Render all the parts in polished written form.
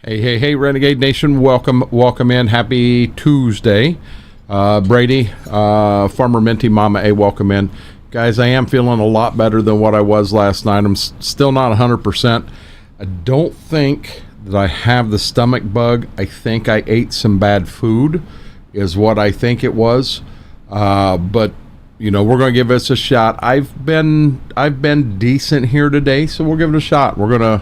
Hey, Renegade Nation, welcome in. Happy Tuesday. Brady, Farmer Minty, Mama A, welcome in. Guys, I am feeling a lot better than what I was last night. I'm still not 100%. I don't think that I have the stomach bug. I think I ate some bad food is what I think it was. But, you know, we're going to give this a shot. I've been decent here today, so we'll give it a shot. We're going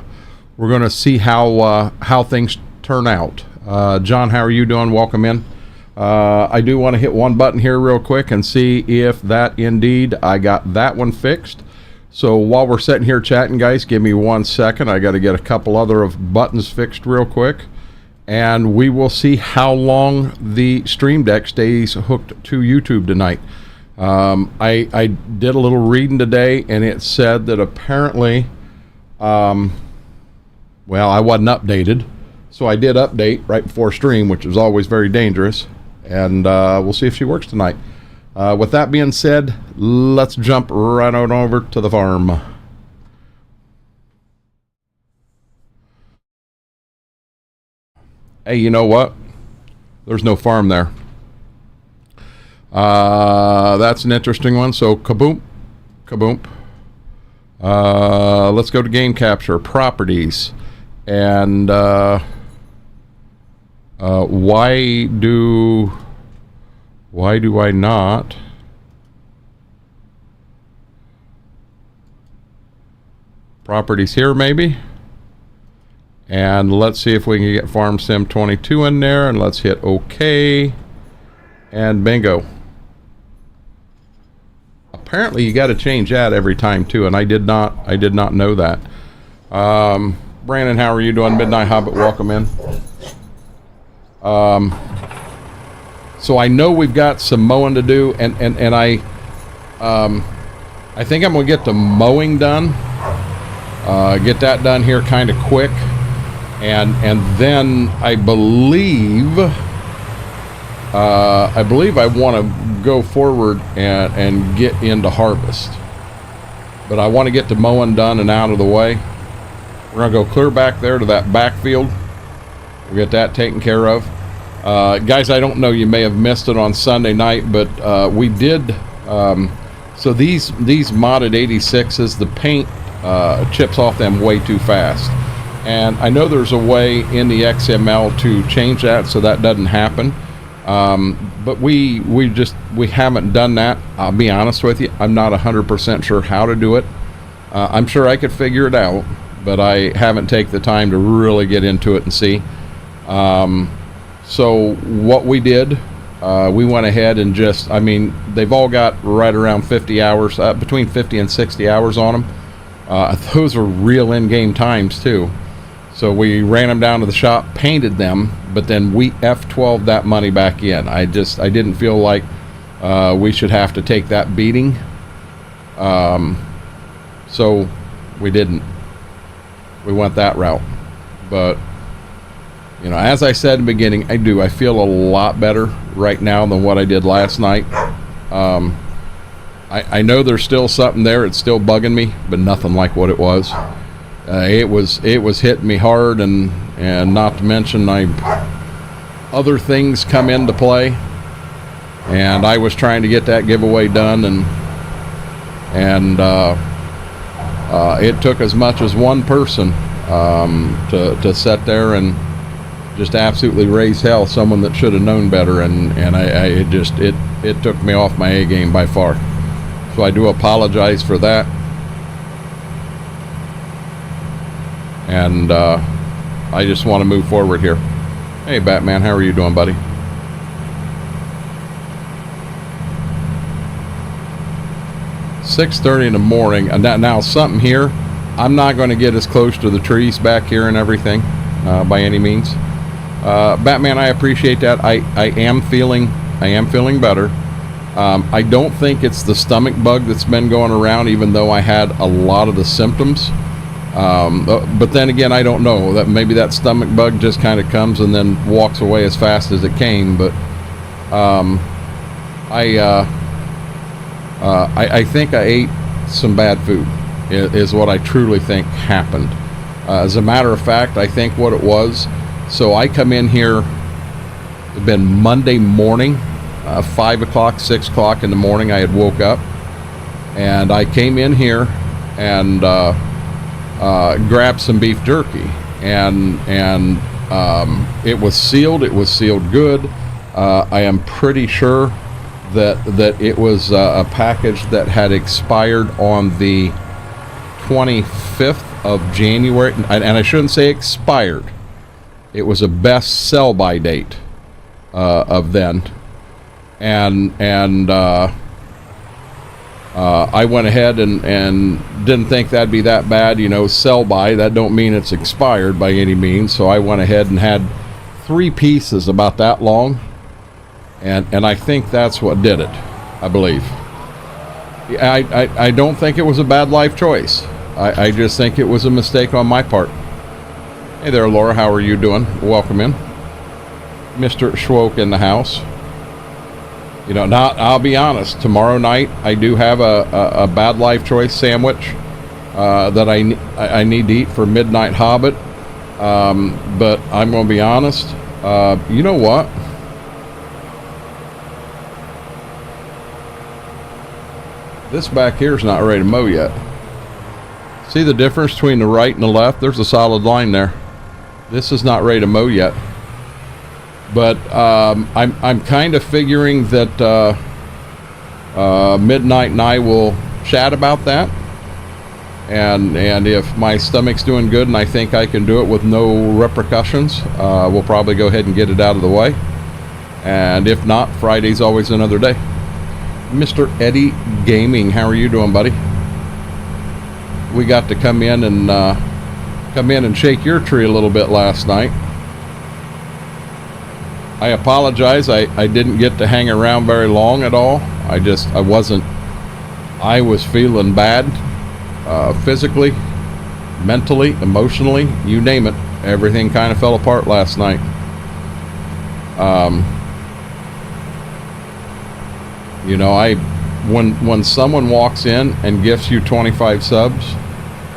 to see how things turn out. John, how are you doing? Welcome in. I do want to hit one button here real quick and see if that indeed I got that one fixed. So while we're sitting here chatting, guys, give me 1 second. I got to get a couple other of buttons fixed real quick, and we will see how long the Stream Deck stays hooked to YouTube tonight. I did a little reading today, and it said that apparently well, I wasn't updated, so I did update right before stream, which is always very dangerous, and we'll see if she works tonight. With that being said, let's jump right on over to the farm. Hey, you know what? There's no farm there. That's an interesting one, so kaboom. Let's go to game capture, properties. And why do I not properties here maybe? And let's see if we can get Farm Sim 22 in there, and let's hit OK, and bingo. Apparently you got to change that every time too, and I did not know that. Brandon, how are you doing? Midnight Hobbit, welcome in. So I know we've got some mowing to do, and I think I'm gonna get the mowing done. Get that done here kind of quick, and then I believe I want to go forward and get into harvest. But I want to get the mowing done and out of the way. We're going to go clear back there to that backfield. We'll get that taken care of. Guys, I don't know, you may have missed it on Sunday night, but we did. So these modded 86s, the paint chips off them way too fast. And I know there's a way in the XML to change that so that doesn't happen. But we haven't done that. I'll be honest with you, I'm not 100% sure how to do it. I'm sure I could figure it out, but I haven't taken the time to really get into it and see. So what we did, we went ahead and just, I mean, they've all got right around 50 hours, between 50 and 60 hours on them. Those are real in-game times too. So we ran them down to the shop, painted them, but then we F12'd that money back in. I didn't feel like we should have to take that beating. So we didn't. We went that route. But, you know, as I said in the beginning, I feel a lot better right now than what I did last night. I know there's still something there. It's still bugging me, but nothing like what it was. It was hitting me hard, and not to mention other things come into play, and I was trying to get that giveaway done, and it took as much as one person to sit there and just absolutely raise hell, someone that should have known better, and it took me off my A game by far. So I do apologize for that. And I just want to move forward here. Hey, Batman, how are you doing, buddy? $6:30 in the morning. And now something here. I'm not going to get as close to the trees back here and everything by any means. Batman, I appreciate that. I am feeling better. I don't think it's the stomach bug that's been going around, even though I had a lot of the symptoms. But then again, I don't know, that maybe that stomach bug just kind of comes and then walks away as fast as it came. But I think I ate some bad food is what I truly think happened. As a matter of fact, I think what it was So I come in here, it's been Monday morning, 5 o'clock, 6 o'clock in the morning. I had woke up, and I came in here and grabbed some beef jerky, and it was sealed. It was sealed good. I am pretty sure that it was a package that had expired on the 25th of January, and I shouldn't say expired. It was a best sell by date of then, and I went ahead and didn't think that'd be that bad. You know, sell by, that don't mean it's expired by any means. So I went ahead and had 3 pieces about that long, and I think that's what did it, I believe. I don't think it was a bad life choice. I just think it was a mistake on my part. Hey there, Laura, how are you doing? Welcome in. Mr. Schwoke in the house. You know, now I'll be honest, tomorrow night I do have a bad life choice sandwich that I need to eat for Midnight Hobbit, but I'm going to be honest, you know what? This back here is not ready to mow yet. See the difference between the right and the left? There's a solid line there. This is not ready to mow yet. But I'm kind of figuring that Midnight and I will chat about that. And if my stomach's doing good and I think I can do it with no repercussions, we'll probably go ahead and get it out of the way. And if not, Friday's always another day. Mr. Eddie Gaming, how are you doing, buddy? We got to come in and shake your tree a little bit last night. I apologize. I didn't get to hang around very long at all. I was feeling bad, physically, mentally, emotionally, you name it. Everything kind of fell apart last night. You know, when someone walks in and gifts you 25 subs,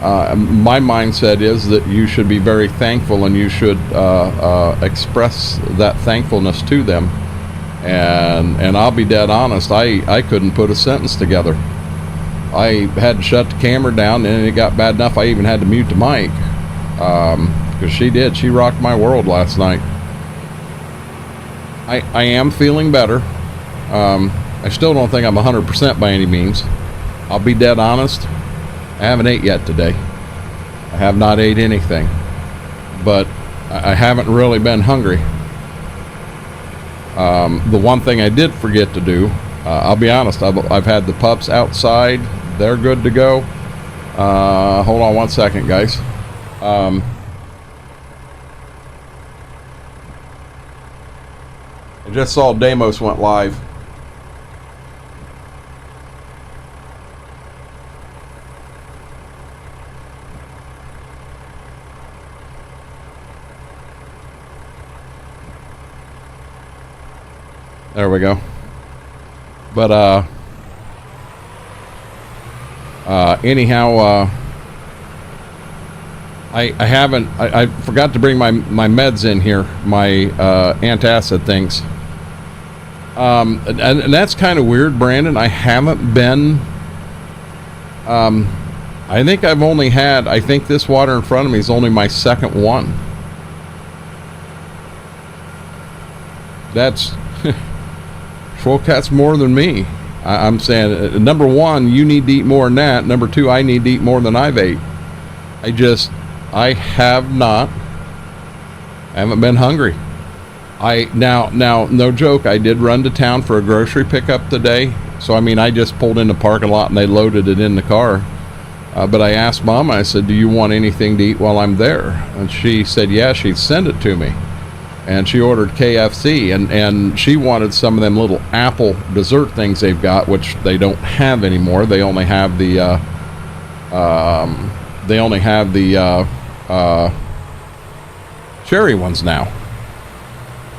my mindset is that you should be very thankful, and you should express that thankfulness to them. And I'll be dead honest, I couldn't put a sentence together. I had to shut the camera down, and it got bad enough I even had to mute the mic, because she rocked my world last night. I am feeling better. I still don't think I'm 100% by any means. I'll be dead honest, I haven't ate yet today. I have not ate anything, but I haven't really been hungry. The one thing I did forget to do, I'll be honest, I've had the pups outside. They're good to go. Hold on one second, guys. I just saw Deimos went live. There we go. But anyhow, I forgot to bring my meds in here, my antacid things. And that's kind of weird, Brandon. I haven't been. I think I've only had. I think this water in front of me is only my second one. That's. That's more than me. I'm saying, number one, you need to eat more than that. Number two, I need to eat more than I've ate. I haven't been hungry. Now, no joke, I did run to town for a grocery pickup today. So, I mean, I just pulled in the parking lot and they loaded it in the car. But I asked Mom, I said, do you want anything to eat while I'm there? And she said, yeah, she'd send it to me. And she ordered KFC, and she wanted some of them little apple dessert things they've got, which they don't have anymore. They only have the cherry ones now.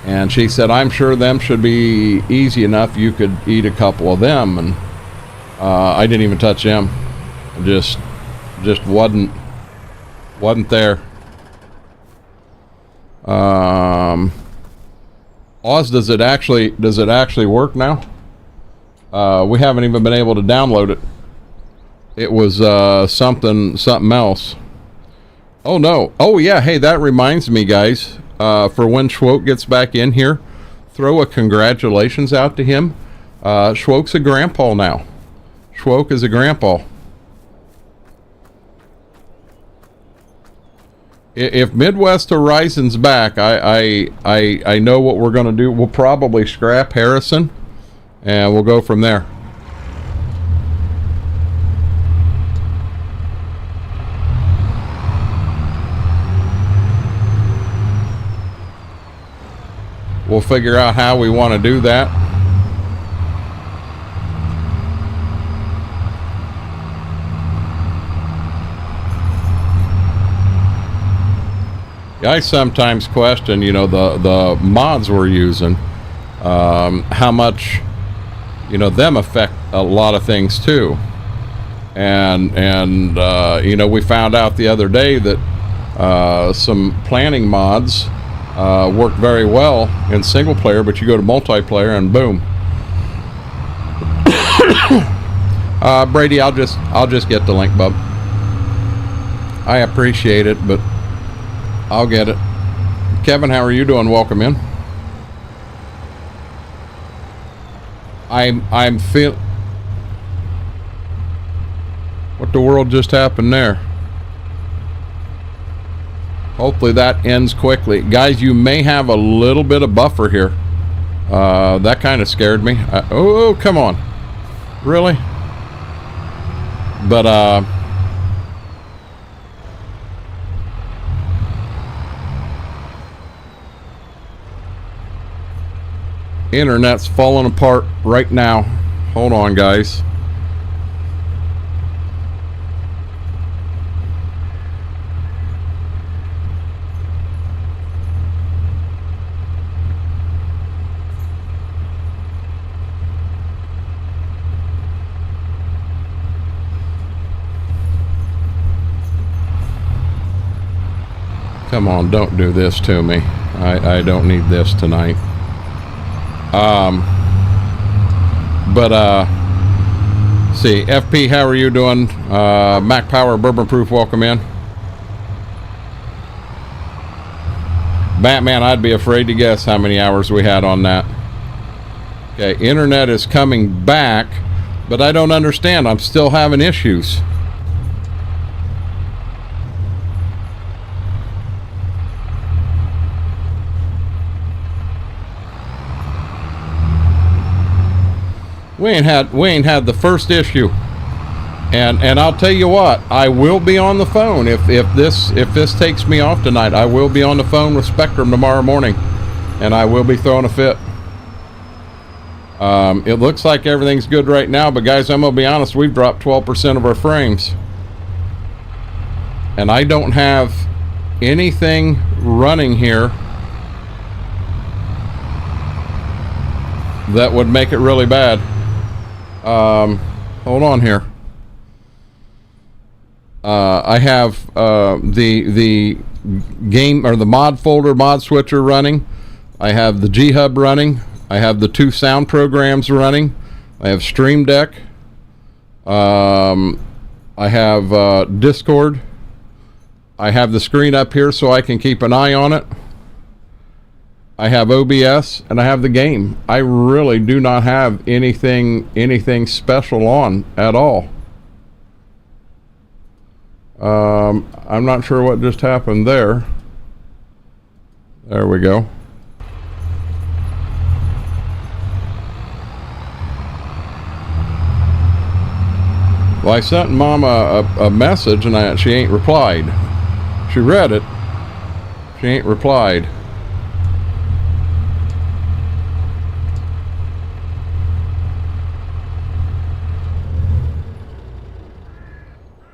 And she said, I'm sure them should be easy enough. You could eat a couple of them. And I didn't even touch them. Just wasn't there. Oz, does it actually work now? We haven't even been able to download it. It was something else. Oh no. Oh yeah, hey, that reminds me, guys, for when Schwoke gets back in here, throw a congratulations out to him. Schwoke's a grandpa now. Schwoke is a grandpa. If Midwest Horizon's back, I know what we're going to do. We'll probably scrap Harrison, and we'll go from there. We'll figure out how we want to do that. I sometimes question, you know, the mods we're using, how much, you know, them affect a lot of things too. And you know, we found out the other day that some planning mods work very well in single player, but you go to multiplayer and boom. Brady, I'll just get the link, bub. I appreciate it, but I'll get it. Kevin, how are you doing? Welcome in. I'm feel. What the world just happened there? Hopefully that ends quickly, guys. You may have a little bit of buffer here. That kind of scared me. Oh, come on, really? But internet's falling apart right now. Hold on, guys. Come on, don't do this to me. I don't need this tonight. See, FP, how are you doing? Mac Power Bourbon Proof, welcome in. Batman, I'd be afraid to guess how many hours we had on that. Okay, internet is coming back, but I don't understand. I'm still having issues. We ain't had the first issue, and I'll tell you what, I will be on the phone if this takes me off tonight. I will be on the phone with Spectrum tomorrow morning, and I will be throwing a fit. It looks like everything's good right now, but guys, I'm gonna be honest, we've dropped 12% of our frames, and I don't have anything running here that would make it really bad. Hold on here. I have the game or the mod folder, mod switcher running. I have the G Hub running. I have the 2 sound programs running. I have Stream Deck. I have Discord. I have the screen up here so I can keep an eye on it. I have OBS, and I have the game. I really do not have anything special on at all. I'm not sure what just happened there. There we go. Well, I sent Mama a message, and she ain't replied. She read it. She ain't replied.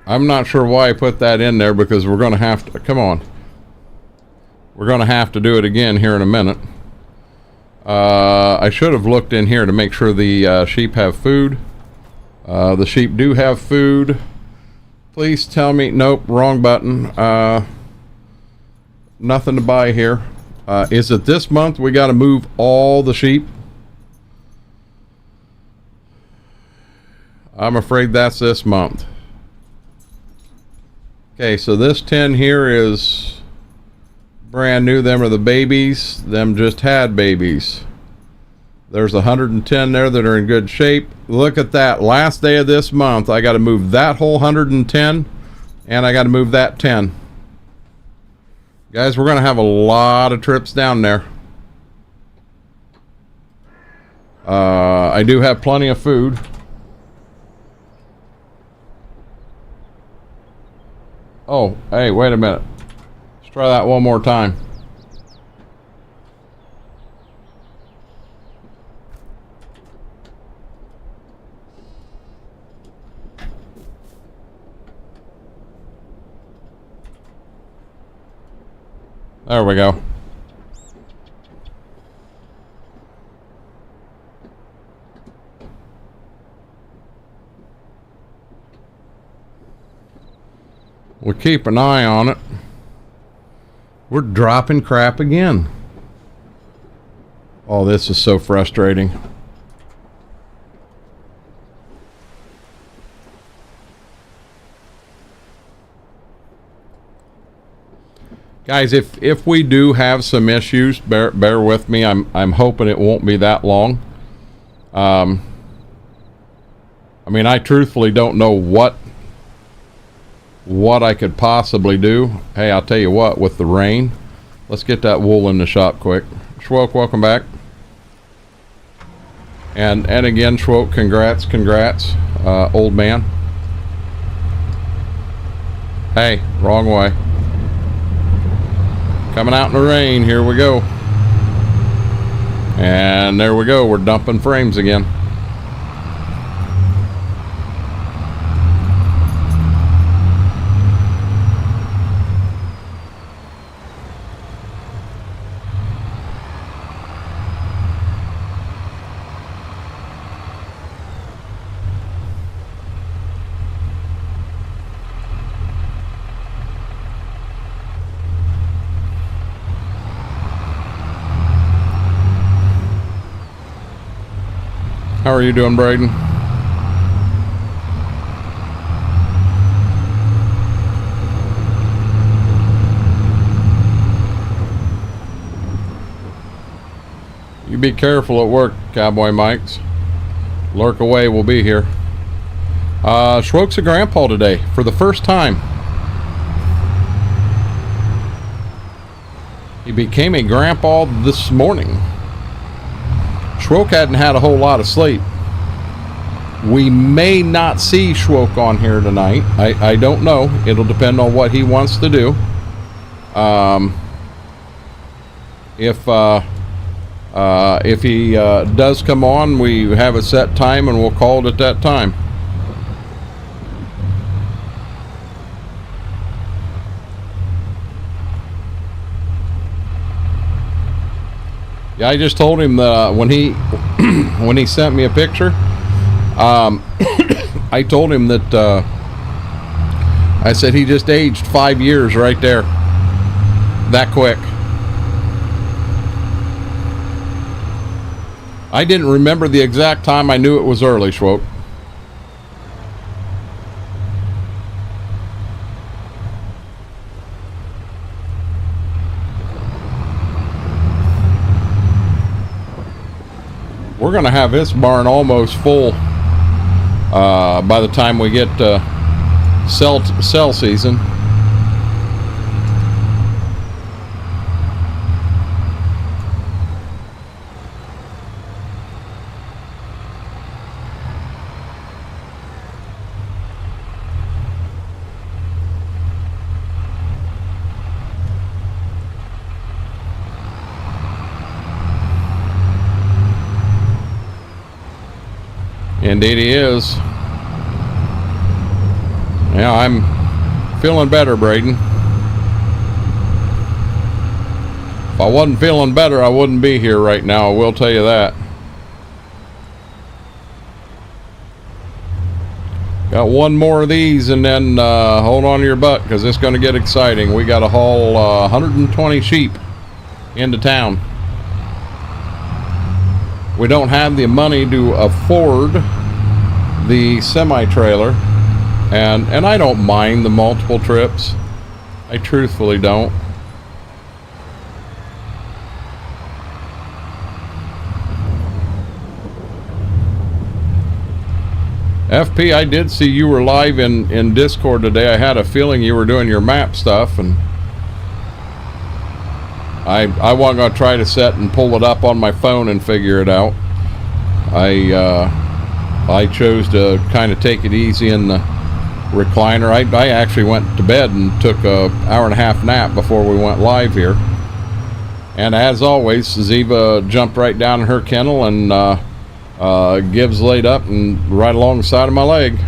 I'm not sure why I put that in there, because we're going to have to, come on. We're going to have to do it again here in a minute. I should have looked in here to make sure the sheep have food. The sheep do have food. Please tell me, nope, wrong button. Nothing to buy here. Is it this month we got to move all the sheep? I'm afraid that's this month. Okay, so this 10 here is brand new. Them are the babies. Them just had babies. There's 110 there that are in good shape. Look at that. Last day of this month, I got to move that whole 110, and I got to move that 10. Guys, we're going to have a lot of trips down there. I do have plenty of food. Oh, hey, wait a minute. Let's try that one more time. There we go. We'll keep an eye on it. We're dropping crap again. Oh, this is so frustrating. Guys, if we do have some issues, bear with me. I'm hoping it won't be that long. I mean, I truthfully don't know what I could possibly do. Hey, I'll tell you what, with the rain, let's get that wool in the shop quick. Schwoke, welcome back. And again, Schwoke, congrats, old man. Hey, wrong way. Coming out in the rain, here we go. And there we go, we're dumping frames again. How are you doing, Braden? You be careful at work, Cowboy Mikes. Lurk away, we'll be here. Schwoke's a grandpa today for the first time. He became a grandpa this morning. Schwoke hadn't had a whole lot of sleep. We may not see Schwoke on here tonight. I don't know. It'll depend on what he wants to do. If he does come on, we have a set time and we'll call it at that time. Yeah, I just told him that when he sent me a picture, I told him that I said he just aged 5 years right there, that quick. I didn't remember the exact time. I knew it was early, Schwoke. We're going to have this barn almost full by the time we get to sell season. Indeed he is. Yeah, I'm feeling better, Braden. If I wasn't feeling better, I wouldn't be here right now, I will tell you that. Got one more of these and then hold on to your butt because it's going to get exciting. We got to haul 120 sheep into town. We don't have the money to afford the semi-trailer, and I don't mind the multiple trips. I truthfully don't. FP, I did see you were live in Discord today. I had a feeling you were doing your map stuff, and I wasn't going to try to set and pull it up on my phone and figure it out. I chose to kind of take it easy in the recliner. I actually went to bed and took a hour and a half nap before we went live here. And as always, Ziva jumped right down in her kennel and Gibbs laid up and right along the side of my leg.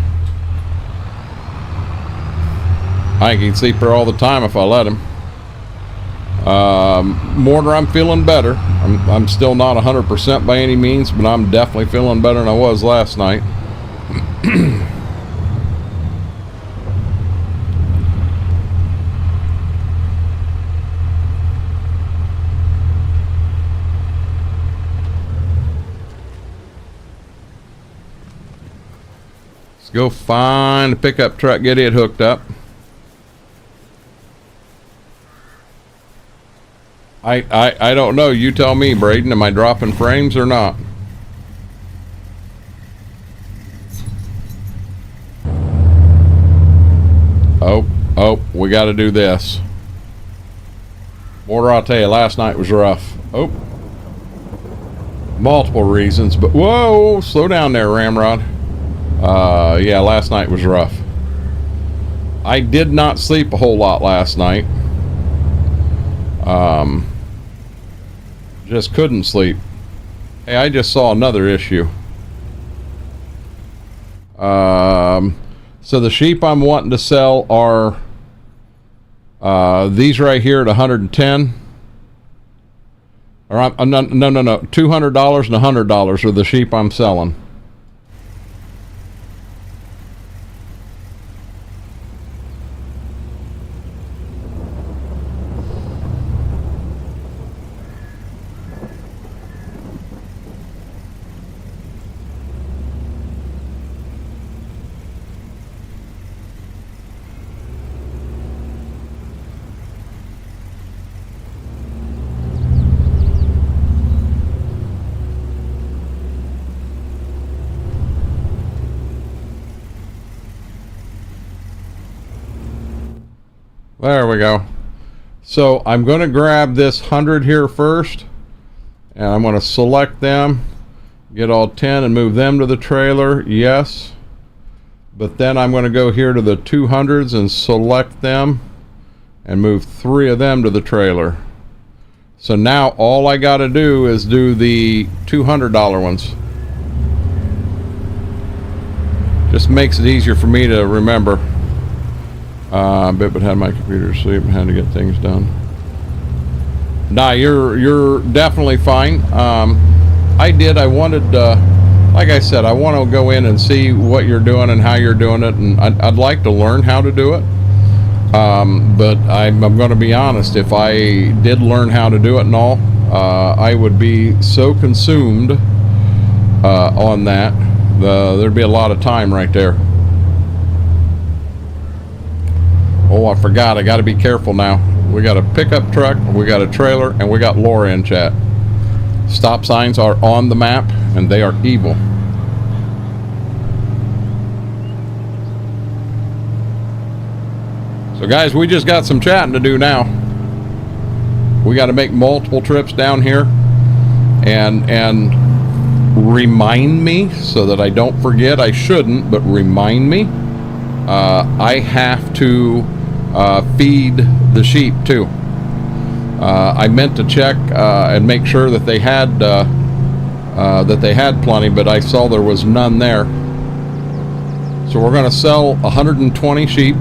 I can sleep her all the time if I let him. Mortar, I'm feeling better. I'm still not 100% by any means, but I'm definitely feeling better than I was last night. Go find a pickup truck, get it hooked up. I don't know. You tell me, Braden. Am I dropping frames or not? Oh, we got to do this. Mortar, I'll tell you, last night was rough. Oh, multiple reasons, but whoa, slow down there, Ramrod. Yeah, last night was rough. I did not sleep a whole lot last night. Just couldn't sleep. Hey, I just saw another issue. So the sheep I'm wanting to sell are these right here at 110. Or no, $200 and $100 are the sheep I'm selling. There we go. So I'm going to grab this 100 here first, and I'm going to select them, get all 10 and move them to the trailer. Yes. But then I'm going to go here to the 200s and select them and move 3 of them to the trailer. So now all I got to do is do the $200 ones. Just makes it easier for me to remember. But had my computer asleep and had to get things done. Nah, you're definitely fine. I wanted, like I said, I want to go in and see what you're doing and how you're doing it, and I'd like to learn how to do it. But I'm going to be honest, if I did learn how to do it and all, I would be so consumed on that, there'd be a lot of time right there. Oh, I forgot. I got to be careful now. We got a pickup truck, we got a trailer, and we got Laura in chat. Stop signs are on the map, and they are evil. So, guys, we just got some chatting to do now. We got to make multiple trips down here, and remind me so that I don't forget. I shouldn't, but remind me. I have to feed the sheep too. I meant to check and make sure that they had plenty, but I saw there was none there. So we're going to sell 120 sheep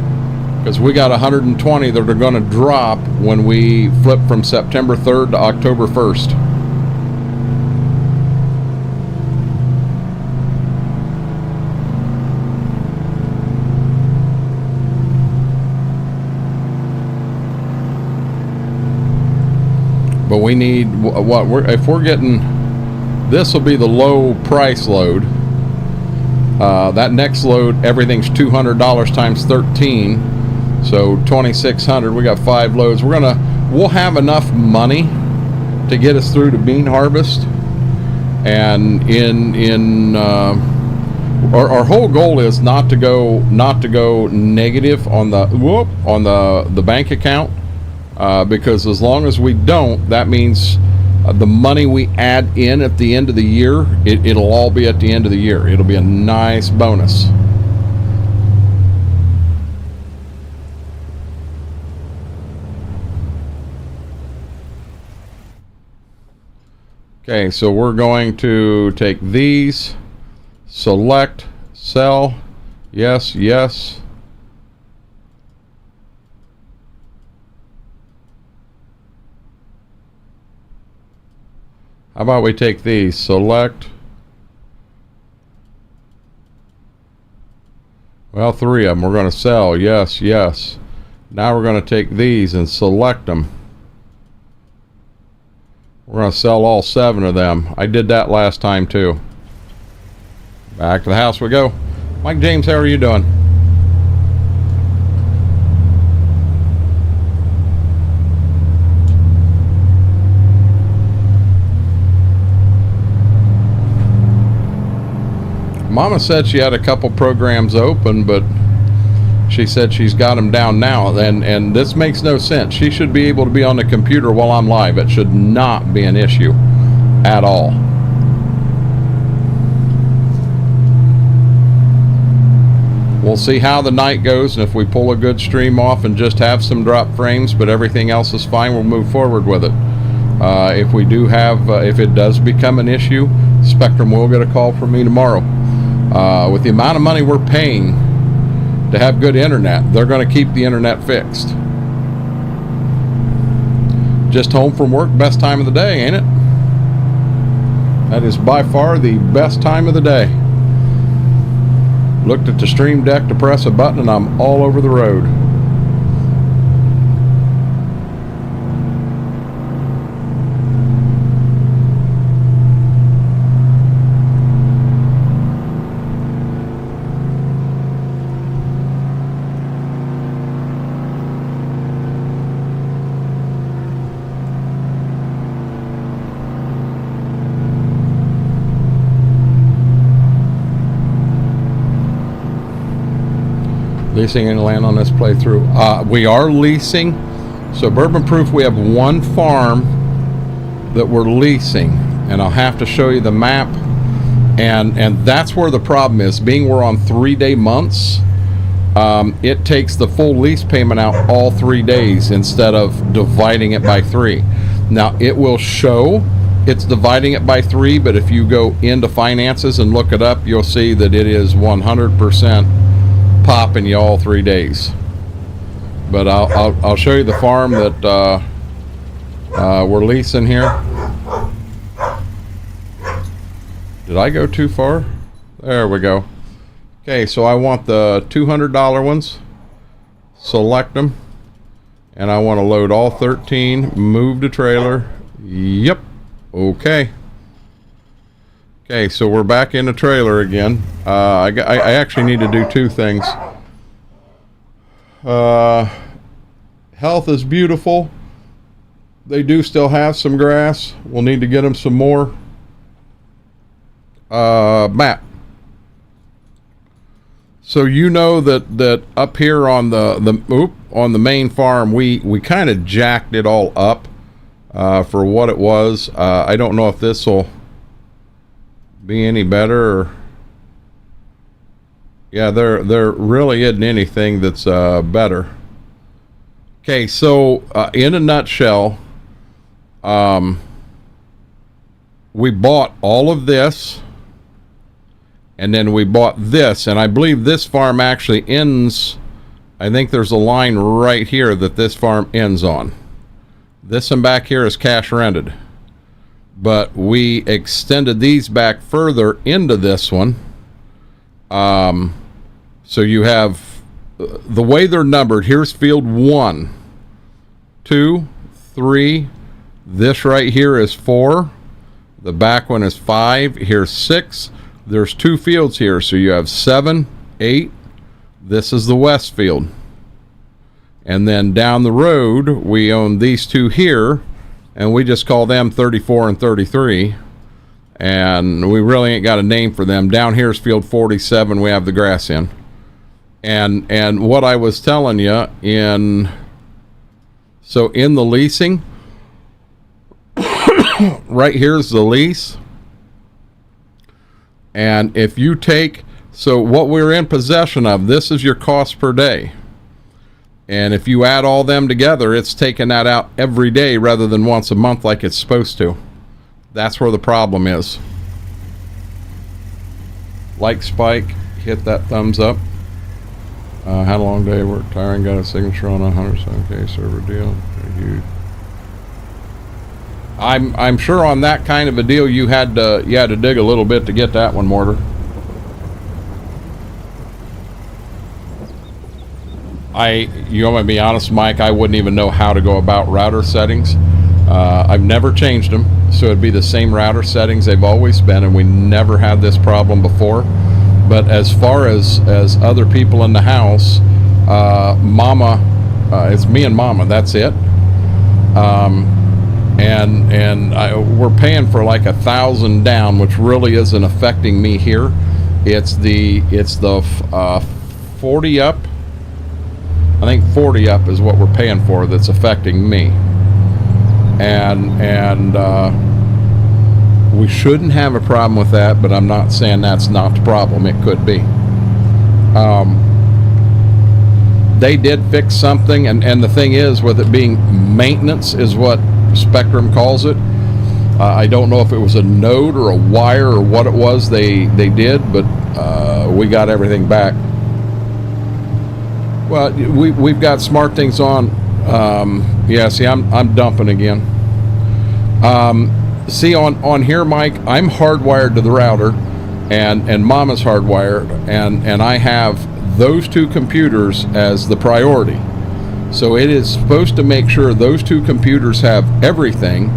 because we got 120 that are going to drop when we flip from September 3rd to October 1st. But we need what if we're getting, this will be the low price load. That next load, everything's $200 times 13, so 2,600. We got 5 loads. We'll have enough money to get us through to bean harvest, and our whole goal is not to go negative on the bank account, because as long as we don't, that means the money we add in at the end of the year, it'll all be at the end of the year. It'll be a nice bonus. Okay, so we're going to take these, select, sell, yes, yes. How about we take these, select, well, 3 of them we're going to sell, yes, yes. Now we're going to take these and select them. We're going to sell all 7 of them. I did that last time too. Back to the house we go. Mike James, how are you doing? Mama said she had a couple programs open, but she said she's got them down now, and this makes no sense. She should be able to be on the computer while I'm live. It should not be an issue at all. We'll see how the night goes, and if we pull a good stream off and just have some drop frames, but everything else is fine, we'll move forward with it. If we do have, if it does become an issue, Spectrum will get a call from me tomorrow. With the amount of money we're paying to have good internet, they're going to keep the internet fixed. Just home from work, best time of the day, ain't it? That is by far the best time of the day. Looked at the stream deck to press a button and I'm all over the road. Leasing any land on this playthrough? We are leasing. So Bourbon Proof, we have one farm that we're leasing, and I'll have to show you the map. And that's where the problem is. Being we're on 3-day months, it takes the full lease payment out all 3 days instead of dividing it by 3. Now it will show it's dividing it by 3, but if you go into finances and look it up, you'll see that it is 100% popping you all 3 days. But I'll show you the farm that we're leasing here. Did I go too far? There we go. Okay, so I want the $200 ones. Select them, and I want to load all 13. Move the trailer. Yep. Okay. Okay, so we're back in the trailer again. I actually need to do 2 things. Health is beautiful. They do still have some grass. We'll need to get them some more. Map. So you know that up here on on the main farm, we kind of jacked it all up for what it was. I don't know if this will be any better, or yeah, there really isn't anything that's better. Okay, so in a nutshell, we bought all of this, and then we bought this, and I believe this farm actually ends, I think there's a line right here that this farm ends on. This one back here is cash rented. But we extended these back further into this one. So you have, the way they're numbered, here's field 1, 2, 3, This right here is 4. The back one is 5. Here's 6. There's 2 fields here, so you have 7, 8. This is the west field. And then down the road, we own these 2 here, and we just call them 34 and 33. And we really ain't got a name for them. Down here is field 47. We have the grass in. And what I was telling you in the leasing, right here's the lease. And if you take, so what we're in possession of, this is your cost per day. And if you add all them together, it's taking that out every day rather than once a month like it's supposed to. That's where the problem is. Like Spike, hit that thumbs up. Had a long day, worked tiring, got a signature on a 107K server deal. I'm sure on that kind of a deal you had to dig a little bit to get that one, Mortar. You want me to be honest, Mike, I wouldn't even know how to go about router settings. I've never changed them, so it'd be the same router settings they've always been, and we never had this problem before. But as far as other people in the house, Mama, it's me and Mama, that's it. We're paying for like 1,000 down, which really isn't affecting me here. It's the 40 up. I think 40 up is what we're paying for that's affecting me. And we shouldn't have a problem with that, but I'm not saying that's not the problem. It could be. They did fix something, and the thing is, with it being maintenance is what Spectrum calls it. I don't know if it was a node or a wire or what it was they did, but we got everything back. Well, we've got smart things on. Yeah, see, I'm dumping again. See, on here, Mike, I'm hardwired to the router, and Mama's hardwired, and I have those 2 computers as the priority. So it is supposed to make sure those 2 computers have everything,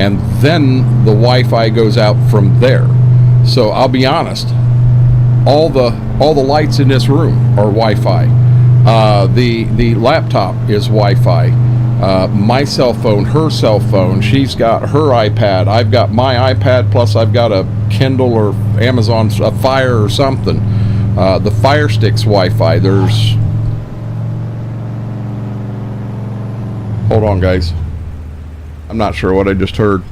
and then the Wi-Fi goes out from there. So I'll be honest, all the lights in this room are Wi-Fi. The laptop is Wi-Fi. My cell phone, her cell phone, she's got her iPad, I've got my iPad, plus I've got a Kindle or Amazon Fire or something. The Fire Stick's Wi-Fi. There's... Hold on, guys. I'm not sure what I just heard.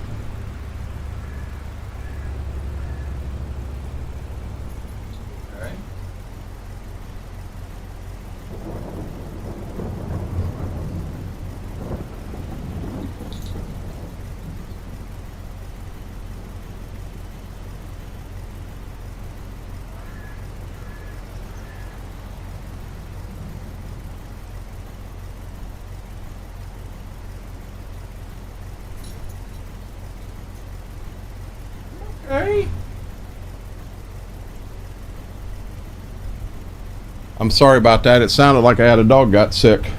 I'm sorry about that. It sounded like I had a dog got sick.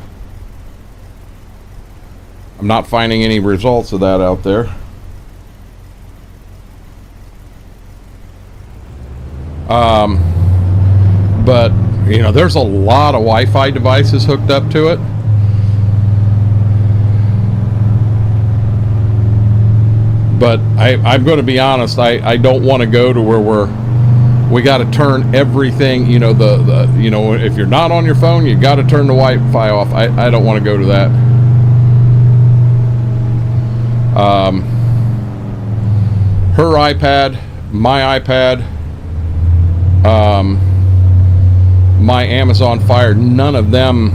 I'm not finding any results of that out there. But, you know, there's a lot of Wi-Fi devices hooked up to it. But I'm going to be honest, I don't want to go to where we got to turn everything, you know, you know, if you're not on your phone, you got to turn the Wi-Fi off. I don't want to go to that. Her iPad, my iPad, my Amazon Fire, none of them,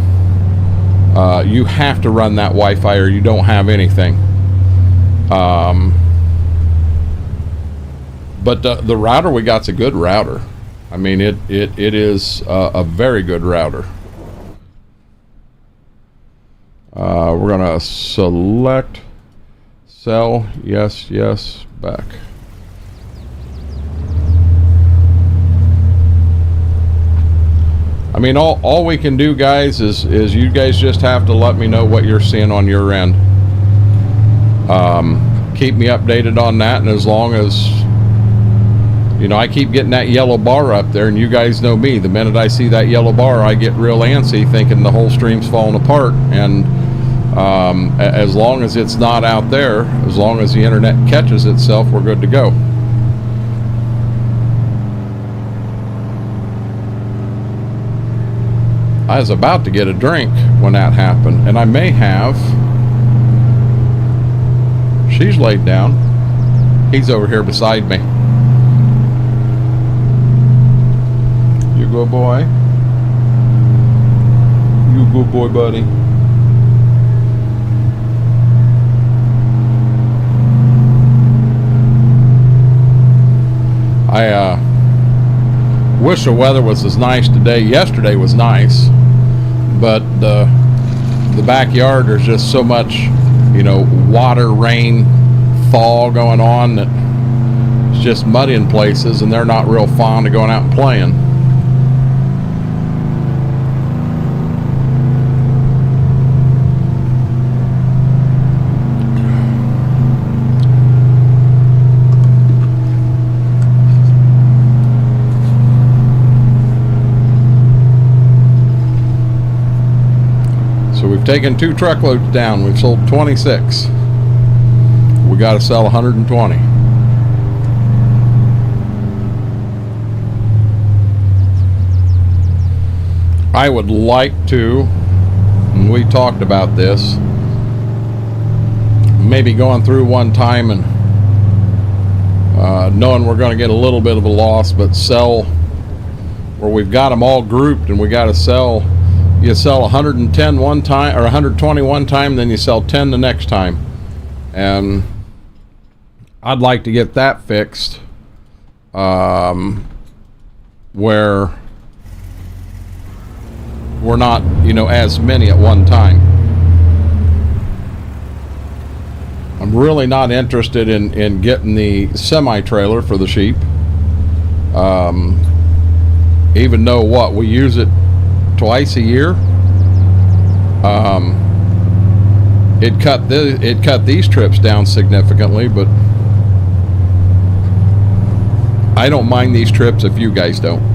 you have to run that Wi-Fi or you don't have anything. But the router we got's a good router. I mean, it is a very good router. We're gonna select, sell, yes, back. I mean, all we can do, guys, is you guys just have to let me know what you're seeing on your end. Keep me updated on that, and as long as, you know, I keep getting that yellow bar up there, and you guys know me, the minute I see that yellow bar I get real antsy, thinking the whole stream's falling apart. And as long as it's not out there, as long as the internet catches itself, we're good to go. I was about to get a drink when that happened, and I may have. She's laid down. He's over here beside me. You good boy. You good boy, buddy. I wish the weather was as nice today. Yesterday was nice, but the backyard, there's just so much, you know, water, rain, thaw going on that it's just muddy in places, and they're not real fond of going out and playing. So we've taken 2 truckloads down. We've sold 26. We got to sell 120. I would like to, and we talked about this, maybe going through one time and knowing we're going to get a little bit of a loss, but sell where we've got them all grouped, and we got to sell. You sell 110 one time, or 120 one time, then you sell 10 the next time. And I'd like to get that fixed, where we're not, you know, as many at one time. I'm really not interested in getting the semi-trailer for the sheep. Even though what, we use it twice a year. It cut these trips down significantly, but I don't mind these trips if you guys don't.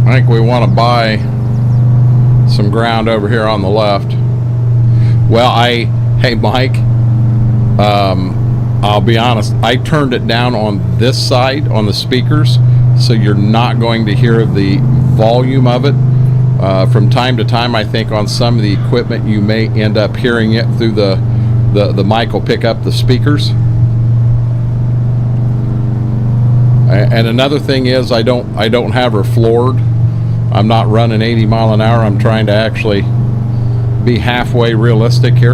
I think we want to buy some ground over here on the left. Well, hey Mike, I'll be honest, I turned it down on this side on the speakers, so you're not going to hear the volume of it. From time to time, I think on some of the equipment you may end up hearing it through the mic will pick up the speakers. And another thing is, I don't have her floored. I'm not running 80 mile an hour. I'm trying to actually be halfway realistic here.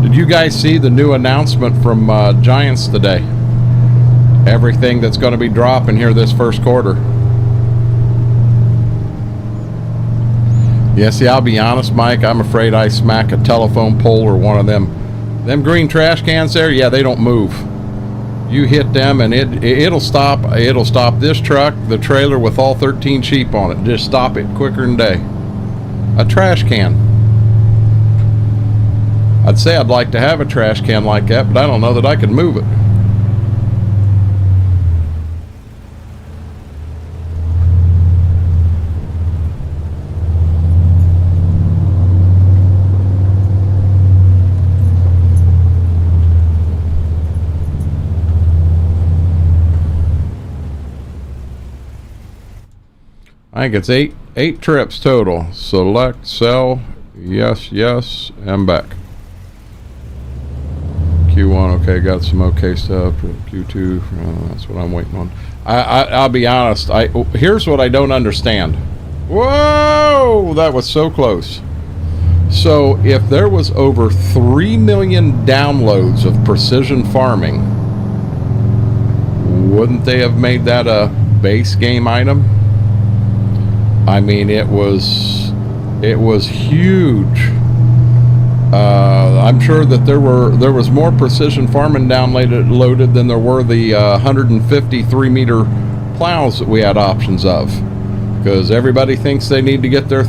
Did you guys see the new announcement from Giants today? Everything that's going to be dropping here this first quarter. Yeah, see, I'll be honest, Mike, I'm afraid I smack a telephone pole or one of them green trash cans there. Yeah, they don't move. You hit them and it'll stop this truck, the trailer with all 13 sheep on it. Just stop it quicker than day. A trash can. I'd say I'd like to have a trash can like that, but I don't know that I could move it. I think it's eight trips total. Select, sell, yes, and back. Q1, okay, got some okay stuff. Q2, that's what I'm waiting on. I'll be honest, here's what I don't understand. Whoa, that was so close. So if there was over 3 million downloads of precision farming, wouldn't they have made that a base game item? I mean, it was huge. I'm sure that there was more precision farming downloaded than there were the 150 3-meter plows that we had options of, because everybody thinks they need to get their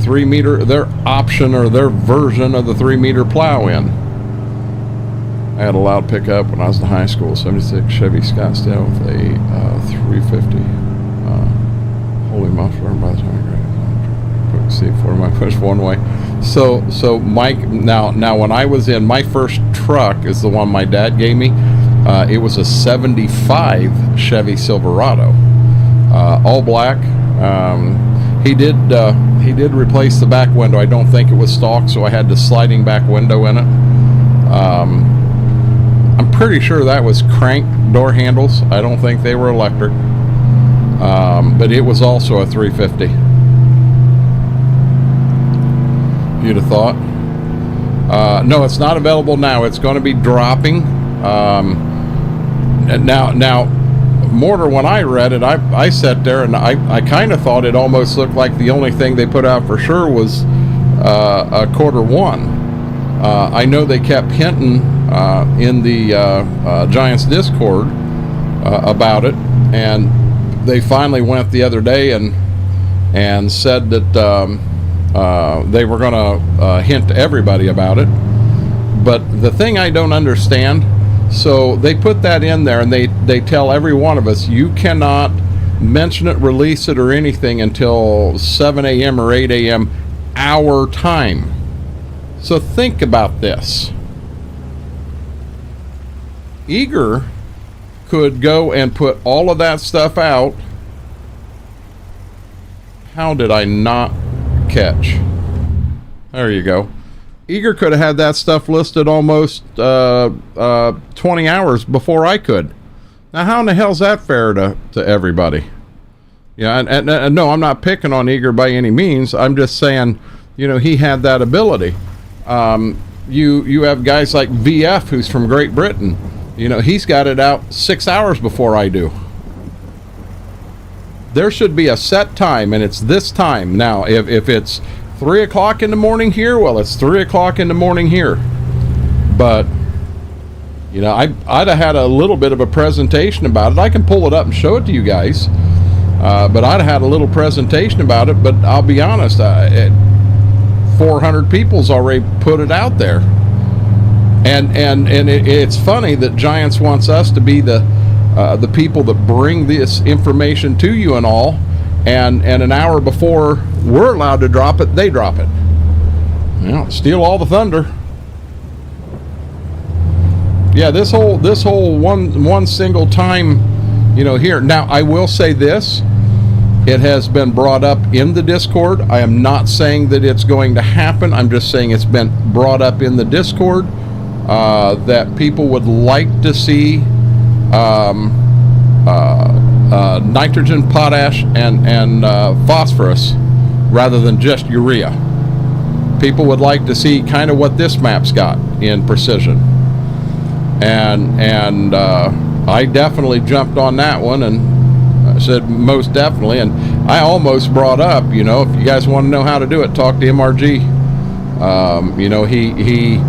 option or their version of the 3-meter plow in. I had a loud pickup when I was in high school, 76 Chevy Scottsdale with a 350 holy muffler by the time I graduated. See for my push one way. So Mike, now when I was in, my first truck is the one my dad gave me. It was a 75 Chevy Silverado, all black. He did replace the back window. I don't think it was stock, so I had the sliding back window in it. I'm pretty sure that was crank door handles. I don't think they were electric. But it was also a 350. You'd have thought. No, it's not available now. It's going to be dropping. Now, Mortar, when I read it, I sat there and I kind of thought it almost looked like the only thing they put out for sure was a Q1. I know they kept hinting in the Giants Discord about it, and they finally went the other day and said that they were going to hint to everybody about it. But the thing I don't understand, so they put that in there and they tell every one of us, you cannot mention it, release it, or anything until 7 a.m. or 8 a.m. our time. So think about this. Eager could go and put all of that stuff out. How did I not catch? There you go. Eager could have had that stuff listed almost 20 hours before I could. Now, how in the hell's that fair to everybody? Yeah, and no, I'm not picking on Eager by any means. I'm just saying, you know, he had that ability. You have guys like VF, who's from Great Britain. You know, he's got it out 6 hours before I do. There should be a set time, and it's this time. Now, if it's 3 o'clock in the morning here, well, it's 3 o'clock in the morning here. But, you know, I'd have had a little bit of a presentation about it. I can pull it up and show it to you guys. But I'd have had a little presentation about it. But I'll be honest, 400 people's already put it out there. And it's funny that Giants wants us to be the people that bring this information to you and all, and an hour before we're allowed to drop it, they drop it. You know, steal all the thunder. Yeah, this whole one single time, you know, here. Now, I will say this. It has been brought up in the Discord. I am not saying that it's going to happen. I'm just saying it's been brought up in the Discord that people would like to see nitrogen, potash, and phosphorus rather than just urea. People would like to see kind of what this map's got in precision. And I definitely jumped on that one and I said most definitely, and I almost brought up, you know, if you guys want to know how to do it, talk to MRG. You know, he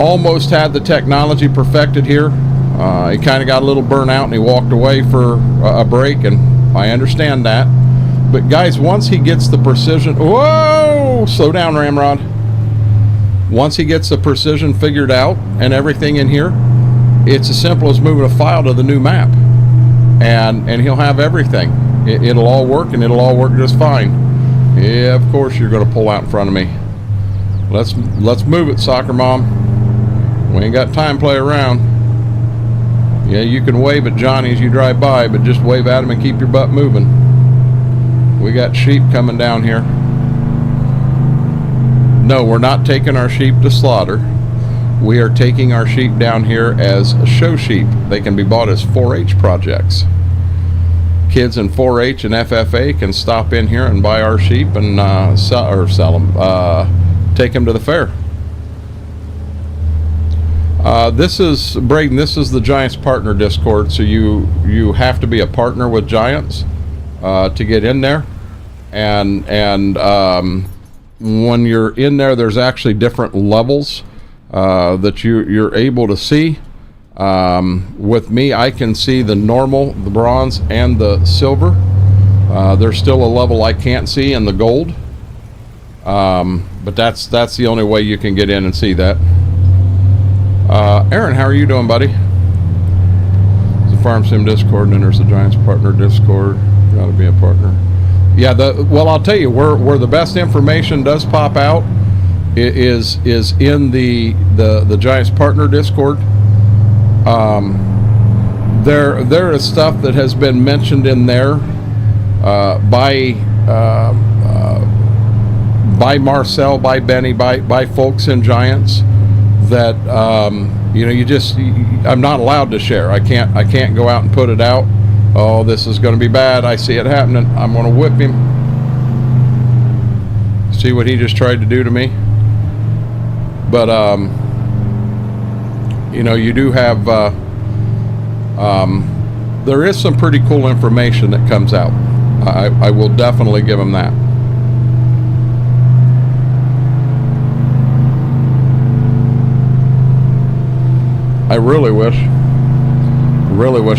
almost had the technology perfected here. He kind of got a little burnout and he walked away for a break, and I understand that. But guys, once he gets the precision, whoa, slow down, Ramrod. Once he gets the precision figured out and everything in here, it's as simple as moving a file to the new map. And he'll have everything. It'll all work, and it'll all work just fine. Yeah, of course you're going to pull out in front of me. Let's move it, soccer mom. We ain't got time to play around. Yeah, you can wave at Johnny as you drive by, but just wave at him and keep your butt moving. We got sheep coming down here. No, we're not taking our sheep to slaughter. we are taking our sheep down here as show sheep. They can be bought as 4-H projects. Kids in 4-H and FFA can stop in here and buy our sheep and sell them, take them to the fair. This is Braden. This is the Giants Partner Discord. So you have to be a partner with Giants to get in there, and when you're in there, there's actually different levels that you're able to see. With me, I can see the normal, the bronze, and the silver. There's still a level I can't see in the gold, but that's the only way you can get in and see that. Aaron, how are you doing, buddy? There's the Farm Sim Discord, and then there's the Giants Partner Discord. Got to be a partner. Yeah, well, I'll tell you where the best information does pop out is in the Giants Partner Discord. There is stuff that has been mentioned in there by Marcel, by Benny, by folks in Giants that I'm not allowed to share. I can't go out and put it out. Oh, this is going to be bad. I see it happening. I'm going to whip him. See what he just tried to do to me. But you do have there is some pretty cool information that comes out. I will definitely give him that. I really wish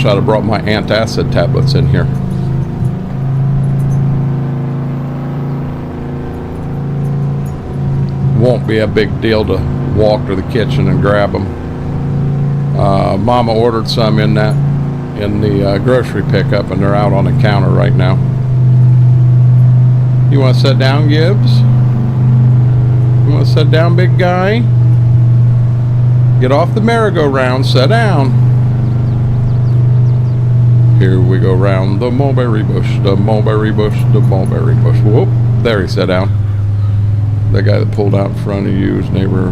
I'd have brought my antacid tablets in here. Won't be a big deal to walk to the kitchen and grab them. Mama ordered some in the grocery pickup, and they're out on the counter right now. You want to sit down, Gibbs? You want to sit down, big guy? Get off the merry-go-round, sit down. Here we go round the mulberry bush, the mulberry bush, the mulberry bush. Whoop, there he sat down. That guy that pulled out in front of you is neighbor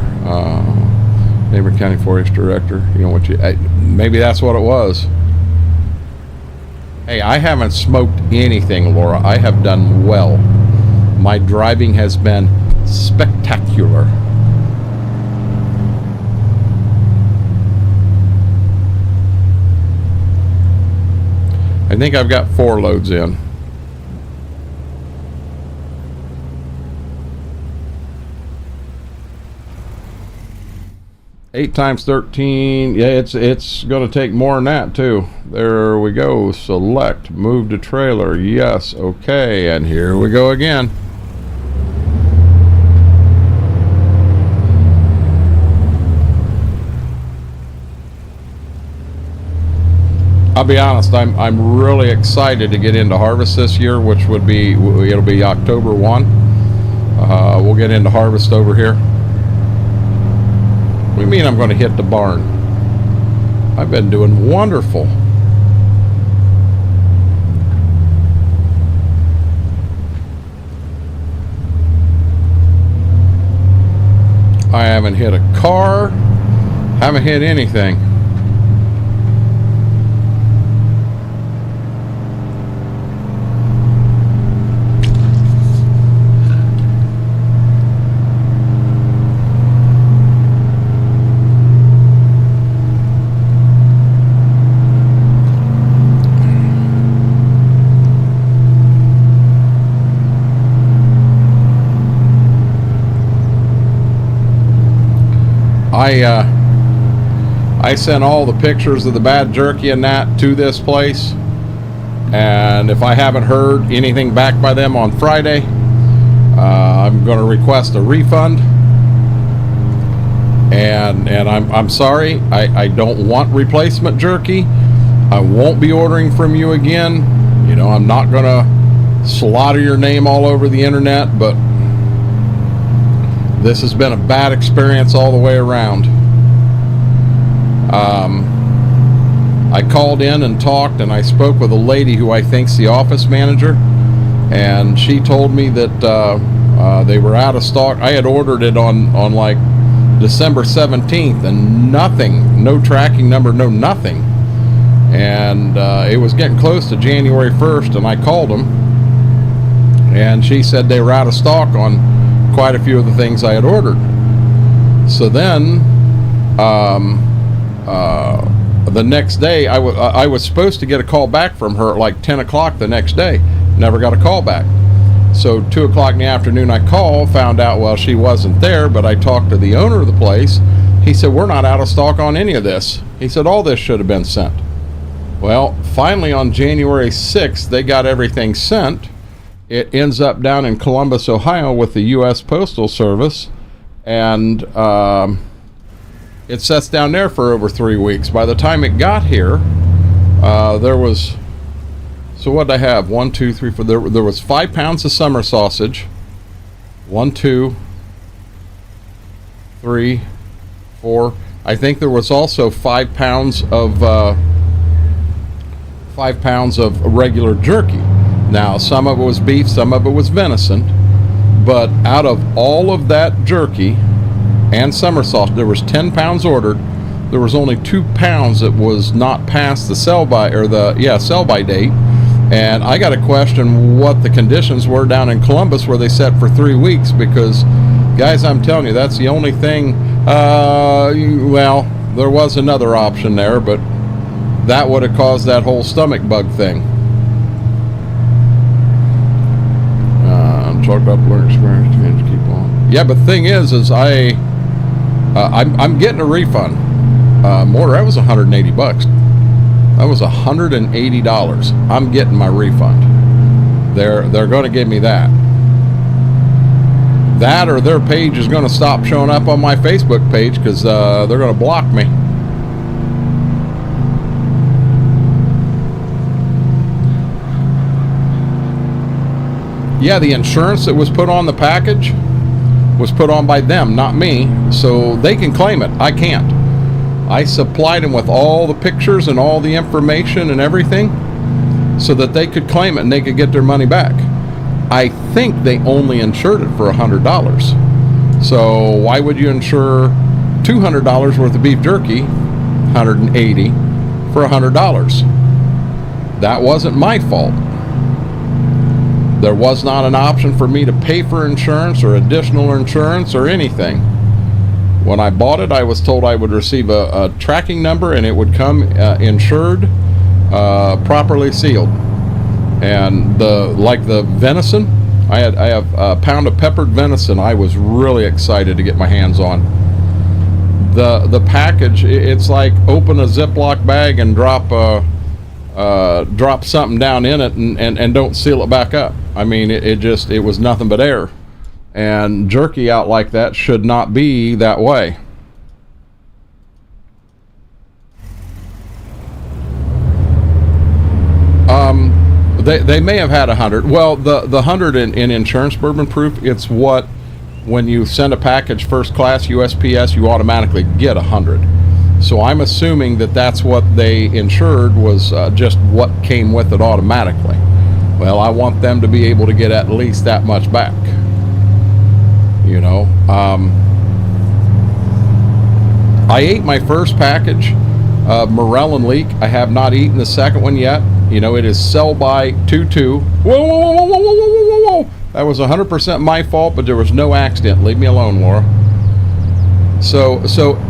county forest director. You know what maybe that's what it was. Hey, I haven't smoked anything, Laura. I have done well. My driving has been spectacular. I think I've got 4 loads in. Eight times 13. Yeah, it's going to take more than that too. There we go. Select. Move to trailer. Yes. Okay. And here we go again. I'll be honest, I'm really excited to get into harvest this year, which it'll be October 1. We'll get into harvest over here. What do you mean I'm going to hit the barn? I've been doing wonderful. I haven't hit a car, haven't hit anything. I sent all the pictures of the bad jerky and that to this place, and if I haven't heard anything back by them on Friday, I'm going to request a refund. And I'm sorry, I don't want replacement jerky. I won't be ordering from you again. I'm not going to slaughter your name all over the internet, but this has been a bad experience all the way around. I called in and talked, and I spoke with a lady who I think's the office manager, and she told me that they were out of stock. I had ordered it on like December 17th, and nothing, no tracking number, no nothing. And it was getting close to January 1st, and I called them, and she said they were out of stock on quite a few of the things I had ordered. So then the next day, I was supposed to get a call back from her at like 10 o'clock the next day. Never got a call back. So 2 o'clock in the afternoon I called, found out, well, she wasn't there, but I talked to the owner of the place. He said, we're not out of stock on any of this. He said, all this should have been sent. Well, finally on January 6th, they got everything sent. It ends up down in Columbus, Ohio with the U.S. Postal Service, and it sits down there for over 3 weeks. By the time it got here, there was, so what did I have? 1, 2, 3, 4. There was 5 pounds of summer sausage. 1, 2, 3, 4. I think there was also 5 pounds of 5 pounds of regular jerky. Now, some of it was beef, some of it was venison, but out of all of that jerky and summer sausage, there was 10 pounds ordered. There was only 2 pounds that was not past the sell-by, or the sell-by date. And I got to question what the conditions were down in Columbus where they set for 3 weeks, because, guys, I'm telling you, that's the only thing. Well, there was another option there, but that would have caused that whole stomach bug thing. Talk about learning experience, change, keep on. Yeah, but the thing is I'm getting a refund. More, that was $180. That was $180. I'm getting my refund. They're going to give me that. That, or their page is going to stop showing up on my Facebook page, because they're going to block me. Yeah, the insurance that was put on the package was put on by them, not me, so they can claim it. I can't. I supplied them with all the pictures and all the information and everything so that they could claim it and they could get their money back. I think they only insured it for $100. So why would you insure $200 worth of beef jerky, $180, for $100? That wasn't my fault. There was not an option for me to pay for insurance or additional insurance or anything. When I bought it, I was told I would receive a tracking number and it would come insured, properly sealed. And the venison, I have a pound of peppered venison I was really excited to get my hands on. The package, it's like open a Ziploc bag and drop something down in it and don't seal it back up. I mean, it was nothing but air. And jerky out like that should not be that way. They may have had 100. Well, the 100 in insurance bourbon proof, it's what, when you send a package first class USPS, you automatically get 100. So I'm assuming that that's what they insured, was just what came with it automatically. Well, I want them to be able to get at least that much back. You know, I ate my first package of Morel and Leek. I have not eaten the second one yet. You know, it is sell by 22. Whoa, whoa, whoa, whoa, whoa, whoa, whoa, whoa. That was 100% my fault, but there was no accident. Leave me alone, Laura. So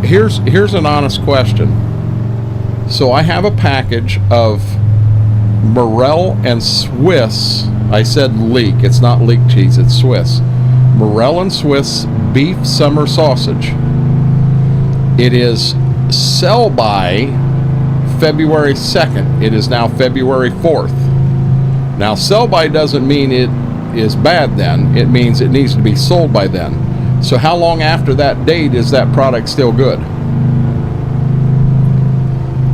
here's an honest question. So I have a package of Morel and Swiss. I said Leek. It's not Leek cheese. It's Swiss. Morel and Swiss beef summer sausage. It is sell by February 2nd. It is now February 4th. Now, sell by doesn't mean it is bad then. It means it needs to be sold by then. So how long after that date is that product still good?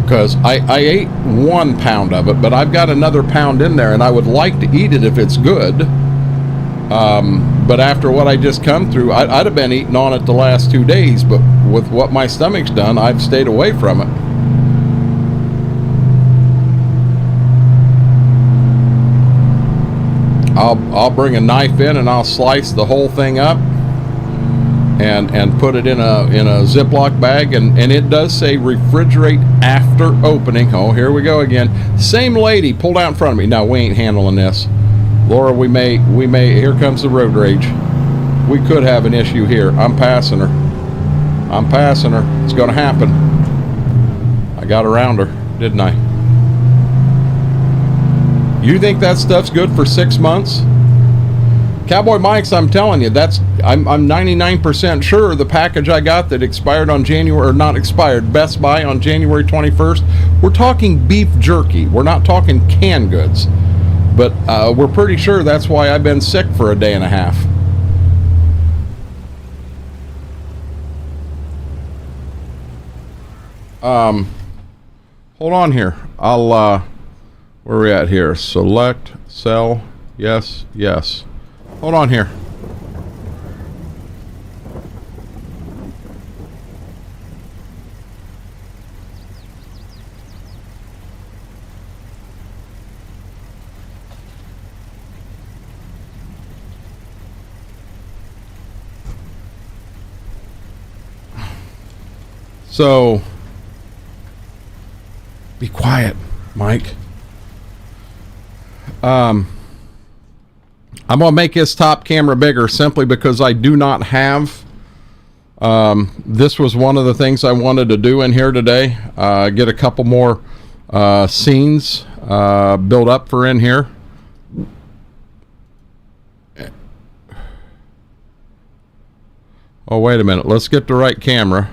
Because I ate 1 pound of it, but I've got another pound in there, and I would like to eat it if it's good. But after what I just come through, I'd have been eating on it the last 2 days, but with what my stomach's done, I've stayed away from it. I'll bring a knife in and I'll slice the whole thing up. and put it in a Ziploc bag, and it does say refrigerate after opening. Oh, here we go again. Same lady pulled out in front of me. No, we ain't handling this, Laura. We may. Here comes the road rage. We could have an issue here. I'm passing her. It's going to happen. I got around her, didn't I? You think that stuff's good for 6 months? Cowboy Mike's, I'm telling you, I'm 99% sure the package I got that expired on January, or not expired, Best Buy on January 21st, we're talking beef jerky. We're not talking canned goods. But we're pretty sure that's why I've been sick for a day and a half. Hold on here. I'll, where are we at here? Select, sell, yes. Hold on here. So, be quiet, Mike. I'm going to make his top camera bigger simply because I do not have, this was one of the things I wanted to do in here today, get a couple more scenes built up for in here. Oh, wait a minute. Let's get the right camera.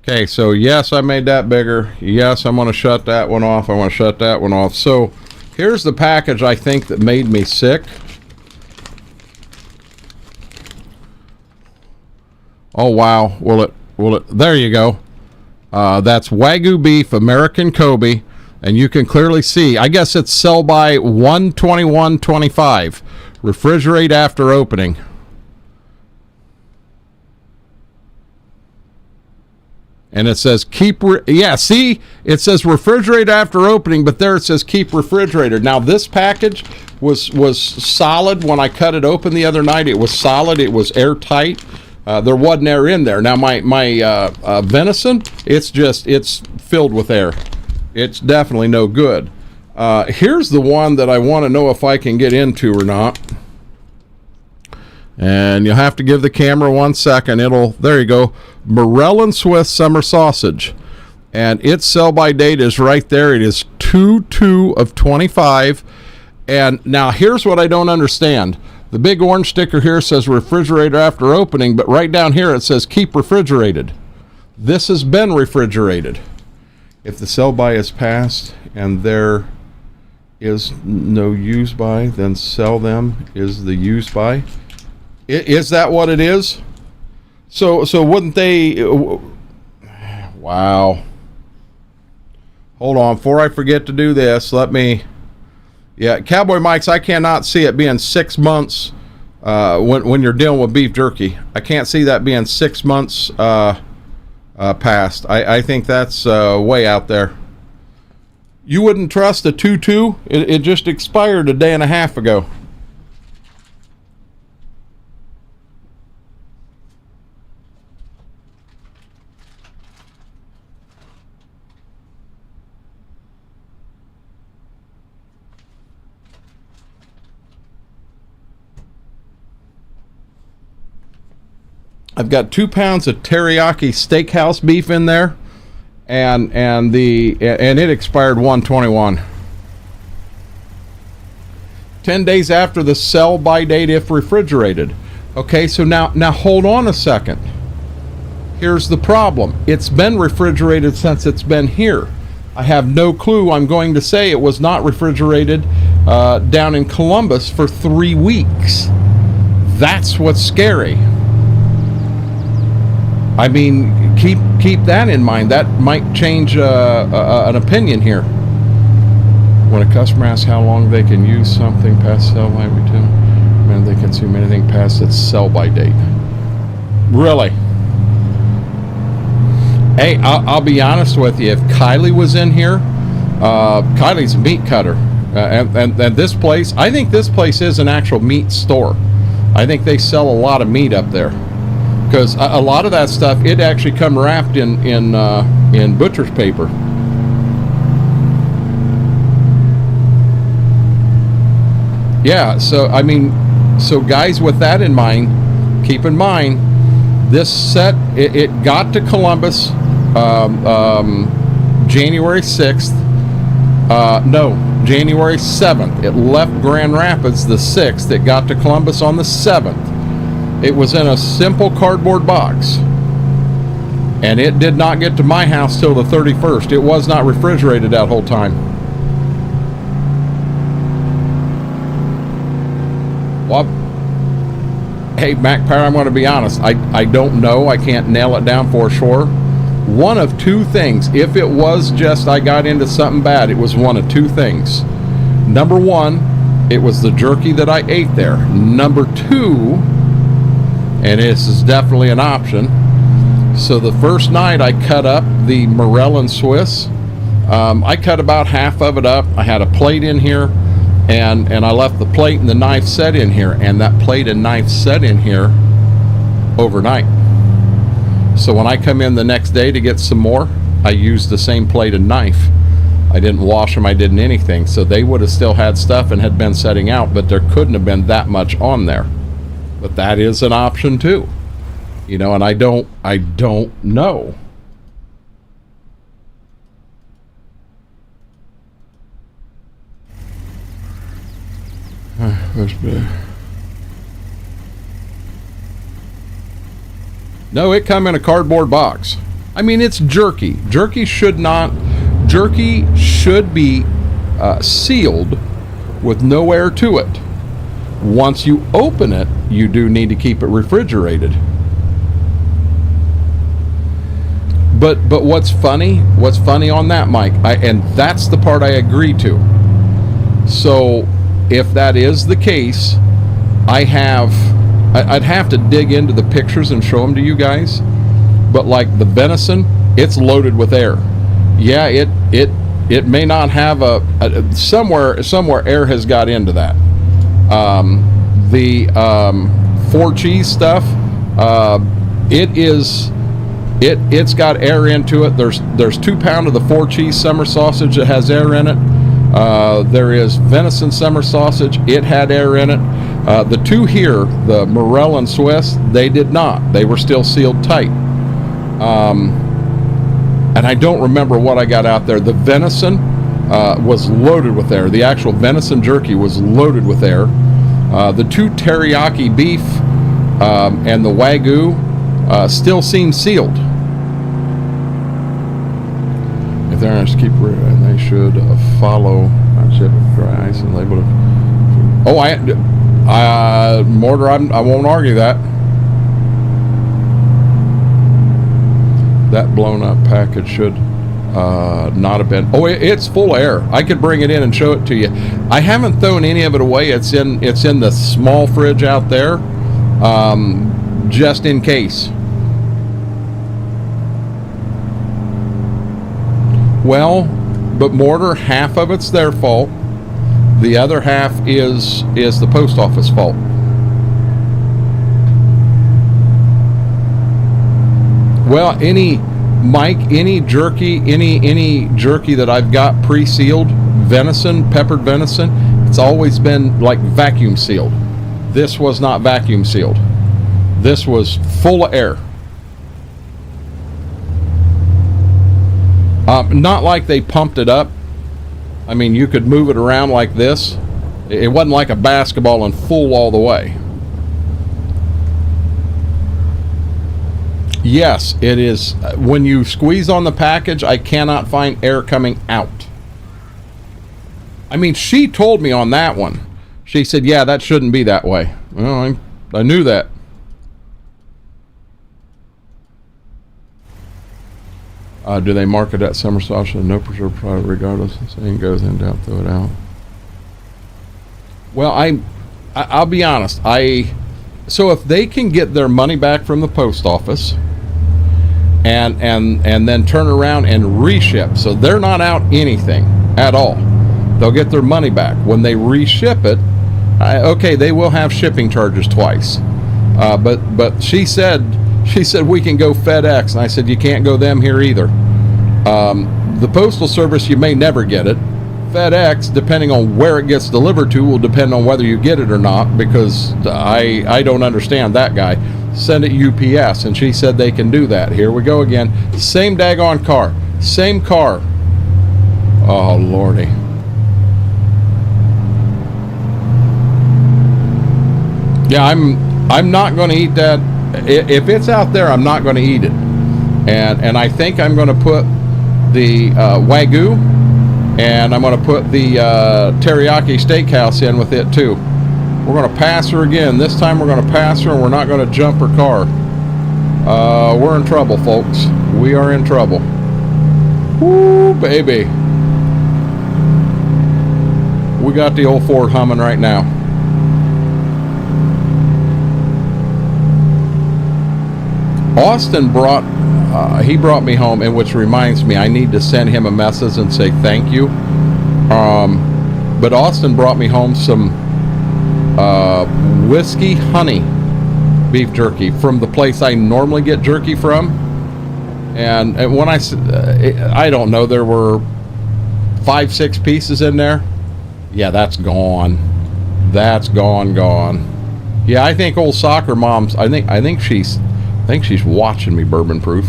Okay, so yes, I made that bigger. Yes, I'm going to shut that one off. I want to shut that one off. So here's the package I think that made me sick. Oh, wow. Will it, there you go. That's Wagyu beef, American Kobe. And you can clearly see, I guess it's sell by 121.25. Refrigerate after opening. And it says see, it says refrigerate after opening, but there it says keep refrigerated. Now this package was solid when I cut it open the other night. It was solid. It was airtight. There wasn't air in there. Now my venison, it's filled with air. It's definitely no good. Here's the one that I want to know if I can get into or not. And you'll have to give the camera 1 second. There you go. Morel and Swiss summer sausage. And its sell by date is right there. It is 2/2 of 25. And now here's what I don't understand. The big orange sticker here says refrigerator after opening, but right down here it says keep refrigerated. This has been refrigerated. If the sell by is passed and there is no use by, then sell them is the use by. Is that what it is? So wouldn't they? Wow. Hold on, before I forget to do this, yeah, Cowboy Mike's, I cannot see it being 6 months when you're dealing with beef jerky. I can't see that being 6 months past. I think that's way out there. You wouldn't trust a 2/2? It just expired a day and a half ago. I've got 2 pounds of teriyaki steakhouse beef in there, and it expired 1/21. 10 days after the sell by date if refrigerated. Okay, so now hold on a second. Here's the problem. It's been refrigerated since it's been here. I have no clue. I'm going to say it was not refrigerated down in Columbus for 3 weeks. That's what's scary. I mean, keep that in mind. That might change an opinion here. When a customer asks how long they can use something past sell by date, they consume anything past its sell by date. Really? Hey, I'll be honest with you. If Kylie was in here, Kylie's a meat cutter. And this place, I think this place is an actual meat store. I think they sell a lot of meat up there, because a lot of that stuff, it actually come wrapped in butcher's paper. Yeah, so I mean, so guys, with that in mind, keep in mind, this set, it got to Columbus January 6th. No, January 7th. It left Grand Rapids the 6th. It got to Columbus on the 7th. It was in a simple cardboard box. And it did not get to my house till the 31st. It was not refrigerated that whole time. Well, hey, Mac Power, I'm going to be honest. I don't know. I can't nail it down for sure. One of two things. If it was just I got into something bad, it was one of two things. Number one, it was the jerky that I ate there. Number two, and this is definitely an option, so the first night I cut up the Morel and Swiss. I cut about half of it up. I had a plate in here, and I left the plate and the knife set in here, and that plate and knife set in here overnight. So when I come in the next day to get some more, I used the same plate and knife. I didn't wash them, I didn't anything. So they would have still had stuff and had been setting out, but there couldn't have been that much on there. But that is an option too. You know, and I don't know. No, it come in a cardboard box. I mean, it's jerky. Jerky should be sealed with no air to it. Once you open it, you do need to keep it refrigerated. But what's funny on that, Mike, and that's the part I agree to. So if that is the case, I'd have to dig into the pictures and show them to you guys. But like the venison, it's loaded with air. Yeah, it may not have somewhere air has got into that. The 4 cheese stuff, it's got air into it. There's 2 pound of the 4 cheese summer sausage that has air in it. There is venison summer sausage. It had air in it. The 2 here, the Morel and Swiss, they did not. They were still sealed tight. And I don't remember what I got out there. The venison was loaded with air. The actual venison jerky was loaded with air. The 2 teriyaki beef and the Wagyu still seem sealed. If they're honest, keep and they should follow dry ice and label it. Oh, Mortar, I won't argue that. That blown up package should not have been. Oh, it's full of air. I could bring it in and show it to you. I haven't thrown any of it away. It's in the small fridge out there, just in case. Well, but Mortar, half of it's their fault. The other half is the post office fault. Well, any jerky that I've got pre-sealed, venison, peppered venison, it's always been like vacuum sealed. This was not vacuum sealed. This was full of air. Not like they pumped it up. I mean, you could move it around like this. It wasn't like a basketball and full all the way. Yes, it is. When you squeeze on the package, I cannot find air coming out. I mean, she told me on that one. She said, yeah, that shouldn't be that way. Well, I knew that. Do they market that summer sausage and no preserved product regardless? The saying goes in doubt, throw it out. Well, I'll be honest. So if they can get their money back from the post office and then turn around and reship, so they're not out anything at all. They'll get their money back. When they reship it, okay, they will have shipping charges twice. But she said we can go FedEx, and I said you can't go them here either. The Postal Service, you may never get it. FedEx, depending on where it gets delivered to, will depend on whether you get it or not, because I don't understand that guy. Send it UPS, and she said they can do that. Here we go again. Same daggone car. Same car. Oh, Lordy. Yeah, I'm not going to eat that. If it's out there, I'm not going to eat it. And I think I'm going to put the Wagyu, and I'm going to put the teriyaki steakhouse in with it too. We're going to pass her again. This time we're going to pass her, and we're not going to jump her car. We're in trouble, folks. We are in trouble. Woo, baby. We got the old Ford humming right now. Austin brought me home, and which reminds me, I need to send him a message and say thank you. But Austin brought me home some whiskey honey beef jerky from the place I normally get jerky from. And when I don't know, there were 5-6 pieces in there. Yeah, that's gone. That's gone. Yeah, I think old soccer mom's. I think she's watching me, Bourbon Proof.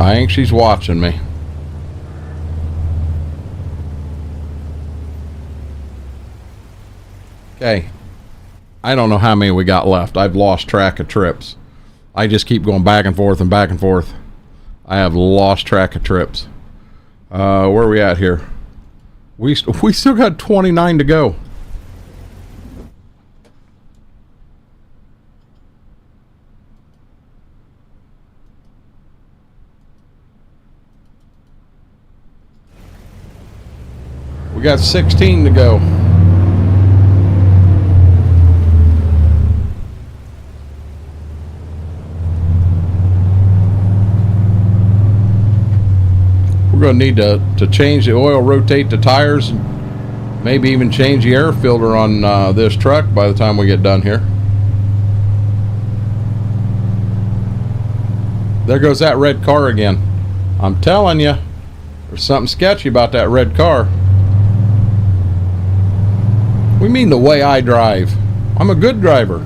I think she's watching me. Okay. I don't know how many we got left. I've lost track of trips. I just keep going back and forth and back and forth. I have lost track of trips. Where are we at here? We still got 29 to go. We got 16 to go. We're going to need to change the oil, rotate the tires, and maybe even change the air filter on this truck by the time we get done here. There goes that red car again. I'm telling you, there's something sketchy about that red car. We mean the way I drive. I'm a good driver.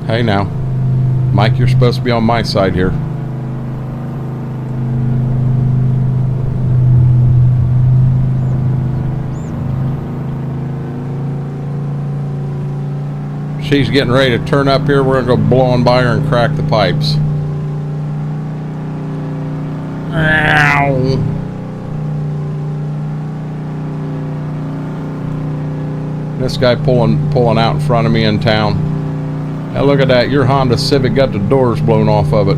Hey now, Mike, you're supposed to be on my side here. She's getting ready to turn up here. We're gonna go blowing by her and crack the pipes. Ow. This guy pulling out in front of me in town. Now look at that, your Honda Civic got the doors blown off of it.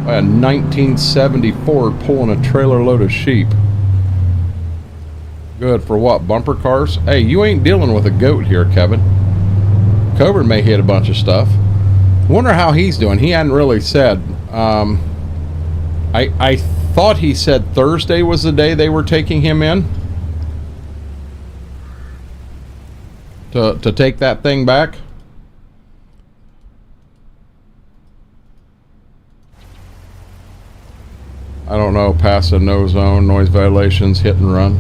By a 1970 Ford pulling a trailer load of sheep. Good for what, bumper cars? Hey, you ain't dealing with a goat here, Kevin. Coburn may hit a bunch of stuff. Wonder how he's doing. He hadn't really said. I thought he said Thursday was the day they were taking him in. To take that thing back. I don't know, passive no zone, noise violations, hit and run.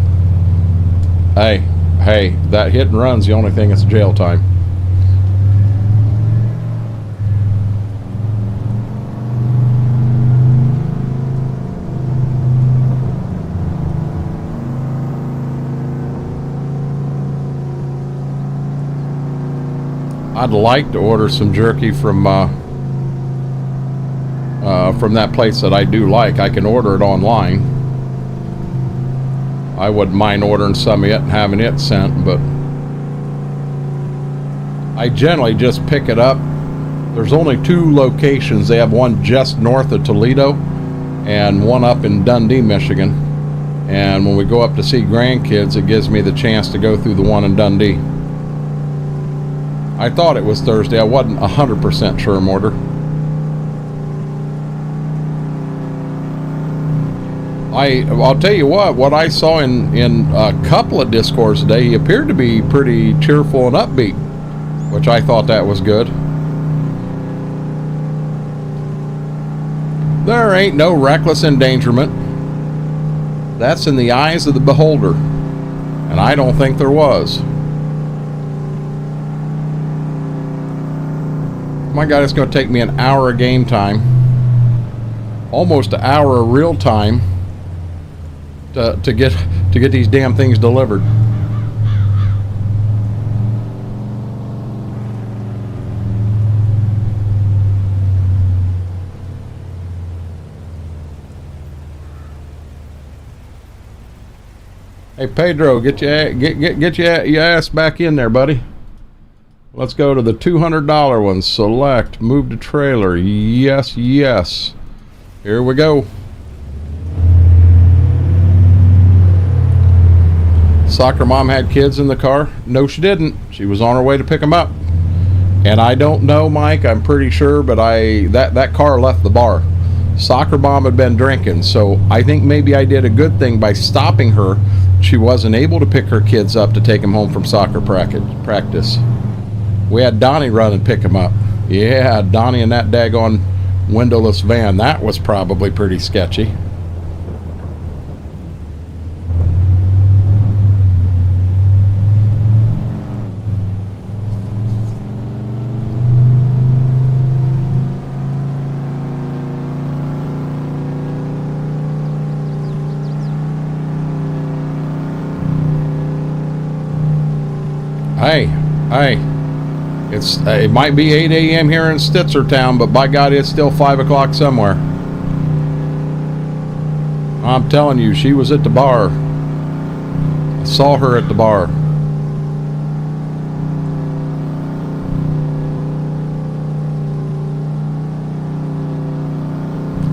Hey, that hit and run's the only thing that's jail time. I'd like to order some jerky from that place that I do like. I can order it online. I wouldn't mind ordering some of it and having it sent, but I generally just pick it up. There's only 2 locations. They have one just north of Toledo and one up in Dundee, Michigan. And when we go up to see grandkids, it gives me the chance to go through the one in Dundee. I thought it was Thursday. I wasn't 100% sure, Mortar. I'll tell you what I saw in a couple of discords today, he appeared to be pretty cheerful and upbeat, which I thought that was good. There ain't no reckless endangerment. That's in the eyes of the beholder, and I don't think there was. My God, it's going to take me an hour of game time, almost an hour of real time, to get these damn things delivered. Hey Pedro, get your ass back in there, buddy. Let's go to the $200 one. Select, move to trailer. Yes, yes. Here we go. Soccer mom had kids in the car? No, she didn't. She was on her way to pick them up. And I don't know, Mike, I'm pretty sure, but that car left the bar. Soccer mom had been drinking, so I think maybe I did a good thing by stopping her. She wasn't able to pick her kids up to take them home from soccer practice. We had Donnie run and pick him up. Yeah, Donnie in that daggone windowless van. That was probably pretty sketchy. Hey, it might be 8 a.m. here in Stitzer town, but by God, it's still 5 o'clock somewhere. I'm telling you, she was at the bar. I saw her at the bar.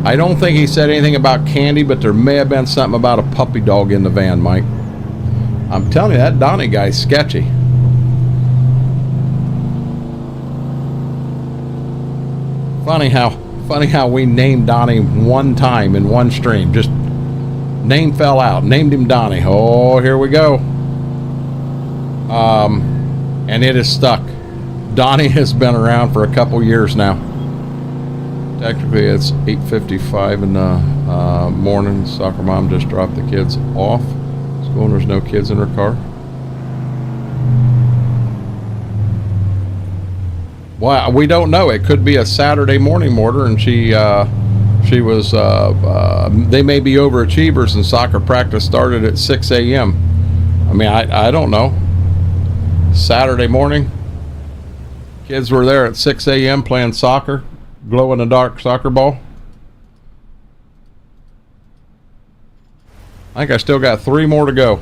I don't think he said anything about candy, but there may have been something about a puppy dog in the van, Mike. I'm telling you, that Donnie guy's sketchy. Funny how we named Donnie one time in one stream. Just name fell out. Named him Donnie. Oh, here we go. And it is stuck. Donnie has been around for a couple years now. Technically, it's 8:55 in the morning. Soccer mom just dropped the kids off school, and there's no kids in her car. Well, we don't know. It could be a Saturday morning, Mortar, and she was. They may be overachievers, and soccer practice started at 6 a.m. I mean, I don't know. Saturday morning, kids were there at 6 a.m. playing soccer, glow in the dark soccer ball. I think I still got 3 more to go.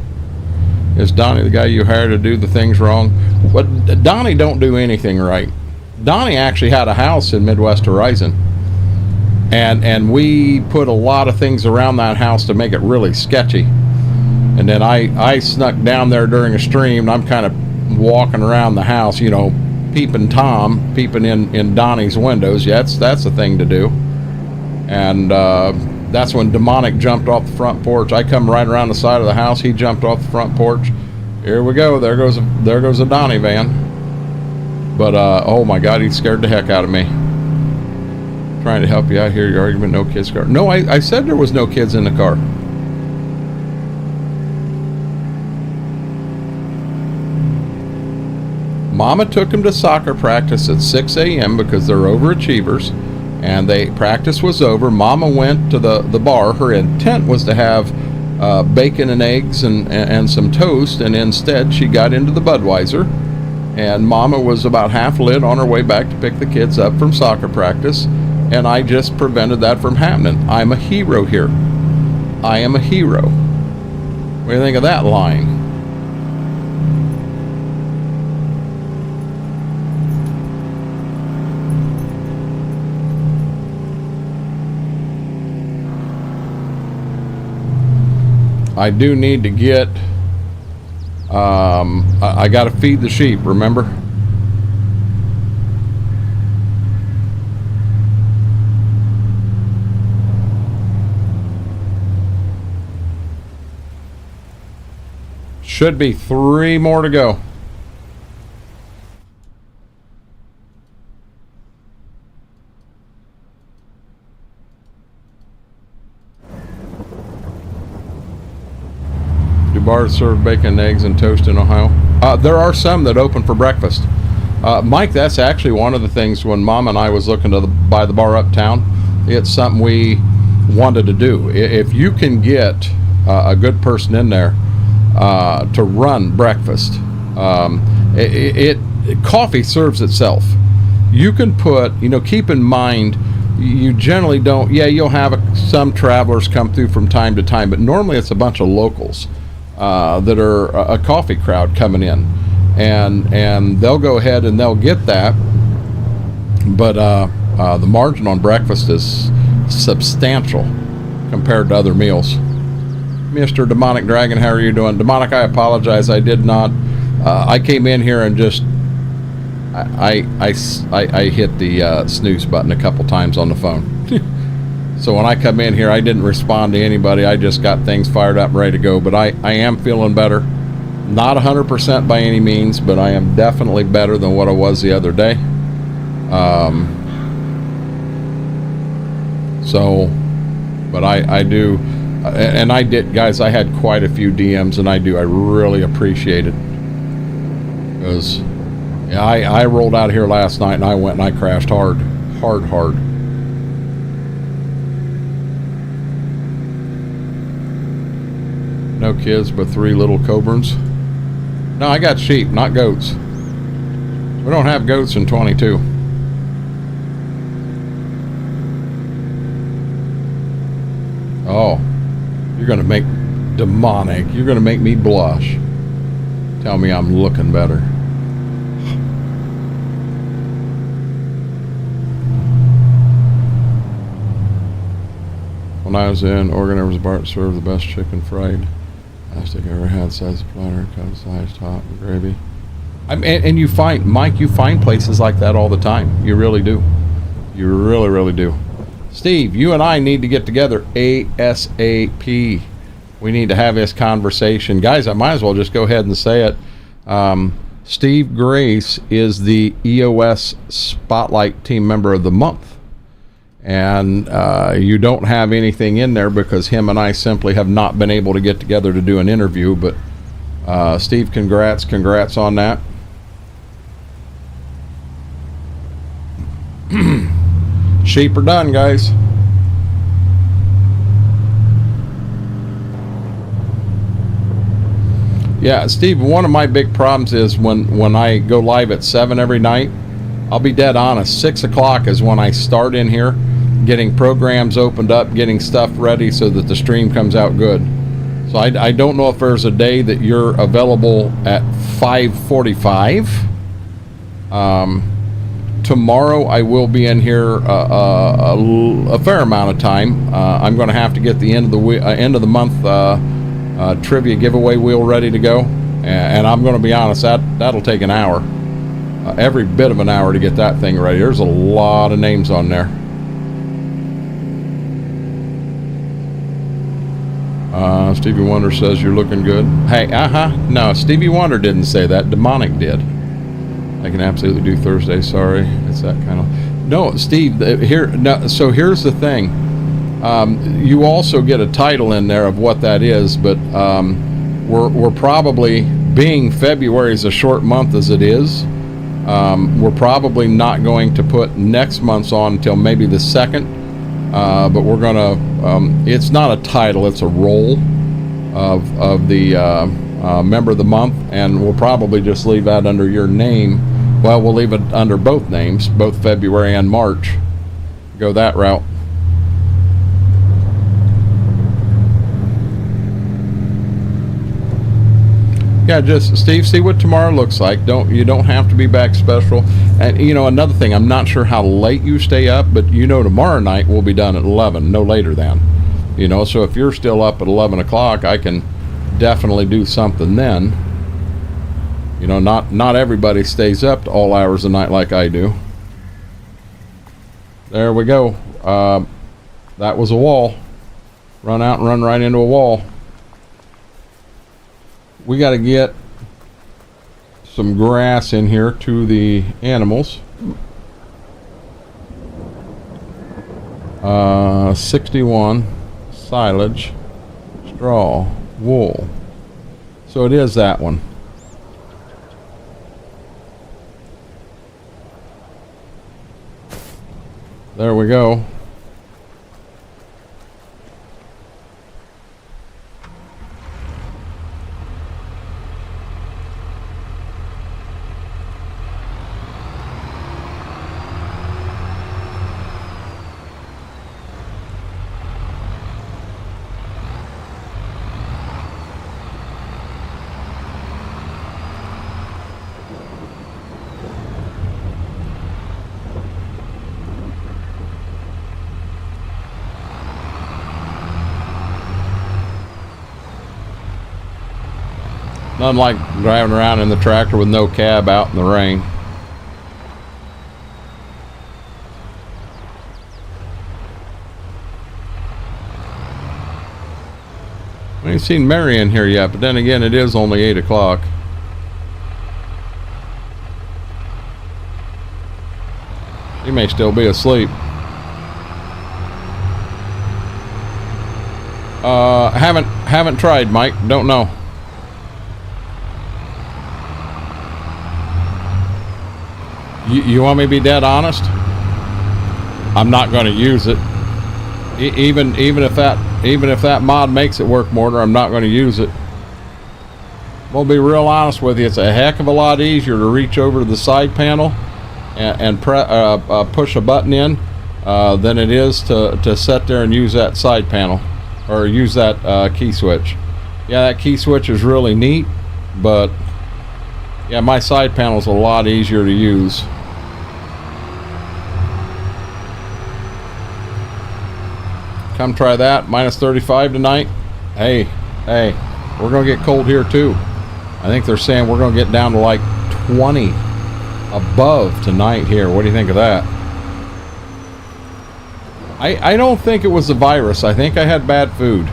Is Donnie the guy you hired to do the things wrong? But Donnie don't do anything right. Donnie actually had a house in Midwest Horizon, and we put a lot of things around that house to make it really sketchy. And then I snuck down there during a stream, and I'm kind of walking around the house, you know, peeping in Donnie's windows. Yeah, that's the thing to do. And that's when Demonic jumped off the front porch. I come right around the side of the house. He jumped off the front porch. Here we go. There goes a Donnie van. But, oh my God, he scared the heck out of me. Trying to help you out here, your argument, no kids car. No, I said there was no kids in the car. Mama took him to soccer practice at 6 a.m. because they're overachievers, and practice was over. Mama went to the bar. Her intent was to have bacon and eggs and some toast, and instead she got into the Budweiser. and Mama was about half lit on her way back to pick the kids up from soccer practice, and I just prevented that from happening. I'm a hero here. I am a hero. What do you think of that line? I do need to get, I got to feed the sheep, remember? Should be 3 more to go. Do bars serve bacon, eggs, and toast in Ohio? There are some that open for breakfast. Mike, that's actually one of the things when Mom and I was looking to buy the bar uptown. It's something we wanted to do. If you can get a good person in there to run breakfast, coffee serves itself. You can put, keep in mind, you generally don't, you'll have some travelers come through from time to time, but normally it's a bunch of locals that are a coffee crowd coming in, and they'll go ahead and they'll get that, but the margin on breakfast is substantial compared to other meals. Mr. Demonic Dragon, how are you doing? Demonic, I apologize, I did not, I came in here and just I hit the snooze button a couple times on the phone. So when I come in here, I didn't respond to anybody. I just got things fired up and ready to go. But I am feeling better. Not 100% by any means, but I am definitely better than what I was the other day. But I do, and I did, guys, I had quite a few DMs, and I really appreciate it. Because, yeah, I rolled out here last night, and I went and I crashed hard. No kids, but 3 little Coburns. No, I got sheep, not goats. We don't have goats in 22. Oh, you're gonna make Demonic. You're gonna make me blush. Tell me I'm looking better. When I was in Oregon, there was a bar that served the best chicken fried steak I ever had. Size of platter, cut slice, top, and gravy. And you find, Mike, you find places like that all the time. You really do. You really, really do. Steve, you and I need to get together ASAP. We need to have this conversation. Guys, I might as well just go ahead and say it. Steve Grace is the EOS Spotlight Team Member of the Month. And you don't have anything in there because him and I simply have not been able to get together to do an interview. But Steve, congrats on that. Sheep are done, guys. Yeah, Steve, one of my big problems is when I go live at 7 every night, I'll be dead honest, 6 o'clock is when I start in here, getting programs opened up, getting stuff ready so that the stream comes out good. So I don't know if there's a day that you're available at 5:45. Tomorrow I will be in here a fair amount of time. I'm going to have to get the end of the month trivia giveaway wheel ready to go, and I'm going to be honest, that'll take an hour, every bit of an hour to get that thing ready. There's a lot of names on there. Stevie Wonder says you're looking good. Hey, no, Stevie Wonder didn't say that. Demonic did. I can absolutely do Thursday. Sorry, it's that kind of. No, Steve. So here's the thing. You also get a title in there of what that is, but we're probably, being February is a short month as it is. We're probably not going to put next month's on until maybe the 2nd. But we're gonna. It's not a title; it's a role of the member of the month, and we'll probably just leave that under your name. Well, we'll leave it under both names, both February and March. Go that route. Yeah, just Steve, see what tomorrow looks like. You don't have to be back special. And you know, another thing, I'm not sure how late you stay up, but you know, tomorrow night we'll be done at 11, no later than. You know, so if you're still up at 11 o'clock, I can definitely do something then. You know, not everybody stays up to all hours of the night like I do. There we go. That was a wall. Run out and run right into a wall. We got to get some grass in here to the animals. 61 silage, straw, wool. So it is that one. There we go. Nothing like driving around in the tractor with no cab out in the rain. I ain't seen Mary in here yet, but then again, it is only 8 o'clock. She may still be asleep. Haven't tried, Mike. Don't know. You want me to be dead honest? I'm not going to use it. Even if that mod makes it work, Mortar, I'm not going to use it. We'll be real honest with you. It's a heck of a lot easier to reach over to the side panel and push a button in than it is to sit there and use that side panel or use that key switch. Yeah, that key switch is really neat, but yeah, my side panel is a lot easier to use. Come try that. Minus 35 tonight. Hey, we're gonna get cold here too. I think they're saying we're gonna get down to like 20 above tonight here. What do you think of that? I don't think it was the virus. I think I had bad food.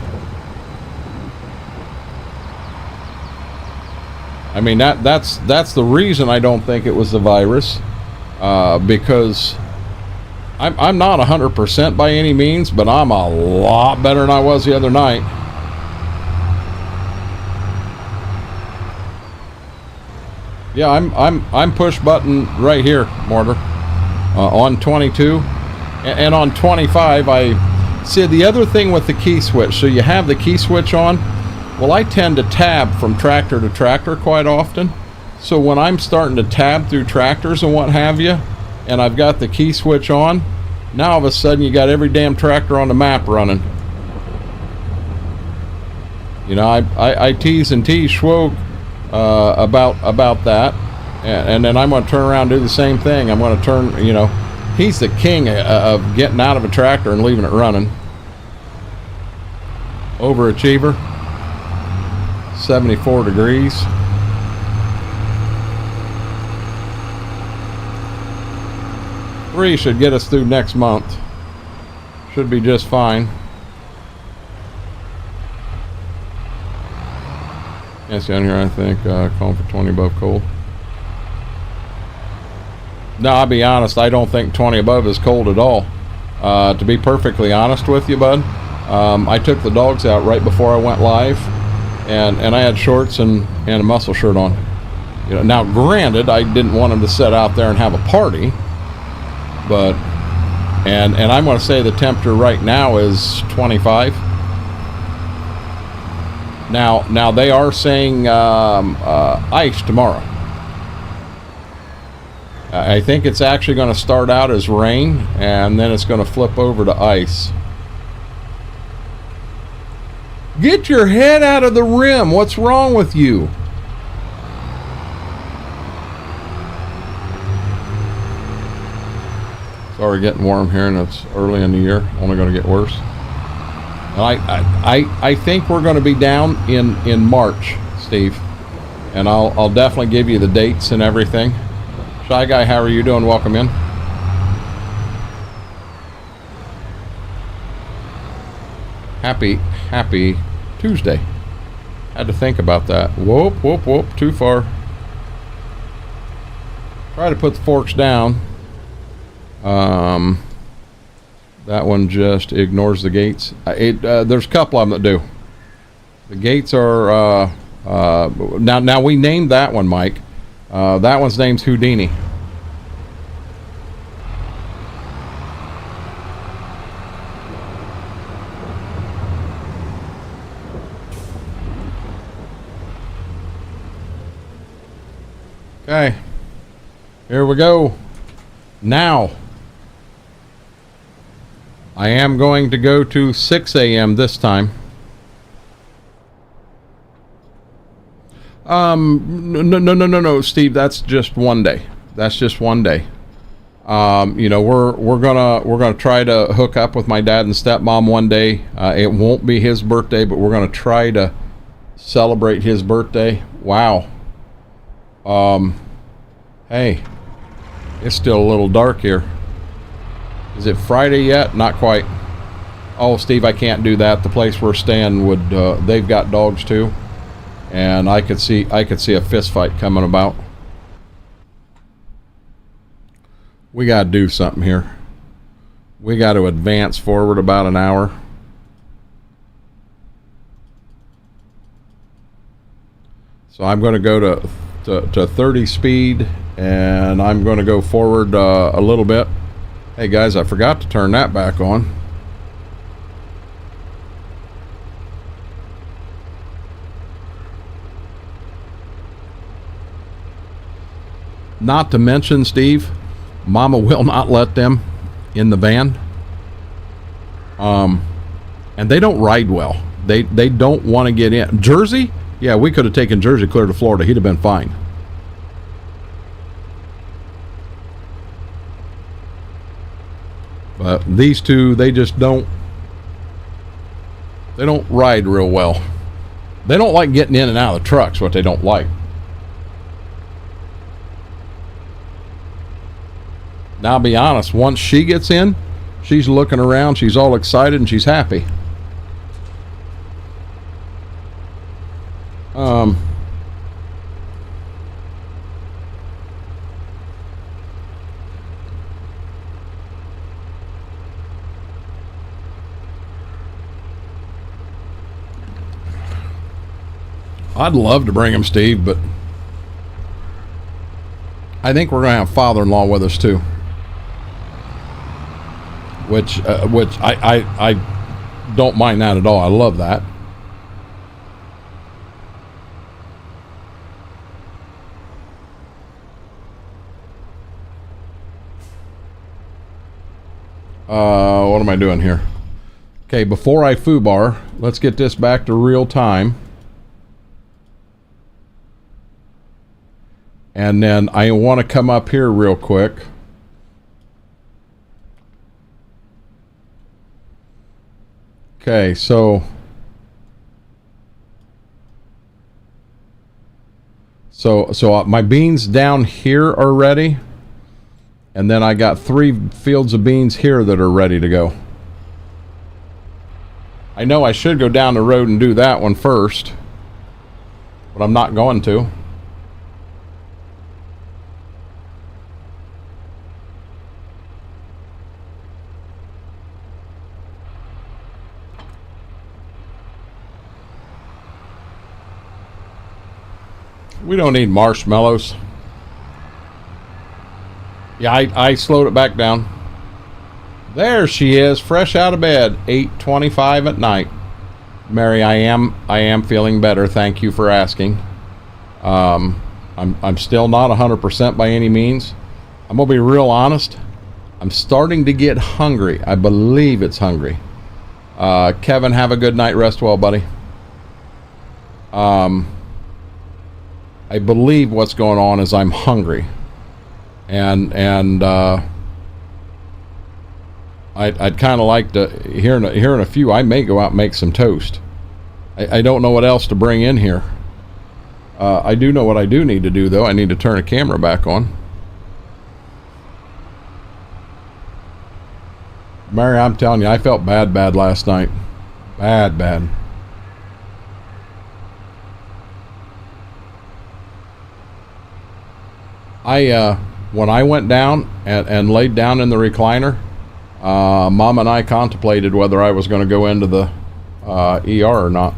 I mean, that's the reason I don't think it was the virus, because I'm not 100% by any means, but I'm a lot better than I was the other night. Yeah, I'm push button right here, Mortar, on 22, and on 25. I see the other thing with the key switch. So you have the key switch on. Well, I tend to tab from tractor to tractor quite often. So when I'm starting to tab through tractors and what have you, and I've got the key switch on, now all of a sudden you got every damn tractor on the map running. You know, I tease and tease Schwog about that, and then I'm going to turn around and do the same thing. I'm going to turn, you know, he's the king of getting out of a tractor and leaving it running. Overachiever. 74 degrees. Three should get us through next month. Should be just fine. Yes, down here I think calling for 20 above cold. No, I'll be honest, I don't think 20 above is cold at all. To be perfectly honest with you, bud, I took the dogs out right before I went live, and I had shorts and a muscle shirt on. You know, now granted, I didn't want them to sit out there and have a party, but and I'm going to say the temperature right now is 25. Now they are saying ice tomorrow. I think it's actually going to start out as rain, and then it's going to flip over to ice. Get your head out of the rim. What's wrong with you? It's already getting warm here, and it's early in the year. Only going to get worse. I think we're going to be down in March, Steve, and I'll definitely give you the dates and everything. Shy Guy, how are you doing? Welcome in. Happy Tuesday. Had to think about that. Whoop, too far. Try to put the forks down. That one just ignores the gates. There's a couple of them that do. The gates are now we named that one, Mike. That one's name's Houdini. Okay, here we go. Now, I am going to go to 6 a.m. this time. No, Steve. That's just one day. That's just one day. You know, we're gonna try to hook up with my dad and stepmom one day. It won't be his birthday, but we're gonna try to celebrate his birthday. Wow. Hey, it's still a little dark here. Is it Friday yet? Not quite. Oh, Steve, I can't do that. The place we're staying would. They've got dogs too, and I could see a fist fight coming about. We got to do something here. We got to advance forward about an hour. So I'm going to go to 30 speed, and I'm going to go forward a little bit. Hey guys, I forgot to turn that back on. Not to mention, Steve, Mama will not let them in the van. And they don't ride well. They don't want to get in. Jersey? Yeah, we could have taken Jersey clear to Florida. He'd have been fine. But these two, they just don't. They don't ride real well. They don't like getting in and out of the trucks. What they don't like. Now, I'll be honest. Once she gets in, she's looking around. She's all excited and she's happy. I'd love to bring him, Steve, but I think we're going to have father-in-law with us too, which I don't mind that at all. I love that. What am I doing here? Okay, before I foobar, let's get this back to real time. And then I want to come up here real quick. Okay, so my beans down here are ready. And then I got 3 fields of beans here that are ready to go. I know I should go down the road and do that one first, but I'm not going to. We don't need marshmallows. Yeah, I slowed it back down. There she is, fresh out of bed, 8:25 at night. Mary, I am feeling better. Thank you for asking. I'm still not 100% by any means. I'm gonna be real honest. I'm starting to get hungry. I believe it's hungry. Kevin, have a good night. Rest well, buddy. I believe what's going on is I'm hungry, and I'd kind of like to here in a few. I may go out and make some toast. I don't know what else to bring in here. I do know what I do need to do, though. I need to turn a camera back on. Mary, I'm telling you, I felt bad last night. Bad. When I went down and laid down in the recliner, Mom and I contemplated whether I was going to go into the ER or not.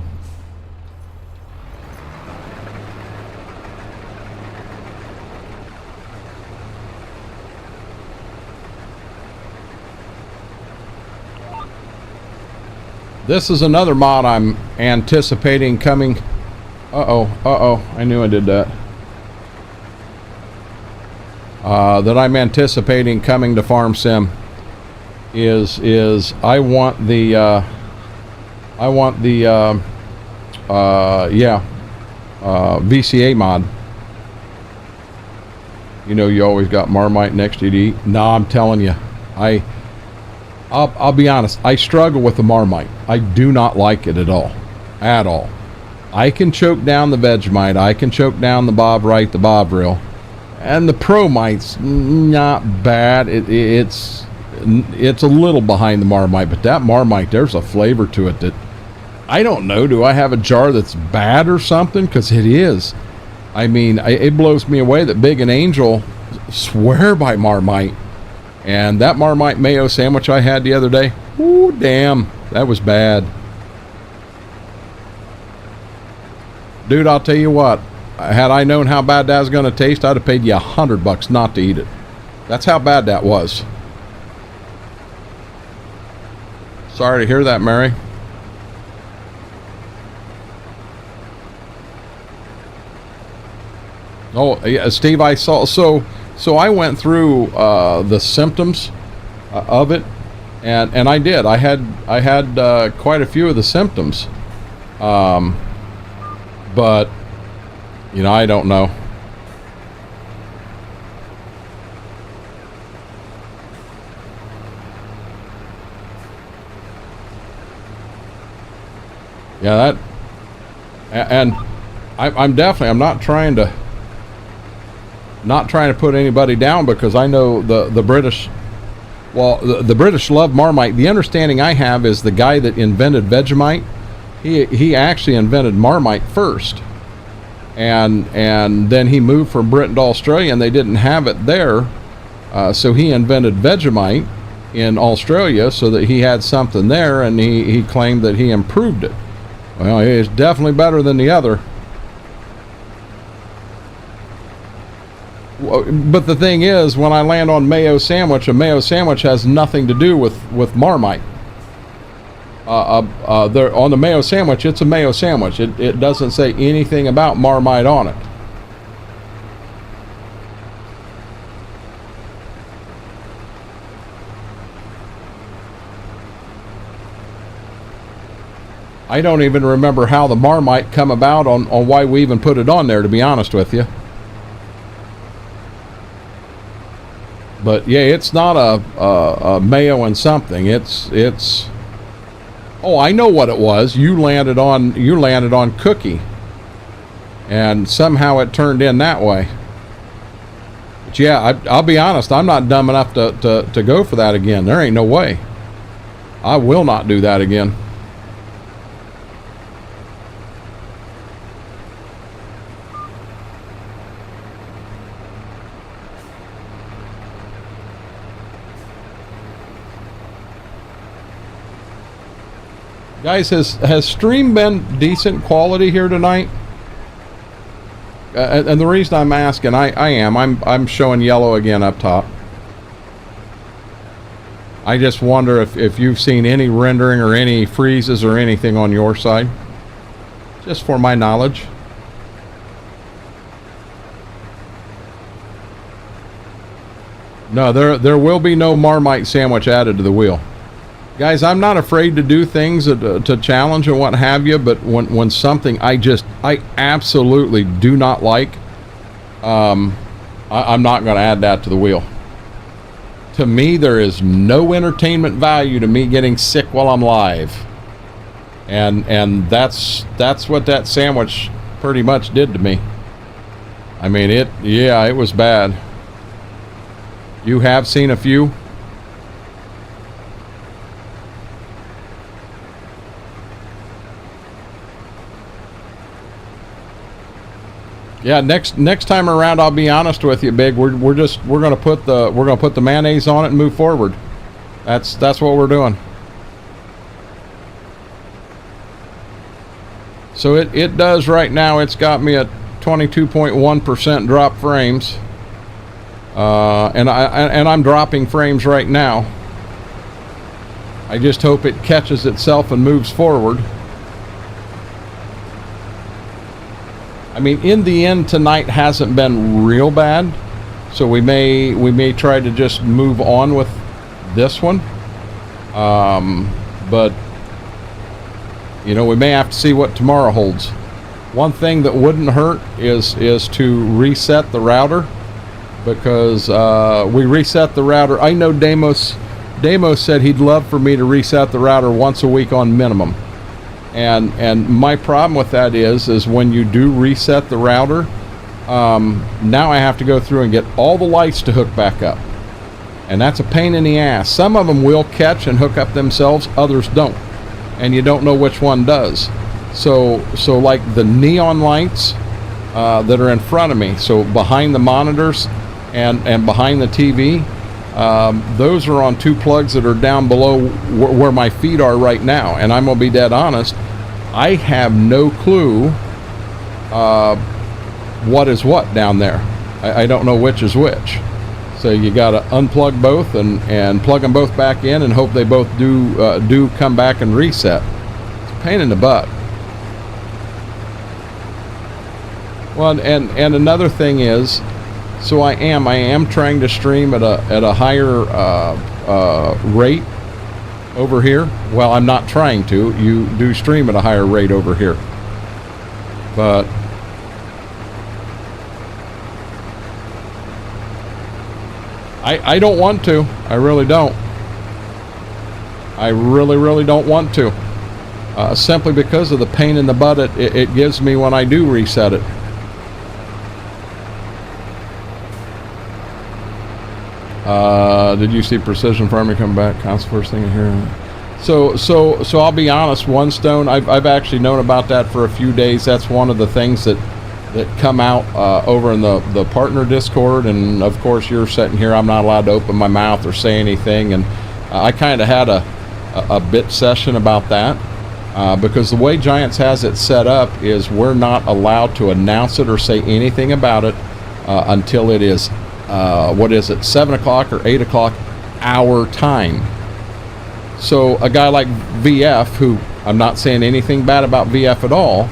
This is another mod I'm anticipating coming. Uh-oh, I knew I did that. That I'm anticipating coming to Farm Sim is I want the VCA mod. You know, you always got Marmite next to you to eat. No, I'm telling you, I'll be honest, I struggle with the Marmite. I do not like it at all. I can choke down the Vegemite, I can choke down the Bovrite, the Bovril, and the Promite's not bad. It's a little behind the Marmite, but that Marmite, there's a flavor to it that I don't know. Do I have a jar that's bad or something? Because it is. I mean, it blows me away that Big and Angel swear by Marmite. And that Marmite mayo sandwich I had the other day, ooh, damn, that was bad. Dude, I'll tell you what, had I known how bad that was going to taste, I'd have paid you $100 not to eat it. That's how bad that was. Sorry to hear that, Mary. Oh, yeah, Steve, I saw, so I went through the symptoms of it, and I did. I had quite a few of the symptoms, but you know, I don't know. Yeah, and I'm definitely, I'm not trying to put anybody down, because I know the British, well, the British love Marmite. The understanding I have is the guy that invented Vegemite, he actually invented Marmite first, and then he moved from Britain to Australia, and they didn't have it there, so he invented Vegemite in Australia so that he had something there, and he claimed that he improved it. Well, it's definitely better than the other. But the thing is, when I land on mayo sandwich, a mayo sandwich has nothing to do with Marmite. There on the mayo sandwich, it's a mayo sandwich. It doesn't say anything about Marmite on it. I don't even remember how the Marmite come about on why we even put it on there, to be honest with you. But yeah, it's not a mayo and something. It's. Oh, I know what it was. You landed on cookie, and somehow it turned in that way. But yeah, I'll be honest. I'm not dumb enough to go for that again. There ain't no way. I will not do that again. Guys, has stream been decent quality here tonight? And the reason I'm asking, I'm showing yellow again up top. I just wonder if you've seen any rendering or any freezes or anything on your side. Just for my knowledge. No, there will be no Marmite sandwich added to the wheel. Guys, I'm not afraid to do things to challenge and what have you, but when something I absolutely do not like, I'm not going to add that to the wheel. To me, there is no entertainment value to me getting sick while I'm live. And that's what that sandwich pretty much did to me. I mean, it was bad. You have seen a few? Yeah, next time around, I'll be honest with you, Big. We're gonna put the mayonnaise on it and move forward. That's what we're doing. So it does right now. It's got me at 22.1% drop frames. And I'm dropping frames right now. I just hope it catches itself and moves forward. I mean, in the end, tonight hasn't been real bad, so we may try to just move on with this one. But you know, we may have to see what tomorrow holds. One thing that wouldn't hurt is to reset the router. Because we reset the router. I know Damos said he'd love for me to reset the router once a week on minimum. And my problem with that is when you do reset the router, now I have to go through and get all the lights to hook back up. And that's a pain in the ass. Some of them will catch and hook up themselves, others don't. And you don't know which one does. So like the neon lights that are in front of me, so behind the monitors, and behind the TV, those are on two plugs that are down below where my feet are right now. And I'm gonna be dead honest, I have no clue what is what down there. I don't know which is which. So you gotta unplug both and plug them both back in and hope they both do come back and reset. It's a pain in the butt. Well, and another thing is, so I am trying to stream at a higher rate over here. Well, I'm not trying to. You do stream at a higher rate over here, but I don't want to. I really don't. I really don't want to. Simply because of the pain in the butt it gives me when I do reset it. Did you see Precision Farming come back? Console first thing in here. So I'll be honest. One Stone, I've actually known about that for a few days. That's one of the things that come out over in the partner Discord, and of course you're sitting here. I'm not allowed to open my mouth or say anything, and I kind of had a bit session about that because the way Giants has it set up is we're not allowed to announce it or say anything about it until it is. What is it, 7 o'clock or 8 o'clock our time. So a guy like VF, who I'm not saying anything bad about VF at all,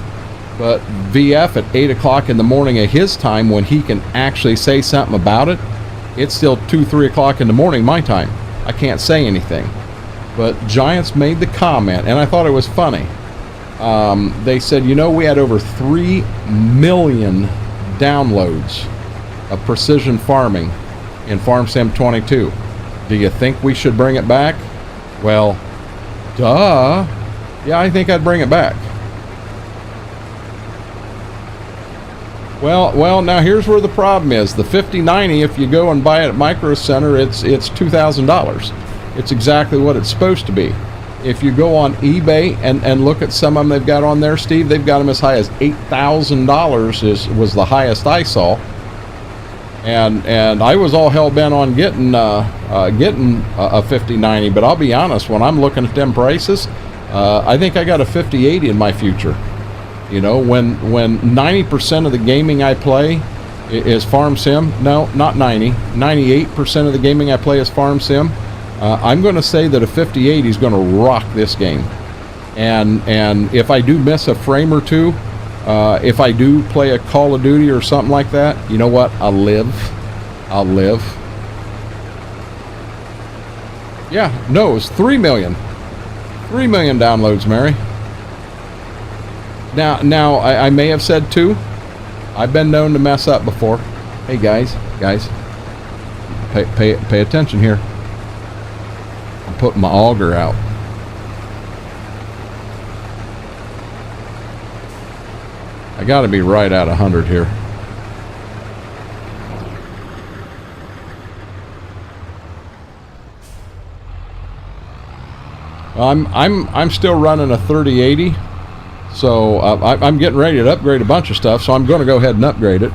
but VF at 8 o'clock in the morning at his time, when he can actually say something about it, it's still 2-3 o'clock in the morning my time. I can't say anything. But Giants made the comment, and I thought it was funny. They said, you know, we had over 3 million downloads of Precision Farming in Farm Sim 22. Do you think we should bring it back? Well, duh. Yeah, I think I'd bring it back. Well, now here's where the problem is. The 5090, if you go and buy it at Micro Center, it's $2,000. It's exactly what it's supposed to be. If you go on eBay and look at some of them they've got on there, Steve, they've got them as high as $8,000 was the highest I saw. And I was all hell bent on getting a 5090, but I'll be honest, when I'm looking at them prices, I think I got a 5080 in my future. You know, when 90% of the gaming I play is farm sim, no, not 90, 98% of the gaming I play is farm sim, I'm going to say that a 5080 is going to rock this game. And if I do miss a frame or two, if I do play a Call of Duty or something like that, you know what? I'll live. Yeah, no, it's 3 million. 3 million downloads, Mary. Now I may have said 2. I've been known to mess up before. Hey guys, pay attention here. I'm putting my auger out. I got to be right at 100 here. I'm still running a 3080, so I'm getting ready to upgrade a bunch of stuff. So I'm going to go ahead and upgrade it.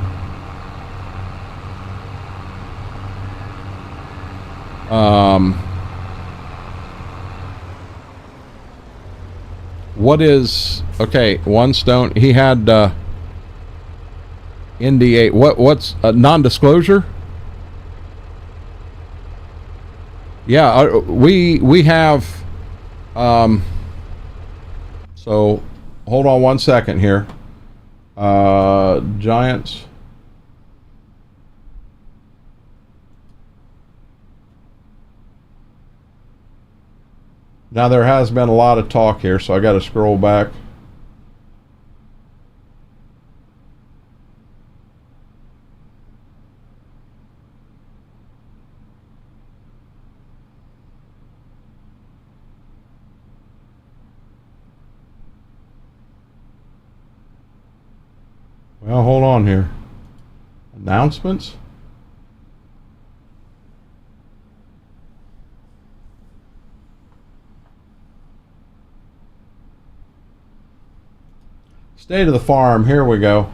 What is okay? One stone. He had NDA. What's non-disclosure? Yeah, we have. So hold on one second here. Giants. Now there has been a lot of talk here, so I got to scroll back. Well, hold on here. Announcements? State of the farm, here we go.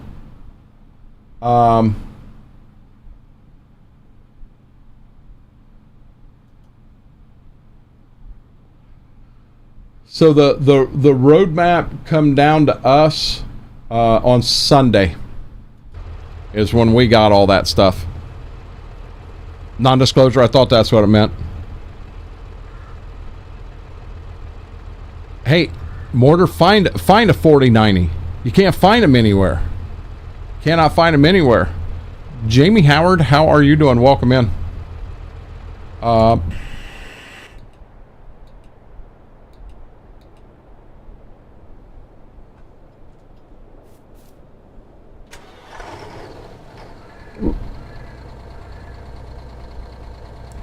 So the roadmap come down to us on Sunday is when we got all that stuff. Non-disclosure, I thought that's what it meant. Hey, Mortar, find a 4090. You can't find them anywhere. Cannot find them anywhere. Jamie Howard, how are you doing? Welcome in. I'm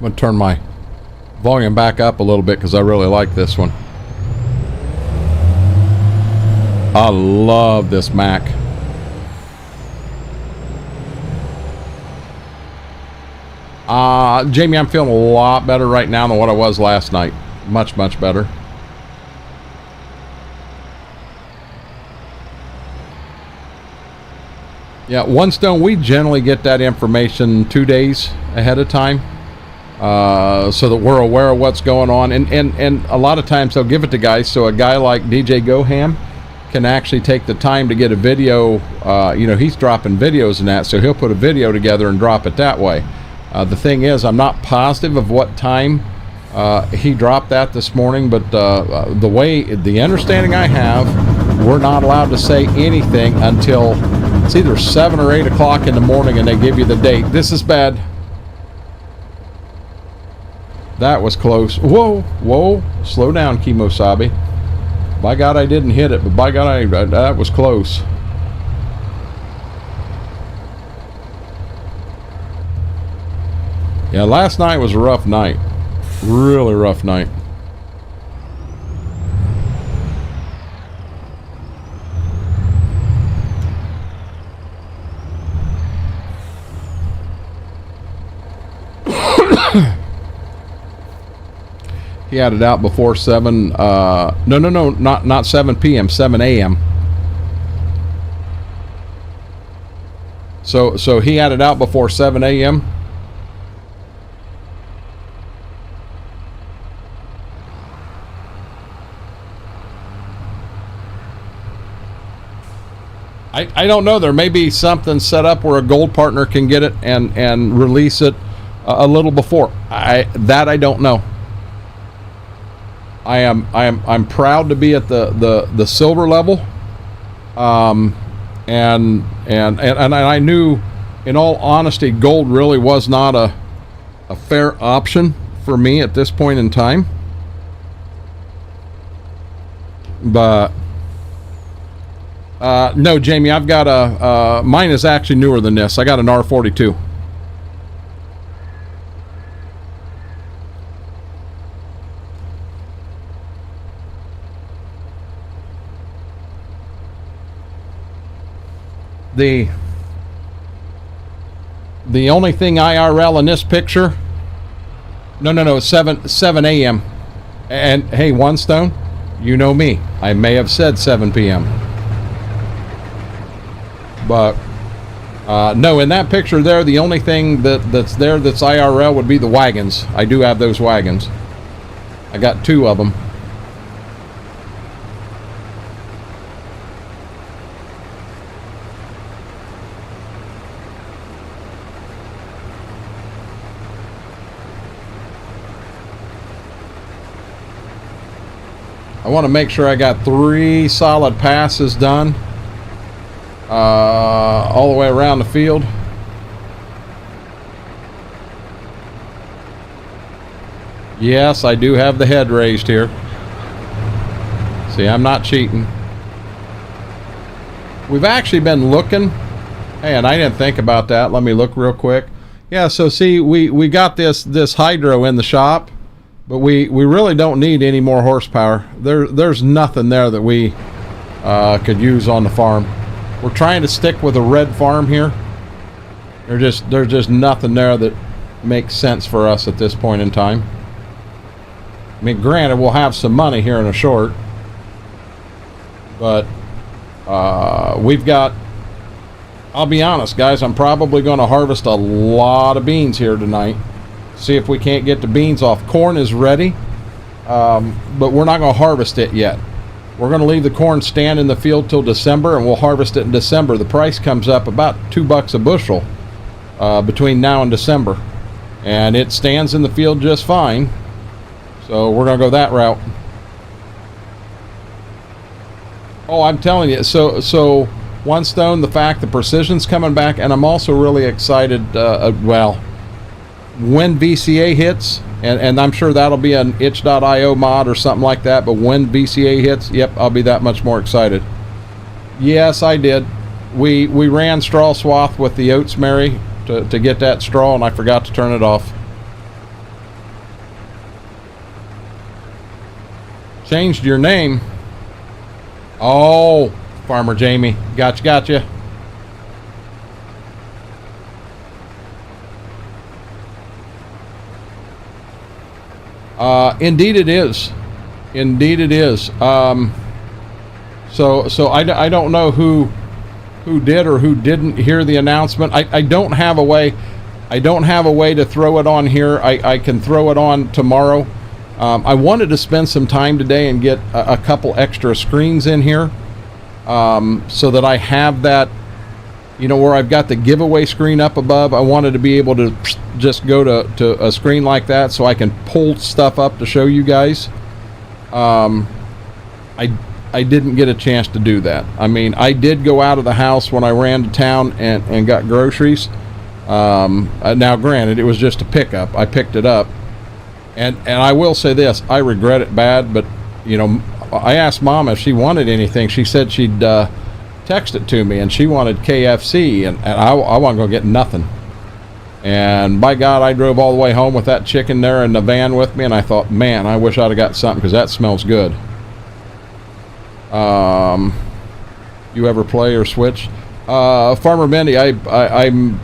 going to turn my volume back up a little bit because I really like this one. I love this Mac. Jamie, I'm feeling a lot better right now than what I was last night. Much, much better. Yeah, One Stone, we generally get that information 2 days ahead of time. So that we're aware of what's going on, and a lot of times they'll give it to guys, so a guy like DJ Goham can actually take the time to get a video. You know, he's dropping videos and that, so he'll put a video together and drop it that way. The thing is, I'm not positive of what time he dropped that this morning, but the understanding I have, we're not allowed to say anything until it's either 7 or 8 o'clock in the morning, and they give you the date. This is bad. That was close. Whoa, slow down, Kimosabi. By God, I didn't hit it, but by God, that was close. Yeah, last night was a rough night. Really rough night. He had it out before 7 no, not 7 p.m. 7 a.m. So he had it out before 7 a.m. I don't know. There may be something set up where a gold partner can get it and release it a little before. I don't know. I'm proud to be at the silver level. And I knew, in all honesty, gold really was not a fair option for me at this point in time. But no, Jamie, I've got mine is actually newer than this. I got an R42. The only thing IRL in this picture, no, 7 a.m. And hey, One Stone, you know me, I may have said 7 p.m. But no, in that picture there, the only thing that's there that's IRL would be the wagons. I do have those wagons. I got 2 of them. I want to make sure I got 3 solid passes done all the way around the field. Yes, I do have the head raised here. See, I'm not cheating. We've actually been looking. Hey, and I didn't think about that. Let me look real quick. Yeah, so see, we got this hydro in the shop. But we really don't need any more horsepower. There's nothing there that we could use on the farm. We're trying to stick with a red farm here. There's just nothing there that makes sense for us at this point in time. I mean, granted, we'll have some money here in a short, but we've got. I'll be honest, guys. I'm probably going to harvest a lot of beans here tonight. See if we can't get the beans off. Corn is ready, but we're not going to harvest it yet. We're going to leave the corn stand in the field till December, and we'll harvest it in December. The price comes up about $2 a bushel between now and December, and it stands in the field just fine. So we're going to go that route. Oh, I'm telling you. So One Stone, the fact the precision's coming back, and I'm also really excited. Well, when VCA hits, and I'm sure that'll be an itch.io mod or something like that, but when VCA hits, yep, I'll be that much more excited. Yes, I did. We ran straw swath with the oats Mary to get that straw, and I forgot to turn it off. Changed your name. Oh, Farmer Jamie. Gotcha. Indeed it is. So I don't know who did or who didn't hear the announcement. I don't have a way to throw it on here. I can throw it on tomorrow. I wanted to spend some time today and get a couple extra screens in here, so that I have that, where I've got the giveaway screen up above. I wanted to be able to just go to a screen like that so I can pull stuff up to show you guys. I didn't get a chance to do that. I mean, I did go out of the house when I ran to town and got groceries. Now granted, it was just a pickup. I picked it up, and I will say this, I regret it bad, but I asked Mom if she wanted anything. She said she'd text it to me, and she wanted KFC, and I wasn't gonna get nothing. And by God, I drove all the way home with that chicken there in the van with me, and I thought, man, I wish I'd have got something, because that smells good. You ever play or switch? Farmer Mendy, I'm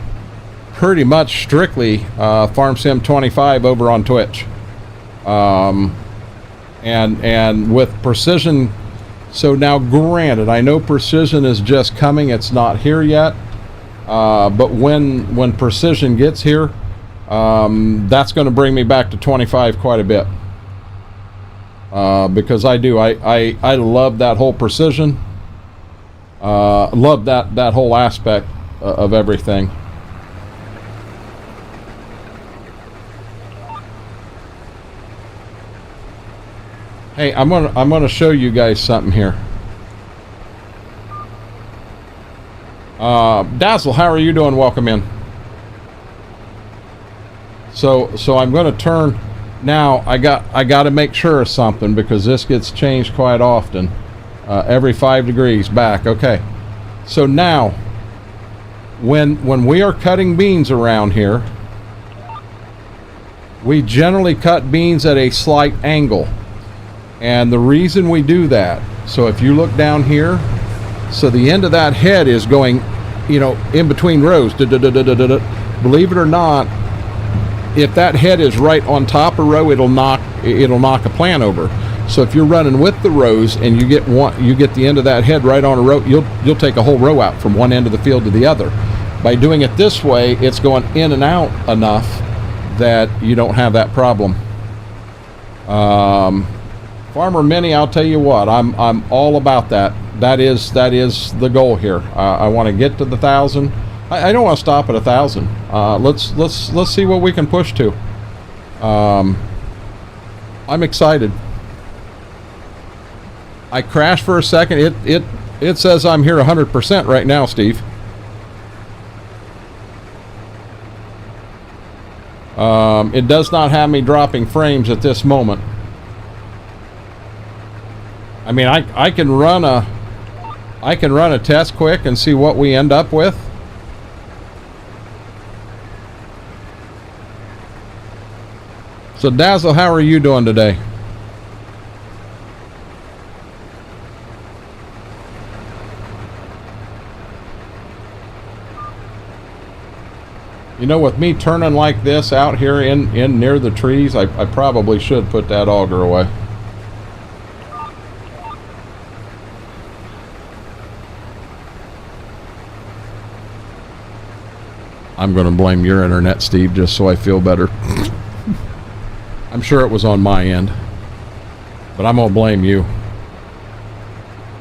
pretty much strictly Farm Sim 25 over on Twitch. And with Precision, so now granted, I know Precision is just coming, it's not here yet. But when Precision gets here, that's going to bring me back to 25 quite a bit. Because I love that whole Precision. Love that whole aspect of everything. Hey, I'm gonna show you guys something here. Dazzle, how are you doing? Welcome in. So I'm going to turn now. I got to make sure of something because this gets changed quite often, every 5 degrees back. Okay, so now when we are cutting beans around here, we generally cut beans at a slight angle, and the reason we do that, so if you look down here, so the end of that head is going, you know, in between rows. Believe it or not, if that head is right on top of row, it'll knock a plant over. So if you're running with the rows and you get the end of that head right on a row, you'll take a whole row out from one end of the field to the other. By doing it this way, it's going in and out enough that you don't have that problem. Farmer Mini, I'll tell you what, I'm all about that. That is the goal here. I want to get to the 1,000. I don't want to stop at 1,000. Let's see what we can push to. I'm excited. I crashed for a second. It says I'm here 100% right now, Steve. It does not have me dropping frames at this moment. I mean, I can run a test quick and see what we end up with. So Dazzle, how are you doing today? You know, with me turning like this out here in near the trees, I probably should put that auger away. I'm going to blame your internet, Steve, just so I feel better. I'm sure it was on my end, but I'm going to blame you.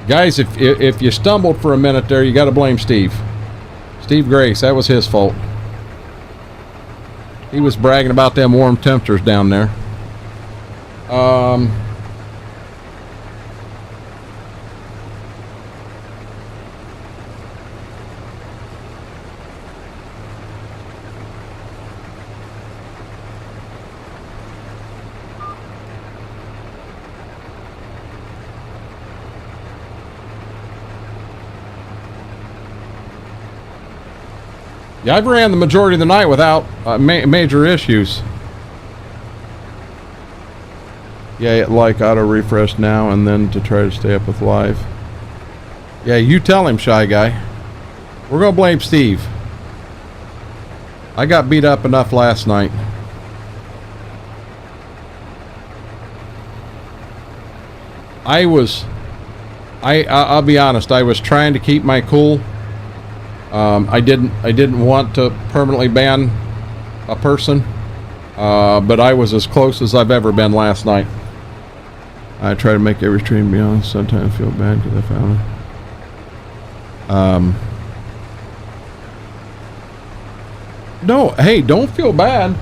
Guys, if you stumbled for a minute there, you got to blame Steve. Steve Grace, that was his fault. He was bragging about them warm temperatures down there. Yeah, I've ran the majority of the night without major issues. Yeah, like auto refresh now and then to try to stay up with live. Yeah, you tell him, Shy Guy. We're gonna blame Steve. I got beat up enough last night. I'll be honest, I was trying to keep my cool. I didn't want to permanently ban a person, but I was as close as I've ever been last night. I try to make every stream be honest. Sometimes I feel bad because I found it. No, hey, don't feel bad.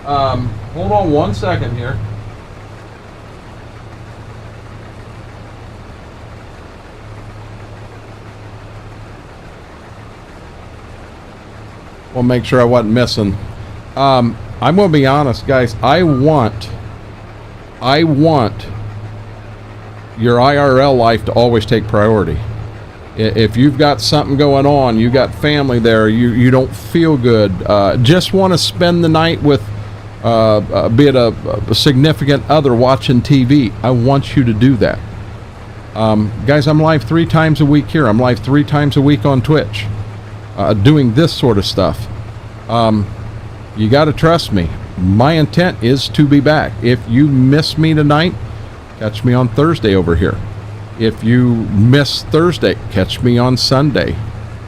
Hold on one second here. We'll make sure I wasn't missing. I'm going to be honest, guys. I want your IRL life to always take priority. If you've got something going on, you got family there, you don't feel good, just want to spend the night with, be it a significant other watching TV, I want you to do that. Guys, I'm live 3 times a week here. I'm live 3 times a week on Twitch. Doing this sort of stuff. You got to trust me. My intent is to be back. If you miss me tonight, catch me on Thursday over here. If you miss Thursday, catch me on Sunday.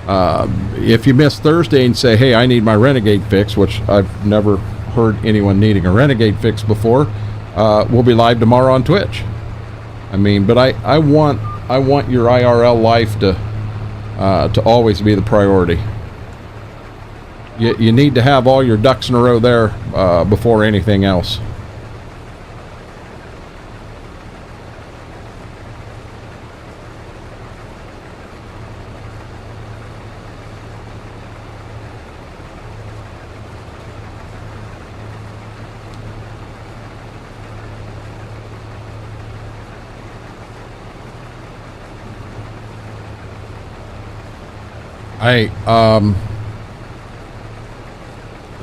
If you miss Thursday and say, hey, I need my Renegade fix, which I've never heard anyone needing a Renegade fix before, we'll be live tomorrow on Twitch. I mean, but I want your IRL life to always be the priority. You need to have all your ducks in a row there before anything else. Hey,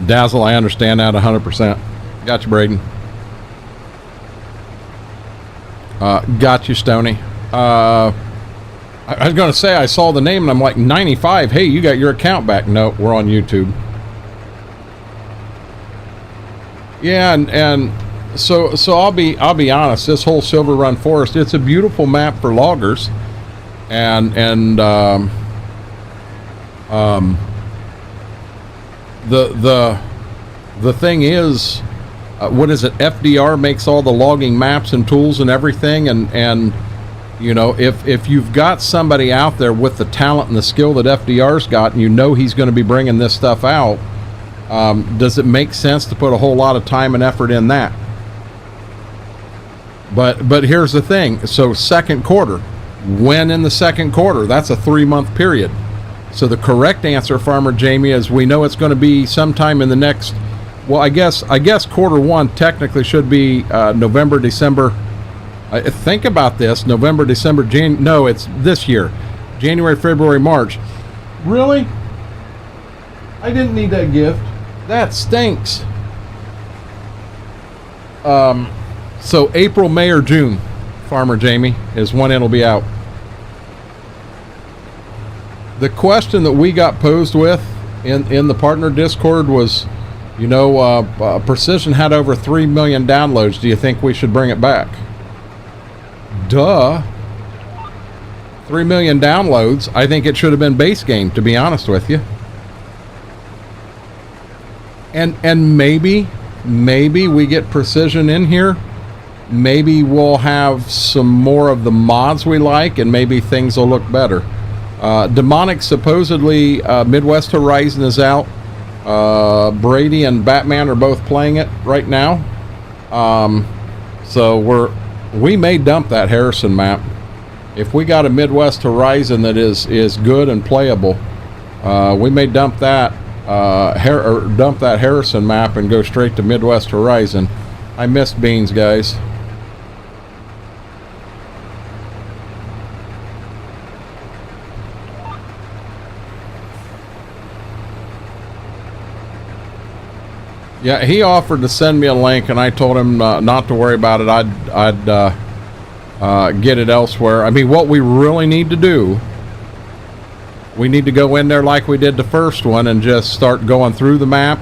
Dazzle, I understand that 100%. Got you, Braden. Got you, Stoney. I was going to say, I saw the name and I'm like, 95. Hey, you got your account back. No, we're on YouTube. Yeah, and so I'll be honest. This whole Silver Run Forest, it's a beautiful map for loggers, and the thing is, what is it? FDR makes all the logging maps and tools and everything, and you know, if you've got somebody out there with the talent and the skill that FDR's got, and you know he's going to be bringing this stuff out, does it make sense to put a whole lot of time and effort in that? But here's the thing. So second quarter, when in the second quarter? That's a 3-month period. So the correct answer, Farmer Jamie, is we know it's going to be sometime in the next, well, I guess quarter one technically should be November, December. Think about this: November, December, no, it's this year, January, February, March. Really? I didn't need that gift. That stinks. So April, May, or June, Farmer Jamie, is when it'll be out. The question that we got posed with in the partner Discord was, you know, Precision had over 3 million downloads. Do you think we should bring it back? Duh. 3 million downloads. I think it should have been base game, to be honest with you. And maybe we get Precision in here. Maybe we'll have some more of the mods we like, and maybe things will look better. Demonic, supposedly Midwest Horizon is out. Brady and Batman are both playing it right now. So we may dump that Harrison map. If we got a Midwest Horizon that is good and playable, we may dump that dump that Harrison map and go straight to Midwest Horizon. I missed Beans, guys. Yeah, he offered to send me a link, and I told him not to worry about it. I'd get it elsewhere. I mean, what we really need to do, we need to go in there like we did the first one and just start going through the map,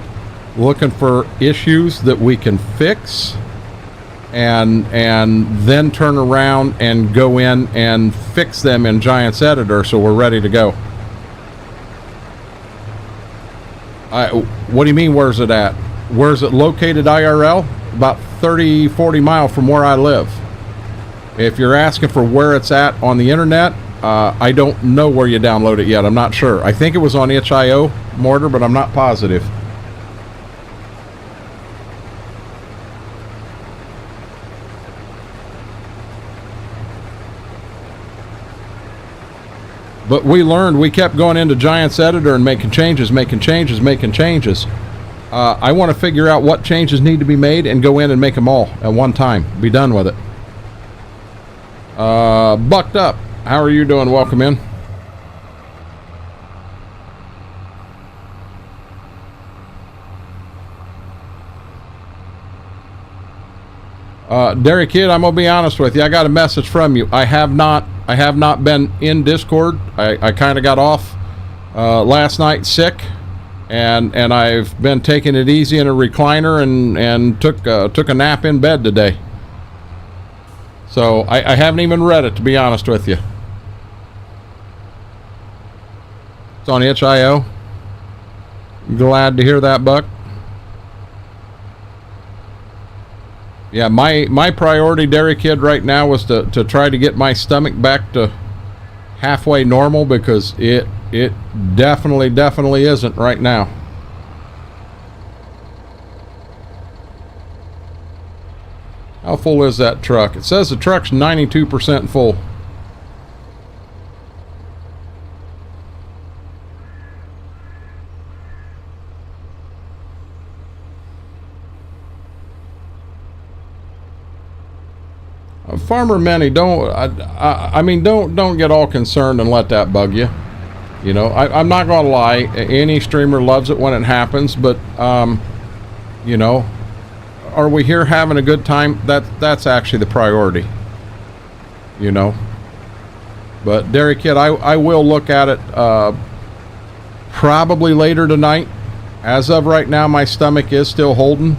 looking for issues that we can fix, and then turn around and go in and fix them in Giants Editor so we're ready to go. What do you mean, where's it at? Where's it located IRL? About 30-40 miles from where I live. If you're asking for where it's at on the internet, I don't know where you download it yet. I'm not sure. I think it was on itch.io, Mortar, but I'm not positive. But we learned, we kept going into Giants Editor and making changes. I want to figure out what changes need to be made and go in and make them all at one time. Be done with it. Bucked Up, how are you doing? Welcome in. Dairy Kid, I'm gonna be honest with you. I got a message from you. I have not been in Discord. I kind of got off last night sick, and I've been taking it easy in a recliner and took a nap in bed today. So I haven't even read it, to be honest with you. It's on itch.io. Glad to hear that, Buck. Yeah, my priority, Dairy Kid, right now was to try to get my stomach back to halfway normal, because it definitely isn't right now. How full is that truck? It says the truck's 92% full. Farmer Manny, don't get all concerned and let that bug you. You know, I'm not going to lie. Any streamer loves it when it happens, but, you know, are we here having a good time? That's actually the priority, you know. But Dairy Kid, I will look at it probably later tonight. As of right now, my stomach is still holding.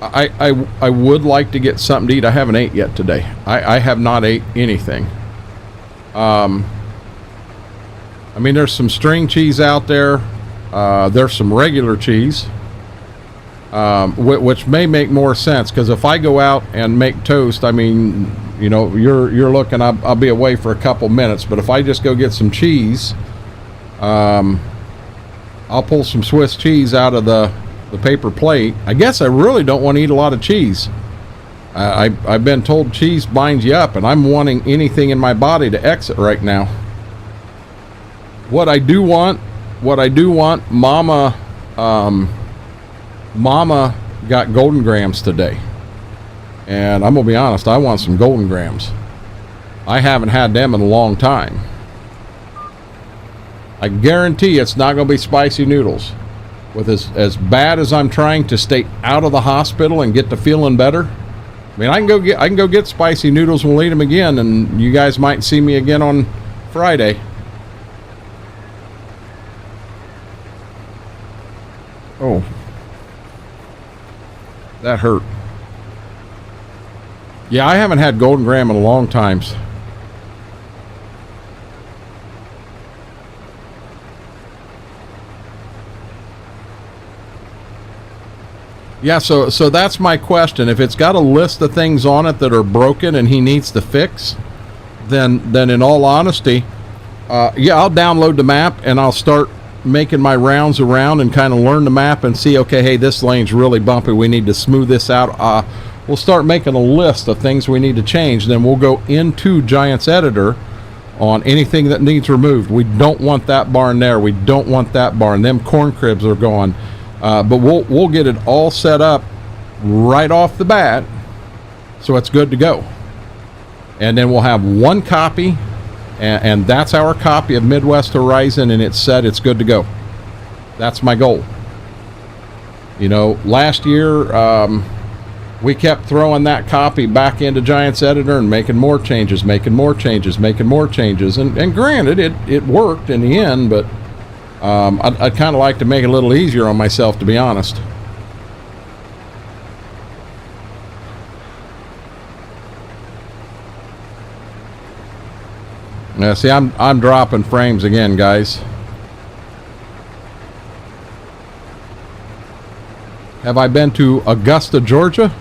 I would like to get something to eat. I haven't ate yet today. I have not ate anything. I mean, there's some string cheese out there. There's some regular cheese, which may make more sense, because if I go out and make toast, I mean, you know, you're looking, I'll be away for a couple minutes. But if I just go get some cheese, I'll pull some Swiss cheese out of the paper plate. I guess I really don't want to eat a lot of cheese. I've been told cheese binds you up, and I'm wanting anything in my body to exit right now. What I do want, Mama got Golden Grams today. And I'm going to be honest, I want some Golden Grams. I haven't had them in a long time. I guarantee it's not going to be spicy noodles. With as bad as I'm trying to stay out of the hospital and get to feeling better, I mean, I can go get spicy noodles and we'll eat them again, and you guys might see me again on Friday. Oh, that hurt. Yeah, I haven't had Golden Graham in a long time. Yeah, so that's my question. If it's got a list of things on it that are broken and he needs to fix, then in all honesty, yeah, I'll download the map and I'll start making my rounds around and kind of learn the map and see, okay, hey, this lane's really bumpy, we need to smooth this out. We'll start making a list of things we need to change. Then we'll go into Giants Editor on anything that needs removed. We don't want that barn there. We don't want that barn. Them corn cribs are gone. But we'll get it all set up right off the bat, so it's good to go. And then we'll have one copy, and that's our copy of Midwest Horizon, and it's set, it's good to go. That's my goal. You know, last year we kept throwing that copy back into Giants Editor and making more changes. And granted, it worked in the end, but I'd kind of like to make it a little easier on myself, to be honest. Yeah, see, I'm dropping frames again, guys. Have I been to Augusta, Georgia?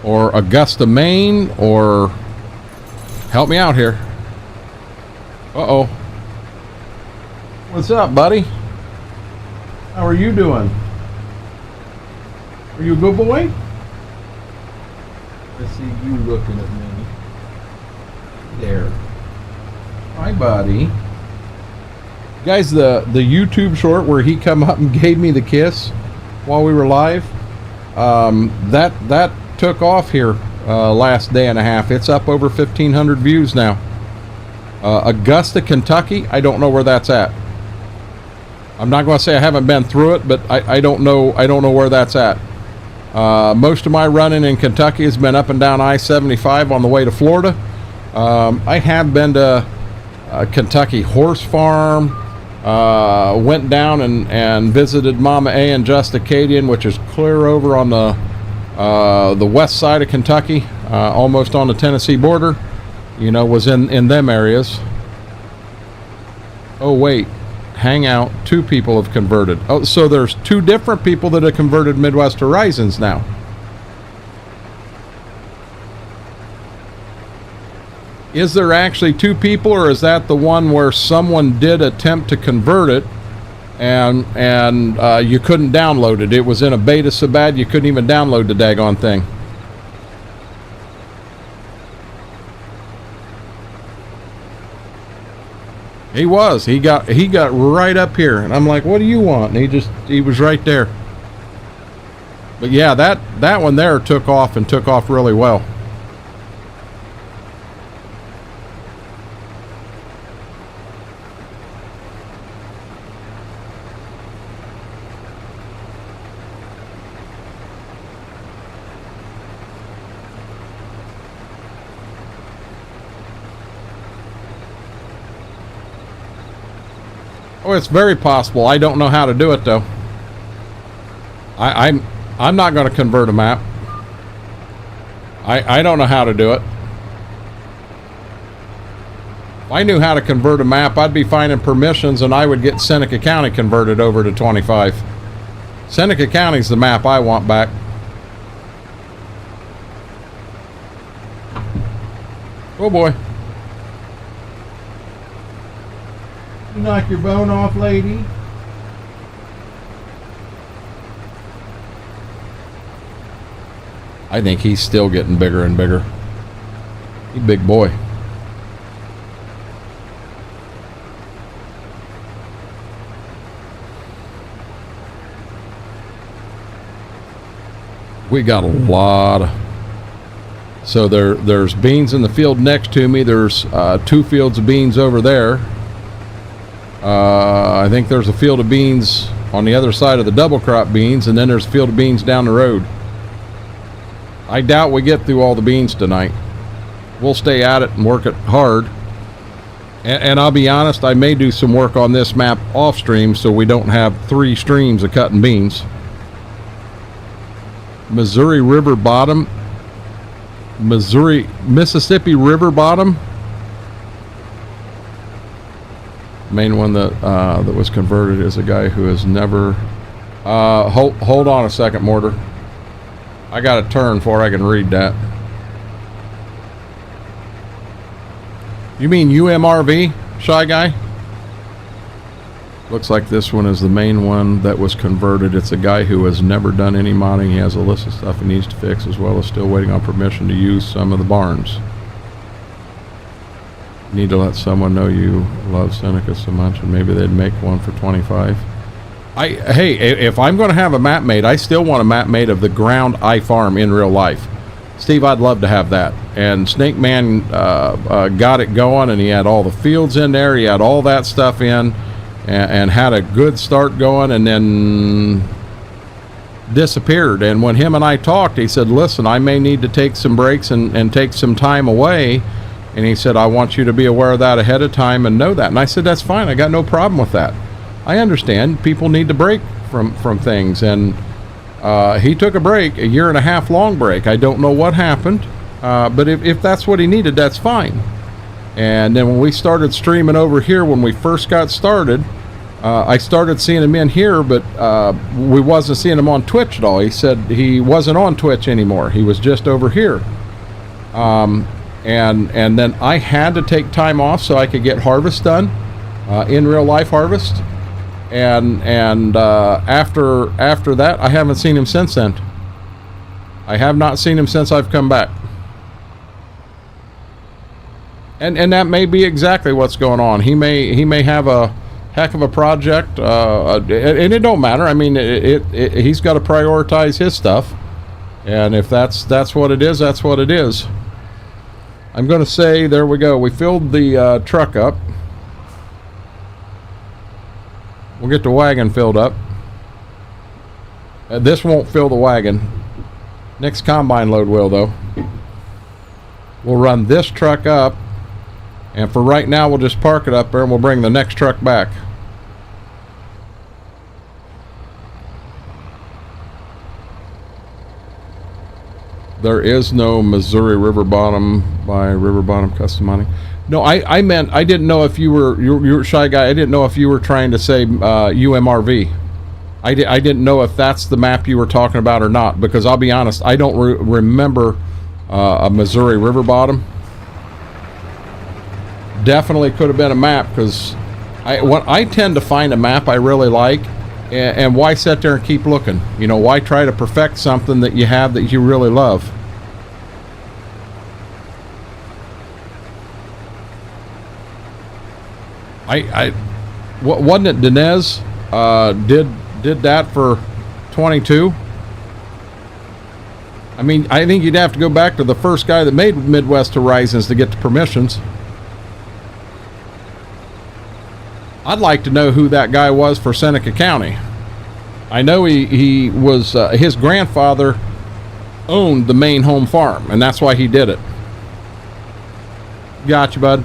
Or Augusta, Maine? Or help me out here. Uh-oh. What's up, buddy? How are you doing? Are you a good boy? I see you looking at me. There. Hi, buddy. Guys, the YouTube short where he come up and gave me the kiss while we were live, that took off here last day and a half. It's up over 1,500 views now. Augusta, Kentucky, I don't know where that's at. I'm not going to say I haven't been through it, but I don't know where that's at. Most of my running in Kentucky has been up and down I-75 on the way to Florida. I have been to Kentucky Horse Farm, went down and visited Mama A and Just Acadian, which is clear over on the west side of Kentucky, almost on the Tennessee border. You know, was in them areas. Oh wait, hang out, 2 people have converted. Oh, so there's 2 different people that have converted Midwest Horizons now. Is there actually 2 people, or is that the one where someone did attempt to convert it and you couldn't download it? It was in a beta so bad you couldn't even download the daggone thing. He was. He got right up here, and I'm like, "What do you want?" And he was right there. But yeah, that one there took off really well. Oh, it's very possible. I don't know how to do it though. I'm not going to convert a map. I don't know how to do it. If I knew how to convert a map, I'd be finding permissions and I would get Seneca County converted over to 25. Seneca County's the map I want back. Oh boy. You knock your bone off, lady? I think he's still getting bigger and bigger. He's a big boy. We got a lot of... So there's beans in the field next to me. There's 2 fields of beans over there. I think there's a field of beans on the other side of the double crop beans, and then there's a field of beans down the road. I doubt we get through all the beans tonight. We'll stay at it and work it hard. And I'll be honest, I may do some work on this map off stream so we don't have 3 streams of cutting beans. Missouri River bottom. Mississippi River bottom. Main one that was converted is a guy who has never... hold on a second, Mortar. I got to turn before I can read that. You mean UMRV, Shy Guy? Looks like this one is the main one that was converted. It's a guy who has never done any modding. He has a list of stuff he needs to fix, as well as still waiting on permission to use some of the barns. You need to let someone know you love Seneca so much, and maybe they'd make one for 25. Hey, if I'm going to have a map made, I still want a map made of the ground I farm in real life. Steve, I'd love to have that. And Snake Man got it going, and he had all the fields in there. He had all that stuff in, and had a good start going, and then disappeared. And when him and I talked, he said, listen, I may need to take some breaks and take some time away. And he said, I want you to be aware of that ahead of time and know that. And I said, that's fine. I got no problem with that. I understand people need to break from things. And he took a break, a 1.5 year long break. I don't know what happened. But if that's what he needed, that's fine. And then when we started streaming over here, when we first got started, I started seeing him in here, but we wasn't seeing him on Twitch at all. He said he wasn't on Twitch anymore. He was just over here. And then I had to take time off so I could get harvest done, in real life harvest. And after that, I haven't seen him since then. I have not seen him since I've come back. And that may be exactly what's going on. He may have a heck of a project, and it don't matter. I mean, he's got to prioritize his stuff, and if that's what it is, that's what it is. I'm going to say, there we go. We filled the truck up. We'll get the wagon filled up. This won't fill the wagon. Next combine load will, though. We'll run this truck up, and for right now, we'll just park it up there, and we'll bring the next truck back. There is no Missouri River Bottom by River Bottom Custom Mining. No, I meant, I didn't know if you were Shy Guy. I didn't know if you were trying to say UMRV. I didn't know if that's the map you were talking about or not, because I'll be honest, I don't remember a Missouri River Bottom. Definitely could have been a map, because I tend to find a map I really like, and why sit there and keep looking? You know, why try to perfect something that you have that you really love? Wasn't it Dinez did that for 22? I mean, I think you'd have to go back to the first guy that made Midwest Horizons to get the permissions. I'd like to know who that guy was for Seneca County. I know he was, his grandfather owned the main home farm, and that's why he did it. Gotcha, bud.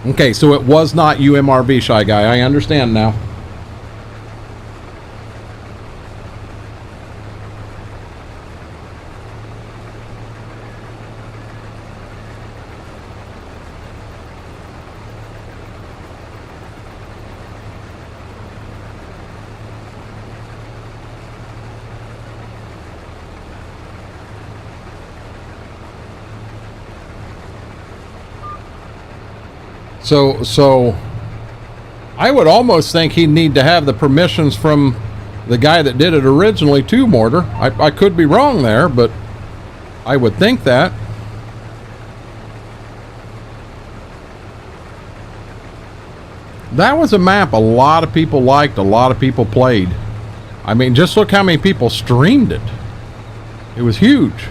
Okay, so it was not you, MRV Shy Guy. I understand now. So I would almost think he'd need to have the permissions from the guy that did it originally too, Mortar. I could be wrong there, but I would think that. That was a map a lot of people liked, a lot of people played. I mean, just look how many people streamed it. It was huge.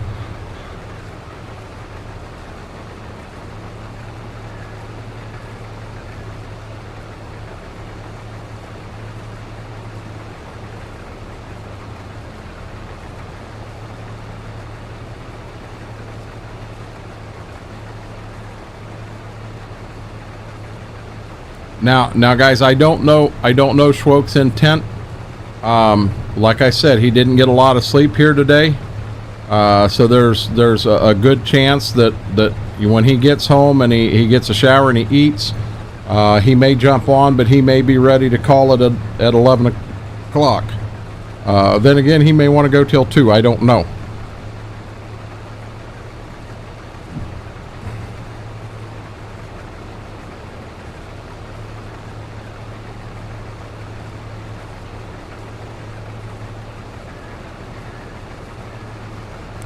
Now, guys, I don't know Schwoke's intent. Like I said, he didn't get a lot of sleep here today, so there's a good chance that when he gets home and he gets a shower and he eats, he may jump on, but he may be ready to call it at 11 o'clock. Then again, he may want to go till 2. I don't know.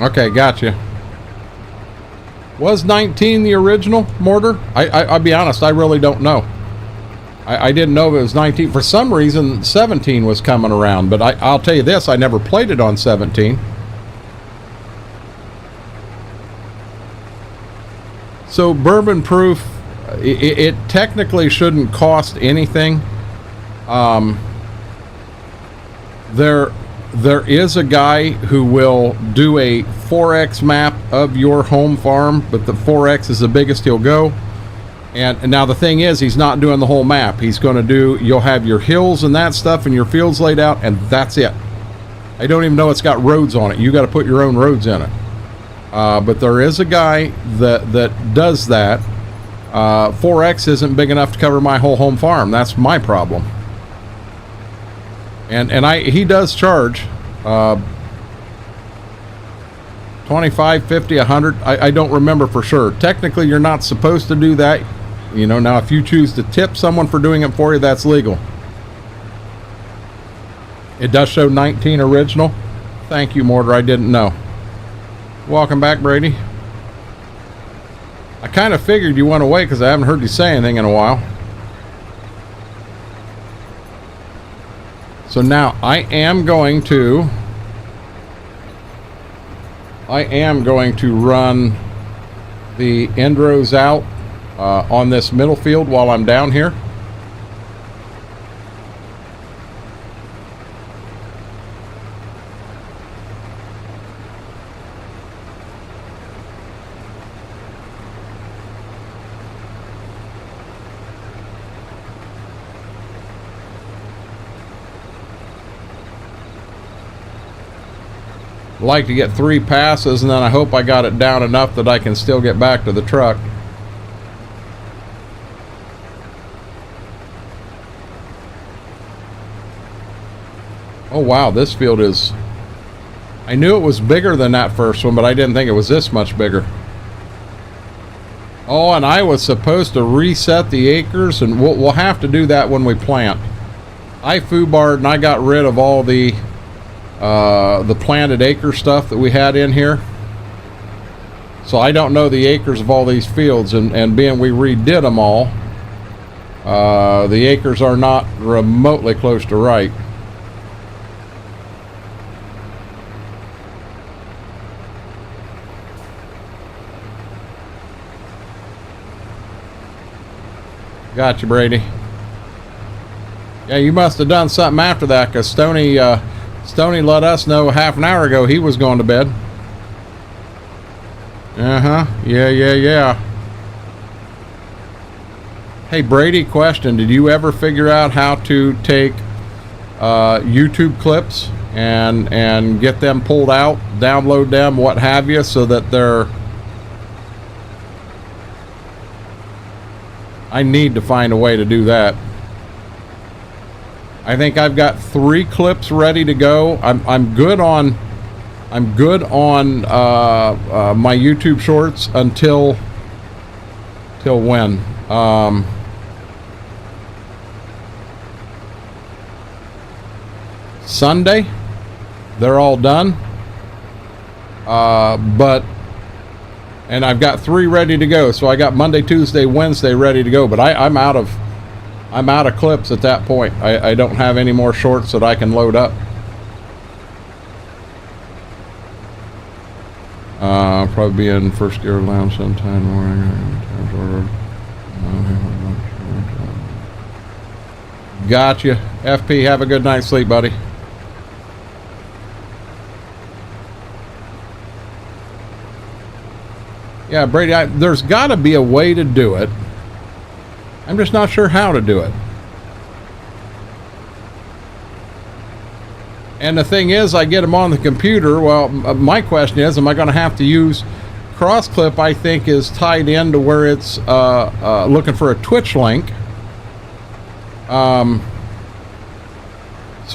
Okay, gotcha. Was 19 the original, Mortar? I'll be honest, I really don't know. I didn't know if it was 19. For some reason, 17 was coming around, but I'll tell you this, I never played it on 17. So, bourbon proof, it technically shouldn't cost anything. There is a guy who will do a 4X map of your home farm, but the 4X is the biggest he'll go. And now the thing is, he's not doing the whole map. He's going to do, you'll have your hills and that stuff and your fields laid out, and that's it. I don't even know it's got roads on it. You got to put your own roads in it. But there is a guy that does that. 4X isn't big enough to cover my whole home farm. That's my problem. And he does charge 25, 50, 100. I don't remember for sure. Technically, you're not supposed to do that. You know, now if you choose to tip someone for doing it for you, that's legal. It does show 19 original. Thank you, Mortar. I didn't know. Welcome back, Brady. I kind of figured you went away because I haven't heard you say anything in a while. So now I am going to run the end rows out on this middle field while I'm down here. Like to get 3 passes, and then I hope I got it down enough that I can still get back to the truck. Oh wow, this field is, I knew it was bigger than that first one, but I didn't think it was this much bigger. Oh, and I was supposed to reset the acres, and we'll have to do that when we plant. I foobarred and I got rid of all the planted acre stuff that we had in here. So I don't know the acres of all these fields, and being we redid them all, the acres are not remotely close to right. Gotcha, Brady. Yeah, you must have done something after that, because Stoney let us know half an hour ago he was going to bed. Yeah. Hey Brady, question: did you ever figure out how to take YouTube clips and get them pulled out, download them, what have you, so that they're... I need to find a way to do that. I think I've got 3 clips ready to go. I'm good on my YouTube shorts until when? Sunday. They're all done. And I've got 3 ready to go. So I got Monday, Tuesday, Wednesday ready to go. But I'm out of clips at that point. I don't have any more shorts that I can load up. I'll probably be in first gear lounge sometime morning. Gotcha. FP, have a good night's sleep, buddy. Yeah, Brady, there's got to be a way to do it. I'm just not sure how to do it. And the thing is, I get them on the computer. Well, my question is, am I going to have to use CrossClip? I think is tied into where it's looking for a Twitch link. So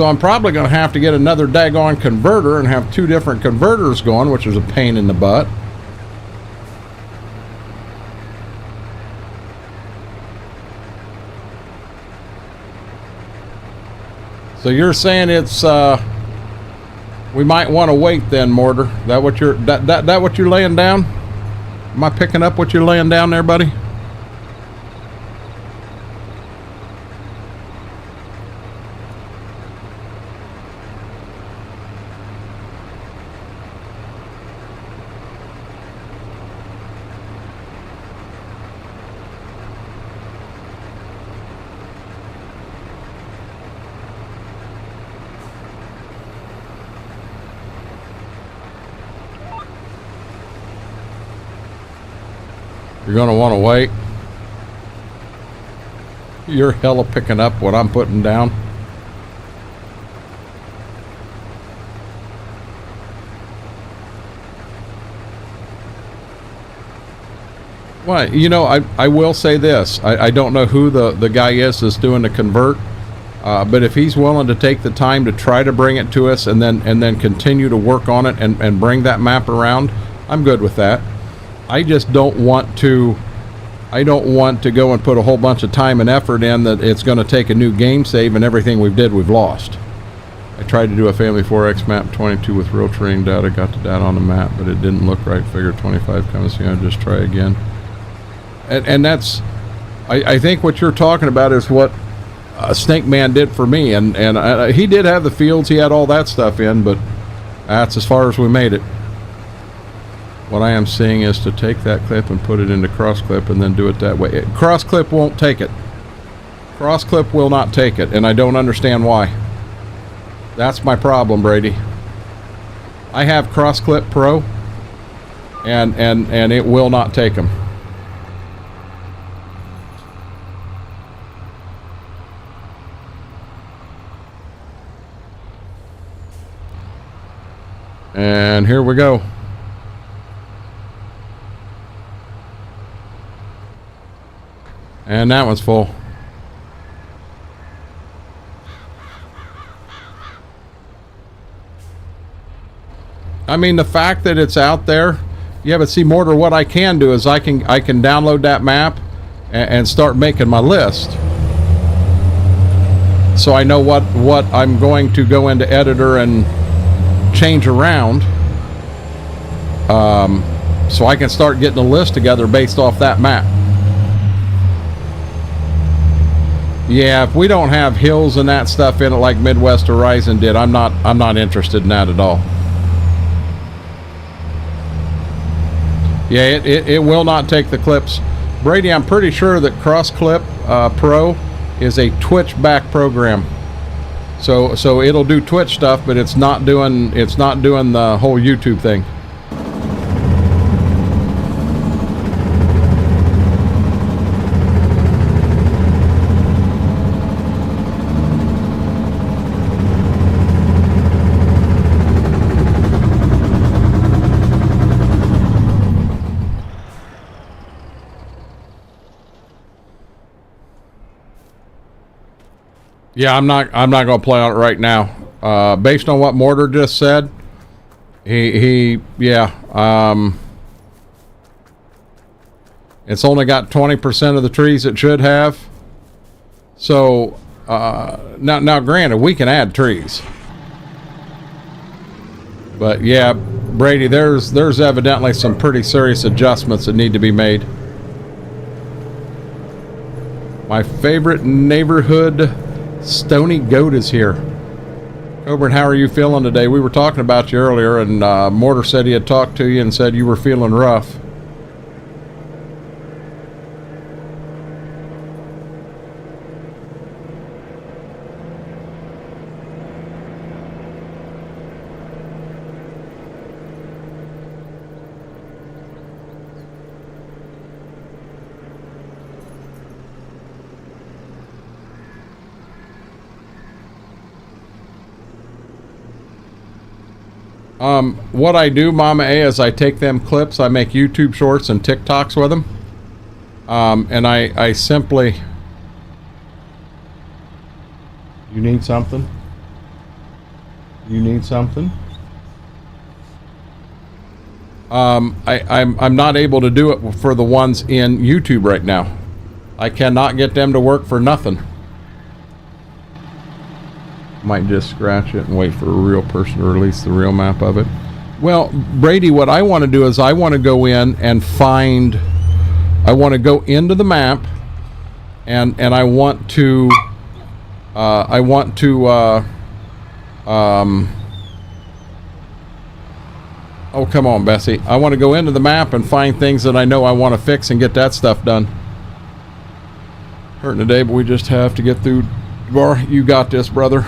I'm probably going to have to get another daggone converter and have 2 different converters going, which is a pain in the butt. So you're saying it's we might want to wait then, Mortar. That what you're that what you're laying down? Am I picking up what you're laying down there, buddy? You're going to want to wait. You're hella picking up what I'm putting down. Well, you know, I will say this. I don't know who the guy is that's doing the convert, but if he's willing to take the time to try to bring it to us and then continue to work on it and bring that map around, I'm good with that. I just don't want to go and put a whole bunch of time and effort in that it's going to take a new game save and everything we've lost. I tried to do a family 4X map 22 with real terrain data, got the data on the map, but it didn't look right. Figure 25 coming soon, I'll just try again. And that's, I think what you're talking about is what Snake Man did for me, and he did have the fields, he had all that stuff in, but that's as far as we made it. What I am seeing is to take that clip and put it into CrossClip and then do it that way. CrossClip won't take it. CrossClip will not take it, and I don't understand why. That's my problem, Brady. I have CrossClip Pro, and it will not take them. And here we go. And that one's full. I mean, the fact that it's out there, yeah, but see, Mortar, what I can do is I can download that map and start making my list. So I know what I'm going to go into editor and change around. So I can start getting a list together based off that map. Yeah, if we don't have hills and that stuff in it like Midwest Horizon did, I'm not interested in that at all. Yeah, it will not take the clips. Brady, I'm pretty sure that CrossClip Pro is a Twitch back program. So it'll do Twitch stuff, but it's not doing the whole YouTube thing. Yeah, I'm not going to play on it right now. Based on what Mortar just said, yeah. It's only got 20% of the trees it should have. So, now granted, we can add trees. But yeah, Brady, there's evidently some pretty serious adjustments that need to be made. My favorite neighborhood Stony Goat is here. Coburn, how are you feeling today? We were talking about you earlier, and Mortar said he had talked to you and said you were feeling rough. What I do, Mama A, is I take them clips, I make YouTube shorts and TikToks with them. And I simply... You need something? You need something? I'm not able to do it for the ones in YouTube right now. I cannot get them to work for nothing. Might just scratch it and wait for a real person to release the real map of it. Well, Brady, what I want to do is I want to go in and find... I want to go into the map and I want to... oh, come on, Bessie. I want to go into the map and find things that I know I want to fix and get that stuff done. Hurting today, but we just have to get through. Bar, you got this, brother.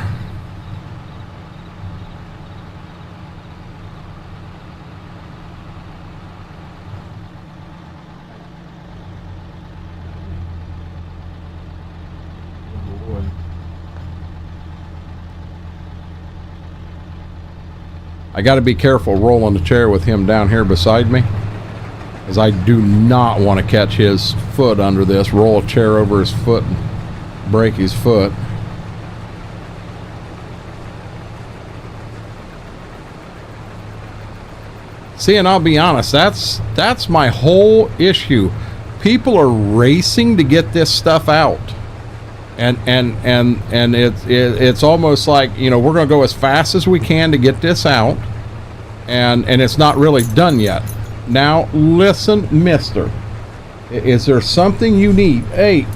I got to be careful rolling the chair with him down here beside me, as I do not want to catch his foot under this, roll a chair over his foot and break his foot. See, and I'll be honest, that's my whole issue. People are racing to get this stuff out. And it's almost like, you know, we're going to go as fast as we can to get this out, and it's not really done yet. Now, listen, mister, is there something you need? Hey,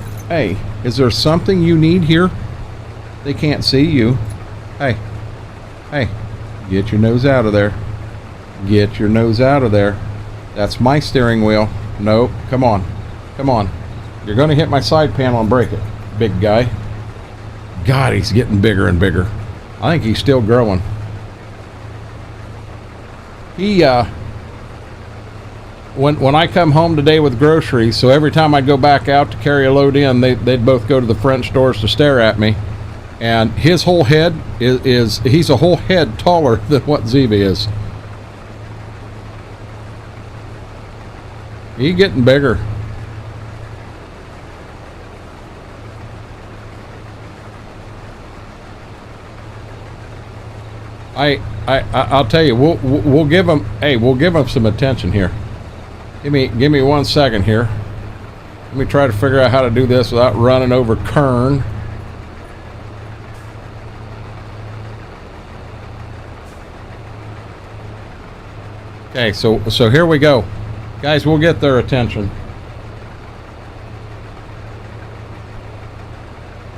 is there something you need here? They can't see you. Hey, get your nose out of there. Get your nose out of there. That's my steering wheel. Nope, come on. You're going to hit my side panel and break it. Big guy. God, he's getting bigger and bigger. I think he's still growing. He when I come home today with groceries, so every time I go back out to carry a load in, they'd both go to the French doors to stare at me. And his whole head is he's a whole head taller than what Ziva is. He's getting bigger. I'll tell you, we'll give him. Hey, we'll give him some attention here. Give me 1 second here. Let me try to figure out how to do this without running over Kern. Okay, so here we go, guys. We'll get their attention.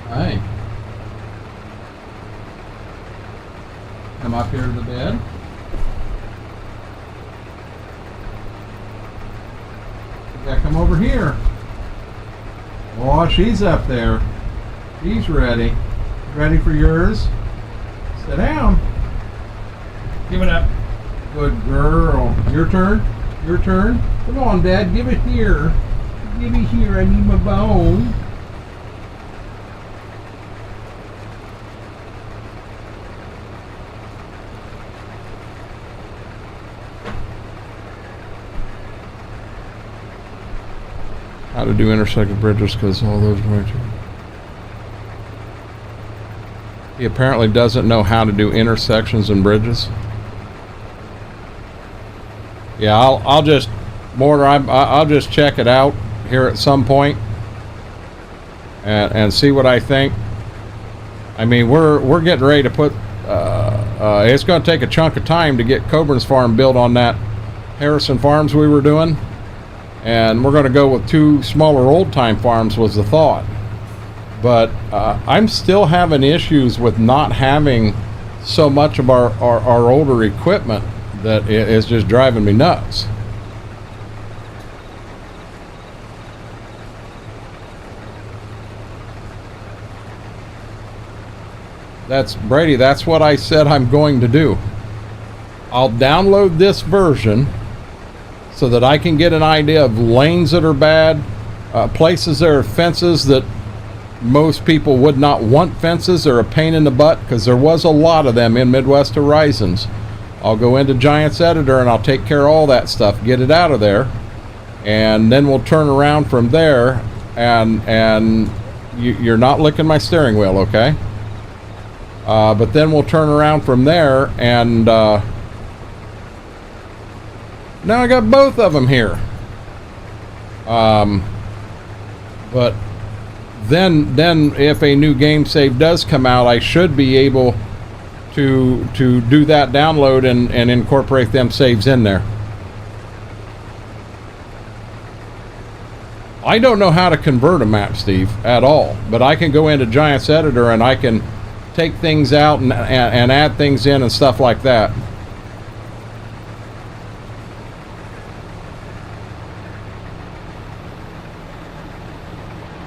Hey. Come up here to the bed. Yeah, come over here. Oh, she's up there. She's ready. Ready for yours? Sit down. Give it up. Good girl. Your turn. Your turn. Come on, Dad. Give it here. Give it here. I need my bone. How to do intersected bridges, because all those are going to... He apparently doesn't know how to do intersections and bridges. Yeah, I'll just, Mortar, I'll just check it out here at some point and see what I think. I mean, we're getting ready to put, it's going to take a chunk of time to get Coburn's farm built on that Harrison Farms we were doing. And we're going to go with 2 smaller old-time farms was the thought. But I'm still having issues with not having so much of our older equipment that is just driving me nuts. That's Brady, that's what I said I'm going to do. I'll download this version so that I can get an idea of lanes that are bad, places that are fences that most people would not want fences. They're a pain in the butt because there was a lot of them in Midwest Horizons. I'll go into Giants Editor and I'll take care of all that stuff, get it out of there, and then we'll turn around from there. And you're not licking my steering wheel, okay? But then we'll turn around from there, and now I got both of them here. But then if a new game save does come out, I should be able to do that download and incorporate them saves in there. I don't know how to convert a map, Steve, at all, but I can go into Giants Editor and I can take things out and add things in and stuff like that.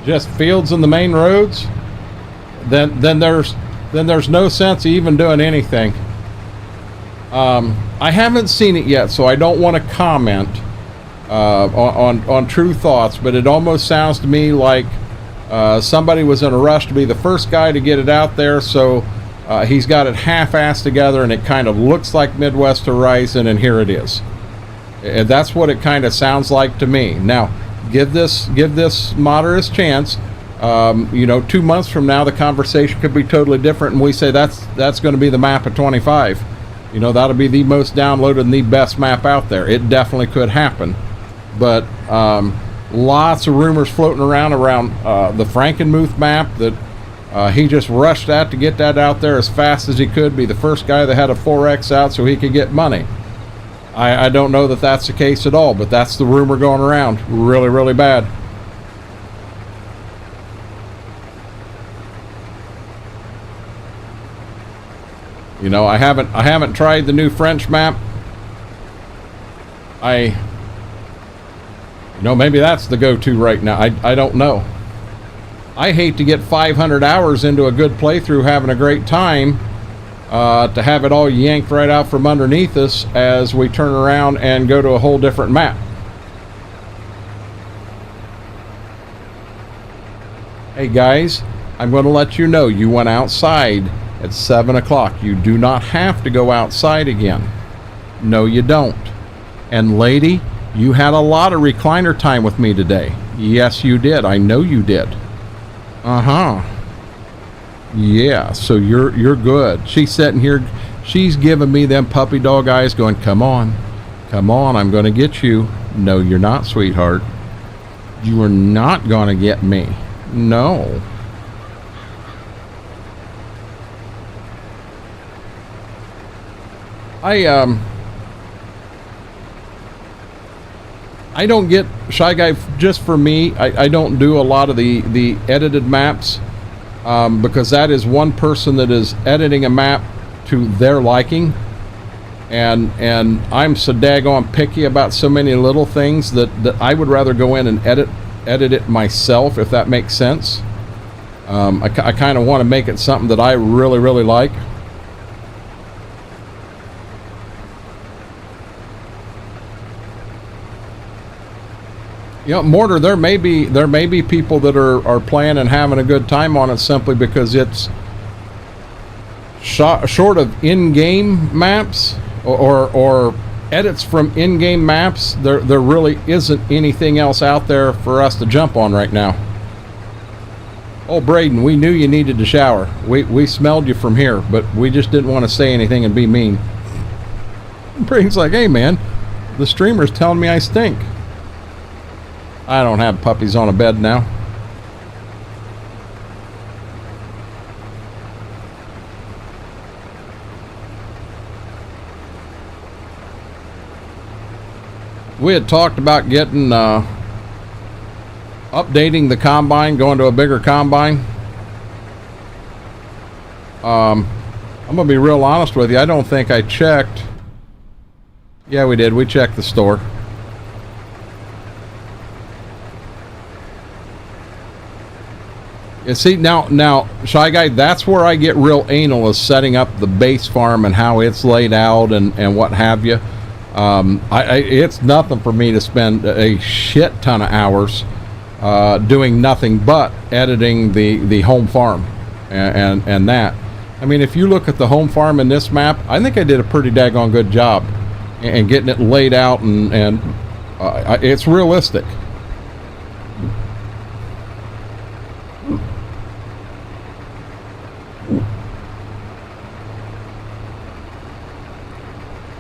Just fields and the main roads, then there's no sense of even doing anything. I haven't seen it yet, so I don't want to comment on true thoughts, but it almost sounds to me like somebody was in a rush to be the first guy to get it out there, so he's got it half-assed together and it kind of looks like Midwest Horizon, and here it is. And that's what it kind of sounds like to me. Now, give this modder his chance. 2 months from now the conversation could be totally different, and we say that's going to be the map of 25. That'll be the most downloaded and the best map out there. It definitely could happen, but lots of rumors floating around the Frankenmuth map that he just rushed at to get that out there as fast as he could, be the first guy that had a 4X out so he could get money. I don't know that that's the case at all, but that's the rumor going around really, really bad. I haven't tried the new French map. Maybe that's the go-to right now. I don't know. I hate to get 500 hours into a good playthrough having a great time, to have it all yanked right out from underneath us as we turn around and go to a whole different map. Hey guys, I'm going to let you know you went outside at 7 o'clock. You do not have to go outside again. No, you don't. And lady, you had a lot of recliner time with me today. Yes, you did. I know you did. Yeah, so you're good. She's sitting here, she's giving me them puppy dog eyes going, come on, I'm going to get you. No, you're not, sweetheart. You are not going to get me. No. I don't get, Shy Guy, just for me, I don't do a lot of the edited maps, because that is one person that is editing a map to their liking, and I'm so daggone picky about so many little things that I would rather go in and edit it myself, if that makes sense. I kind of want to make it something that I really, really like. Mortar, there may be people that are playing and having a good time on it simply because it's short of in-game maps or edits from in-game maps. There really isn't anything else out there for us to jump on right now. Oh, Braden, we knew you needed to shower. We smelled you from here, but we just didn't want to say anything and be mean. Braden's like, hey, man, the streamer's telling me I stink. I don't have puppies on a bed now. We had talked about getting, updating the combine, going to a bigger combine. I'm gonna be real honest with you. I don't think I checked. Yeah, we did. We checked the store. You see, now, Shy Guy, that's where I get real anal, is setting up the base farm and how it's laid out and what have you. It's nothing for me to spend a shit ton of hours doing nothing but editing the home farm and that. I mean, if you look at the home farm in this map, I think I did a pretty daggone good job in getting it laid out, and it's realistic.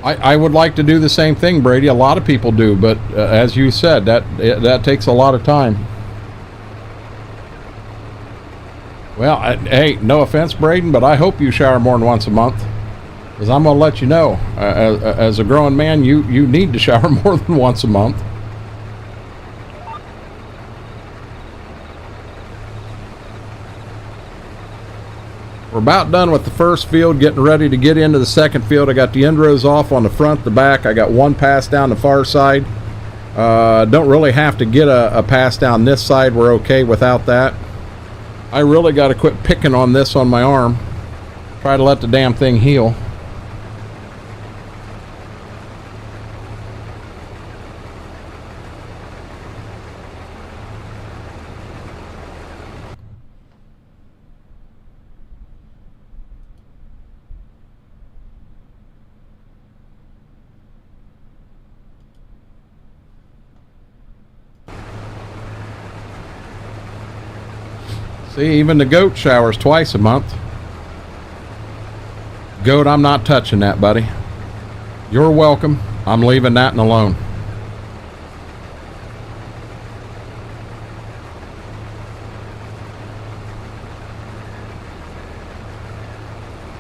I would like to do the same thing, Brady. A lot of people do, but as you said, that takes a lot of time. Well, hey, no offense, Braden, but I hope you shower more than once a month, because I'm going to let you know, as a growing man, you need to shower more than once a month. We're about done with the first field, getting ready to get into the second field. I got the end rows off on the front, the back. I got one pass down the far side. Don't really have to get a pass down this side. We're okay without that. I really got to quit picking on this on my arm. Try to let the damn thing heal. See, even the goat showers twice a month. Goat, I'm not touching that, buddy. You're welcome. I'm leaving that alone.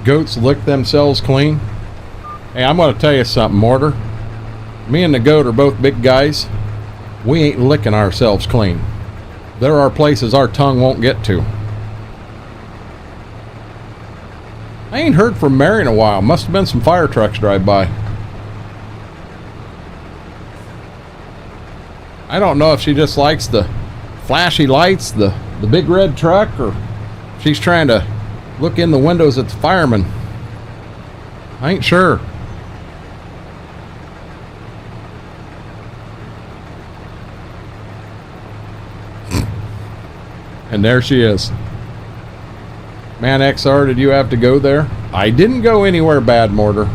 Goats lick themselves clean. Hey, I'm going to tell you something, Mortar. Me and the goat are both big guys. We ain't licking ourselves clean. There are places our tongue won't get to. I ain't heard from Mary in a while. Must have been some fire trucks drive by. I don't know if she just likes the flashy lights, the big red truck, or she's trying to look in the windows at the firemen. I ain't sure. And there she is. Man, XR, did you have to go there? I didn't go anywhere bad, Mortar.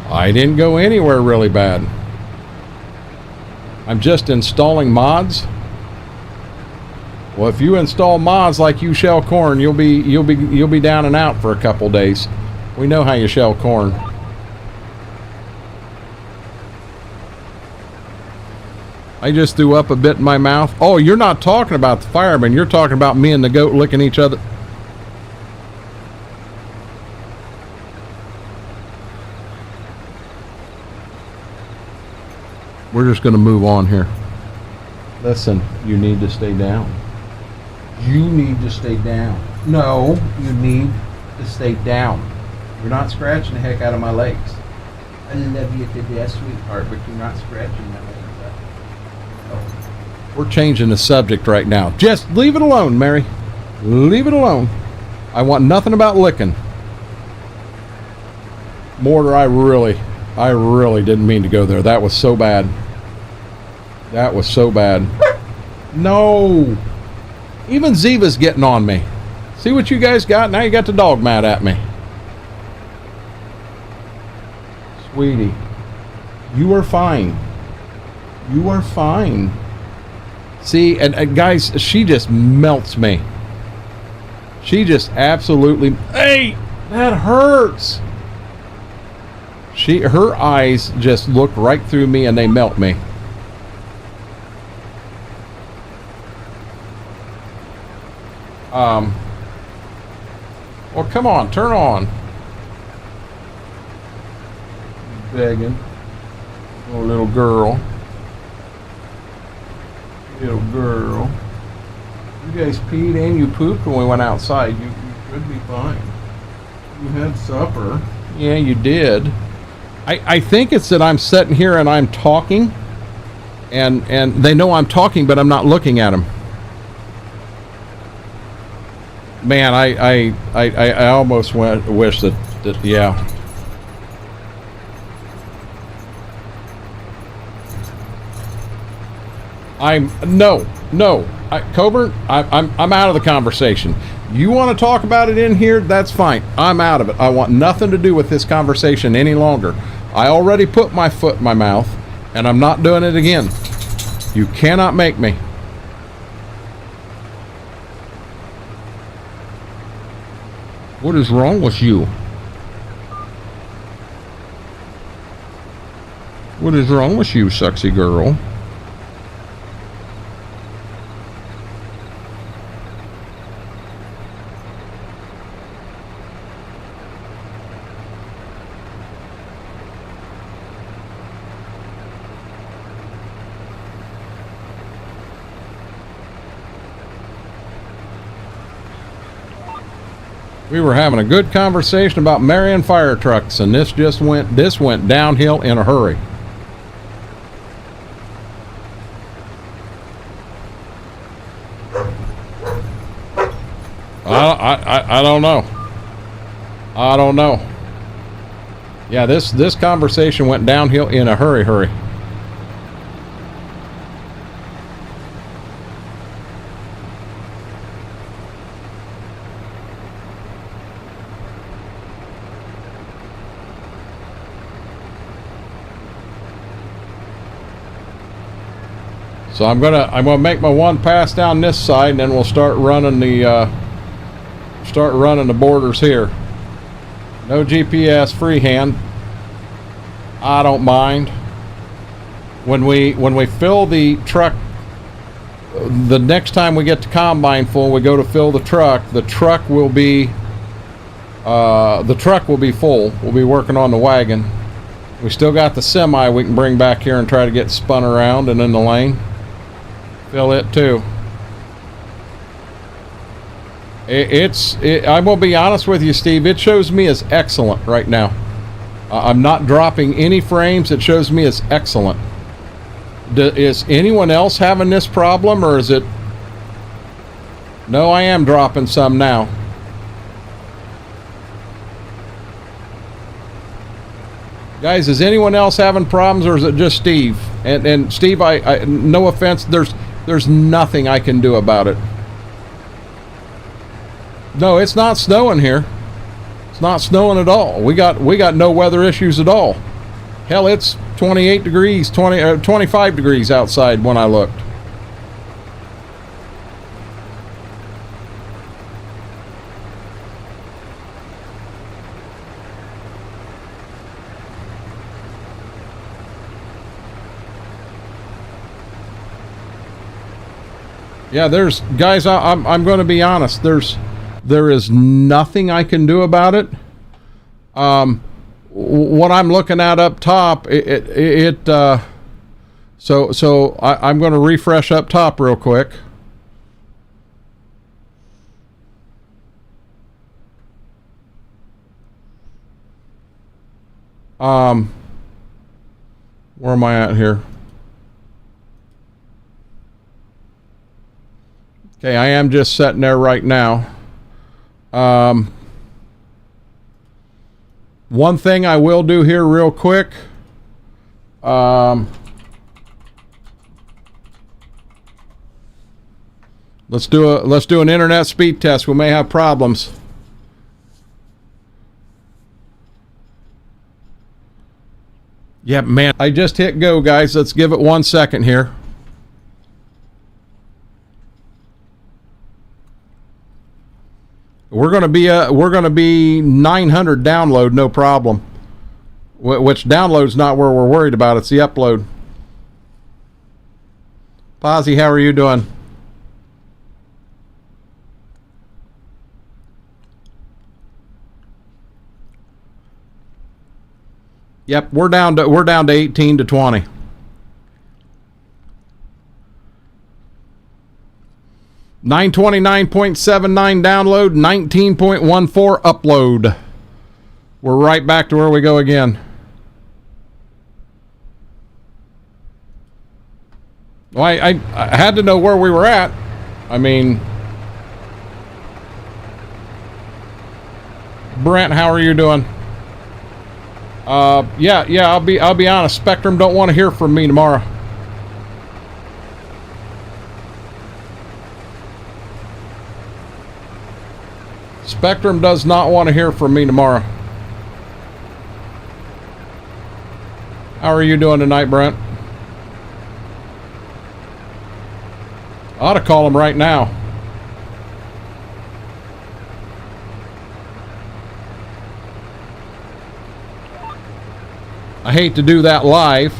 I didn't go anywhere really bad. I'm just installing mods. Well, if you install mods like you shell corn, you'll be down and out for a couple days. We know how you shell corn. I just threw up a bit in my mouth. Oh, you're not talking about the fireman. You're talking about me and the goat licking each other. We're just going to move on here. Listen, you need to stay down. You need to stay down. No, you need to stay down. You're not scratching the heck out of my legs. I love you to death, sweetheart, but you're not scratching my legs. We're changing the subject right now. Just leave it alone, Mary. Leave it alone. I want nothing about licking. Mortar, I really didn't mean to go there. That was so bad. That was so bad. No. Even Ziva's getting on me. See what you guys got? Now you got the dog mad at me. Sweetie, you are fine. You are fine. See, and guys, she just melts me. She just absolutely, hey, that hurts. Her eyes just look right through me and they melt me. Well, come on, turn on. Begging. Oh, little girl. Little girl. You guys peed and you pooped when we went outside. You should be fine. You had supper. Yeah, you did. I think it's that I'm sitting here and I'm talking, and they know I'm talking, but I'm not looking at them. Man, I almost wish that yeah. Coburn, I'm out of the conversation. You want to talk about it in here? That's fine. I'm out of it. I want nothing to do with this conversation any longer. I already put my foot in my mouth, and I'm not doing it again. You cannot make me. What is wrong with you? What is wrong with you, sexy girl? We were having a good conversation about marrying fire trucks, and this went downhill in a hurry. I don't know. I don't know. Yeah, this conversation went downhill in a hurry. So I'm gonna make my one pass down this side, and then we'll start running the borders here. No GPS, freehand. I don't mind. When we fill the truck, the next time we get the combine full, we go to fill the truck. The truck will be full. We'll be working on the wagon. We still got the semi we can bring back here and try to get spun around and in the lane. Fill it too. I will be honest with you, Steve. It shows me as excellent right now. I'm not dropping any frames. It shows me as excellent. Is anyone else having this problem, or is it? No, I am dropping some now. Guys, is anyone else having problems, or is it just Steve? And Steve, I no offense, there's nothing I can do about it. No, it's not snowing here. It's not snowing at all. We got no weather issues at all. Hell, it's 28 degrees, 25 degrees outside when I looked. Yeah, guys, I'm going to be honest. There is nothing I can do about it. What I'm looking at up top, so I'm going to refresh up top real quick. Where am I at here? Okay, I am just sitting there right now. One thing I will do here real quick. Let's do an internet speed test. We may have problems. Yeah, man, I just hit go, guys. Let's give it 1 second here. We're gonna be 900 download, no problem. Which download's not where we're worried about. It's the upload. Posy, how are you doing? Yep, we're down to 18 to 20. $929.79 download, 19.14 upload. We're right back to where we go again. Well, I had to know where we were at. I mean, Brent, how are you doing? Yeah, I'll be honest. Spectrum don't want to hear from me tomorrow. Spectrum does not want to hear from me tomorrow. How are you doing tonight, Brent? I ought to call him right now. I hate to do that live.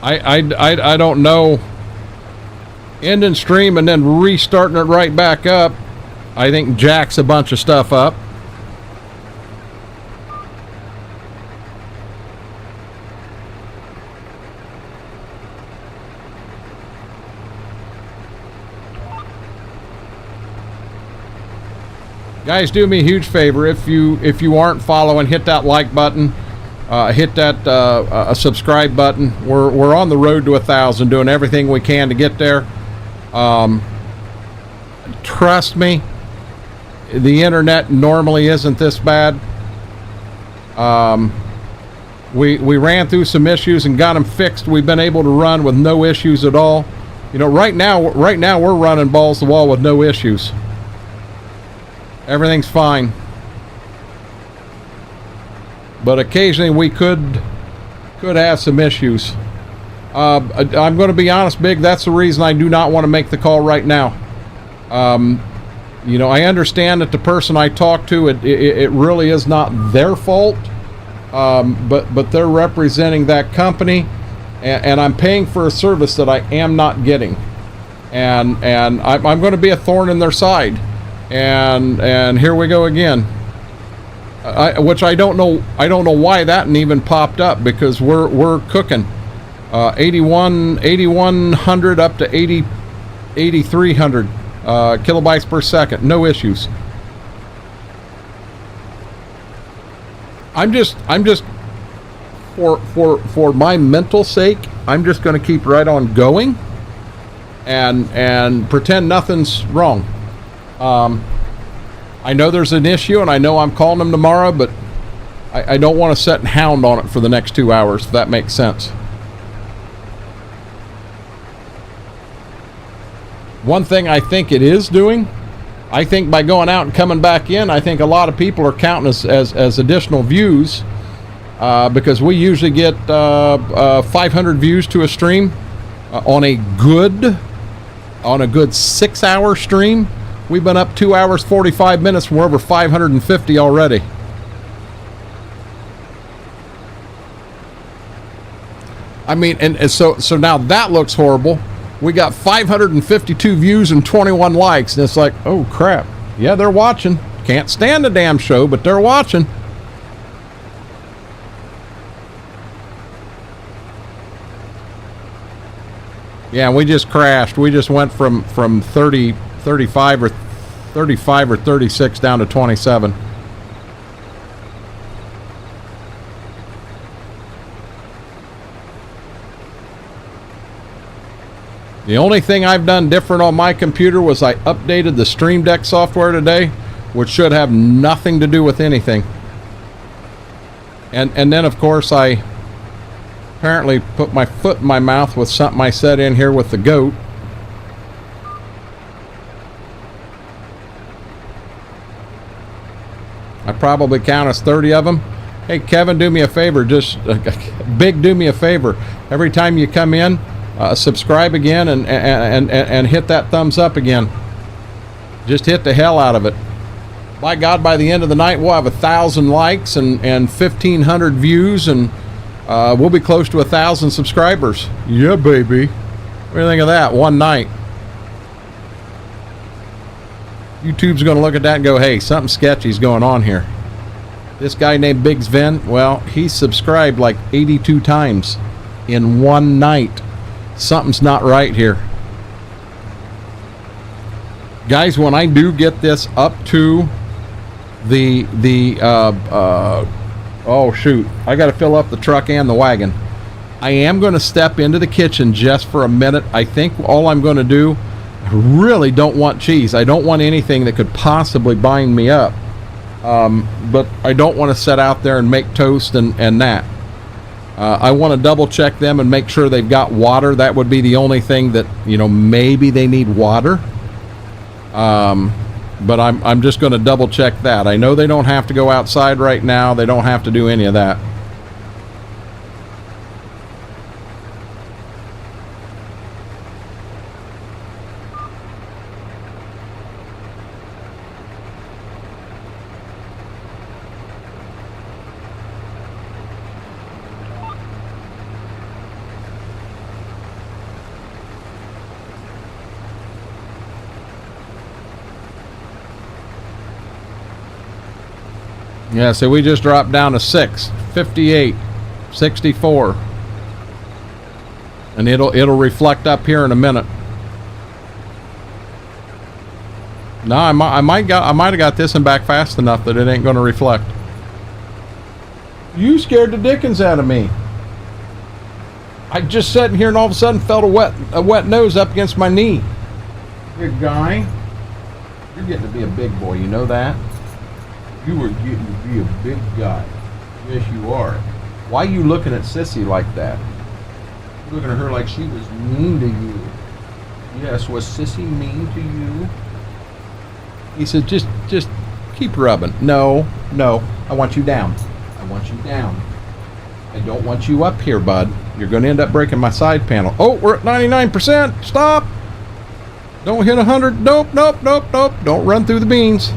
I don't know. Ending stream and then restarting it right back up, I think jacks a bunch of stuff up. Guys, do me a huge favor. If you aren't following, hit that like button. Hit that subscribe button. We're on the road to 1,000, doing everything we can to get there. Trust me, the internet normally isn't this bad. We ran through some issues and got them fixed. We've been able to run with no issues at all. You know, right now we're running balls to the wall with no issues. Everything's fine. But occasionally we could have some issues. I'm going to be honest, Big, that's the reason I do not want to make the call right now. You know, I understand that the person I talk to, it really is not their fault, but they're representing that company, and I'm paying for a service that I am not getting, and I'm going to be a thorn in their side, and here we go again. Which I don't know why that even popped up, because we're cooking 8100 up to 8300 kilobytes per second, no issues. I'm just for my mental sake, I'm just going to keep right on going and pretend nothing's wrong. I know there's an issue, and I know I'm calling them tomorrow, but I don't want to sit and hound on it for the next 2 hours, if that makes sense. One thing I think it is doing, I think by going out and coming back in, I think a lot of people are counting as additional views, because we usually get 500 views to a stream on a good 6-hour stream. We've been up 2 hours, 45 minutes, and we're over 550 already. I mean, and so now that looks horrible. We got 552 views and 21 likes, and it's like, oh crap. Yeah, they're watching. Can't stand the damn show, but they're watching. Yeah, we just crashed. We just went from 35 or 36 down to 27. The only thing I've done different on my computer was I updated the Stream Deck software today, which should have nothing to do with anything. And then of course I apparently put my foot in my mouth with something I said in here with the goat. I probably count as 30 of them. Hey, Kevin, do me a favor. Just big do me a favor. Every time you come in, subscribe again and hit that thumbs up again. Just hit the hell out of it. By God, by the end of the night, we'll have 1,000 likes and 1,500 views, and we'll be close to 1,000 subscribers. Yeah, baby. What do you think of that? One night. YouTube's going to look at that and go, hey, something sketchy's going on here. This guy named Big Sven, well, he subscribed like 82 times in one night. Something's not right here. Guys, when I do get this up to oh shoot, I got to fill up the truck and the wagon. I am going to step into the kitchen just for a minute. I think all I'm going to do, I really don't want cheese. I don't want anything that could possibly bind me up. But I don't want to sit out there and make toast and that. I want to double check them and make sure they've got water. That would be the only thing that, you know, maybe they need water. But I'm just going to double check that. I know they don't have to go outside right now. They don't have to do any of that. Yeah, so we just dropped down to 6, 58, 64. And it'll reflect up here in a minute. No, I might have got this one back fast enough that it ain't going to reflect. You scared the dickens out of me. I just sitting here and all of a sudden felt a wet nose up against my knee. Good guy. You're getting to be a big boy, you know that? You are getting to be a big guy. Yes, you are. Why are you looking at Sissy like that? You're looking at her like she was mean to you. Yes, was Sissy mean to you? He said, just keep rubbing. No, I want you down. I want you down. I don't want you up here, bud. You're going to end up breaking my side panel. Oh, we're at 99%. Stop. Don't hit 100. Nope. Don't run through the beans.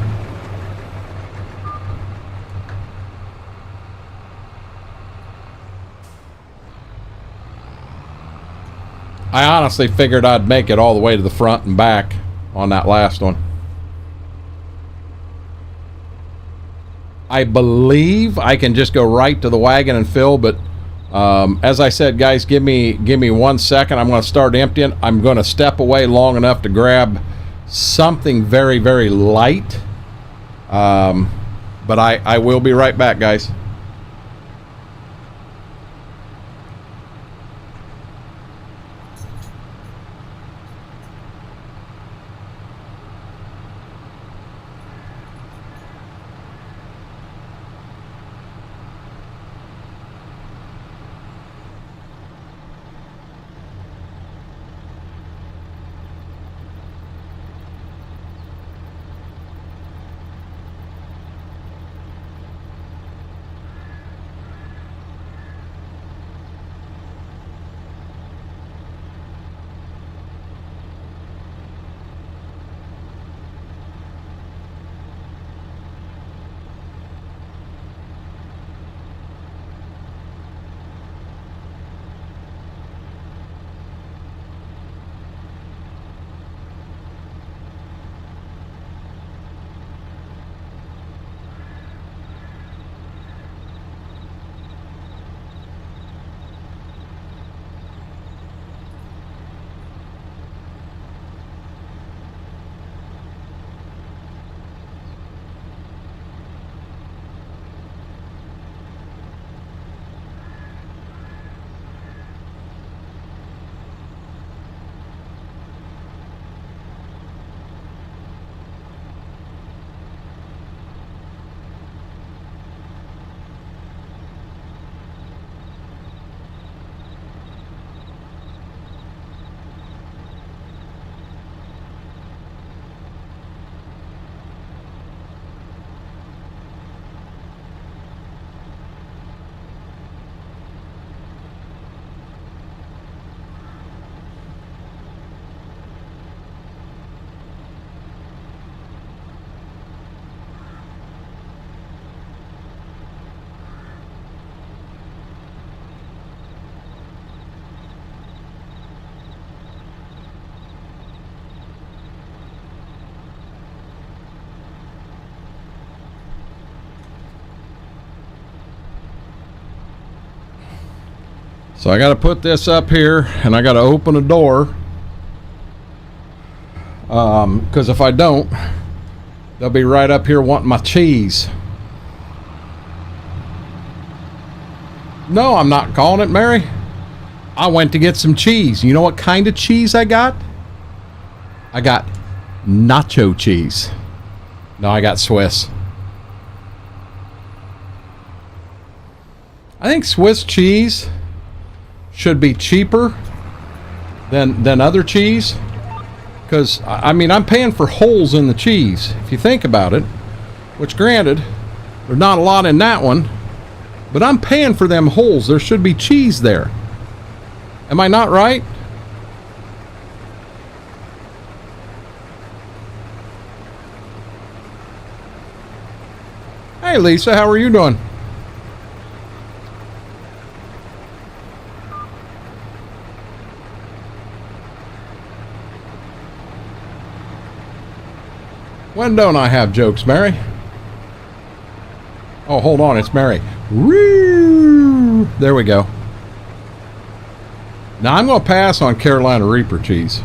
I honestly figured I'd make it all the way to the front and back on that last one. I believe I can just go right to the wagon and fill, but as I said, guys, give me 1 second. I'm going to start emptying. I'm going to step away long enough to grab something very, very light. But I will be right back, guys. So I got to put this up here, and I got to open a door, because if I don't, they'll be right up here wanting my cheese. No, I'm not calling it, Mary. I went to get some cheese. You know what kind of cheese I got? I got nacho cheese. No, I got Swiss. I think Swiss cheese should be cheaper than other cheese, because I mean, I'm paying for holes in the cheese if you think about it, which granted there's not a lot in that one, but I'm paying for them holes. There should be cheese there. Am I not right? Hey Lisa, how are you doing? When don't I have jokes, Mary? Oh, hold on, it's Mary. Woo! There we go. Now, I'm going to pass on Carolina Reaper cheese.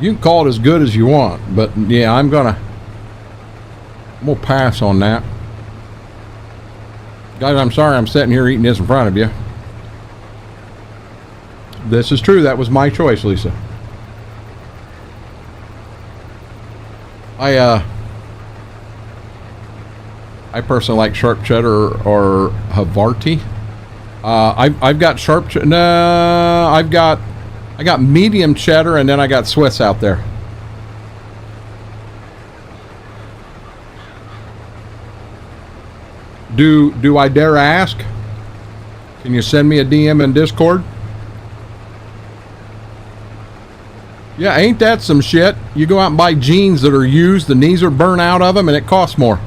You can call it as good as you want, but yeah, I'm going to pass on that. Guys, I'm sorry I'm sitting here eating this in front of you. This is true. That was my choice, Lisa. I personally like sharp cheddar or Havarti. I've got sharp cheddar. No, I got medium cheddar, and then I got Swiss out there. Do I dare ask? Can you send me a DM in Discord? Yeah, ain't that some shit? You go out and buy jeans that are used, the knees are burnt out of them, and it costs more.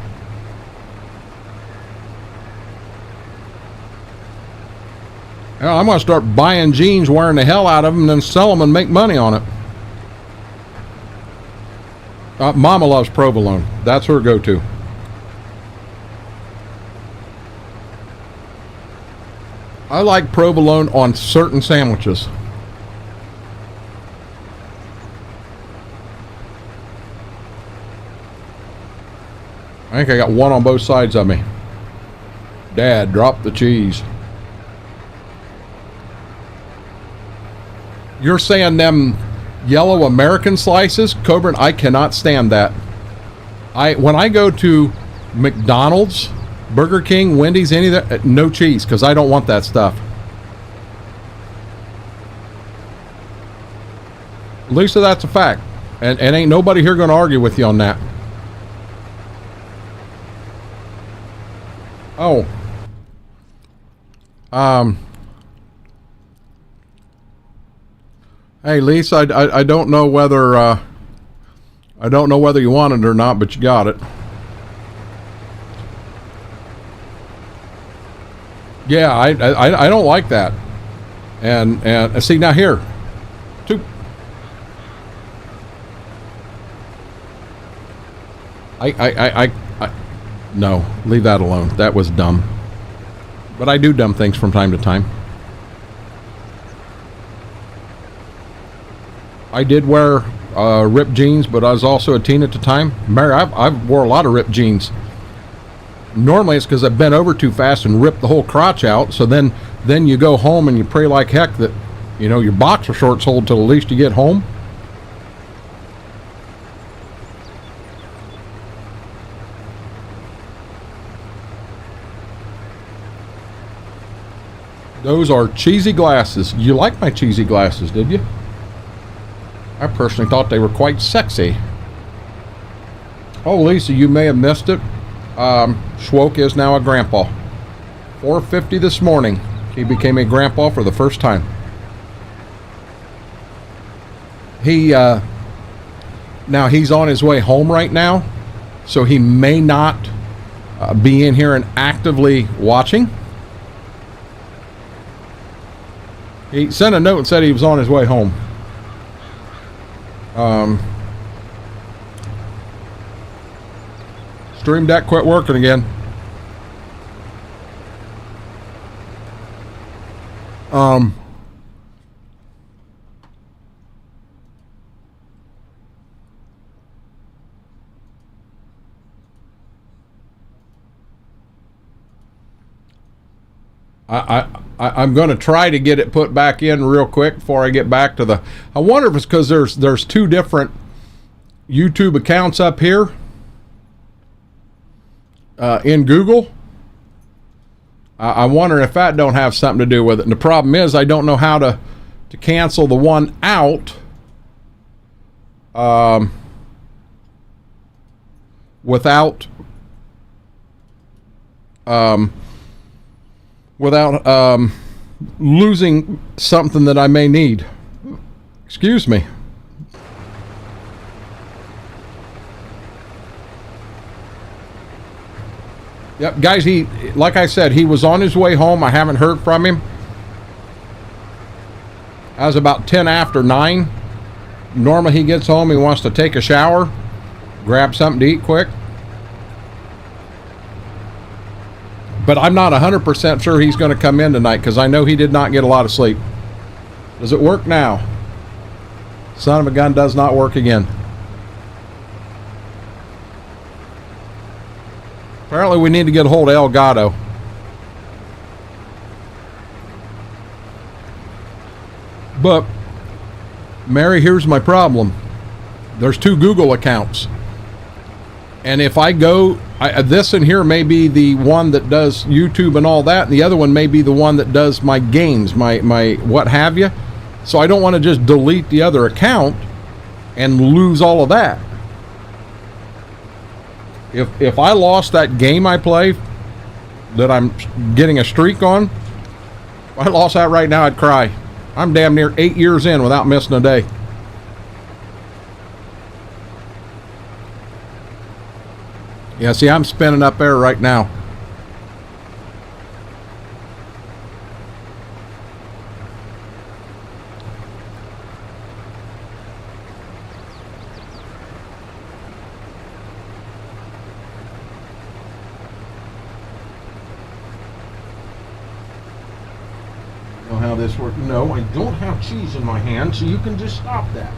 Well, I'm going to start buying jeans, wearing the hell out of them, and then sell them and make money on it. Mama loves provolone. That's her go-to. I like provolone on certain sandwiches. I think I got one on both sides of me. Dad, drop the cheese. You're saying them yellow American slices? Coburn, I cannot stand that. When I go to McDonald's, Burger King, Wendy's, any of that, no cheese, because I don't want that stuff. Lisa, that's a fact. And ain't nobody here going to argue with you on that. Oh. Hey, Lisa, I don't know whether you want it or not, but you got it. Yeah, I don't like that. And see now here, no, leave that alone. That was dumb. But I do dumb things from time to time. I did wear ripped jeans, but I was also a teen at the time. Mary, I've wore a lot of ripped jeans. Normally it's because I bent over too fast and ripped the whole crotch out. So then you go home and you pray like heck that, you know, your boxer shorts hold till at least you get home. Those are cheesy glasses. You like my cheesy glasses, did you? I personally thought they were quite sexy. Oh, Lisa, you may have missed it. Schwoke is now a grandpa. 4:50 this morning, he became a grandpa for the first time. Now he's on his way home right now, so he may not be in here and actively watching. He sent a note and said he was on his way home. Stream Deck quit working again. Um, I'm going to try to get it put back in real quick before I get back to the... I wonder if it's because there's two different YouTube accounts up here in Google. I wonder if that don't have something to do with it. And the problem is I don't know how to cancel the one out without losing something that I may need. Excuse me. Yep, guys, like I said, he was on his way home. I haven't heard from him. That was about 10 after 9. Normally he gets home, he wants to take a shower, grab something to eat quick. But I'm not 100% sure he's going to come in tonight because I know he did not get a lot of sleep. Does it work now? Son of a gun does not work again. Apparently we need to get a hold of Elgato. But, Mary, here's my problem. There's 2 Google accounts. And if I go... this in here may be the one that does YouTube and all that, and the other one may be the one that does my games, my what have you. So I don't want to just delete the other account and lose all of that. If I lost that game I play that I'm getting a streak on, if I lost that right now, I'd cry. I'm damn near 8 years in without missing a day. Yeah, see, I'm spinning up there right now. Know how this works? No, I don't have cheese in my hand, so you can just stop that.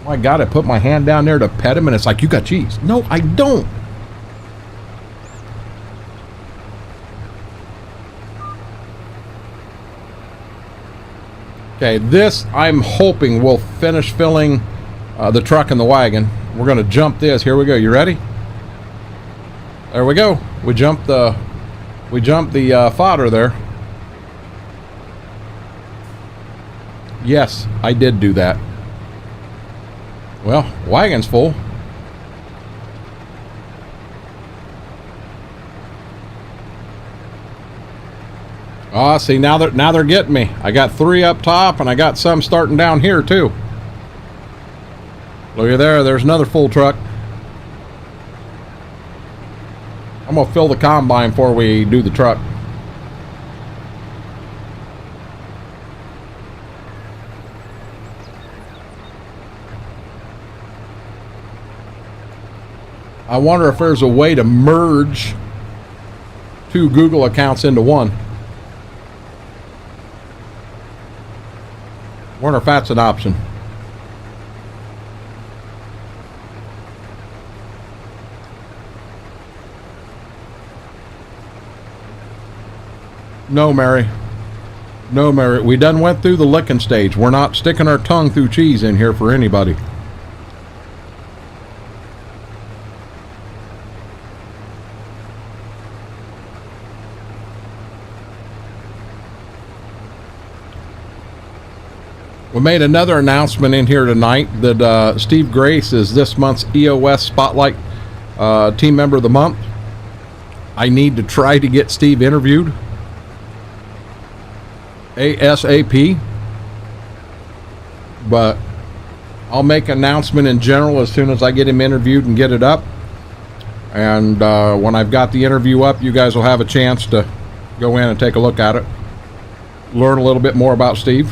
My God, I put my hand down there to pet him, and it's like, you got cheese. No, I don't. Okay, this I'm hoping will finish filling the truck and the wagon. We're going to jump this. Here we go. You ready? There we go. We jumped the fodder there. Yes, I did do that. Well, wagon's full. Ah, see, now they're getting me. I got 3 up top, and I got some starting down here too. Look at there. There's another full truck. I'm gonna fill the combine before we do the truck. I wonder if there's a way to merge 2 Google accounts into one. Wonder if that's an option. No, Mary. No, Mary. We done went through the licking stage. We're not sticking our tongue through cheese in here for anybody. We made another announcement in here tonight that Steve Grace is this month's EOS Spotlight Team Member of the Month. I need to try to get Steve interviewed ASAP, but I'll make an announcement in general as soon as I get him interviewed and get it up. And when I've got the interview up, you guys will have a chance to go in and take a look at it, learn a little bit more about Steve.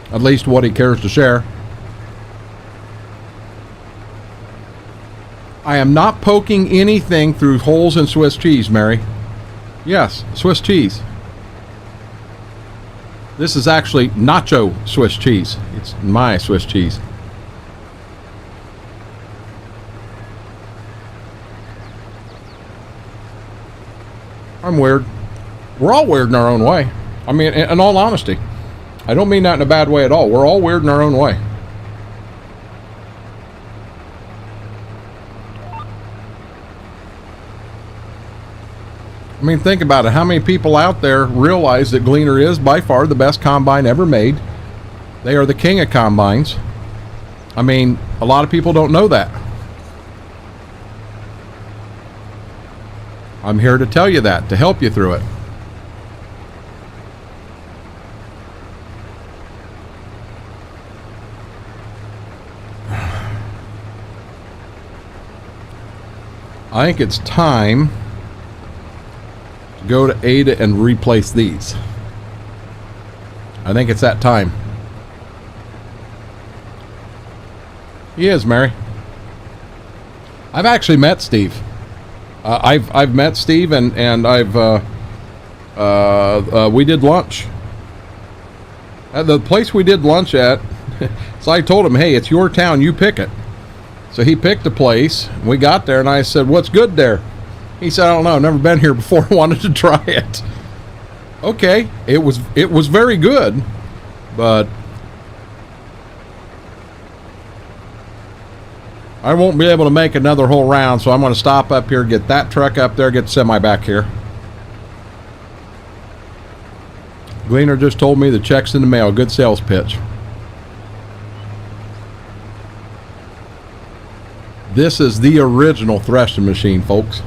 At least what he cares to share. I am not poking anything through holes in Swiss cheese, Mary. Yes, Swiss cheese. This is actually nacho Swiss cheese. It's my Swiss cheese. I'm weird. We're all weird in our own way. I mean, in all honesty, I don't mean that in a bad way at all. We're all weird in our own way. I mean, think about it. How many people out there realize that Gleaner is by far the best combine ever made? They are the king of combines. I mean, a lot of people don't know that. I'm here to tell you that, to help you through it. I think it's time to go to Ada and replace these. I think it's that time. He is, Mary. I've actually met Steve. I've met Steve and we did lunch at the place we did lunch at. So I told him, hey, it's your town, you pick it. So he picked a place. We got there and I said, what's good there? He said, I don't know, never been here before, wanted to try it. Okay, it was very good, but I won't be able to make another whole round, so I'm going to stop up here, get that truck up there, get the semi back here. Gleaner just told me the check's in the mail. Good sales pitch. This is the original threshing machine, folks.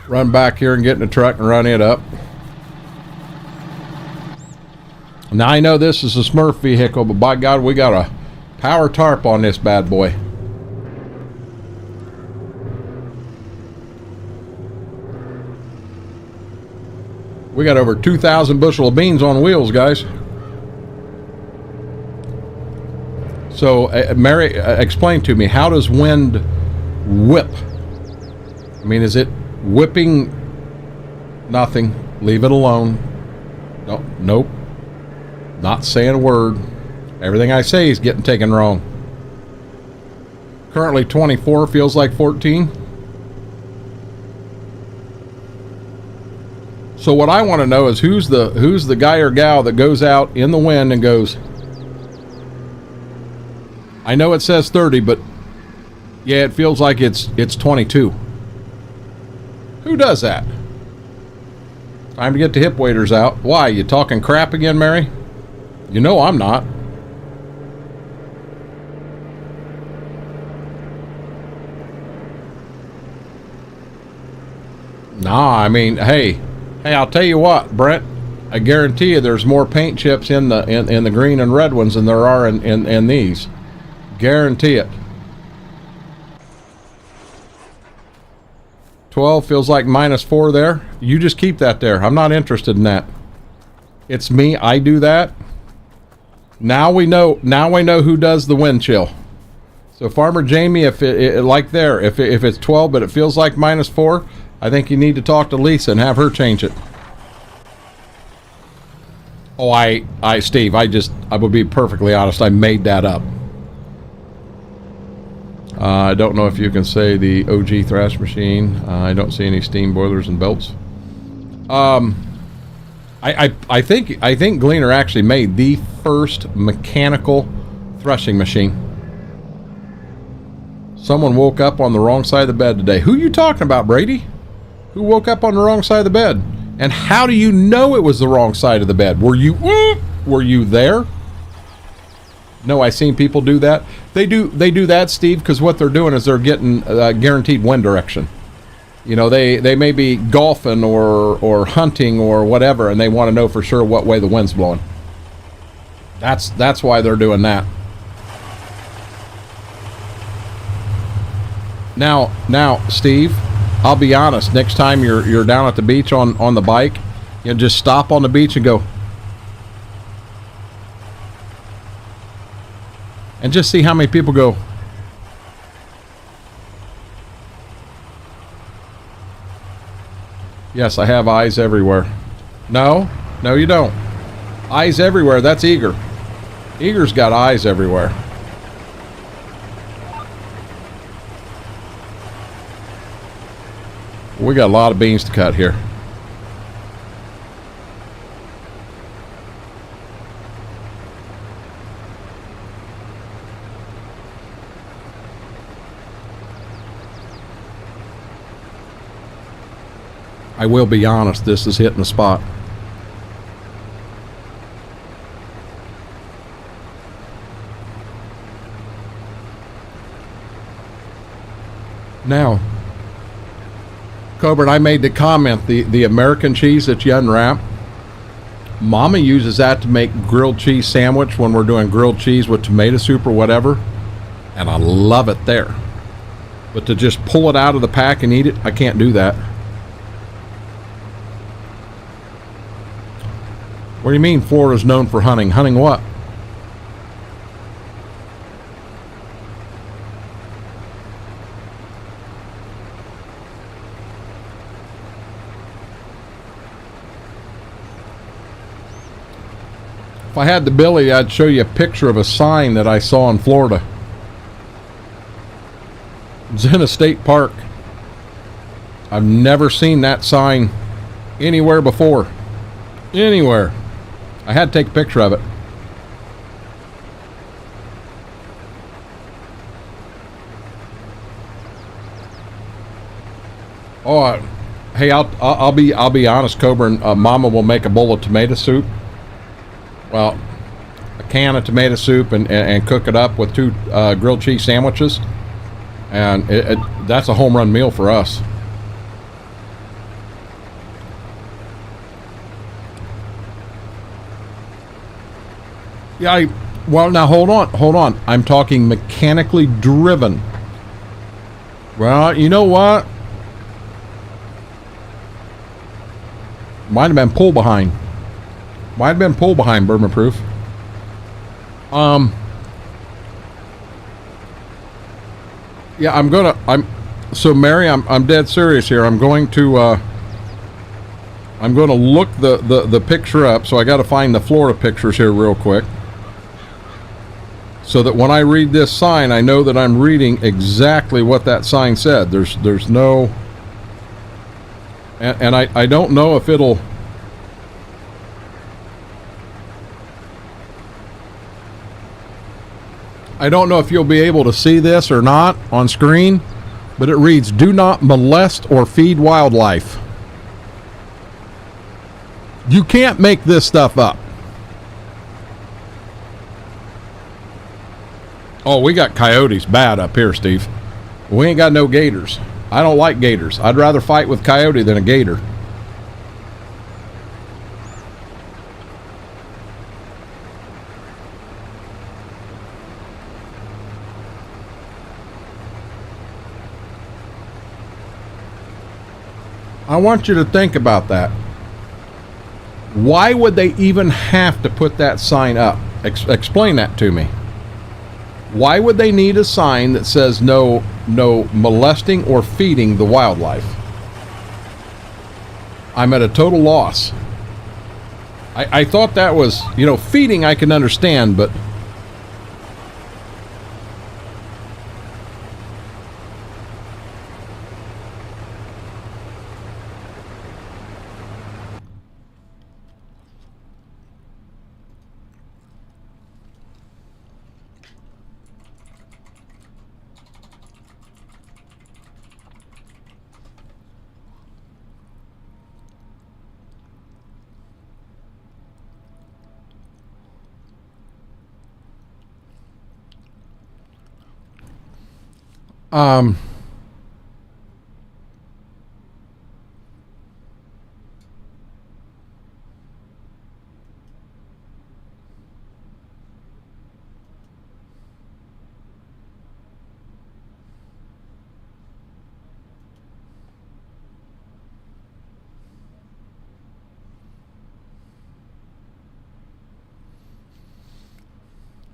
Run back here and get in the truck and run it up. Now I know this is a Smurf vehicle, but by God, we got a power tarp on this bad boy. We got over 2,000 bushel of beans on wheels, guys. So, Mary, explain to me, how does wind whip? I mean, is it whipping? Nothing. Leave it alone. No, nope. Not saying a word. Everything I say is getting taken wrong. Currently 24, feels like 14. So what I want to know is who's the guy or gal that goes out in the wind and goes, I know it says 30, but yeah, it feels like it's 22. Who does that? Time to get the hip waders out. Why, you talking crap again, Mary? You know I'm not. Nah, I mean, hey, I'll tell you what, Brent. I guarantee you there's more paint chips in the green and red ones than there are in these. Guarantee it. 12 feels like -4 there. You just keep that there. I'm not interested in that. It's me. I do that. Now we know. Now I know who does the wind chill. So Farmer Jamie, if if it's 12 but it feels like -4, I think you need to talk to Lisa and have her change it. Oh, Steve, I would be perfectly honest. I made that up. I don't know if you can say the OG thrash machine. I don't see any steam boilers and belts. I think Gleaner actually made the first mechanical threshing machine. Someone woke up on the wrong side of the bed today. Who you talking about, Brady? Who woke up on the wrong side of the bed? And how do you know it was the wrong side of the bed? Were you there? No, I seen people do that. They do that, Steve, because what they're doing is they're getting guaranteed wind direction. You know, they may be golfing or hunting or whatever, and they want to know for sure what way the wind's blowing. That's why they're doing that. Now, Steve, I'll be honest. Next time you're down at the beach on the bike, you know, just stop on the beach and go, and just see how many people go, yes, I have eyes everywhere. No, no you don't. Eyes everywhere, that's Eager. Eager's got eyes everywhere. We got a lot of beans to cut here. I will be honest, this is hitting the spot. Now, Cobra, I made the comment, the American cheese that you unwrap, Mama uses that to make grilled cheese sandwich when we're doing grilled cheese with tomato soup or whatever, and I love it there. But to just pull it out of the pack and eat it, I can't do that. What do you mean Florida's known for hunting? Hunting what? If I had the ability, I'd show you a picture of a sign that I saw in Florida. It's in a state park. I've never seen that sign anywhere before. Anywhere. I had to take a picture of it. Oh, hey, I'll be honest, Cobra, and Mama will make a bowl of tomato soup. Well, a can of tomato soup and cook it up with 2 grilled cheese sandwiches, and that's a home run meal for us. Yeah, well, now hold on. I'm talking mechanically driven. Well, you know what? Might have been pull behind. Burma Proof. Yeah, so Mary, I'm dead serious here. I'm going to look the picture up, so I got to find the Florida pictures here real quick, so that when I read this sign, I know that I'm reading exactly what that sign said. There's no, and I don't know if it'll. I don't know if you'll be able to see this or not on screen, but it reads, "Do not molest or feed wildlife." You can't make this stuff up. Oh, we got coyotes bad up here, Steve. We ain't got no gators. I don't like gators. I'd rather fight with coyote than a gator. I want you to think about that. Why would they even have to put that sign up? Explain that to me. Why would they need a sign that says no molesting or feeding the wildlife? I'm at a total loss. I thought that was, feeding I can understand, but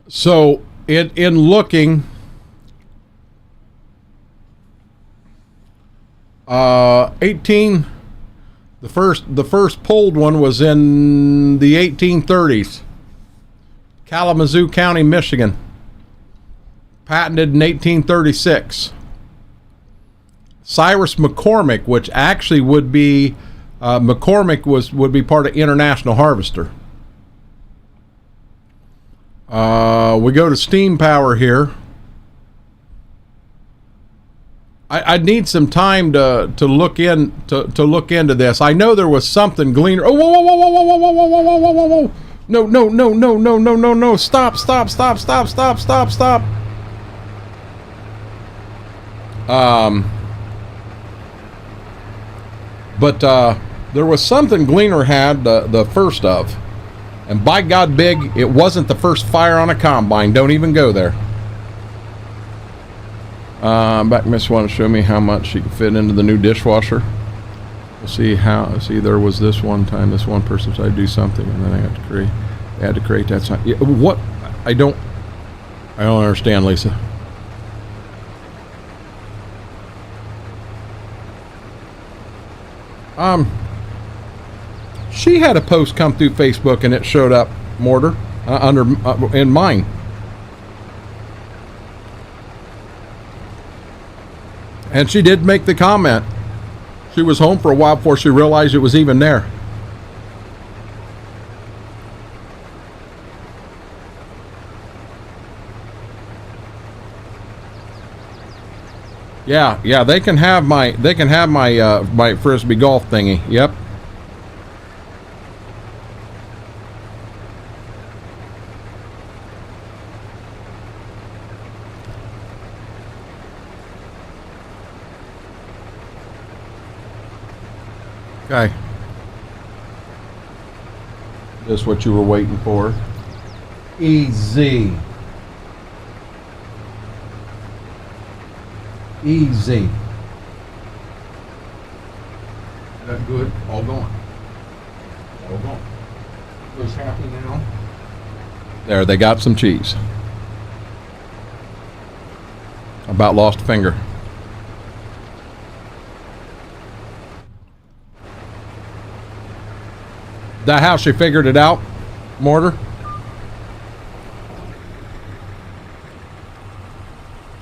so in looking, 18. The first pulled one was in the 1830s. Kalamazoo County, Michigan. Patented in 1836. Cyrus McCormick, which actually would be McCormick would be part of International Harvester. We go to steam power here. I need some time to look into this. I know there was something Gleaner. Oh, whoa, whoa, whoa, whoa, whoa, whoa, whoa, whoa, whoa, whoa, whoa! No, no, no, no, no, no, no, no! Stop! Stop! Stop! Stop! Stop! Stop! Stop! But there was something Gleaner had the first of, and by God, big! It wasn't the first fire on a combine. Don't even go there. Back Miss want to show me how much she can fit into the new dishwasher. We'll see how. See, there was this one time this one person tried to do something, and then I had to create that sign. Yeah, what? I don't understand, Lisa. She had a post come through Facebook, and it showed up, Mortar, in mine. And she did make the comment. She was home for a while before she realized it was even there. Yeah, they can have my my frisbee golf thingy. Yep. Okay. This is what you were waiting for. Easy. Easy. That good? All gone. All gone. Who's happy now? There, they got some cheese. About lost a finger. That how she figured it out, Mortar?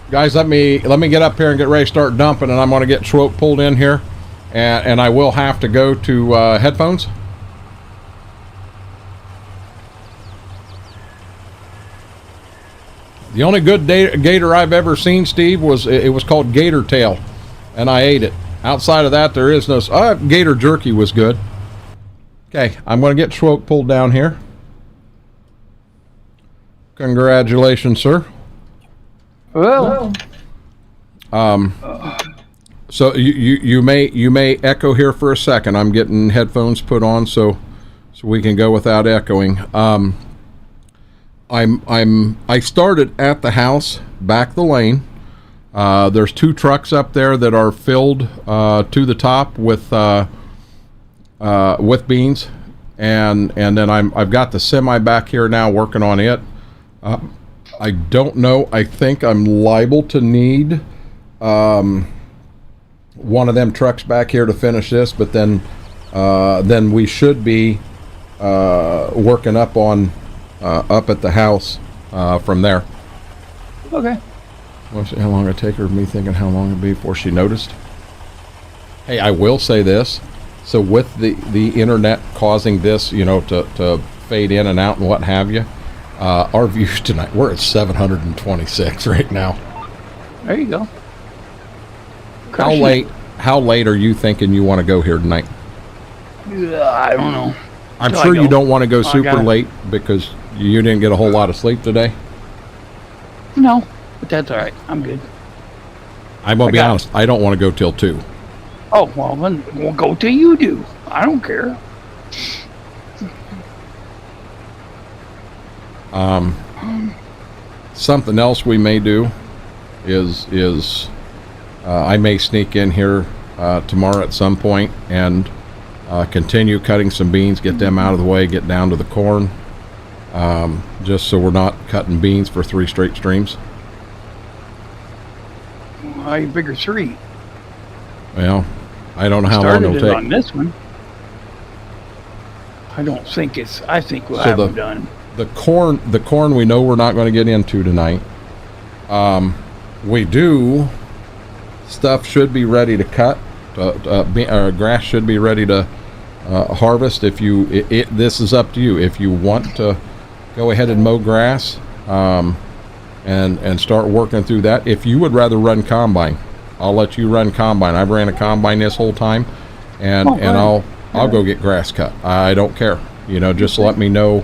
Guys, let me get up here and get ready to start dumping, and I'm going to get Schwope pulled in here, and I will have to go to headphones. The only good gator I've ever seen, Steve, was called gator tail, and I ate it. Outside of that, there is no. Gator jerky was good. Okay, I'm going to get Schwope pulled down here. Congratulations, sir. Well, so you may echo here for a second. I'm getting headphones put on so we can go without echoing. I started at the house, back the lane. There's two trucks up there that are filled to the top with beans, and then I've got the semi back here now working on it. I don't know. I think I'm liable to need one of them trucks back here to finish this, but then we should be working up at the house from there. Okay. Let's see how long it take her. Me thinking how long it'd be before she noticed. Hey, I will say this. So with the internet causing this, to fade in and out and what have you, our views tonight, we're at 726 right now. There you go. How late are you thinking you want to go here tonight? I don't know. I'm sure you don't want to go super late because you didn't get a whole lot of sleep today. No, but that's all right. I'm good. I'm going to be honest. I don't want to go till 2. Oh, well, then we'll go till you do. I don't care. Something else we may do is I may sneak in here tomorrow at some point and continue cutting some beans, get them out of the way, get down to the corn, just so we're not cutting beans for 3 straight streams. I figure 3. Well, I don't know how long it'll take. On this one. I don't think it's. I think we'll So have them done. The corn we know we're not going to get into tonight. We do. Stuff should be ready to cut. Grass should be ready to harvest. If you, this is up to you. If you want to go ahead and mow grass, and start working through that. If you would rather run combine, I'll let you run combine. I've ran a combine this whole time, and I'll go get grass cut. I don't care. You know, just let me know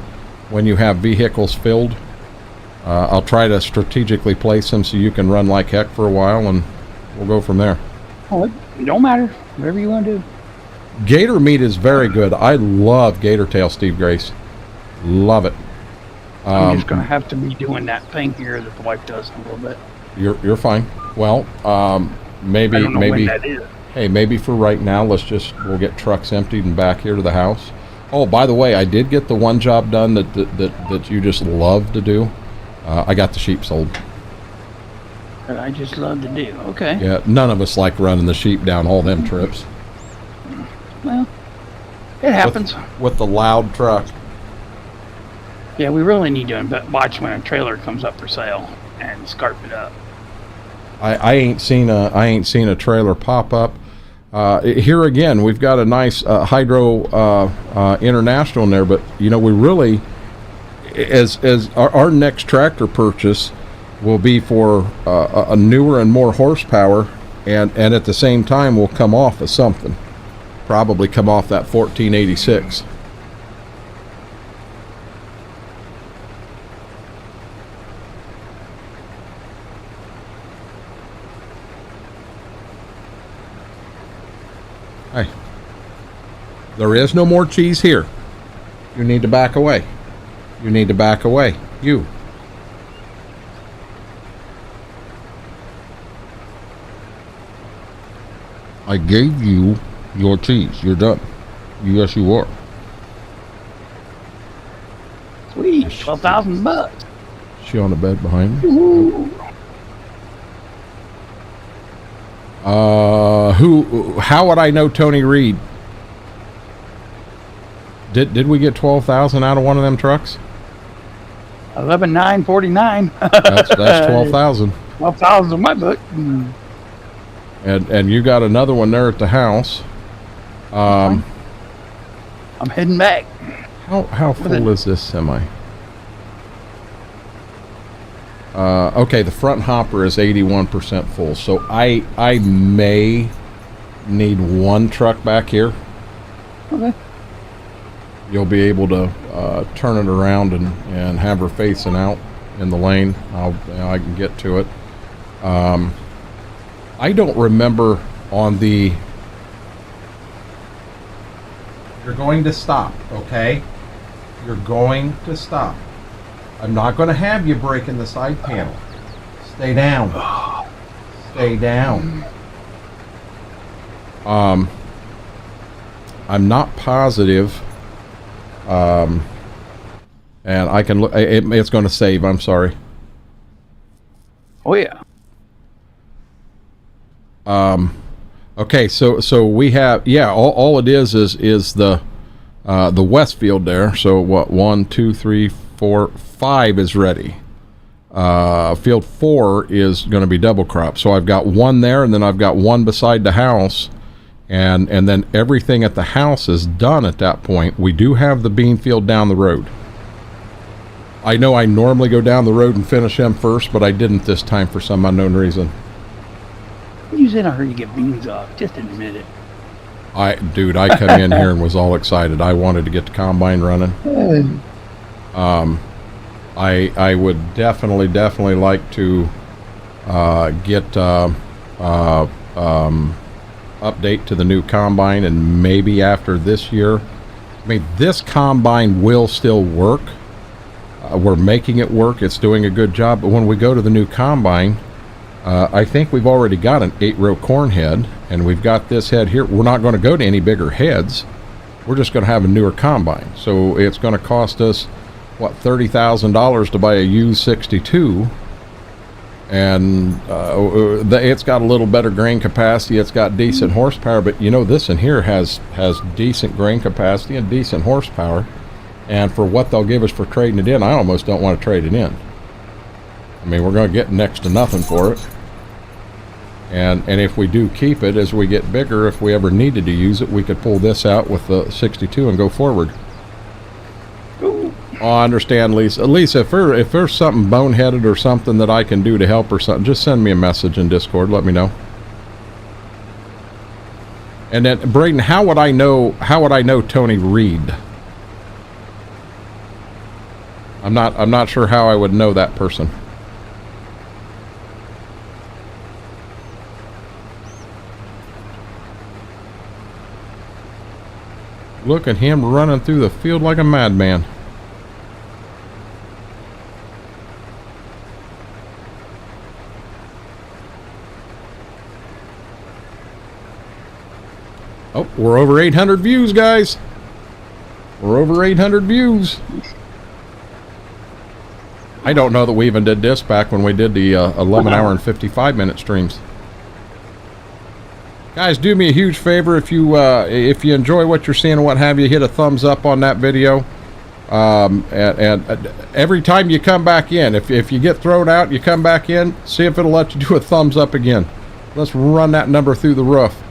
when you have vehicles filled. I'll try to strategically place them so you can run like heck for a while, and we'll go from there. Oh, it don't matter. Whatever you want to do. Gator meat is very good. I love gator tail, Steve Grace. Love it. I'm just going to have to be doing that thing here that the wife does in a little bit. You're fine. Well, maybe I don't know when that is. Hey, maybe for right now, we'll get trucks emptied and back here to the house. Oh, by the way, I did get the one job done that you just love to do. I got the sheep sold. That I just love to do. Okay. Yeah, none of us like running the sheep down all them trips. Well, it happens. With the loud truck. Yeah, we really need to watch when a trailer comes up for sale and scarf it up. I ain't seen a trailer pop up. Here again, we've got a nice Hydro International in there, but you know, we really, as our next tractor purchase will be for a newer and more horsepower, and at the same time will come off of something, probably come off that 1486. Hey, there is no more cheese here. You need to back away. You need to back away. You. I gave you your cheese. You're done. Yes, you are. Sweet, $12,000. She on the bed behind me? Ooh. How would I know Tony Reed? Did we get 12,000 out of one of them trucks? 11,949. That's 12,000. 12,000 in my book. And you got another one there at the house. I'm heading back. How full is this semi? Okay, the front hopper is 81% full, so I may need one truck back here. Okay. You'll be able to turn it around and have her facing out in the lane. I can get to it. I don't remember on the... You're going to stop, okay? You're going to stop. I'm not going to have you breaking the side panel. Stay down. Stay down. I'm not positive. And I can look. It's going to save. I'm sorry. Oh yeah. Okay. So we have. Yeah. All it is the Westfield there. So what? 1, 2, 3, 4, 5 is ready. Field 4 is going to be double crop. So I've got one there, and then I've got one beside the house, and then everything at the house is done at that point. We do have the bean field down the road. I know I normally go down the road and finish them first, but I didn't this time for some unknown reason. You said I heard you get beans off. Just admit it. Dude, I come in here and was all excited. I wanted to get the combine running. I would definitely like to get update to the new combine, and maybe after this year. I mean, this combine will still work. We're making it work. It's doing a good job. But when we go to the new combine, I think we've already got an 8-row corn head, and we've got this head here. We're not going to go to any bigger heads. We're just going to have a newer combine. So it's going to cost us what, $30,000 to buy a U62, and it's got a little better grain capacity. It's got decent horsepower, but you know, this in here has decent grain capacity and decent horsepower. And for what they'll give us for trading it in, I almost don't want to trade it in. I mean, we're going to get next to nothing for it. And if we do keep it, as we get bigger, if we ever needed to use it, we could pull this out with the 62 and go forward. Ooh. Oh, I understand, Lisa. Lisa, if there's something boneheaded or something that I can do to help or something, just send me a message in Discord. Let me know. And then, Braden, how would I know Tony Reed? I'm not sure how I would know that person. Look at him running through the field like a madman. Oh, we're over 800 views, guys. We're over 800 views. I don't know that we even did this back when we did the 11-hour and 55-minute streams. Guys, do me a huge favor, if you enjoy what you're seeing and what have you, hit a thumbs up on that video. And every time you come back in, if you get thrown out, you come back in, see if it'll let you do a thumbs up again. Let's run that number through the roof.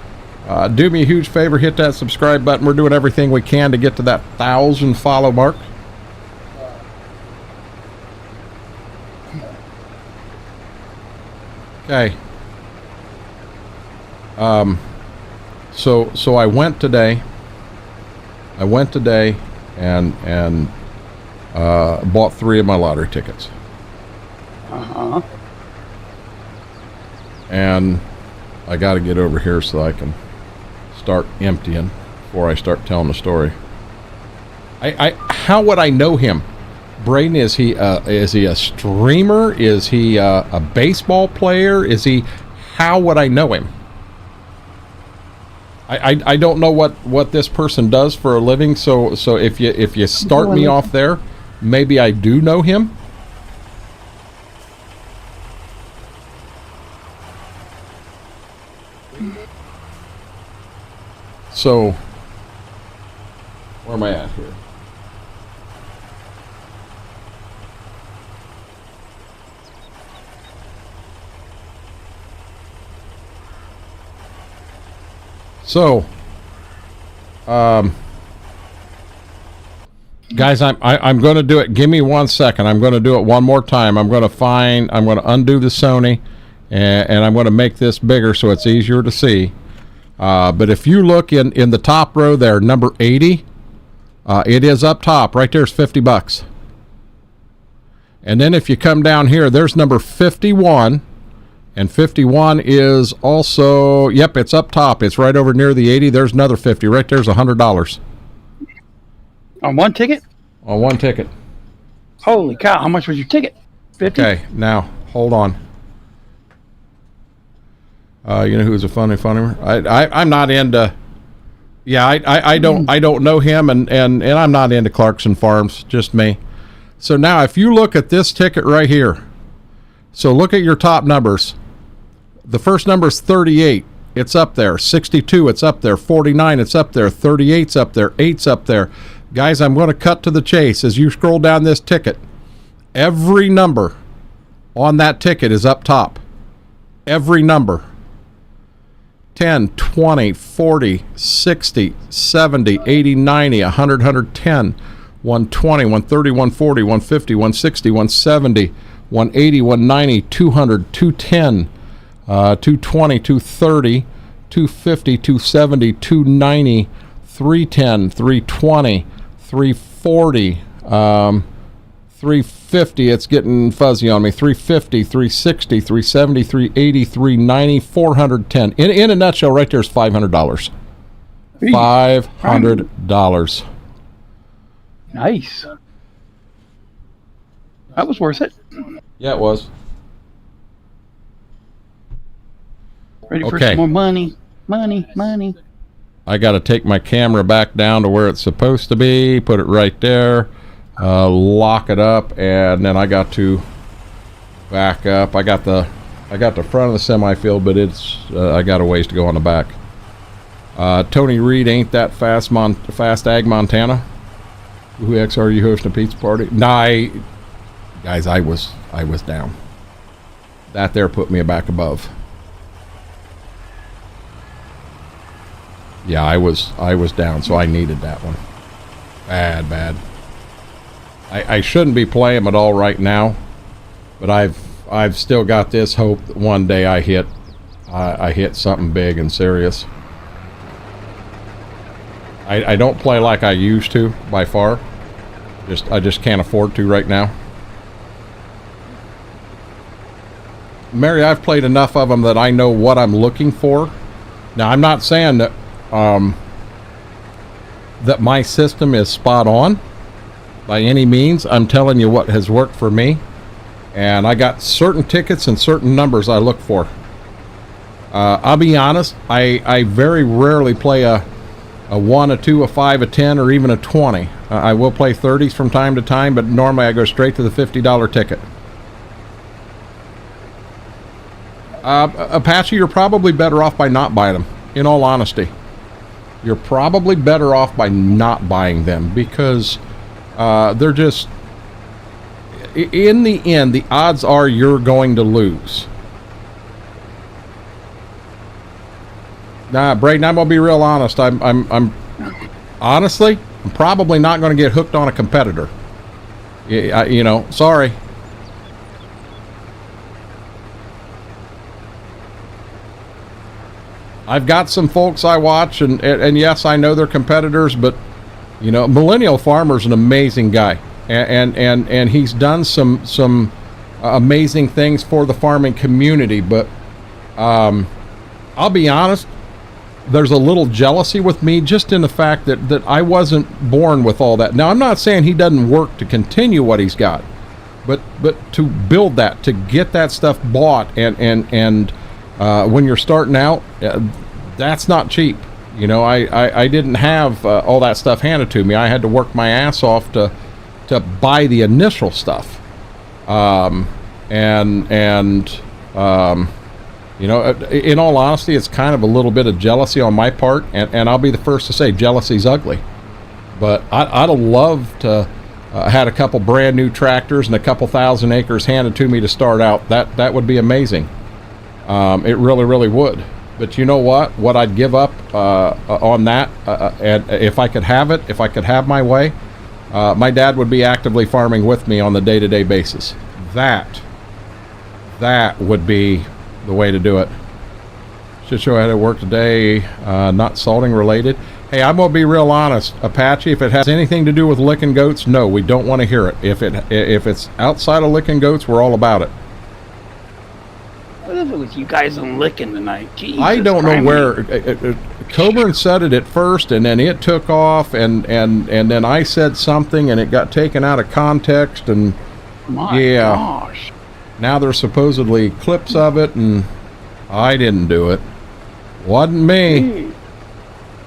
Do me a huge favor, hit that subscribe button. We're doing everything we can to get to that 1,000 follow mark. Okay. So I went today. And bought 3 of my lottery tickets. Uh-huh. And I got to get over here so I can start emptying before I start telling the story. How would I know him? Braden, is he a streamer? Is he a baseball player? How would I know him? I don't know what this person does for a living, so if you start me off there, maybe I do know him. So where am I at here? So, guys, I'm going to do it. Give me 1 second. I'm going to do it one more time. I'm going to undo the Sony, and I'm going to make this bigger so it's easier to see. But if you look in the top row there, number 80, it is up top. Right there's $50. And then if you come down here, there's number 51. And 51 is also, yep, it's up top. It's right over near the 80. There's another 50. Right there's $100. On one ticket? On one ticket. Holy cow, how much was your ticket? 50? Okay, now, hold on. You know who's a funny? I'm not into, yeah, I don't know him, and I'm not into Clarkson Farms, just me. So now if you look at this ticket right here, so look at your top numbers. The first number is 38. It's up there. 62, it's up there. 49, it's up there. 38's up there. 8's up there. Guys, I'm going to cut to the chase. As you scroll down this ticket, every number on that ticket is up top. Every number. 10, 20, 40, 60, 70, 80, 90, 100, 110, 120, 130, 140, 150, 160, 170, 180, 190, 200, 210, 220, 230, 250, 270, 290, 310, 320, 340, 350, it's getting fuzzy on me, 350, 360, 370, 380, 390, 410. In a nutshell, right there is $500. $500. Nice. That was worth it. Yeah, it was. Ready for some more money. Money. I got to take my camera back down to where it's supposed to be. Put it right there. lock it up, and then I got to back up. I got the front of the semi filled, but it's I got a ways to go on the back. Tony Reed, ain't that fast Ag Montana? Who X are you hosting a pizza party? Nah, guys, I was down. That there put me back above. Yeah, I was down, so I needed that one. Bad. I shouldn't be playing at all right now, but I've still got this hope that one day I hit something big and serious. I don't play like I used to by far. I just can't afford to right now. Mary, I've played enough of them that I know what I'm looking for. Now, I'm not saying that that my system is spot on by any means. I'm telling you what has worked for me, and I got certain tickets and certain numbers I look for. I'll be honest, I very rarely play a 1, a 2, a 5, a 10, or even a 20. I will play 30s from time to time, but normally I go straight to the $50 ticket. Apache, you're probably better off by not buying them, in all honesty. You're probably better off by not buying them, because they're just, in the end, the odds are you're going to lose. Nah, Braden, I'm gonna be real honest. I'm honestly, I'm probably not gonna get hooked on a competitor. You know, sorry. I've got some folks I watch, and yes, I know they're competitors, but you know, Millennial Farmer's an amazing guy, and he's done some amazing things for the farming community. But I'll be honest, there's a little jealousy with me just in the fact that I wasn't born with all that. Now, I'm not saying he doesn't work to continue what he's got, but to build that, to get that stuff bought, and when you're starting out, that's not cheap. You know, I didn't have all that stuff handed to me. I had to work my ass off to buy the initial stuff. You know, in all honesty, it's kind of a little bit of jealousy on my part, and I'll be the first to say jealousy's ugly. But I'd have loved to had a couple brand new tractors and a couple thousand acres handed to me to start out. That would be amazing. It really would. But you know what I'd give up on that, and if I could have it, if I could have my way, my dad would be actively farming with me on the day-to-day basis. That would be the way to do it. Should show I had to work today, not salting related. Hey, I'm gonna be real honest, Apache. If it has anything to do with licking goats, no, we don't want to hear it. If it's outside of licking goats, we're all about it. What is it with you guys and licking tonight? Jesus, I don't know where Coburn said it at first, and then it took off, and then I said something, and it got taken out of context, and my gosh. Now there's supposedly clips of it, and I didn't do it. Wasn't me.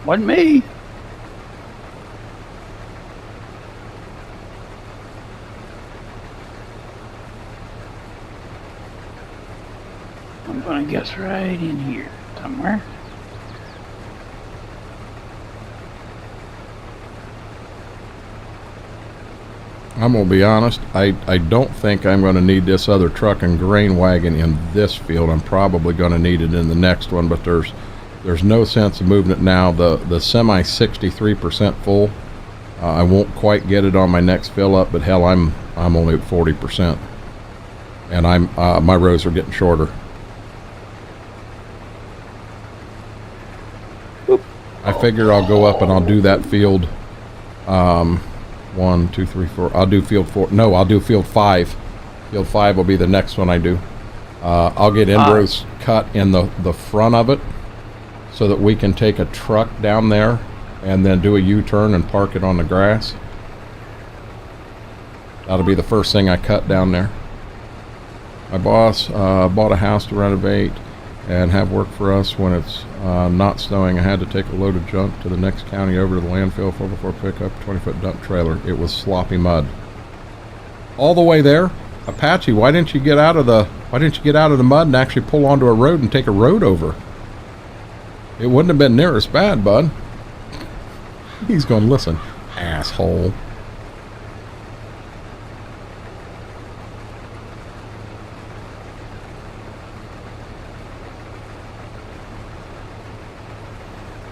Wasn't me. I'm gonna guess right in here somewhere. I'm gonna be honest, I don't think I'm gonna need this other truck and grain wagon in this field. I'm probably gonna need it in the next one, but there's no sense of moving it now. The semi 63% full. I won't quite get it on my next fill up, but hell, I'm only at 40%, and my rows are getting shorter. I figure I'll go up and I'll do that field. 1, 2, 3, 4. I'll do field 4. No, I'll do field 5. Field 5 will be the next one I do. I'll get inrows cut in the front of it so that we can take a truck down there and then do a U-turn and park it on the grass. That'll be the first thing I cut down there. My boss bought a house to renovate and have work for us when it's not snowing. I had to take a load of junk to the next county over to the landfill, 4x4 pickup, 20-foot dump trailer. It was sloppy mud. All the way there? Apache, why didn't you get out of the mud and actually pull onto a road and take a road over? It wouldn't have been near as bad, bud. He's going, listen, asshole.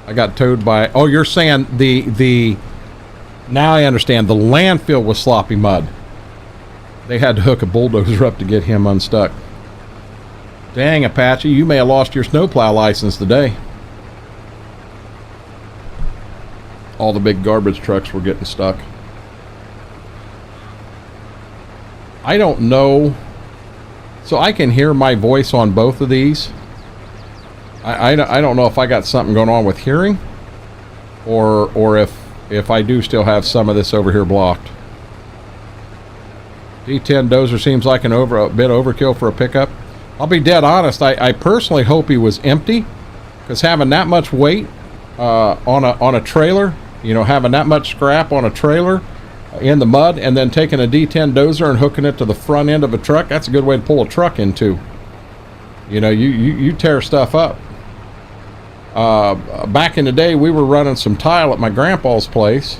I got towed by, oh, you're saying now I understand, the landfill was sloppy mud. They had to hook a bulldozer up to get him unstuck. Dang, Apache, you may have lost your snowplow license today. All the big garbage trucks were getting stuck. I don't know. So I can hear my voice on both of these. I don't know if I got something going on with hearing, or if I do still have some of this over here blocked. D10 dozer seems like a bit overkill for a pickup. I'll be dead honest. I personally hope he was empty, because having that much weight on a trailer, you know, having that much scrap on a trailer in the mud, and then taking a D10 dozer and hooking it to the front end of a truck, that's a good way to pull a truck into. You know, you tear stuff up. Back in the day, we were running some tile at my grandpa's place,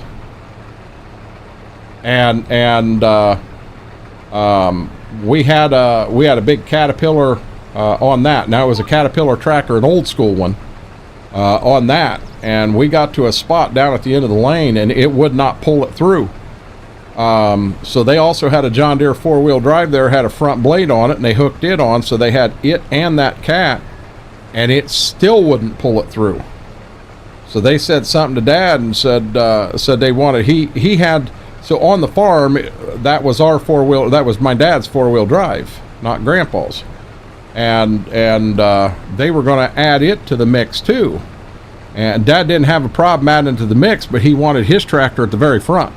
and we had a big Caterpillar on that. Now it was a Caterpillar tractor, an old school one, on that, and we got to a spot down at the end of the lane, and it would not pull it through. So they also had a John Deere 4-wheel drive there, had a front blade on it, and they hooked it on, so they had it and that cat, and it still wouldn't pull it through. So they said something to Dad and said they wanted, he had, so on the farm, that was that was my dad's 4-wheel drive, not Grandpa's. And they were going to add it to the mix too. And Dad didn't have a problem adding it to the mix, but he wanted his tractor at the very front.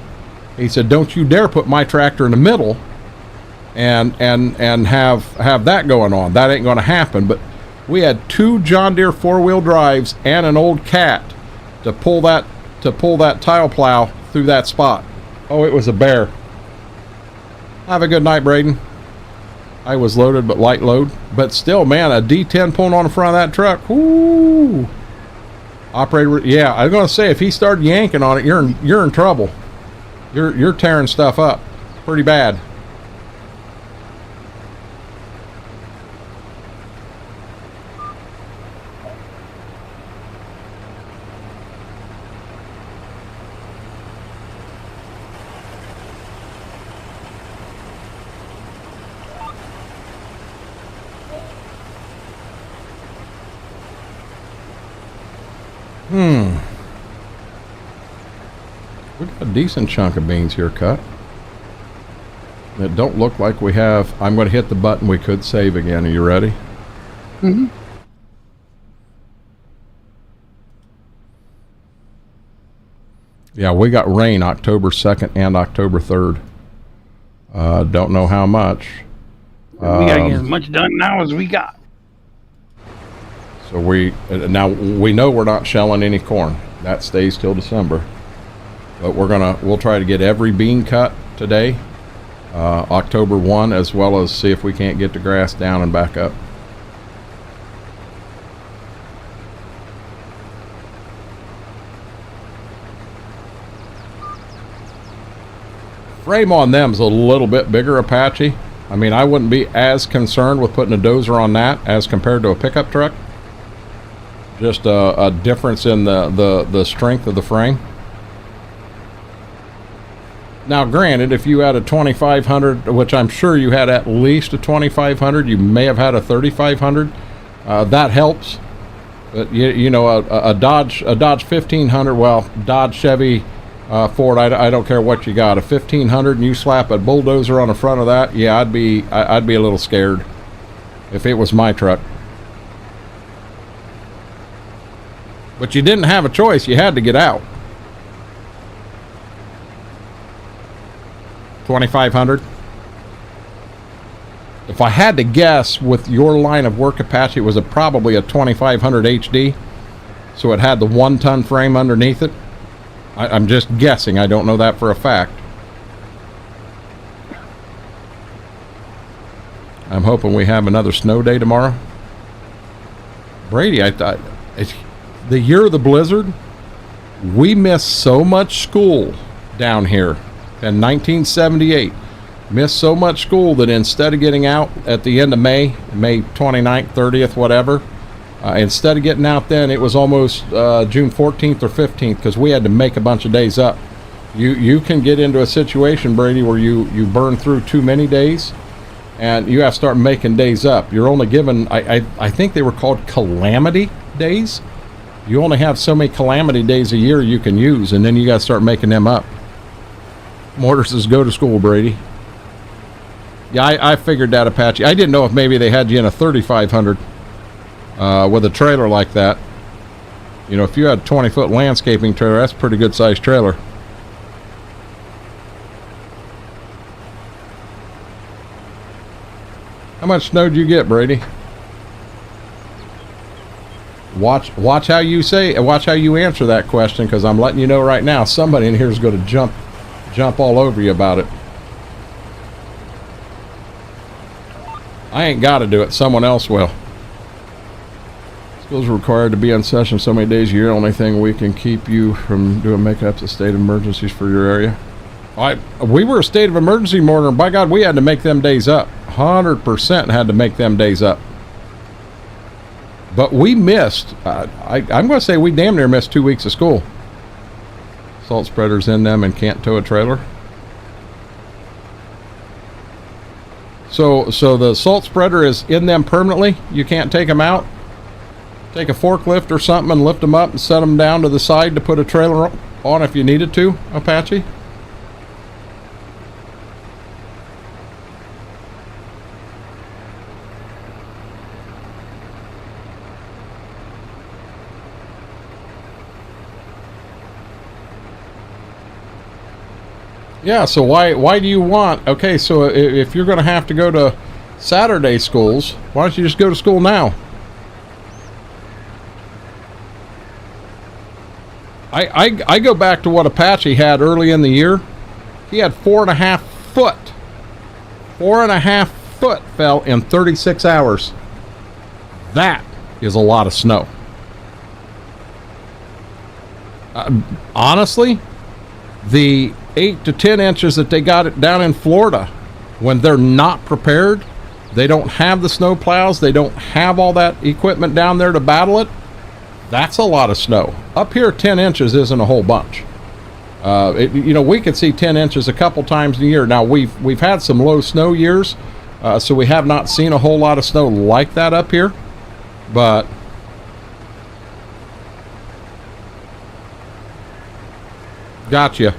He said, don't you dare put my tractor in the middle and have that going on. That ain't going to happen. But we had 2 John Deere 4-wheel drives and an old cat to pull that tile plow through that spot. Oh, it was a bear. Have a good night, Braden. I was loaded, but light load. But still, man, a D10 pulling on the front of that truck. Whoo! Operator, yeah, I was going to say, if he started yanking on it, you're in trouble. You're tearing stuff up pretty bad. We got a decent chunk of beans here cut. It don't look like we have. I'm going to hit the button. We could save again. Are you ready? Mm-hmm. Yeah, we got rain October 2nd and October 3rd. Don't know how much. We got to get as much done now as we got. So now we know we're not shelling any corn. That stays till December. But we'll try to get every bean cut today, October 1, as well as see if we can't get the grass down and back up. Frame on them's a little bit bigger, Apache. I mean, I wouldn't be as concerned with putting a dozer on that as compared to a pickup truck. Just a difference in the strength of the frame. Now, granted, if you had a 2500, which I'm sure you had at least a 2500, you may have had a 3500. That helps. But you know, a Dodge 1500, well, Dodge, Chevy, Ford, I don't care what you got, a 1500, and you slap a bulldozer on the front of that, yeah, I'd be a little scared if it was my truck. But you didn't have a choice. You had to get out. 2500. If I had to guess, with your line of work, Apache, it was probably a 2500 HD, so it had the 1-ton frame underneath it. I'm just guessing. I don't know that for a fact. I'm hoping we have another snow day tomorrow. Brady, I thought it's the year of the blizzard. We missed so much school down here in 1978. Missed so much school that instead of getting out at the end of May 29th, 30th, whatever, instead of getting out then, it was almost June 14th or 15th because we had to make a bunch of days up. You can get into a situation, Brady, where you burn through too many days and you have to start making days up. You're only given, I think they were called calamity days. You only have so many calamity days a year you can use, and then you got to start making them up. Mortar says, go to school, Brady. Yeah, I figured that, Apache. I didn't know if maybe they had you in a 3500 with a trailer like that. You know, if you had a 20-foot landscaping trailer, that's a pretty good sized trailer. How much snow did you get, Brady? Watch how you say, watch how you answer that question, because I'm letting you know right now, somebody in here is going to jump all over you about it. I ain't got to do it. Someone else will. Schools are required to be in session so many days a year. Only thing we can keep you from doing make-ups of state of emergencies for your area. We were a state of emergency, Mortar, and by God, we had to make them days up. 100% had to make them days up. But we missed, I'm going to say we damn near missed 2 weeks of school. Salt spreaders in them and can't tow a trailer. So the salt spreader is in them permanently. You can't take them out. Take a forklift or something and lift them up and set them down to the side to put a trailer on if you needed to, Apache. Yeah, so why do you want... Okay, so if you're going to have to go to Saturday schools, why don't you just go to school now? I go back to what Apache had early in the year. He had 4.5 foot. 4.5 foot fell in 36 hours. That is a lot of snow. Honestly, the 8 to 10 inches that they got down in Florida, when they're not prepared, they don't have the snow plows, they don't have all that equipment down there to battle it, that's a lot of snow. Up here, 10 inches isn't a whole bunch. You know, we could see 10 inches a couple times a year. Now, we've had some low snow years, so we have not seen a whole lot of snow like that up here, but gotcha.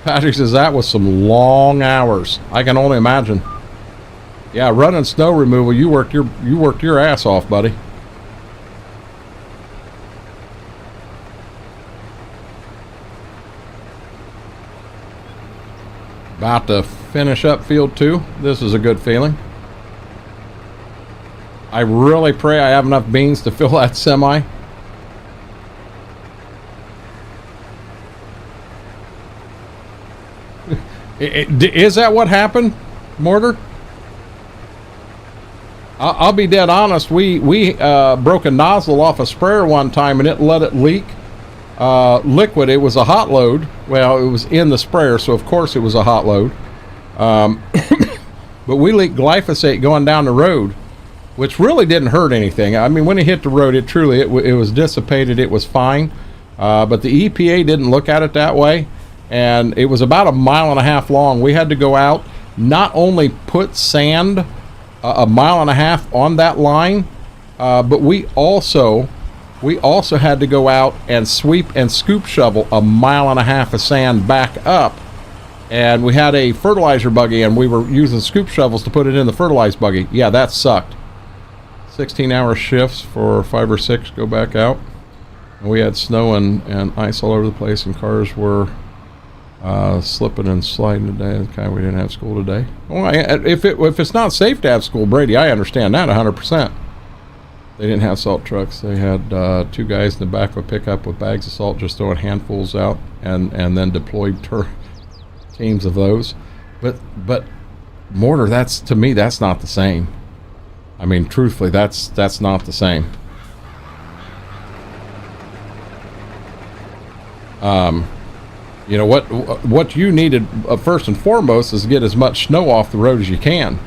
Patrick says that was some long hours. I can only imagine. Yeah, running snow removal, you worked your ass off, buddy. About to finish up field 2. This is a good feeling. I really pray I have enough beans to fill that semi. Is that what happened, Mortar? I'll be dead honest. We broke a nozzle off a sprayer one time and it let it leak liquid. It was a hot load. Well, it was in the sprayer, so of course it was a hot load. But we leaked glyphosate going down the road, which really didn't hurt anything. I mean, when it hit the road, it was dissipated. It was fine. But the EPA didn't look at it that way. And it was about 1.5 miles long. We had to go out, not only put sand 1.5 miles on that line, but we also had to go out and sweep and scoop shovel 1.5 miles of sand back up. And we had a fertilizer buggy, and we were using scoop shovels to put it in the fertilizer buggy. Yeah, that sucked. 16-hour shifts for 5 or 6 go back out. And we had snow and ice all over the place, and cars were slipping and sliding today. Okay, we didn't have school today. Well, if it's not safe to have school, Brady, I understand that 100%. They didn't have salt trucks. They had 2 guys in the back of a pickup with bags of salt, just throwing handfuls out, and then deployed teams of those. But mortar, that's, to me, that's not the same. I mean, truthfully, that's not the same. You know, what you needed first and foremost is to get as much snow off the road as you can.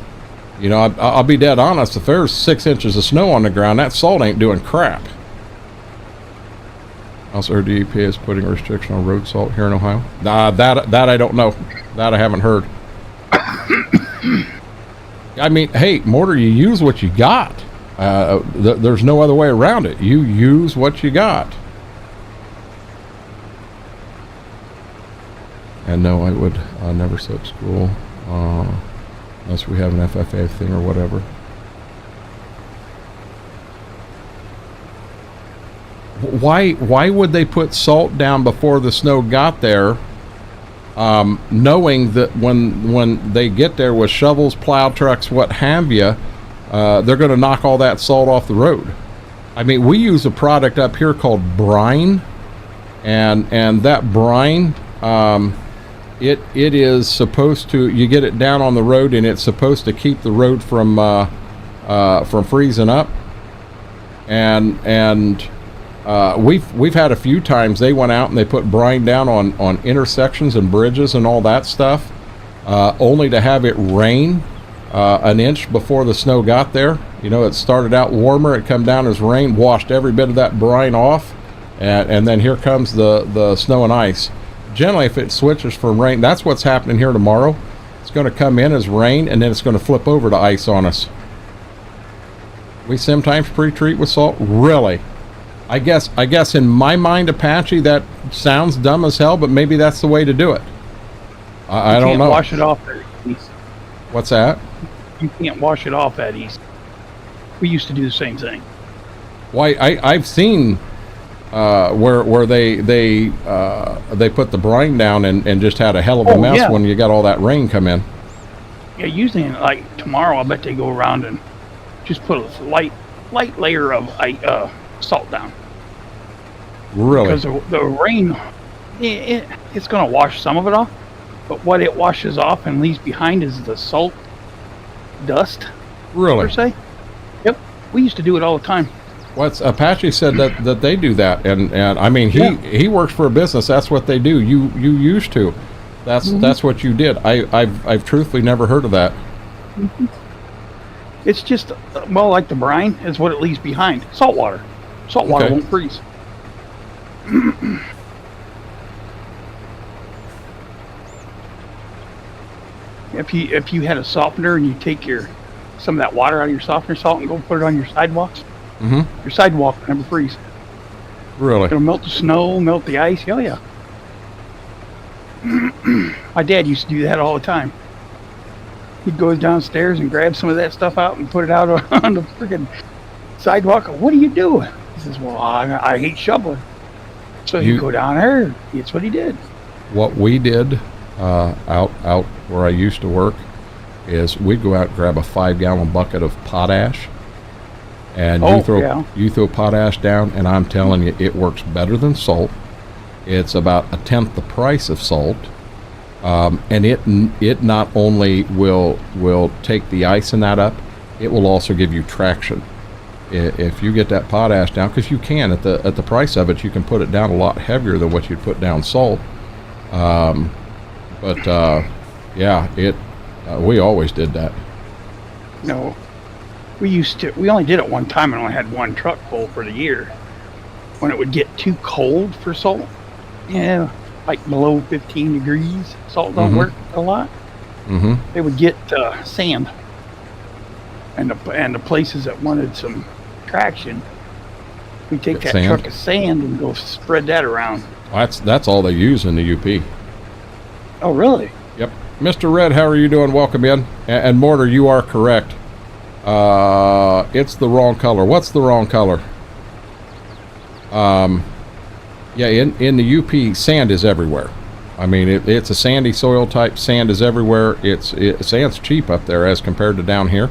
You know, I'll be dead honest, if there's 6 inches of snow on the ground, that salt ain't doing crap. Also, our DEP is putting a restriction on road salt here in Ohio. That I don't know. That I haven't heard. I mean, hey, mortar, you use what you got. There's no other way around it. You use what you got. And no, I would never skip school unless we have an FFA thing or whatever. Why would they put salt down before the snow got there, knowing that when they get there with shovels, plow trucks, what have you, they're going to knock all that salt off the road? I mean, we use a product up here called brine, and that brine, it is supposed to, you get it down on the road and it's supposed to keep the road from freezing up, and we've had a few times they went out and they put brine down on intersections and bridges and all that stuff, only to have it rain an inch before the snow got there. You know, it started out warmer, it come down as rain, washed every bit of that brine off, and then here comes the snow and ice. Generally, if it switches from rain, that's what's happening here tomorrow. It's going to come in as rain, and then it's going to flip over to ice on us. We sometimes pre-treat with salt. Really? I guess in my mind, Apache, that sounds dumb as hell, but maybe that's the way to do it. I don't know. You can't wash it off that easy. What's that? You can't wash it off that easy. We used to do the same thing. Why, I've seen where they put the brine down and just had a hell of a mess when you got all that rain come in. Yeah, usually like tomorrow, I bet they go around and just put a light layer of salt down. Really? Because the rain, it's going to wash some of it off, but what it washes off and leaves behind is the salt dust. Really? Per se. Yep. We used to do it all the time. Apache said that they do that, and I mean he works for a business. That's what they do. You used to. That's what you did. I've truthfully never heard of that. Mm-hmm. It's just like the brine is what it leaves behind. Salt water. Salt water won't freeze. If you had a softener and you take some of that water out of your softener salt and go put it on your sidewalks, your sidewalk will never freeze. Really? It'll melt the snow, melt the ice. Oh yeah. My dad used to do that all the time. He'd go downstairs and grab some of that stuff out and put it out on the freaking sidewalk. What are you doing? He says, well, I hate shoveling. So he'd go down there. That's what he did. What we did out where I used to work is we'd go out and grab a 5-gallon bucket of potash, and you throw potash down, and I'm telling you, it works better than salt. It's about 1/10 the price of salt, and it not only will take the ice in that up, it will also give you traction. If you get that potash down, because you can at the price of it, you can put it down a lot heavier than what you'd put down salt. We always did that. No, we only did it one time and only had one truck full for the year. When it would get too cold for salt, like below 15 degrees, salt don't work a lot. They would get sand, and the places that wanted some traction, we take that truck of sand and go spread that around. That's all they use in the UP. Oh, really? Yep. Mr. Red, how are you doing? Welcome in. And Mortar, you are correct. It's the wrong color. What's the wrong color? In the UP, sand is everywhere. I mean, it's a sandy soil type. Sand is everywhere. Sand's cheap up there as compared to down here.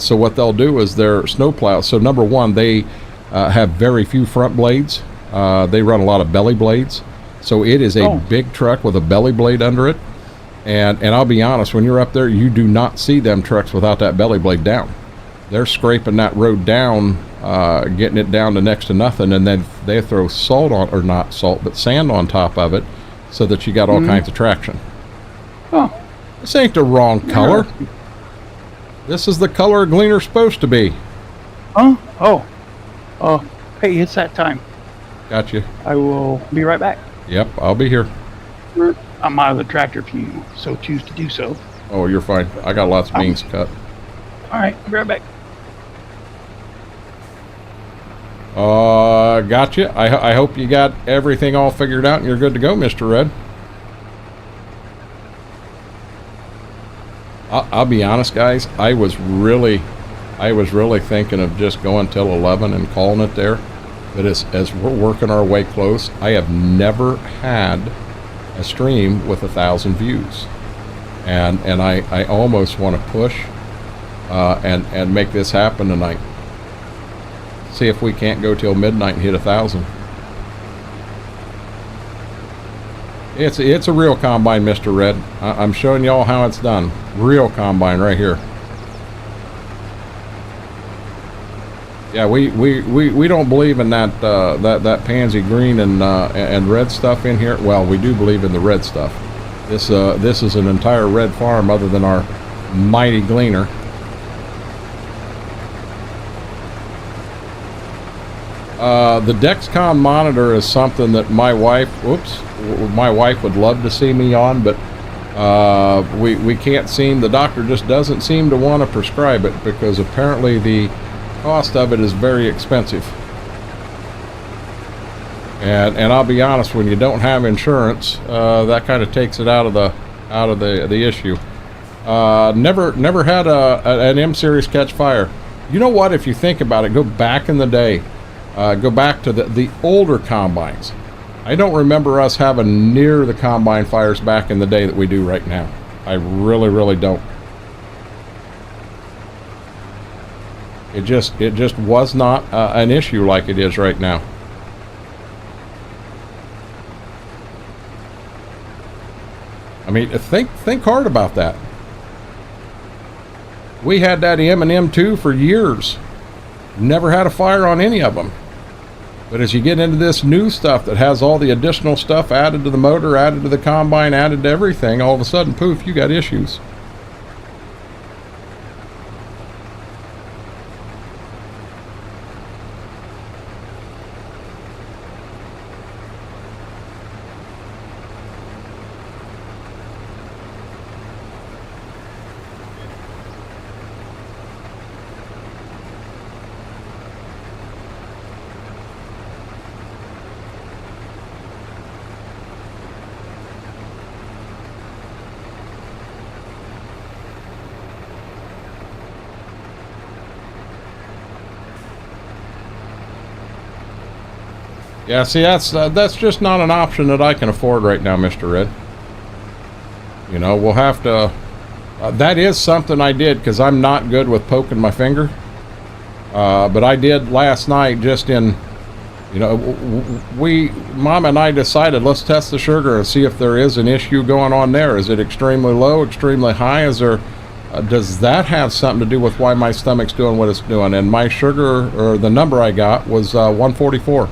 So what they'll do is their snow plows. So number one, they have very few front blades. They run a lot of belly blades. So it is a big truck with a belly blade under it. And I'll be honest, when you're up there, you do not see them trucks without that belly blade down. They're scraping that road down, getting it down to next to nothing, and then they throw salt on, or not salt, but sand on top of it, so that you got all kinds of traction. Oh. This ain't the wrong color. This is the color a gleaner's supposed to be. Huh? Oh. Oh. Hey, it's that time. Gotcha. I will be right back. Yep, I'll be here. I'm out of the tractor if you so choose to do so. Oh, you're fine. I got lots of beans cut. All right, I'll be right back. Gotcha. I hope you got everything all figured out and you're good to go, Mr. Red. I'll be honest, guys. I was really thinking of just going till 11 and calling it there. But as we're working our way close, I have never had a stream with 1,000 views, and I almost want to push and make this happen tonight. See if we can't go till midnight and hit 1,000. It's a real combine, Mr. Red. I'm showing y'all how it's done. Real combine right here. Yeah, we don't believe in that pansy green and red stuff in here. Well, we do believe in the red stuff. This is an entire red farm other than our mighty gleaner. The Dexcom monitor is something that my wife would love to see me on, but we can't seem, the doctor just doesn't seem to want to prescribe it because apparently the cost of it is very expensive. And I'll be honest, when you don't have insurance, that kind of takes it out of the issue. Never had an M series catch fire. You know what? If you think about it, go back in the day, go back to the older combines. I don't remember us having near the combine fires back in the day that we do right now. I really don't. It just was not an issue like it is right now. I mean, think hard about that. We had that M&M 2 for years. Never had a fire on any of them. But as you get into this new stuff that has all the additional stuff added to the motor, added to the combine, added to everything, all of a sudden, poof, you got issues. Yeah, see, that's just not an option that I can afford right now, Mr. Red. You know, we'll have to... that is something I did, because I'm not good with poking my finger. But I did last night just in... You know, Mom and I decided, let's test the sugar and see if there is an issue going on there. Is it extremely low, extremely high? Is there... does that have something to do with why my stomach's doing what it's doing? And my sugar, or the number I got, was 144.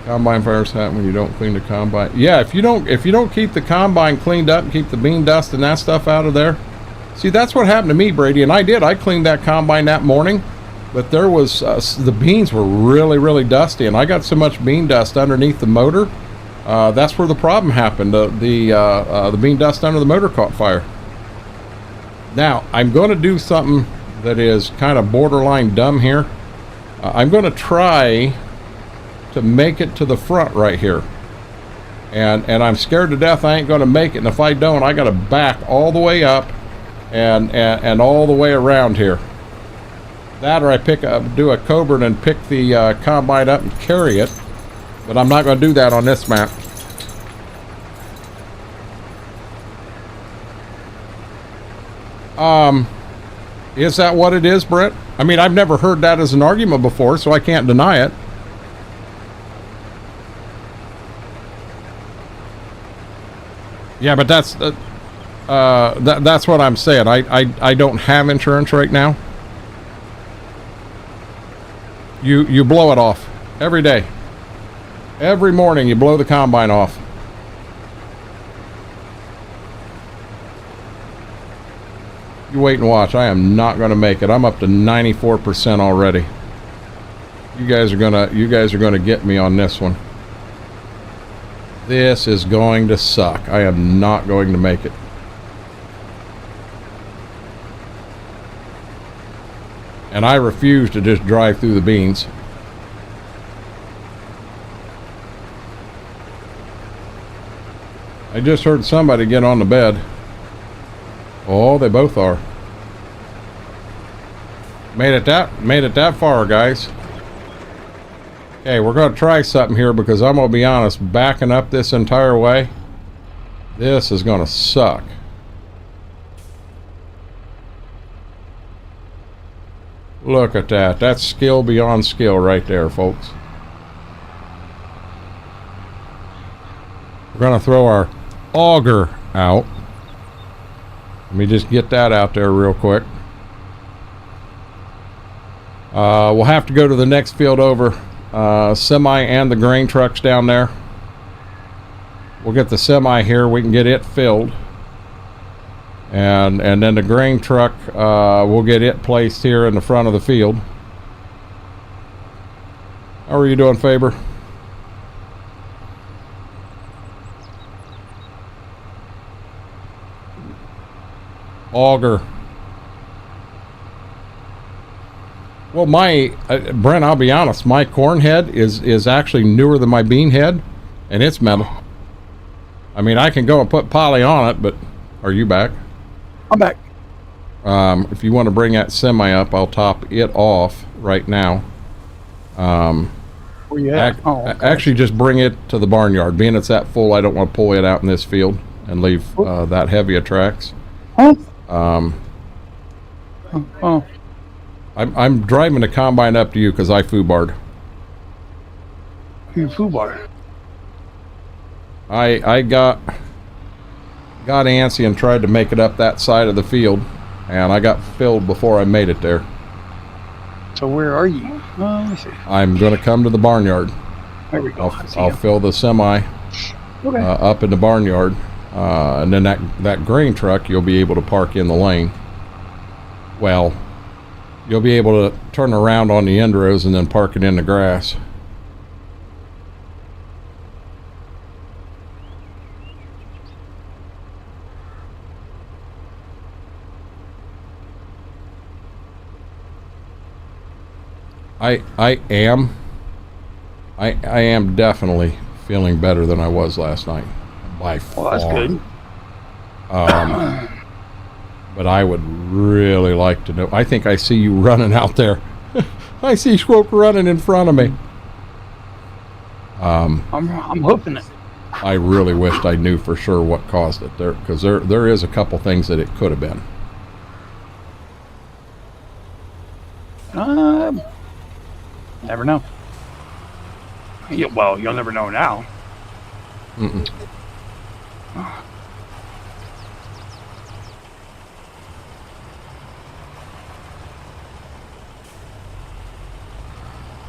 Combine fires happen when you don't clean the combine. Yeah, if you don't keep the combine cleaned up and keep the bean dust and that stuff out of there. See, that's what happened to me, Brady, and I did. I cleaned that combine that morning, but there was the beans were really dusty, and I got so much bean dust underneath the motor. That's where the problem happened. The bean dust under the motor caught fire. Now, I'm going to do something that is kind of borderline dumb here. I'm going to try to make it to the front right here, and I'm scared to death I ain't going to make it, and if I don't, I got to back all the way up and all the way around here. That, or I do a Cobra and pick the combine up and carry it, but I'm not going to do that on this map. Is that what it is, Brett? I mean, I've never heard that as an argument before, so I can't deny it. Yeah, but that's that's what I'm saying. I don't have insurance right now. You blow it off every day. Every morning you blow the combine off. You wait and watch. I am not going to make it. I'm up to 94% already. You guys are gonna get me on this one. This is going to suck. I am not going to make it. And I refuse to just drive through the beans. I just heard somebody get on the bed. Oh, they both are. Made it that far, guys. Okay, we're going to try something here because I'm going to be honest, backing up this entire way, this is going to suck. Look at that. That's skill beyond skill right there, folks. We're going to throw our auger out. Let me just get that out there real quick. We'll have to go to the next field over. Semi and the grain trucks down there. We'll get the semi here. We can get it filled. And then the grain truck, we'll get it placed here in the front of the field. How are you doing, Faber? Auger. Well, my Brent, I'll be honest, my corn head is actually newer than my bean head, and it's metal. I mean, I can go and put poly on it, but are you back? I'm back. If you want to bring that semi up, I'll top it off right now. Where you at? Okay. Actually, just bring it to the barnyard. Being it's that full, I don't want to pull it out in this field and leave that heavy of tracks. Huh? I'm driving the combine up to you because I foobarred. You foobarred. I got antsy and tried to make it up that side of the field, and I got filled before I made it there. So where are you? Let me see. I'm going to come to the barnyard. There we go. I'll fill the semi up in the barnyard, and then that grain truck you'll be able to park in the lane. Well, you'll be able to turn around on the end rows and then park it in the grass. I am definitely feeling better than I was last night, by far. Well, that's good. But I would really like to know. I think I see you running out there. I see smoke running in front of me. I'm hoping it. I really wished I knew for sure what caused it there, because there is a couple things that it could have been. Never know. Well, you'll never know now. Mm-mm.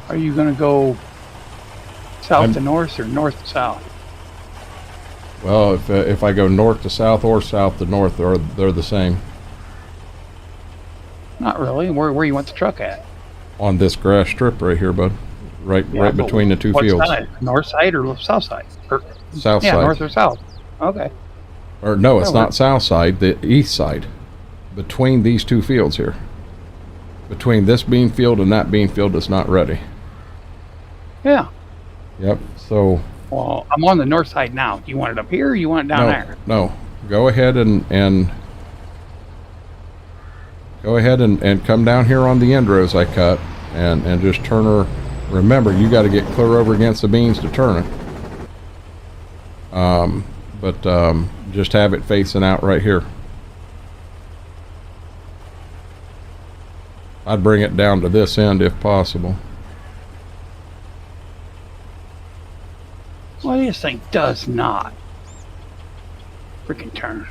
Are you going to go south to north or north to south? Well, if I go north to south or south to north, they're the same. Not really. Where you want the truck at? On this grass strip right here, bud. Right between the two fields. Side? North side or south side? South side. North or south. Okay. Or no, it's not south side, the east side. Between these two fields here. Between this bean field and that bean field that's not ready. Yeah. Yep, so... Well, I'm on the north side now. Do you want it up here or you want it down there? No. Go ahead and go ahead and come down here on the end rows I cut and just turn her. Remember, you got to get clear over against the beans to turn it. But just have it facing out right here. I'd bring it down to this end if possible. Well, this thing does not. freaking turn.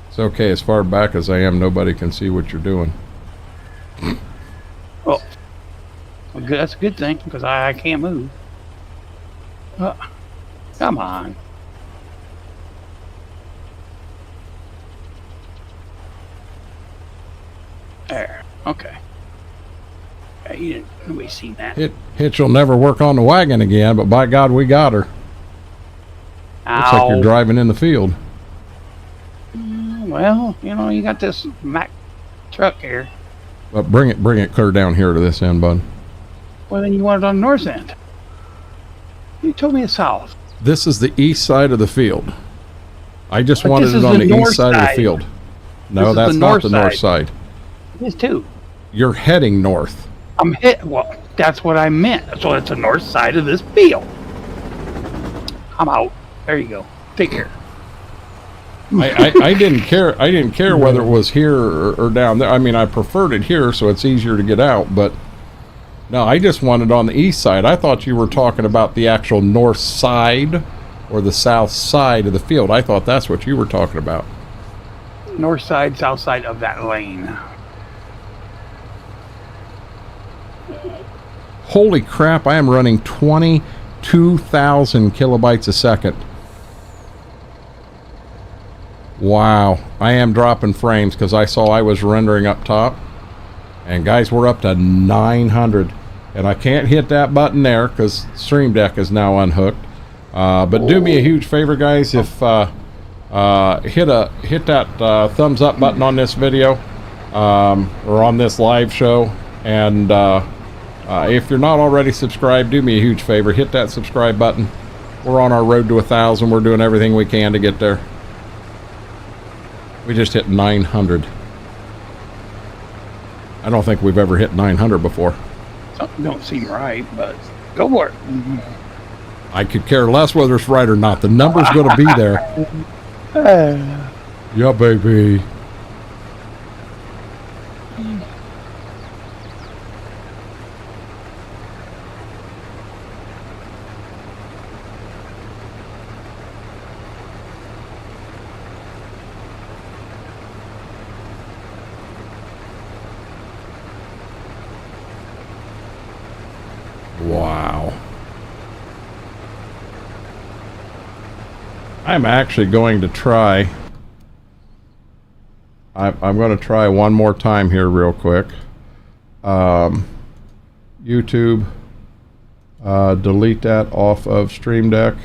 It's okay. As far back as I am, nobody can see what you're doing. Oh, well, good, that's a good thing because I can't move. Come on. There. Okay. Yeah, you didn't. Nobody seen that. Hitch will never work on the wagon again, but by God, we got her. Ow. Looks like you're driving in the field. Well, you know, you got this Mack truck here. But bring it clear down here to this end, bud. Well, then you want it on the north end. You told me the south. This is the east side of the field. I just wanted it on the east side of the field. No, that's not the north side. It is too. You're heading north. Well, that's what I meant. So it's the north side of this field. I'm out. There you go. Take care. I didn't care. I didn't care whether it was here or down there. I mean, I preferred it here, so it's easier to get out. But no, I just wanted on the east side. I thought you were talking about the actual north side or the south side of the field. I thought that's what you were talking about. North side, south side of that lane. Holy crap! I am running 22,000 kilobytes a second. Wow, I am dropping frames because I saw I was rendering up top, and guys, we're up to 900, and I can't hit that button there because Stream Deck is now unhooked. But do me a huge favor, guys, if hit that thumbs up button on this video or on this live show, and if you're not already subscribed, do me a huge favor, hit that subscribe button. We're on our road to 1,000. We're doing everything we can to get there. We just hit 900. I don't think we've ever hit 900 before. Something don't seem right, but go for it. I could care less whether it's right or not. The number's going to be there. Yeah, baby. Wow. I'm actually going to try. I'm going to try one more time here real quick. YouTube. Delete that off of Stream Deck.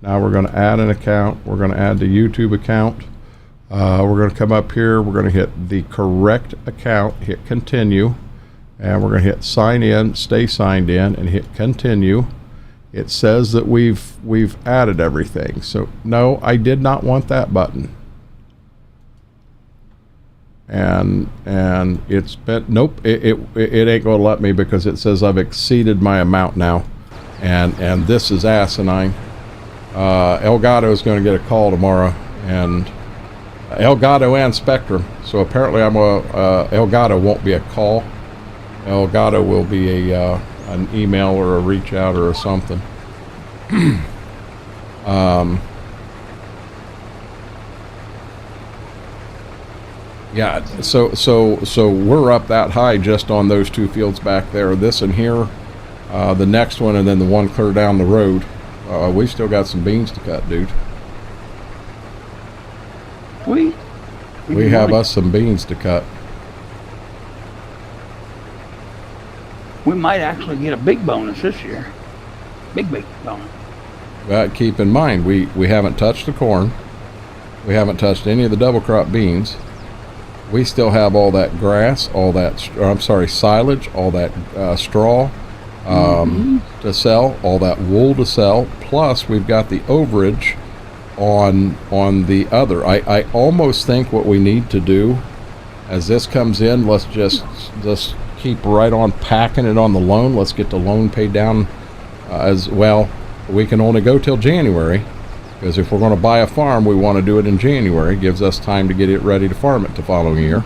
Now we're going to add an account. We're going to add the YouTube account. We're going to come up here. We're going to hit the correct account. Hit continue. And we're going to hit sign in, stay signed in, and hit continue. It says that we've added everything. So no, I did not want that button. And it's been, nope, it ain't going to let me because it says I've exceeded my amount now. And this is asinine. Elgato is going to get a call tomorrow, and Elgato and Spectrum. So apparently Elgato won't be a call. Elgato will be an email or a reach out or something. Yeah, so we're up that high just on those two fields back there. This and here, the next one, and then the one clear down the road. We still got some beans to cut, dude. We have us some beans to cut. We might actually get a big bonus this year. Big bonus. But keep in mind, we haven't touched the corn. We haven't touched any of the double crop beans. We still have all that grass, all that, silage, all that straw to sell, all that wool to sell. Plus, we've got the overage on the other. I almost think what we need to do, as this comes in, let's just keep right on packing it on the loan. Let's get the loan paid down as well. We can only go till January, because if we're going to buy a farm, we want to do it in January. It gives us time to get it ready to farm it the following year.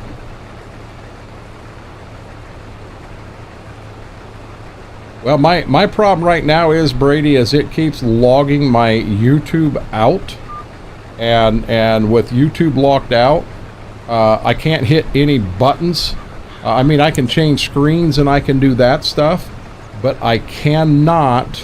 Well, my problem right now is, Brady, is it keeps logging my YouTube out, and with YouTube locked out, I can't hit any buttons. I mean, I can change screens and I can do that stuff, but I cannot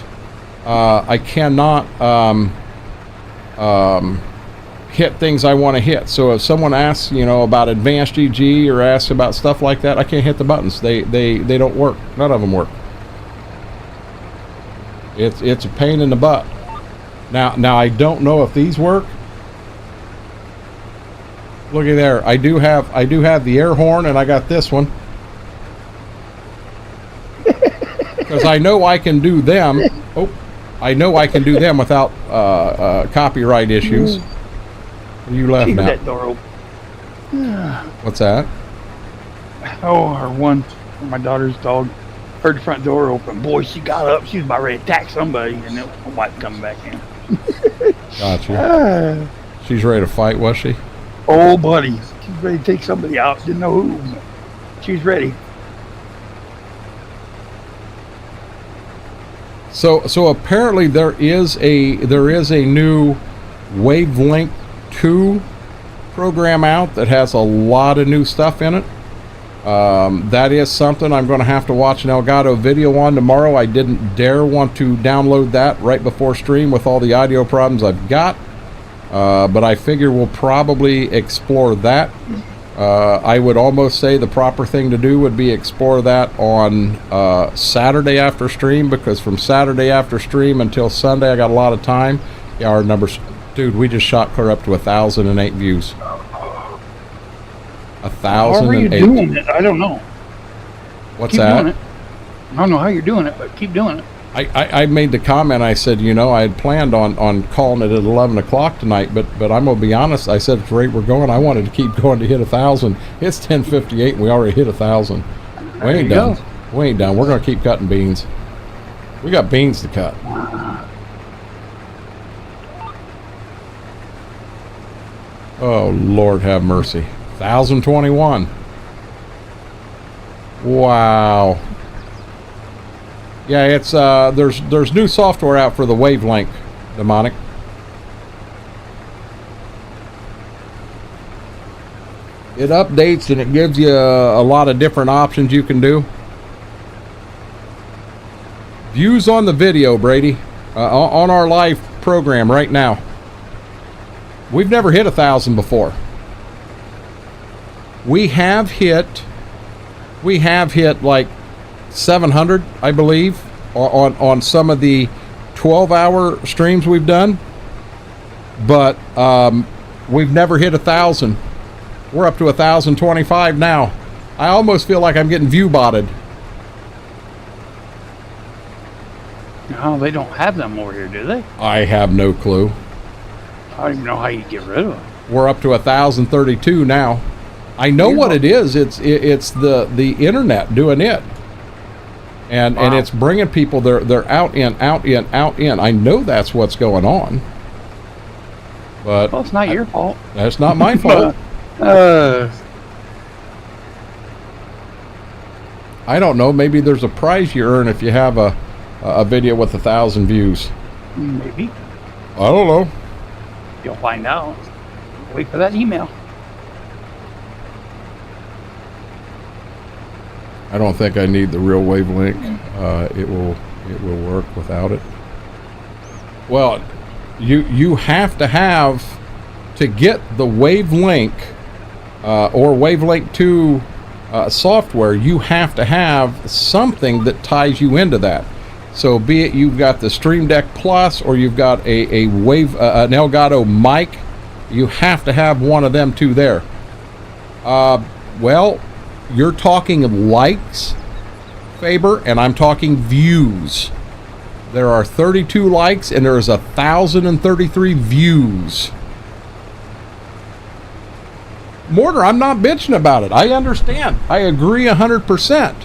hit things I want to hit. So if someone asks, about advanced EG or asks about stuff like that, I can't hit the buttons. They don't work. None of them work. It's a pain in the butt. Now I don't know if these work. Look at there. I do have the air horn, and I got this one. Because I know I can do them. Oh, I know I can do them without copyright issues. You left now. That door open. What's that? Oh, my daughter's dog heard the front door open. Boy, she got up. She was about ready to attack somebody, and then my wife coming back in. Gotcha. She's ready to fight, was she? Oh, buddy. She's ready to take somebody out. Didn't know who. She's ready. So apparently there is a new Wavelength 2 program out that has a lot of new stuff in it. That is something I'm going to have to watch an Elgato video on tomorrow. I didn't dare want to download that right before stream with all the audio problems I've got. But I figure we'll probably explore that. I would almost say the proper thing to do would be explore that on Saturday after stream, because from Saturday after stream until Sunday I got a lot of time. Yeah, our numbers, dude, we just shot clear up to 1,008 views. 1,008. How are you doing it? I don't know. What's keep that? Doing it. I don't know how you're doing it, but keep doing it. I made the comment. I said, I had planned on calling it at 11 o'clock tonight, but I'm gonna be honest. I said at the rate we're going, I wanted to keep going to hit 1,000. It's 10:58, and we already hit 1,000. We ain't done. Go. We ain't done. We're gonna keep cutting beans. We got beans to cut. Oh Lord, have mercy. 1,021. Wow. Yeah, it's there's new software out for the Wavelength, Demonic. It updates and it gives you a lot of different options you can do. Views on the video, Brady, on our live program right now. We've never hit 1,000 before. We have hit like 700, I believe, on some of the 12-hour streams we've done, but we've never hit 1,000. We're up to 1,025 now. I almost feel like I'm getting view botted. No, they don't have them over here, do they? I have no clue. I don't even know how you get rid of them. We're up to 1,032 now. I know what it is. It's the internet doing it. And it's bringing people, they're out in. I know that's what's going on. But well, it's not your fault. That's not my fault. I don't know. Maybe there's a prize you earn if you have a video with 1,000 views. Maybe. I don't know. You'll find out. Wait for that email. I don't think I need the real Wavelength. It will work without it. Well, you have to have to get the Wavelength or Wavelength 2 software. You have to have something that ties you into that. So be it you've got the Stream Deck Plus or you've got an Elgato mic, you have to have one of them two there. Well, you're talking likes, Faber, and I'm talking views. There are 32 likes and there's 1,033 views. Mortar, I'm not bitching about it. I understand. I agree 100%.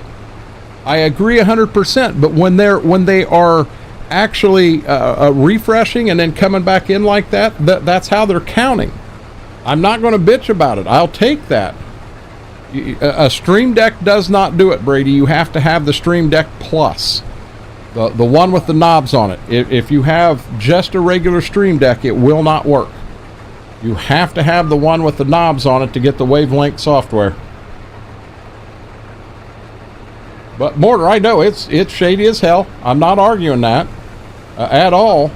I agree 100%. But when they are actually refreshing and then coming back in like that's how they're counting. I'm not going to bitch about it. I'll take that. A Stream Deck does not do it, Brady. You have to have the Stream Deck Plus. The one with the knobs on it. If you have just a regular Stream Deck, it will not work. You have to have the one with the knobs on it to get the wavelength software. But Mortar, I know it's shady as hell. I'm not arguing that at all.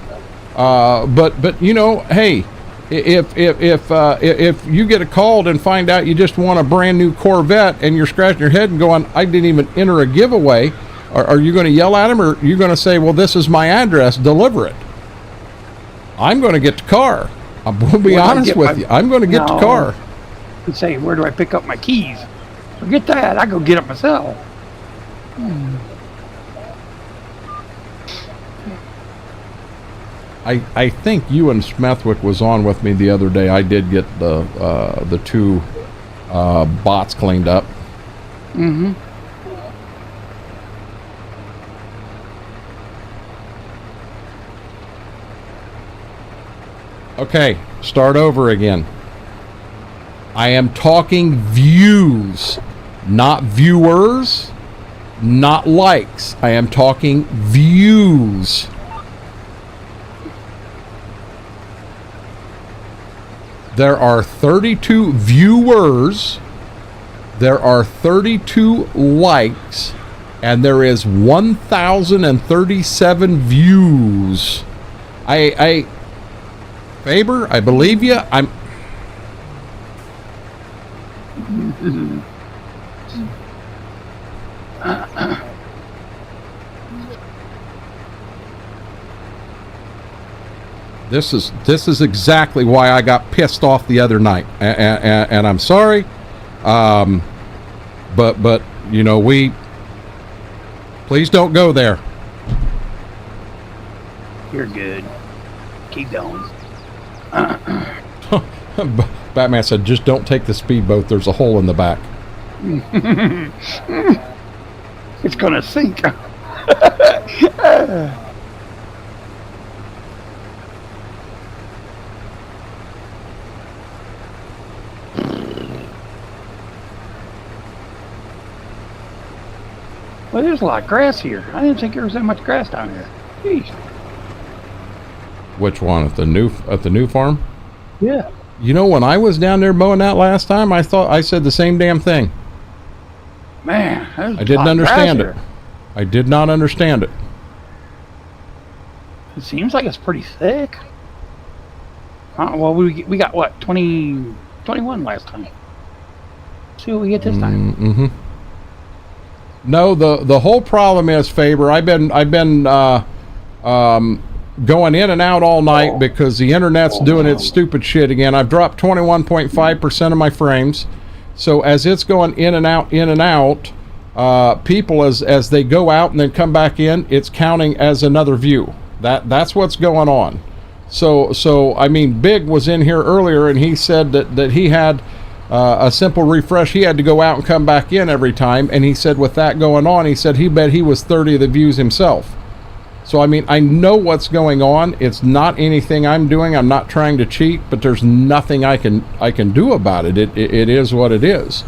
But you know, hey, if you get a call and find out you just want a brand new Corvette and you're scratching your head and going, I didn't even enter a giveaway, are you going to yell at him, or are you going to say, well, this is my address, deliver it? I'm going to get the car. I'm going to be honest with you. I'm going to get the car. And say, where do I pick up my keys? Forget that. I go get it myself. I think you and Smethwick was on with me the other day. I did get the two bots cleaned up. Mm-hmm. Okay, start over again. I am talking views, not viewers, not likes. I am talking views. There are 32 viewers, there are 32 likes, and there is 1,037 views. Faber, I believe you. This is exactly why I got pissed off the other night, and I'm sorry, but you know, please don't go there. You're good. Keep going. Batman said, just don't take the speedboat. There's a hole in the back. It's gonna sink. Well, there's a lot of grass here. I didn't think there was that much grass down here. Jeez. Which one? At the new farm? Yeah. You know, when I was down there mowing that last time, I said the same damn thing. Man, I didn't understand it. I did not understand it. It seems like it's pretty thick. Well, we got what, 21 last time. See what we get this time. Mm-hmm. No, the whole problem is, Faber, I've been going in and out all night because the internet's doing its stupid shit again. I've dropped 21.5% of my frames. So as it's going in and out, people as they go out and then come back in, it's counting as another view. That's what's going on. So I mean, Big was in here earlier and he said that he had a simple refresh. He had to go out and come back in every time, and he said with that going on, he said he bet he was 30 of the views himself. So I mean, I know what's going on. It's not anything I'm doing. I'm not trying to cheat, but there's nothing I can do about it. It is what it is.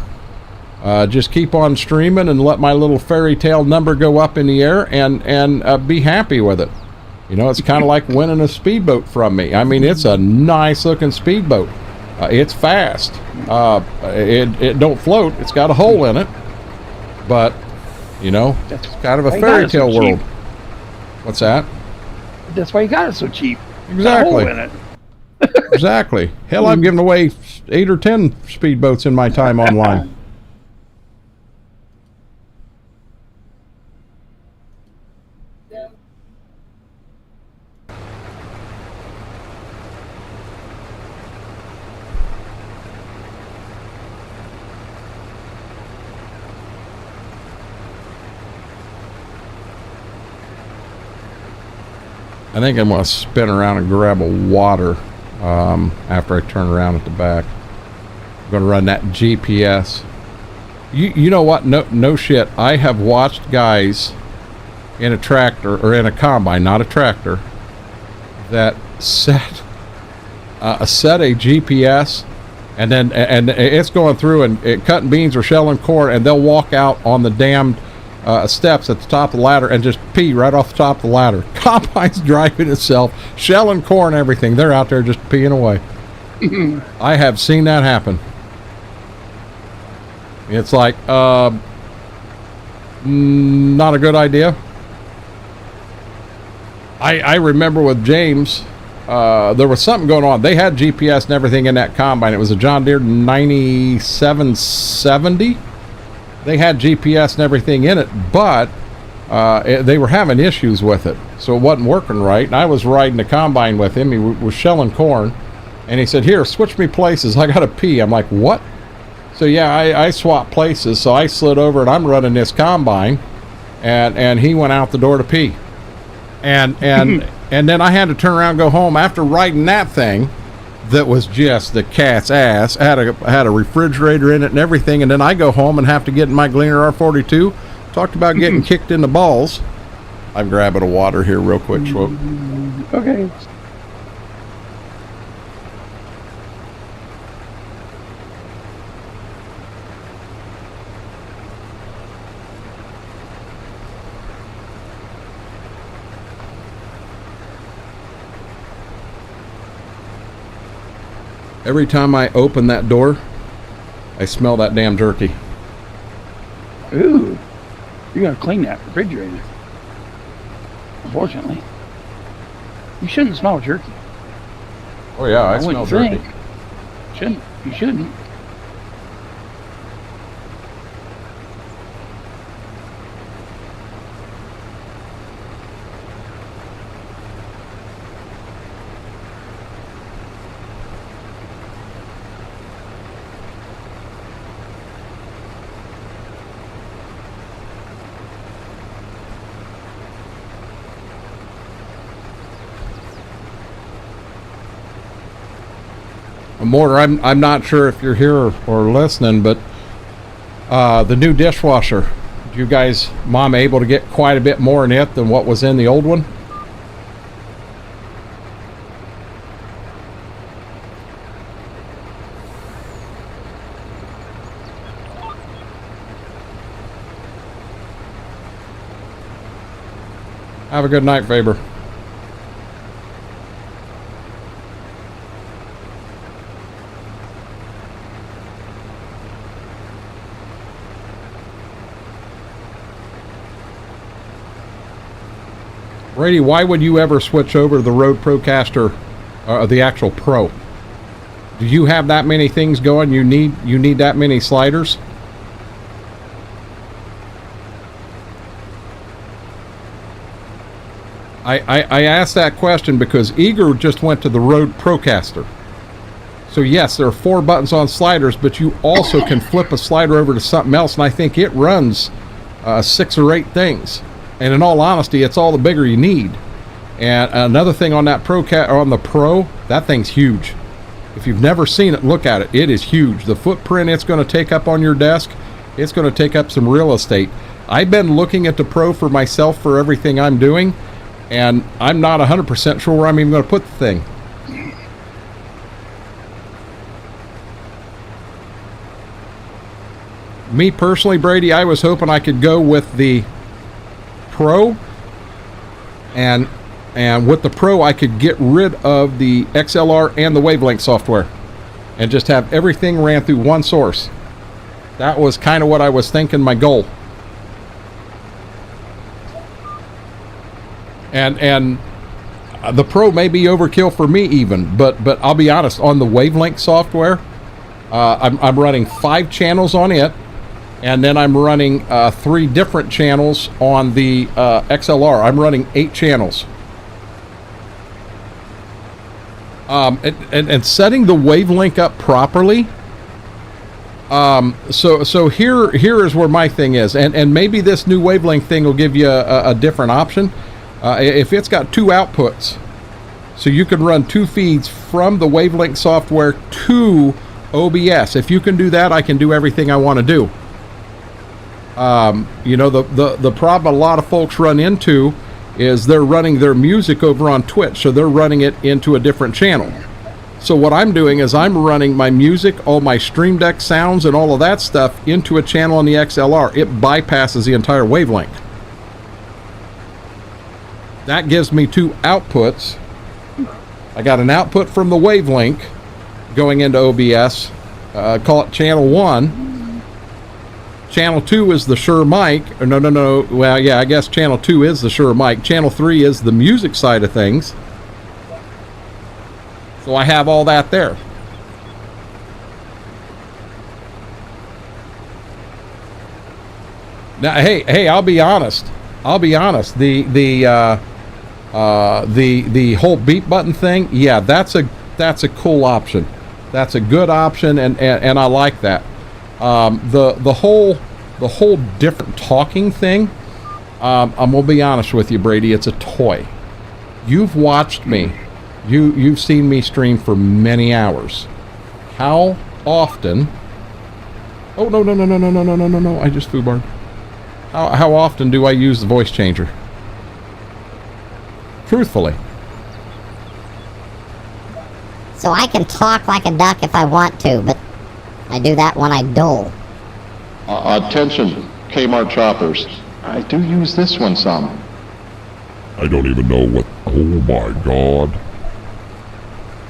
Just keep on streaming and let my little fairy tale number go up in the air and be happy with it. You know, it's kind of like winning a speedboat from me. I mean, it's a nice looking speedboat. It's fast. It don't float. It's got a hole in it. But, you know, it's kind of a fairy tale world. What's that? That's why you got it so cheap. Exactly. Got a hole in it. Exactly. Hell, I've given away 8 or 10 speedboats in my time online. I think I'm going to spin around and grab a water after I turn around at the back. I'm going to run that GPS. You know what? No shit. I have watched guys in a tractor, or in a combine, not a tractor, that set a GPS, and then it's going through and cutting beans or shelling corn, and they'll walk out on the damned steps at the top of the ladder and just pee right off the top of the ladder. Combine's driving itself, shelling corn, everything. They're out there just peeing away. I have seen that happen. It's like, not a good idea. I remember with James, there was something going on. They had GPS and everything in that combine. It was a John Deere 9770. They had GPS and everything in it, but they were having issues with it, so it wasn't working right. And I was riding the combine with him. He was shelling corn, and he said, "Here, switch me places. I gotta pee." I'm like, "What?" So yeah, I swapped places. So I slid over, and I'm running this combine, and he went out the door to pee, and then I had to turn around and go home after riding that thing. That was just the cat's ass. Had a refrigerator in it and everything, and then I go home and have to get in my Gleaner R42. Talked about getting kicked in the balls. I'm grabbing a water here real quick, Swope. Okay. Every time I open that door, I smell that damn jerky. Ooh. You gotta clean that refrigerator. Unfortunately. You shouldn't smell jerky. Oh yeah, I smell jerky. Shouldn't. You shouldn't. Mortar, I'm not sure if you're here or listening, but the new dishwasher, you guys, Mom, able to get quite a bit more in it than what was in the old one? Have a good night, Faber. Brady, why would you ever switch over to the Road Procaster, the actual Pro? Do you have that many things going? You need that many sliders? I asked that question because Eager just went to the Road Procaster. So yes, there are 4 buttons on sliders, but you also can flip a slider over to something else, and I think it runs 6 or 8 things. And in all honesty, it's all the bigger you need. And another thing on that Pro, that thing's huge. If you've never seen it, look at it. It is huge. The footprint it's going to take up on your desk, it's going to take up some real estate. I've been looking at the Pro for myself for everything I'm doing, and I'm not 100% sure where I'm even going to put the thing. Me personally, Brady, I was hoping I could go with the Pro, and with the Pro I could get rid of the XLR and the wavelength software and just have everything ran through one source. That was kind of what I was thinking, my goal. And the Pro may be overkill for me even, but I'll be honest, on the wavelength software, I'm running 5 channels on it. And then I'm running 3 different channels on the XLR. I'm running 8 channels. And setting the wavelength up properly. So here is where my thing is. And maybe this new wavelength thing will give you a different option. If it's got 2 outputs, so you can run 2 feeds from the wavelength software to OBS. If you can do that, I can do everything I want to do. You know, the problem a lot of folks run into is they're running their music over on Twitch, so they're running it into a different channel. So what I'm doing is I'm running my music, all my Stream Deck sounds, and all of that stuff into a channel on the XLR. It bypasses the entire wavelength. That gives me two outputs. I got an output from the wavelength going into OBS. Call it channel 1. Channel 2 is the Shure mic. Or no. Well, yeah, I guess channel 2 is the Shure mic. Channel 3 is the music side of things. So I have all that there. Now, hey, I'll be honest. The whole beep button thing, yeah, that's a cool option. That's a good option, and I like that. The whole different talking thing. I'm gonna be honest with you, Brady. It's a toy. You've watched me. You've seen me stream for many hours. How often? Oh no! I just foobarred. How often do I use the voice changer? Truthfully. So I can talk like a duck if I want to, but I do that when I dole. Attention, Kmart shoppers. I do use this one some. I don't even know what... Oh my god.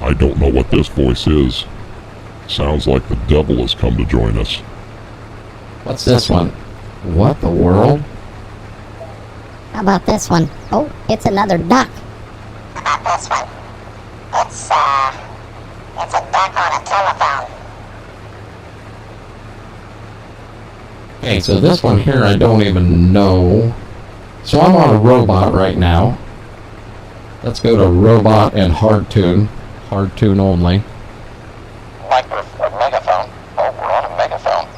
I don't know what this voice is. Sounds like the devil has come to join us. What's this one? What the world? How about this one? Oh, it's another duck. How about this one? It's a duck on a telephone. Okay, so this one here I don't even know. So I'm on a robot right now. Let's go to robot and hard tune. Hard tune only. Microphone, megaphone. Oh, we're on a megaphone.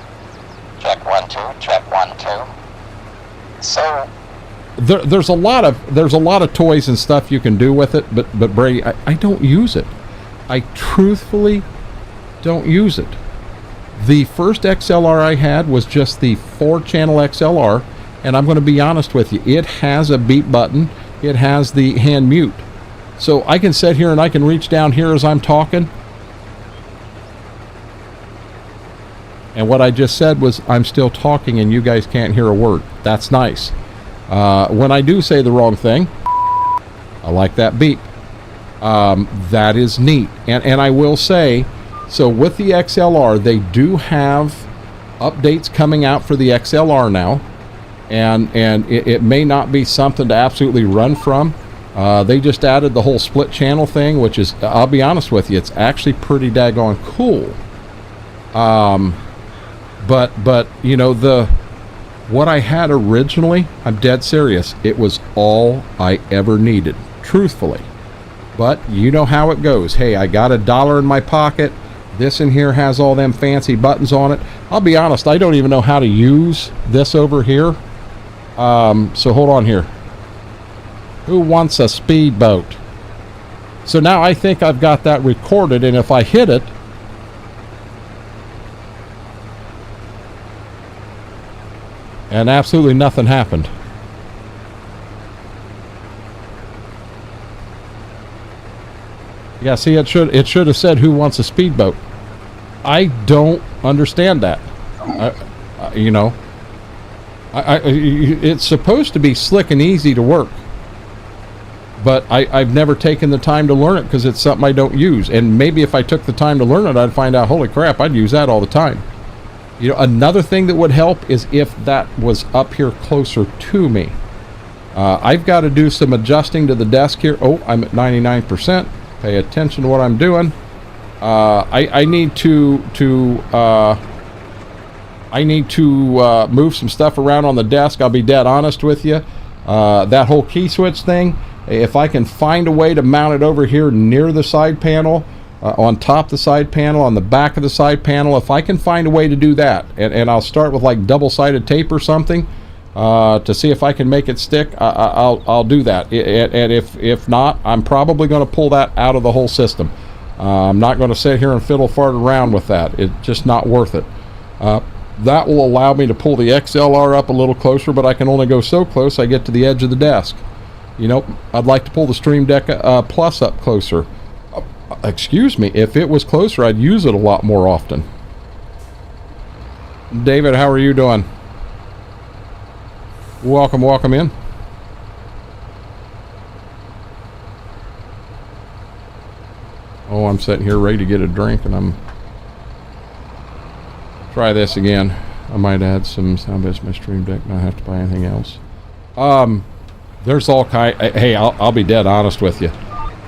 Check 1 2. Check 1 2. So There's a lot of toys and stuff you can do with it, but Brady, I don't use it. I truthfully don't use it. The first XLR I had was just the 4-channel XLR, and I'm going to be honest with you, it has a beep button, it has the hand mute. So I can sit here and I can reach down here as I'm talking. And what I just said was I'm still talking and you guys can't hear a word. That's nice. When I do say the wrong thing, I like that beep. That is neat. And I will say, so with the XLR, they do have updates coming out for the XLR now. And it may not be something to absolutely run from. They just added the whole split channel thing, which is, I'll be honest with you, it's actually pretty daggone cool. But you know, what I had originally, I'm dead serious, it was all I ever needed, truthfully. But you know how it goes. Hey, I got $1 in my pocket. This in here has all them fancy buttons on it. I'll be honest, I don't even know how to use this over here. So hold on here. Who wants a speedboat? So now I think I've got that recorded, and if I hit it, and absolutely nothing happened. Yeah, see, it should have said who wants a speedboat. I don't understand that. You know, it's supposed to be slick and easy to work, but I've never taken the time to learn it because it's something I don't use. And maybe if I took the time to learn it, I'd find out, holy crap, I'd use that all the time. You know, another thing that would help is if that was up here closer to me. I've got to do some adjusting to the desk here. Oh, I'm at 99%. Pay attention to what I'm doing. I need to move some stuff around on the desk. I'll be dead honest with you. That whole key switch thing, if I can find a way to mount it over here near the side panel, on top of the side panel, on the back of the side panel, if I can find a way to do that, and I'll start with like double-sided tape or something to see if I can make it stick, I'll do that. And if not, I'm probably going to pull that out of the whole system. I'm not going to sit here and fiddle fart around with that. It's just not worth it. That will allow me to pull the XLR up a little closer, but I can only go so close I get to the edge of the desk. You know, I'd like to pull the Stream Deck Plus up closer. excuse me, if it was closer, I'd use it a lot more often. David, how are you doing? Welcome in. Oh, I'm sitting here ready to get a drink, and I'm... Try this again. I might add some sound bits to my stream deck, not have to buy anything else. There's all kind... Hey, I'll be dead honest with you.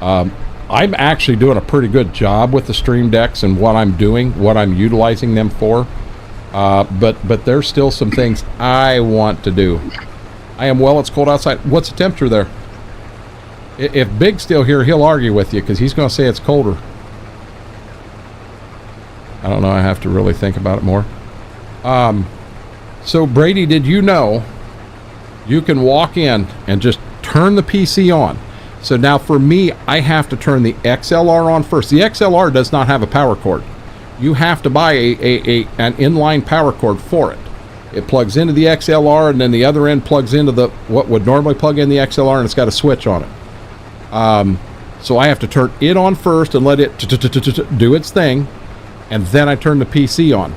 I'm actually doing a pretty good job with the stream decks and what I'm doing, what I'm utilizing them for. But there's still some things I want to do. It's cold outside. What's the temperature there? If Big's still here, he'll argue with you because he's going to say it's colder. I don't know. I have to really think about it more. So Brady, did you know you can walk in and just turn the PC on? So now for me, I have to turn the XLR on first. The XLR does not have a power cord. You have to buy an inline power cord for it. It plugs into the XLR, and then the other end plugs into what would normally plug in the XLR, and it's got a switch on it. So I have to turn it on first and let it do its thing, and then I turn the PC on.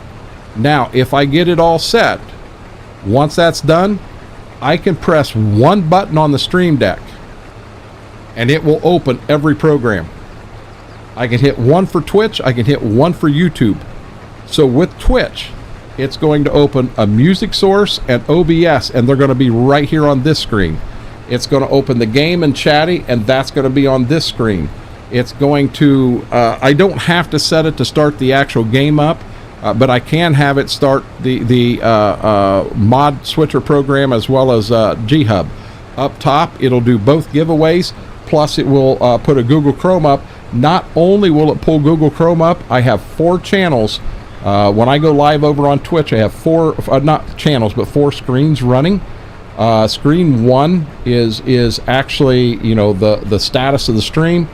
Now, if I get it all set, once that's done, I can press one button on the Stream Deck, and it will open every program. I can hit one for Twitch, I can hit one for YouTube. So with Twitch, it's going to open a music source and OBS, and they're going to be right here on this screen. It's going to open the game and chatty, and that's going to be on this screen. It's going to, I don't have to set it to start the actual game up, but I can have it start the mod switcher program as well as G-Hub. Up top, it'll do both giveaways, plus it will put a Google Chrome up. Not only will it pull Google Chrome up, I have 4 channels. When I go live over on Twitch, I have 4, not channels, but 4 screens running. Screen 1 is actually, you know, the status of the stream.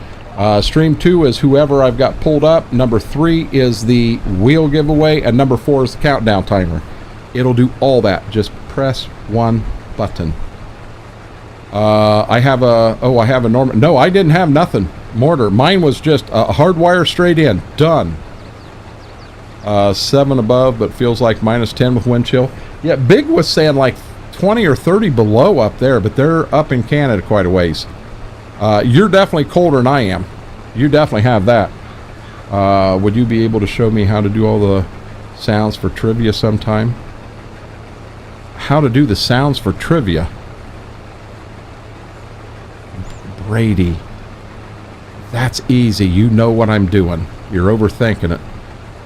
Stream 2 is whoever I've got pulled up. Number 3 is the wheel giveaway, and number 4 is the countdown timer. It'll do all that. Just press one button. I have a normal. No, I didn't have nothing. Mortar. Mine was just a hardwire straight in. Done. 7 above, but feels like -10 with wind chill. Yeah, Big was saying like 20 or 30 below up there, but they're up in Canada quite a ways. You're definitely colder than I am. You definitely have that. Would you be able to show me how to do all the sounds for trivia sometime? How to do the sounds for trivia? Brady. That's easy. You know what I'm doing. You're overthinking it.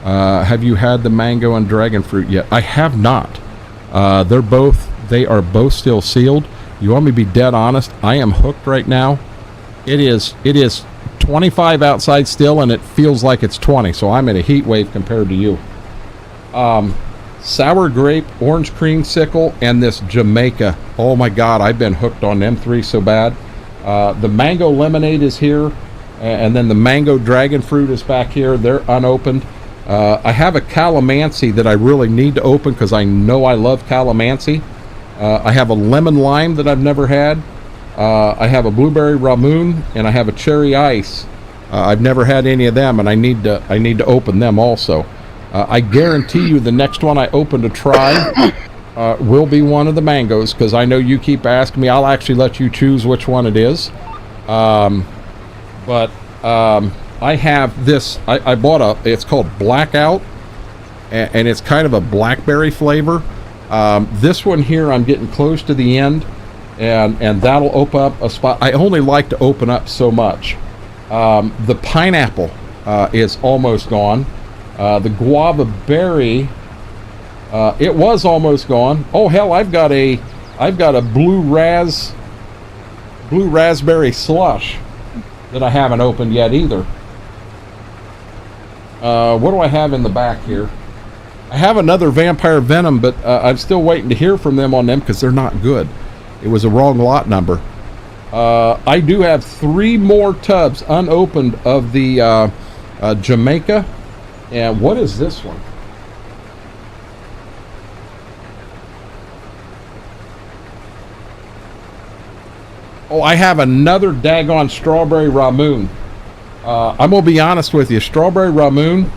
Have you had the mango and dragon fruit yet? I have not. They are both still sealed. You want me to be dead honest? I am hooked right now. It is 25 outside still, and it feels like it's 20, so I'm in a heat wave compared to you. Sour grape, orange creamsicle, and this Jamaica. Oh my God, I've been hooked on them 3 so bad. The mango lemonade is here, and then the mango dragon fruit is back here. They're unopened. I have a calamansi that I really need to open because I know I love calamansi. I have a lemon lime that I've never had. I have a blueberry ramoon, and I have a cherry ice. I've never had any of them, and I need to open them also. I guarantee you the next one I open to try will be one of the mangoes, because I know you keep asking me. I'll actually let you choose which one it is. I have this. I bought it's called Blackout, and it's kind of a blackberry flavor. This one here, I'm getting close to the end, and that'll open up a spot. I only like to open up so much. The pineapple is almost gone. The guava berry, it was almost gone. Oh hell, I've got a blue raspberry slush that I haven't opened yet either. What do I have in the back here? I have another vampire venom, but I'm still waiting to hear from them on them because they're not good. It was a wrong lot number. I do have 3 more tubs unopened of the Jamaica. And what is this one? Oh, I have another daggone strawberry ramoon. I'm gonna be honest with you. Strawberry Ramoon,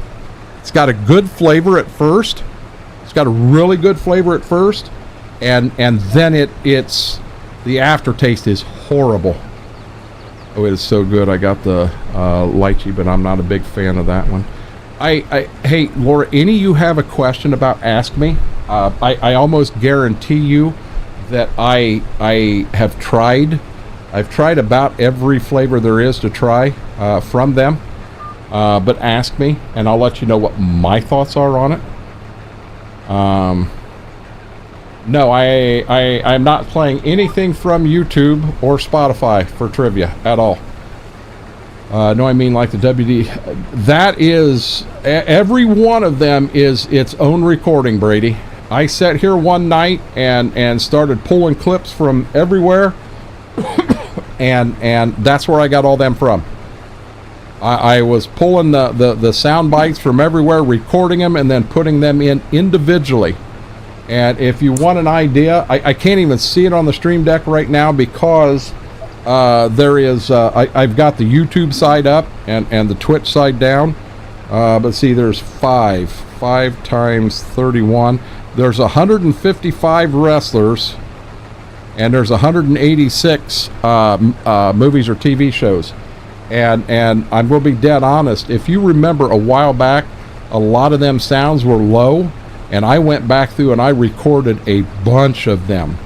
it's got a good flavor at first. It's got a really good flavor at first, and then it's the aftertaste is horrible. Oh, it is so good. I got the lychee, but I'm not a big fan of that one. Hey, Laura, any of you have a question about Ask Me? I almost guarantee you that I have tried. I've tried about every flavor there is to try from them. But ask me, and I'll let you know what my thoughts are on it. No, I'm not playing anything from YouTube or Spotify for trivia at all. No, I mean like the WD. That is, every one of them is its own recording, Brady. I sat here one night and started pulling clips from everywhere, and that's where I got all them from. I was pulling the sound bites from everywhere, recording them, and then putting them in individually. And if you want an idea, I can't even see it on the stream deck right now because there is, I've got the YouTube side up and the Twitch side down. But see, there's 5 times 31. There's 155 wrestlers, and there's 186 movies or TV shows. And I'm going to be dead honest. If you remember a while back, a lot of them sounds were low, and I went back through and I recorded a bunch of them.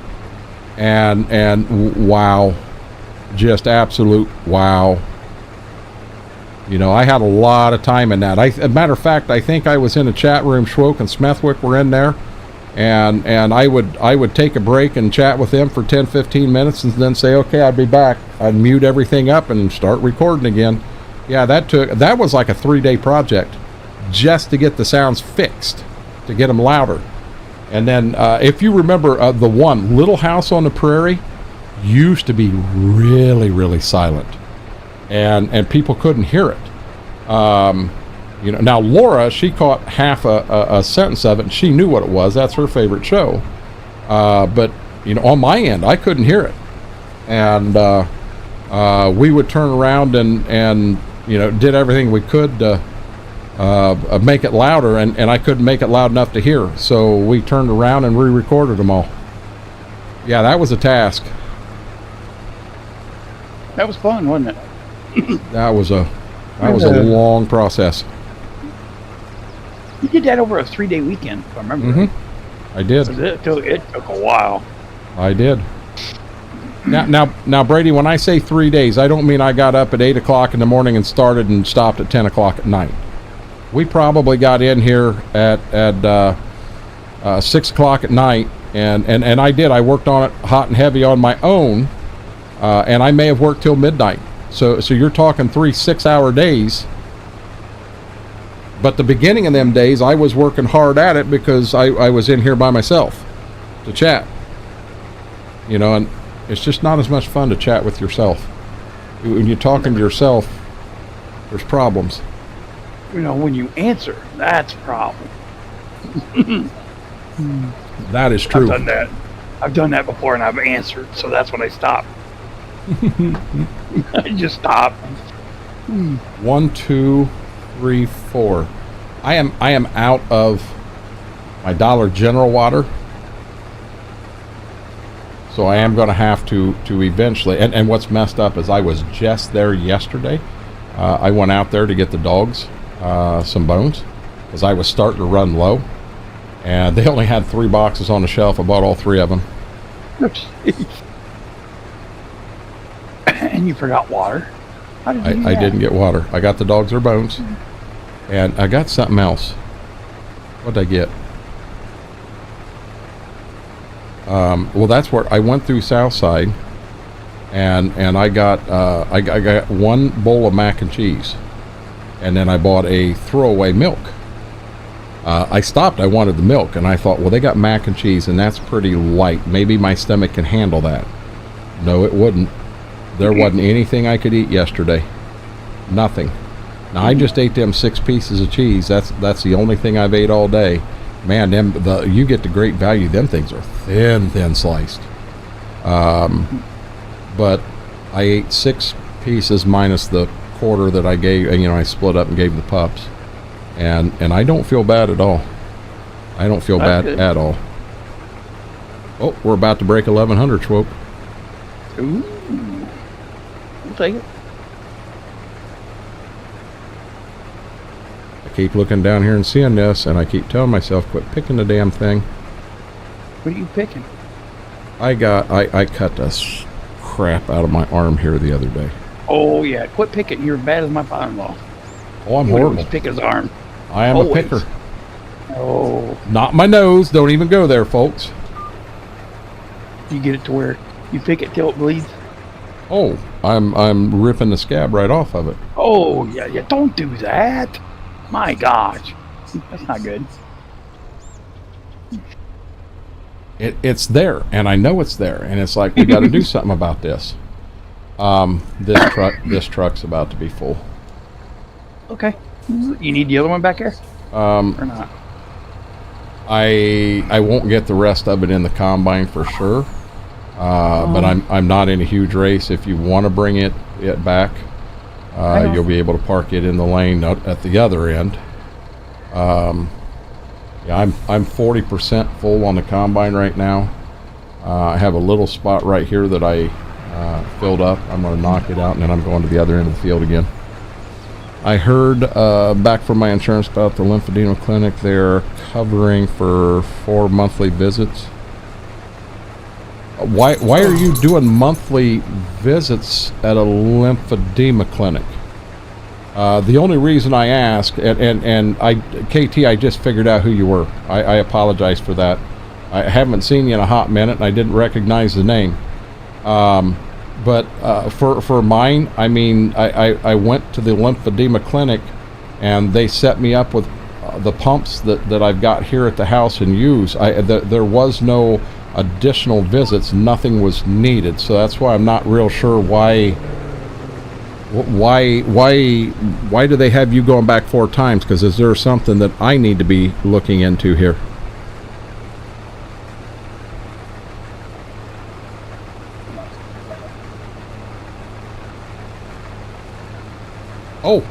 And wow, just absolute wow. You know, I had a lot of time in that. As a matter of fact, I think I was in a chat room. Schwoke and Smethwick were in there, and I would take a break and chat with them for 10-15 minutes, and then say, okay, I'd be back. I'd mute everything up and start recording again. Yeah, that was like a 3-day project just to get the sounds fixed, to get them louder. And then if you remember the one Little House on the Prairie used to be really, really silent, and people couldn't hear it. You know, now Laura, she caught half a sentence of it, and she knew what it was. That's her favorite show. But you know, on my end, I couldn't hear it, and we would turn around and you know, did everything we could to make it louder, and I couldn't make it loud enough to hear. So we turned around and re-recorded them all. Yeah, that was a task. That was fun, wasn't it? That was a long process. You did that over a 3-day weekend, if I remember. Mm-hmm. I did. It took a while. I did. Now, Brady, when I say 3 days, I don't mean I got up at 8 o'clock in the morning and started and stopped at 10 o'clock at night. We probably got in here at 6 o'clock at night, and I did. I worked on it hot and heavy on my own, and I may have worked till midnight. So you're talking 3 6-hour days. But the beginning of them days, I was working hard at it because I was in here by myself to chat. You know, and it's just not as much fun to chat with yourself. When you're talking to yourself, there's problems. You know, when you answer, that's a problem. That is true. I've done that before, and I've answered, so that's when I stopped. I just stopped. 1, 2, 3, 4. I am out of my Dollar General water, so I am going to have to eventually. And what's messed up is I was just there yesterday. I went out there to get the dogs some bones because I was starting to run low, and they only had 3 boxes on the shelf. I bought all 3 of them. And you forgot water. How did you do I that? didn't get water. I got the dogs their bones, and I got something else. What did I get? Well, that's where I went through Southside, and I got 1 bowl of mac and cheese, and then I bought a throwaway milk. I stopped. I wanted the milk, and I thought, well, they got mac and cheese, and that's pretty light. Maybe my stomach can handle that. No, it wouldn't. There wasn't anything I could eat yesterday. Nothing. Now, I just ate them 6 pieces of cheese. That's the only thing I've ate all day. Man, you get the great value. Them things are thin sliced. But I ate 6 pieces minus the quarter that I gave, I split up and gave the pups. And I don't feel bad at all. I don't feel bad at all. Oh, we're about to break 1100, Schwope. Ooh. We'll take it. I keep looking down here and seeing this, and I keep telling myself, quit picking the damn thing. What are you picking? I cut the crap out of my arm here the other day. Oh, yeah. Quit picking. You're bad as my father-in-law. Oh, I'm He would horrible. always pick his arm. I am Always. a picker. Oh. Not my nose. Don't even go there, folks. You get it to where you pick it till it bleeds? Oh, I'm ripping the scab right off of it. Oh, yeah. Don't do that. My gosh. That's not good. It's there, and I know it's there, and it's like we got to do something about this. This truck's about to be full. Okay. You need the other one back here? Or not? I won't get the rest of it in the combine for sure. But I'm not in a huge race. If you want to bring it back, you'll be able to park it in the lane at the other end. Yeah, I'm 40% full on the combine right now. I have a little spot right here that I filled up. I'm going to knock it out, and then I'm going to the other end of the field again. I heard back from my insurance about the lymphedema clinic. They're covering for 4 monthly visits. Why are you doing monthly visits at a lymphedema clinic? The only reason I ask, and KT, I just figured out who you were. I apologize for that. I haven't seen you in a hot minute, and I didn't recognize the name. But for mine, I mean, I went to the lymphedema clinic, and they set me up with the pumps that I've got here at the house and use. There was no additional visits. Nothing was needed, so that's why I'm not real sure why do they have you going back 4 times? Because is there something that I need to be looking into here? Oh,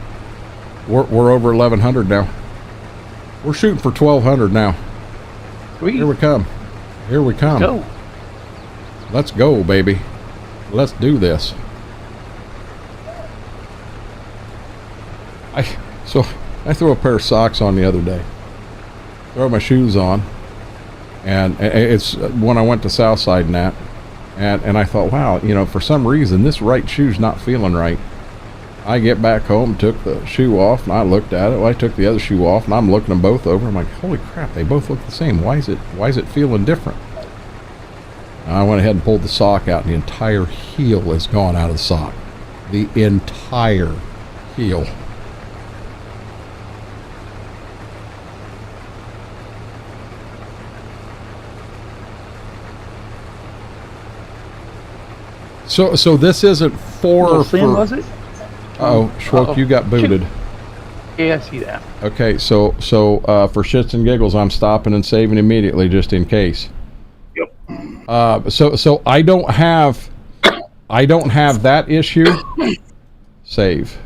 we're over 1100 now. We're shooting for 1200 now. Sweet. Here we come. Here we come. Go. Let's go, baby. Let's do this. I threw a pair of socks on the other day. Throw my shoes on, and it's when I went to Southside and that, and I thought, wow, for some reason this right shoe's not feeling right. I get back home, took the shoe off, and I looked at it. Well, I took the other shoe off, and I'm looking them both over. I'm like, holy crap, they both look the same. Why is it feeling different? And I went ahead and pulled the sock out, and the entire heel is gone out of the sock. The entire heel. So this isn't for... was it? Uh-oh, Schwoke, you got booted. Yeah, I see that. Okay, so for shits and giggles, I'm stopping and saving immediately just in case. Yep. So I don't have that issue. Save.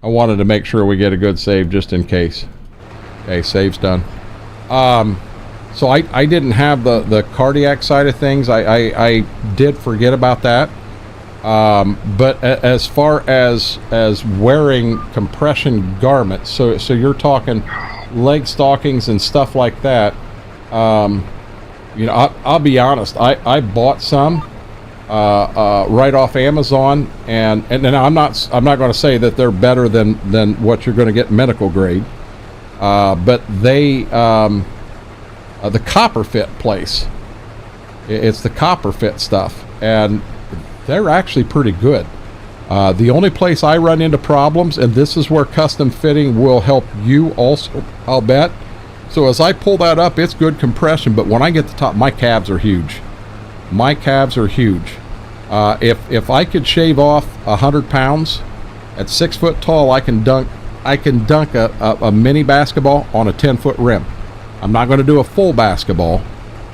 I wanted to make sure we get a good save just in case. Okay, save's done. So I didn't have the cardiac side of things. I did forget about that. But as far as wearing compression garments, so you're talking leg stockings and stuff like that. I'll be honest. I bought some right off Amazon, and I'm not going to say that they're better than what you're going to get medical grade, but they. The Copper Fit place. It's the Copper Fit stuff, and they're actually pretty good. The only place I run into problems, and this is where custom fitting will help you also, I'll bet. So as I pull that up, it's good compression, but when I get to the top, my calves are huge. My calves are huge. If I could shave off 100 pounds at 6 foot tall, I can dunk a mini basketball on a 10-foot rim. I'm not going to do a full basketball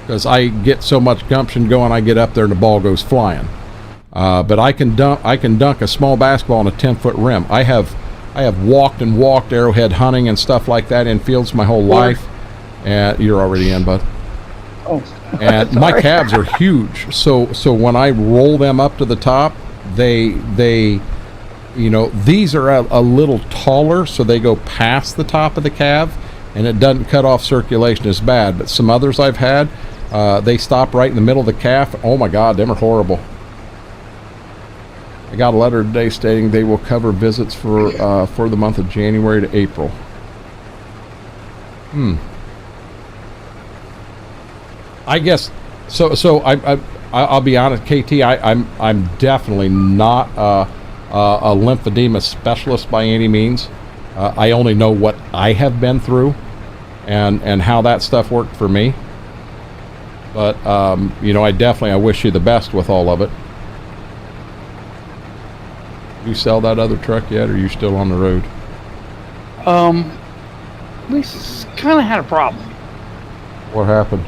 because I get so much gumption going, I get up there and the ball goes flying. But I can dunk a small basketball on a 10-foot rim. I have walked and walked arrowhead hunting and stuff like that in fields my whole life. And you're already in, bud. Oh. And my calves are huge. So when I roll them up to the top, they you know, these are a little taller, so they go past the top of the calf, and it doesn't cut off circulation as bad. But some others I've had, they stop right in the middle of the calf. Oh my God, them are horrible. I got a letter today stating they will cover visits for the month of January to April. I guess so. I'll be honest, KT. I'm definitely not a lymphedema specialist by any means. I only know what I have been through, and how that stuff worked for me. But you know, I wish you the best with all of it. You sell that other truck yet, or are you still on the road? We kind of had a problem. What happened?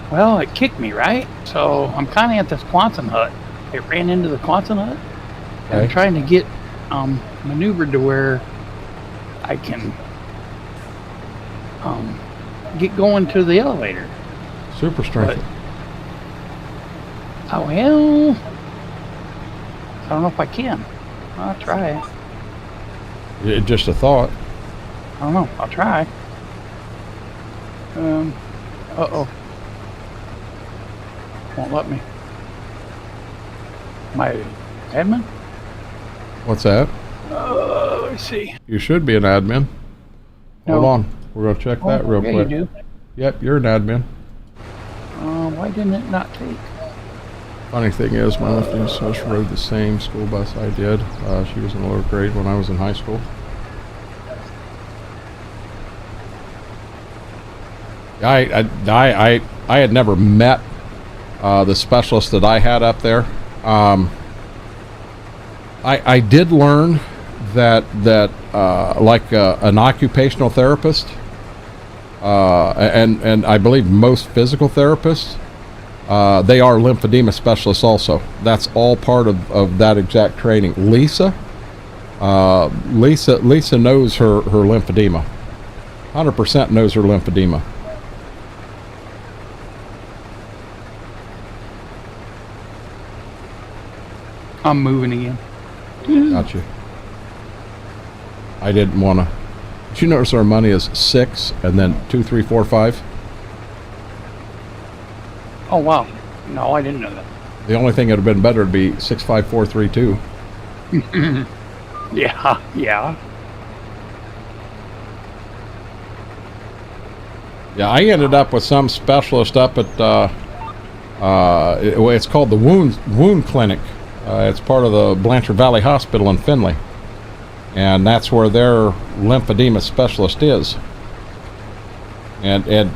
Well, it kicked me, right? So I'm kind of at this Quonset hut. It ran into the Quonset hut. Okay. I'm trying to get maneuvered to where I can get going to the elevator. Super strength. Oh, well, I don't know if I can. I'll try it. Just a thought. I don't know. I'll try. Uh-oh. Won't let me. My admin? What's that? Let me see. You should be an admin. No. Hold on. We're going to check that real yeah, quick. You do. Yep, you're an admin. Why didn't it not take? Funny thing is, my left-hand sister rode the same school bus I did. She was in lower grade when I was in high school. I had never met the specialist that I had up there. I did learn that like an occupational therapist, and I believe most physical therapists, they are lymphedema specialists also. That's all part of that exact training. Lisa knows her lymphedema. 100% knows her lymphedema. I'm moving again. Gotcha. I didn't want to. Did you notice our money is 6 and then 2, 3, 4, 5? Oh, wow. No, I didn't know that. The only thing that would have been better would be 6, 5, 4, 3, 2. Yeah. Yeah, I ended up with some specialist up at it's called the wound clinic. It's part of the Blanchard Valley Hospital in Findlay, and that's where their lymphedema specialist is. And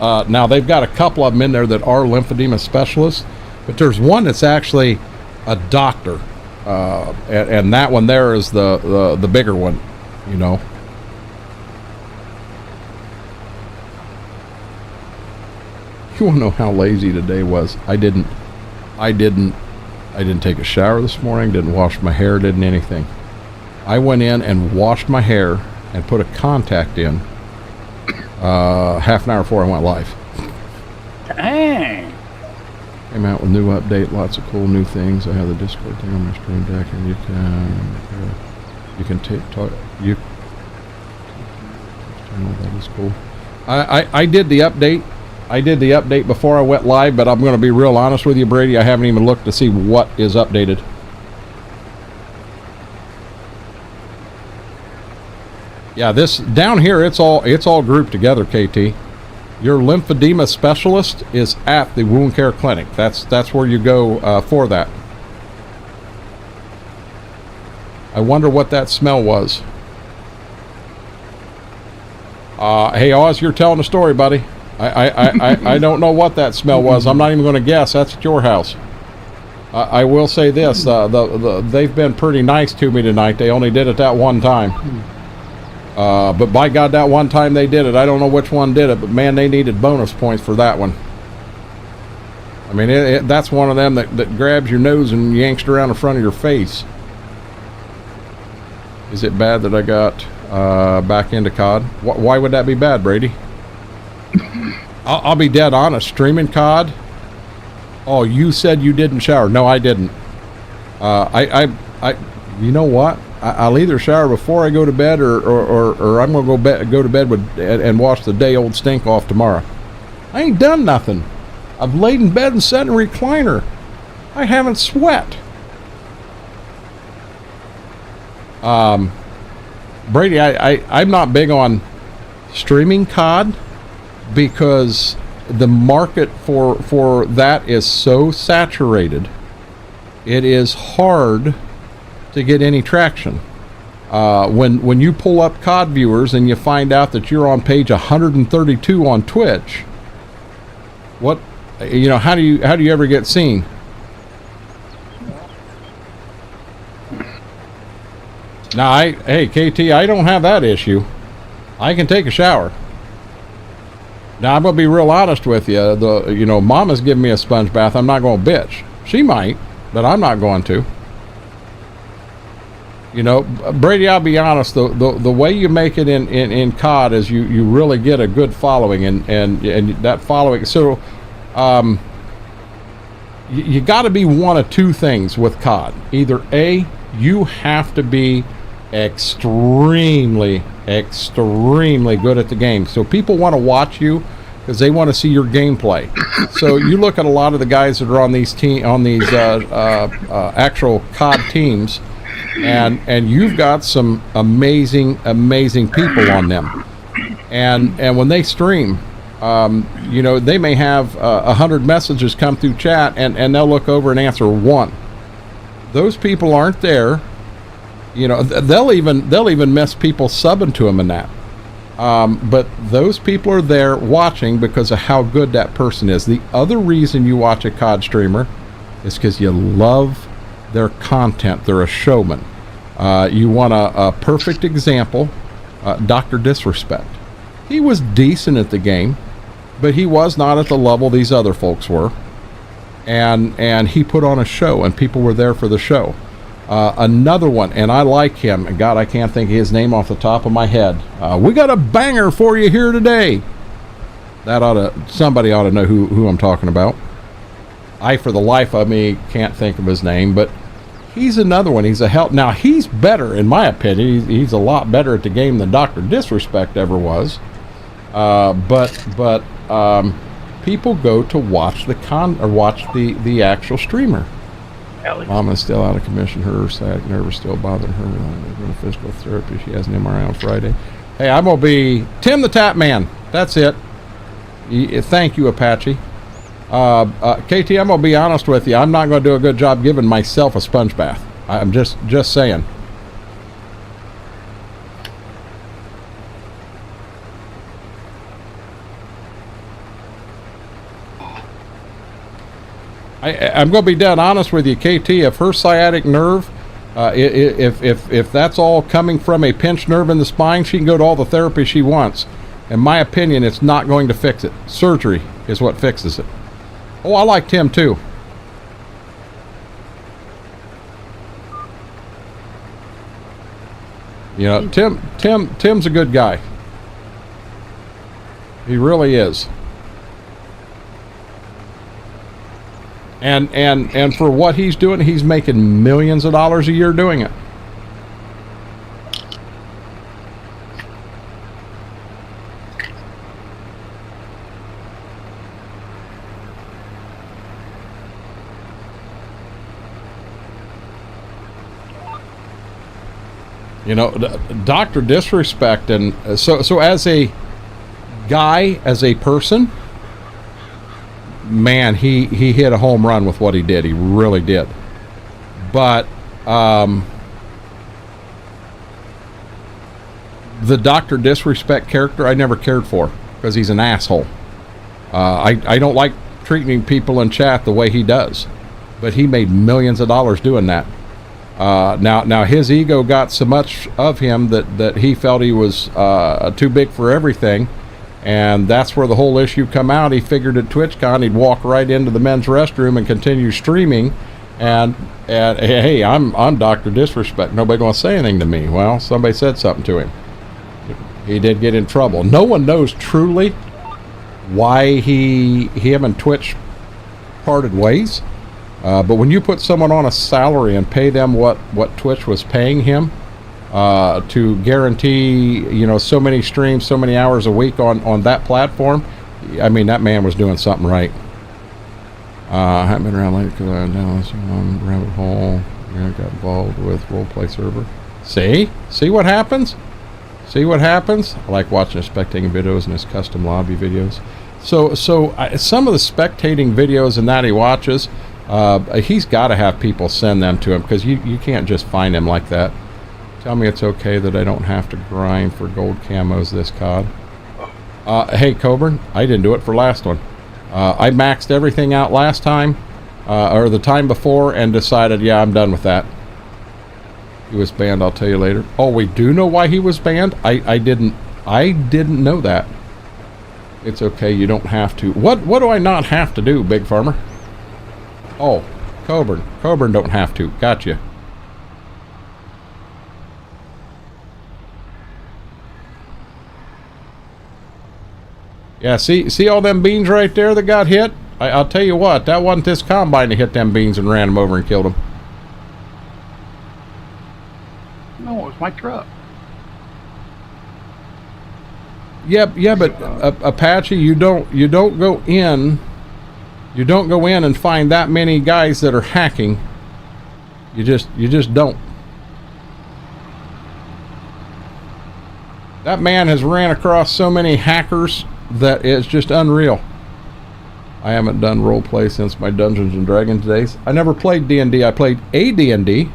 now they've got a couple of them in there that are lymphedema specialists, but there's one that's actually a doctor, and that one there is the bigger one, you know. You want to know how lazy today was? I didn't take a shower this morning, didn't wash my hair, didn't anything. I went in and washed my hair and put a contact in half an hour before I went live. Dang. Came out with new update, lots of cool new things. I have the Discord thing on my stream deck, and you can talk. That is cool. I did the update. I did the update before I went live, but I'm going to be real honest with you, Brady. I haven't even looked to see what is updated. Yeah, this down here, it's all grouped together, KT. Your lymphedema specialist is at the wound care clinic. That's where you go for that. I wonder what that smell was. Hey Oz, you're telling a story, buddy. I don't know what that smell was. I'm not even going to guess. That's at your house. I will say this: they've been pretty nice to me tonight. They only did it that one time, but by God, that one time they did it. I don't know which one did it, but man, they needed bonus points for that one. I mean, that's one of them that grabs your nose and yanks it around the front of your face. Is it bad that I got back into COD? Why would that be bad, Brady? I'll be dead honest. Streaming COD. Oh, you said you didn't shower. No, I didn't. You know what? I'll either shower before I go to bed, or I'm gonna go to bed and wash the day old stink off tomorrow. I ain't done nothing. I've laid in bed and sat in a recliner. I haven't sweat. Brady, I'm not big on streaming COD because the market for that is so saturated. It is hard to get any traction. When you pull up COD viewers and you find out that you're on page 132 on Twitch, how do you ever get seen? Now, hey KT, I don't have that issue. I can take a shower. Now I'm gonna be real honest with you. Mama's giving me a sponge bath. I'm not gonna bitch. She might, but I'm not going to. Brady, I'll be honest. The way you make it in COD is you really get a good following and that following. So, you got to be one of two things with COD. Either A, you have to be extremely good at the game. So people want to watch you because they want to see your gameplay. So you look at a lot of the guys that are on these actual COD teams, and you've got some amazing people on them. And when they stream, they may have 100 messages come through chat, and they'll look over and answer one. Those people aren't there. They'll even miss people subbing to them in that. But those people are there watching because of how good that person is. The other reason you watch a COD streamer is because you love their content. They're a showman. You want a perfect example, Dr. Disrespect. He was decent at the game, but he was not at the level these other folks were. And he put on a show, and people were there for the show. Another one, and I like him, and God, I can't think of his name off the top of my head. We got a banger for you here today. Somebody ought to know who I'm talking about. I, for the life of me, can't think of his name, but he's another one. He's a help. Now, he's better, in my opinion. He's a lot better at the game than Dr. Disrespect ever was. But people go to watch the actual streamer. Mama's still out of commission. Her sciatic nerve is still bothering her. Going to physical therapy. She has an MRI on Friday. Hey, I'm gonna be Tim the Tap Man. That's it. Thank you, Apache. KT, I'm gonna be honest with you. I'm not gonna do a good job giving myself a sponge bath. I'm just saying. I'm going to be dead honest with you, KT. If her sciatic nerve, if that's all coming from a pinched nerve in the spine, she can go to all the therapy she wants. In my opinion, it's not going to fix it. Surgery is what fixes it. Oh, I like Tim too. Tim's a good guy. He really is. And for what he's doing, he's making millions of dollars a year doing it. Dr. Disrespect, and so as a guy, as a person, man, he hit a home run with what he did. He really did. But the Dr. Disrespect character I never cared for because he's an asshole. I don't like treating people in chat the way he does, but he made millions of dollars doing that. Now his ego got so much of him that he felt he was too big for everything, And that's where the whole issue come out. He figured at TwitchCon he'd walk right into the men's restroom and continue streaming. And hey, I'm Dr. Disrespect. Nobody gonna say anything to me. Well, somebody said something to him. He did get in trouble. No one knows truly why him and Twitch parted ways. But when you put someone on a salary and pay them what Twitch was paying him to guarantee, you know, so many streams, so many hours a week on that platform, I mean, that man was doing something right. I haven't been around lately because I down some rabbit hole. I got involved with roleplay server. See what happens? See what happens? I like watching his spectating videos and his custom lobby videos. So some of the spectating videos and that he watches, he's got to have people send them to him, because you can't just find him like that. Tell me it's okay that I don't have to grind for gold camos this COD. Hey Coburn, I didn't do it for last one. I maxed everything out last time, or the time before, and decided, yeah, I'm done with that. He was banned, I'll tell you later. Oh, we do know why he was banned? I didn't know that. It's okay, you don't have to. What do I not have to do, Big Farmer? Oh, Coburn don't have to. Gotcha. Yeah, see all them beans right there that got hit? I'll tell you what, that wasn't this combine that hit them beans and ran them over and killed them. No, it was my truck. Yeah, but Apache, you don't go in and find that many guys that are hacking. You just don't. That man has ran across so many hackers that it's just unreal. I haven't done roleplay since my Dungeons and Dragons days. I never played D&D. I played a D&D.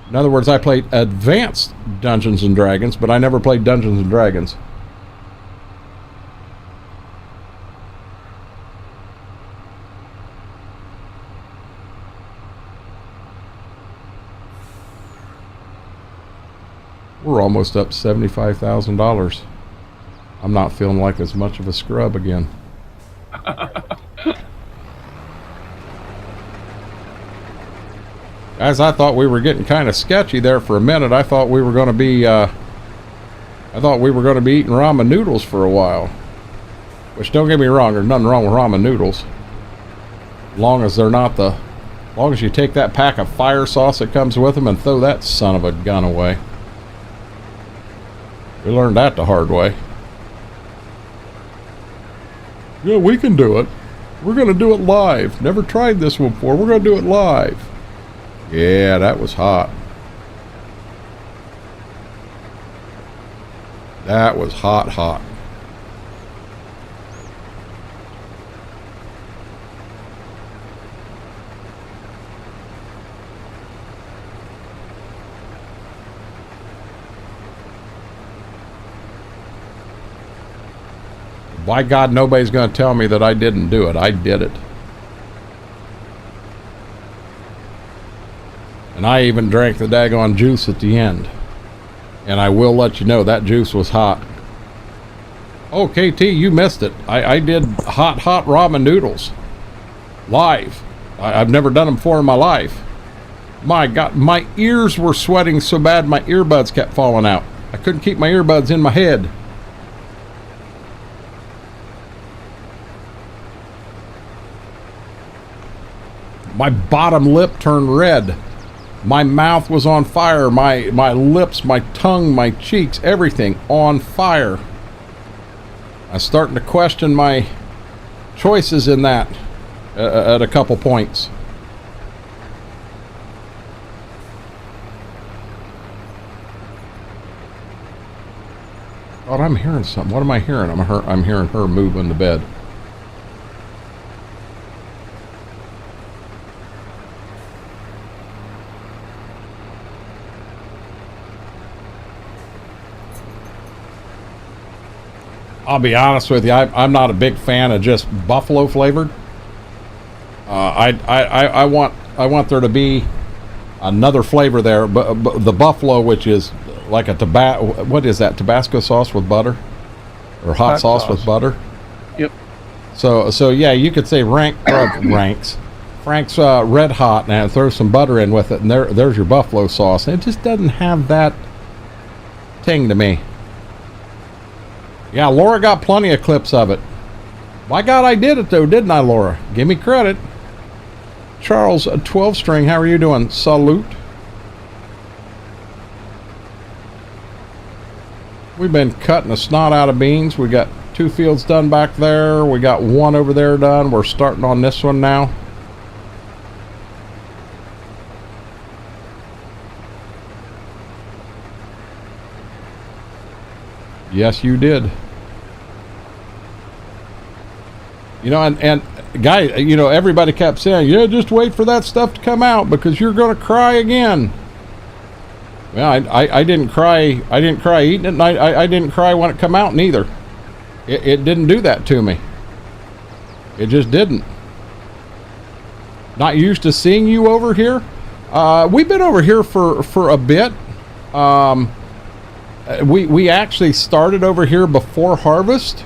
In other words, I played advanced Dungeons and Dragons, but I never played Dungeons and Dragons. We're almost up $75,000. I'm not feeling like as much of a scrub again. Guys, I thought we were getting kind of sketchy there for a minute. I thought we were going to be eating ramen noodles for a while. Which, don't get me wrong, there's nothing wrong with ramen noodles. As long as you take that pack of fire sauce that comes with them and throw that son of a gun away. We learned that the hard way. Yeah, we can do it. We're going to do it live. Never tried this one before. We're going to do it live. Yeah, that was hot. That was hot. By God, nobody's going to tell me that I didn't do it. I did it. And I even drank the daggone juice at the end. And I will let you know that juice was hot. Oh, KT, you missed it. I did hot ramen noodles. Live. I've never done them before in my life. My God, my ears were sweating so bad my earbuds kept falling out. I couldn't keep my earbuds in my head. My bottom lip turned red. My mouth was on fire. My lips, my tongue, my cheeks, everything on fire. I'm starting to question my choices in that at a couple points. God, I'm hearing something. What am I hearing? I'm hearing her move in the bed. I'll be honest with you, I'm not a big fan of just buffalo flavored. I want there to be another flavor there, but the buffalo, which is like a what is that, Tabasco sauce with butter, Or hot sauce with butter? Yep. So yeah, you could say Frank's Red Hot and throw some butter in with it, and there's your buffalo sauce. And it just doesn't have that ting to me. Yeah, Laura got plenty of clips of it. My God, I did it though, didn't I, Laura? Give me credit. Charles, a 12 string, how are you doing? Salute. We've been cutting the snot out of beans. We got 2 fields done back there. We got 1 over there done. We're starting on this one now. Yes, you did. You know, and guy, you know, everybody kept saying, yeah, just wait for that stuff to come out because you're going to cry again. Well, I didn't cry. I didn't cry eating it, and I didn't cry when it come out neither. It didn't do that to me. It just didn't. Not used to seeing you over here. We've been over here for a bit. We actually started over here before harvest,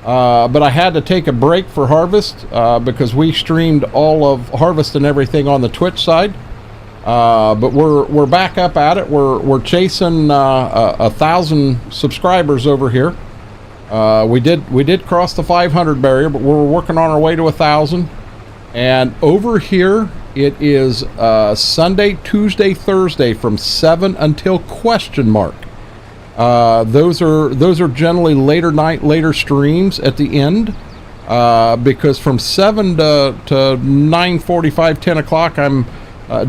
but I had to take a break for harvest because we streamed all of harvest and everything on the Twitch side. But we're back up at it. We're chasing 1,000 subscribers over here. We did cross the 500 barrier, but we're working on our way to 1,000. And over here it is Sunday, Tuesday, Thursday from 7 until question mark. Those are generally later night, later streams at the end. Because from 7 to 9:45, 10 o'clock, I'm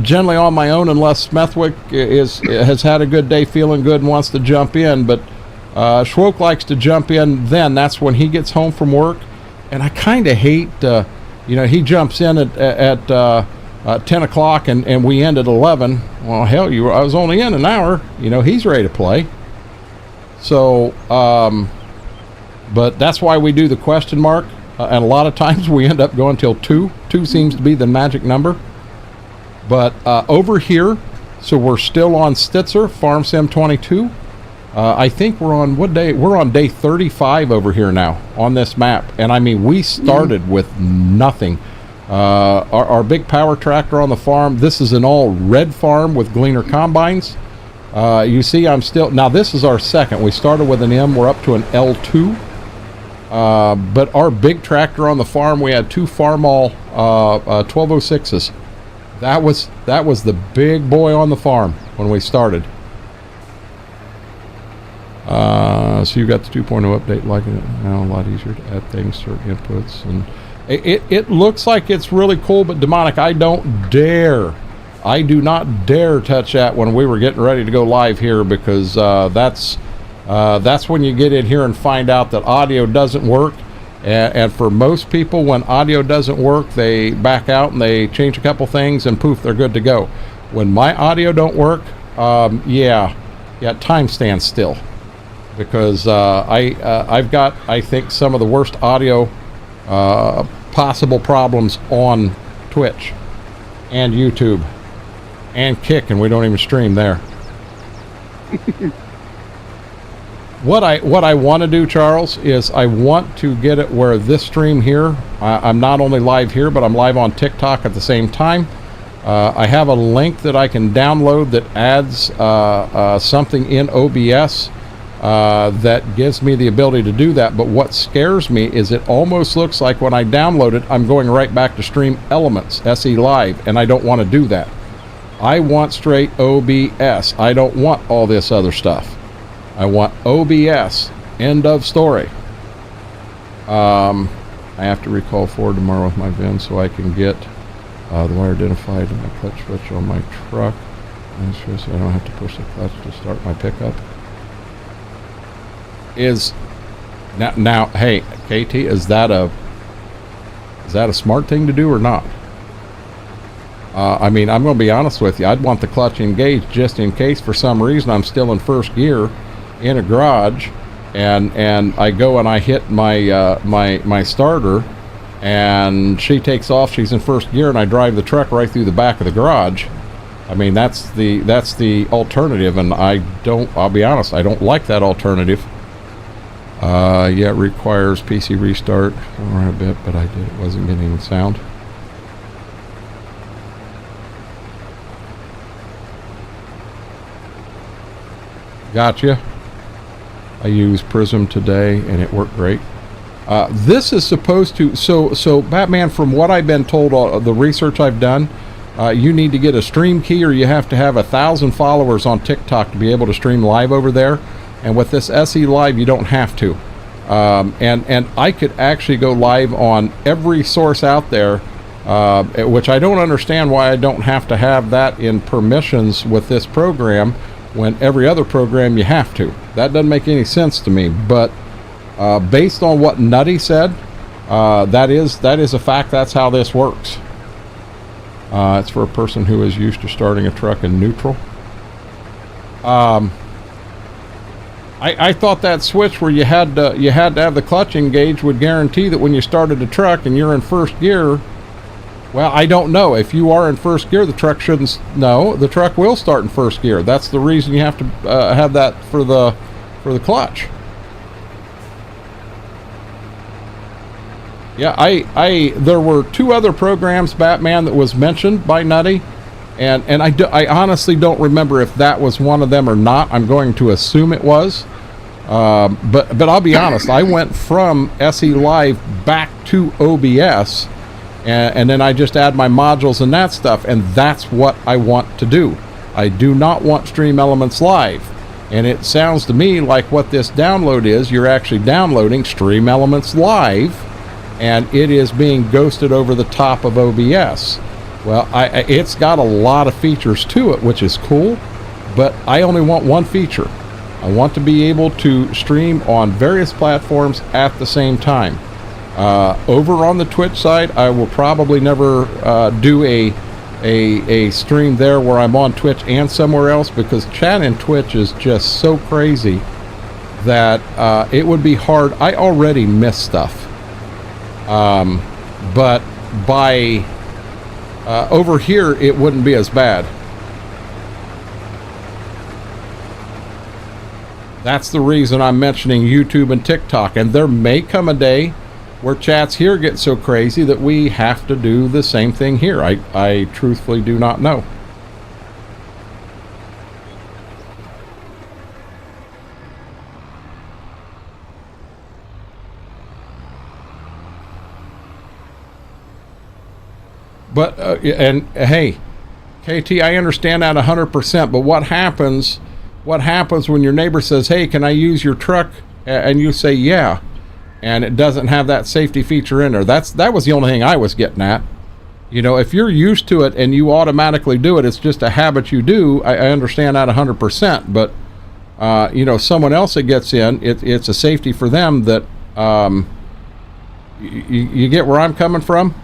generally on my own unless Smethwick has had a good day, feeling good, and wants to jump in. But Schwoke likes to jump in then. That's when he gets home from work. And I kind of hate, you know, he jumps in at 10 o'clock and we end at 11. Well, hell, I was only in an hour. You know, he's ready to play. So, but that's why we do the question mark. And a lot of times we end up going till 2. 2 seems to be the magic number. But over here, so we're still on Stitzer, Farm Sim 22. I think we're on, what day? We're on day 35 over here now on this map. And I mean, we started with nothing. Our big power tractor on the farm, this is an all red farm with Gleaner combines. You see, I'm still, now this is our second. We started with an M, we're up to an L2. But our big tractor on the farm, we had 2 Farmall 1206s. That was the big boy on the farm when we started. So you got the 2.0 update, liking it now, a lot easier to add things, certain inputs, and it looks like it's really cool, but demonic, I do not dare touch that when we were getting ready to go live here, because that's when you get in here and find out that audio doesn't work. And for most people, when audio doesn't work, they back out and they change a couple things and poof, they're good to go. When my audio don't work, yeah, time stands still, because I've got, I think, some of the worst audio possible problems on Twitch and YouTube and Kick, and we don't even stream there. What I want to do, Charles, is I want to get it where this stream here, I'm not only live here, but I'm live on TikTok at the same time. I have a link that I can download that adds something in OBS that gives me the ability to do that. But what scares me is it almost looks like when I download it, I'm going right back to Stream Elements, SE Live, and I don't want to do that. I want straight OBS. I don't want all this other stuff. I want OBS. End of story. I have to recall forward tomorrow with my VIN so I can get the wire identified in my clutch switch on my truck. I'm sure so I don't have to push the clutch to start my pickup. Now, hey, KT, is that a smart thing to do or not? I mean, I'm going to be honest with you. I'd want the clutch engaged just in case for some reason I'm still in first gear in a garage, and I go and I hit my my starter, and she takes off. She's in first gear, and I drive the truck right through the back of the garage. I mean, that's the alternative, and I'll be honest, I don't like that alternative. Yeah, it requires PC restart. All right, a bit, but I did. It wasn't getting any sound. Gotcha. I used Prism today, and it worked great. This is supposed to... So Batman, from what I've been told, the research I've done, you need to get a stream key, or you have to have 1,000 followers on TikTok to be able to stream live over there. And with this SE Live, you don't have to. And I could actually go live on every source out there, which I don't understand why I don't have to have that in permissions with this program, when every other program you have to. That doesn't make any sense to me. But based on what Nutty said, that is a fact. That's how this works. It's for a person who is used to starting a truck in neutral. I thought that switch where you had to have the clutch engaged would guarantee that when you started the truck and you're in first gear. Well, I don't know. If you are in first gear, the truck shouldn't. No, the truck will start in first gear. That's the reason you have to have that for the clutch. Yeah, there were 2 other programs, Batman, that was mentioned by Nutty, and I honestly don't remember if that was one of them or not. I'm going to assume it was, but I'll be honest. I went from SE Live back to OBS, and then I just add my modules and that stuff, and that's what I want to do. I do not want Stream Elements Live, and it sounds to me like what this download is. You're actually downloading Stream Elements Live, and it is being ghosted over the top of OBS. Well, it's got a lot of features to it, which is cool, but I only want one feature. I want to be able to stream on various platforms at the same time. Over on the Twitch side, I will probably never do a stream there where I'm on Twitch and somewhere else, because chat and Twitch is just so crazy that it would be hard. I already miss stuff. But by over here, it wouldn't be as bad. That's the reason I'm mentioning YouTube and TikTok, and there may come a day where chats here get so crazy that we have to do the same thing here. I truthfully do not know. But, and hey, KT, I understand that 100%, but what happens when your neighbor says, hey, can I use your truck? And you say, yeah, and it doesn't have that safety feature in there. That was the only thing I was getting at. You know, if you're used to it and you automatically do it, it's just a habit you do. I understand that 100%, but, you know, someone else that gets in, it's a safety for them that, you get where I'm coming from?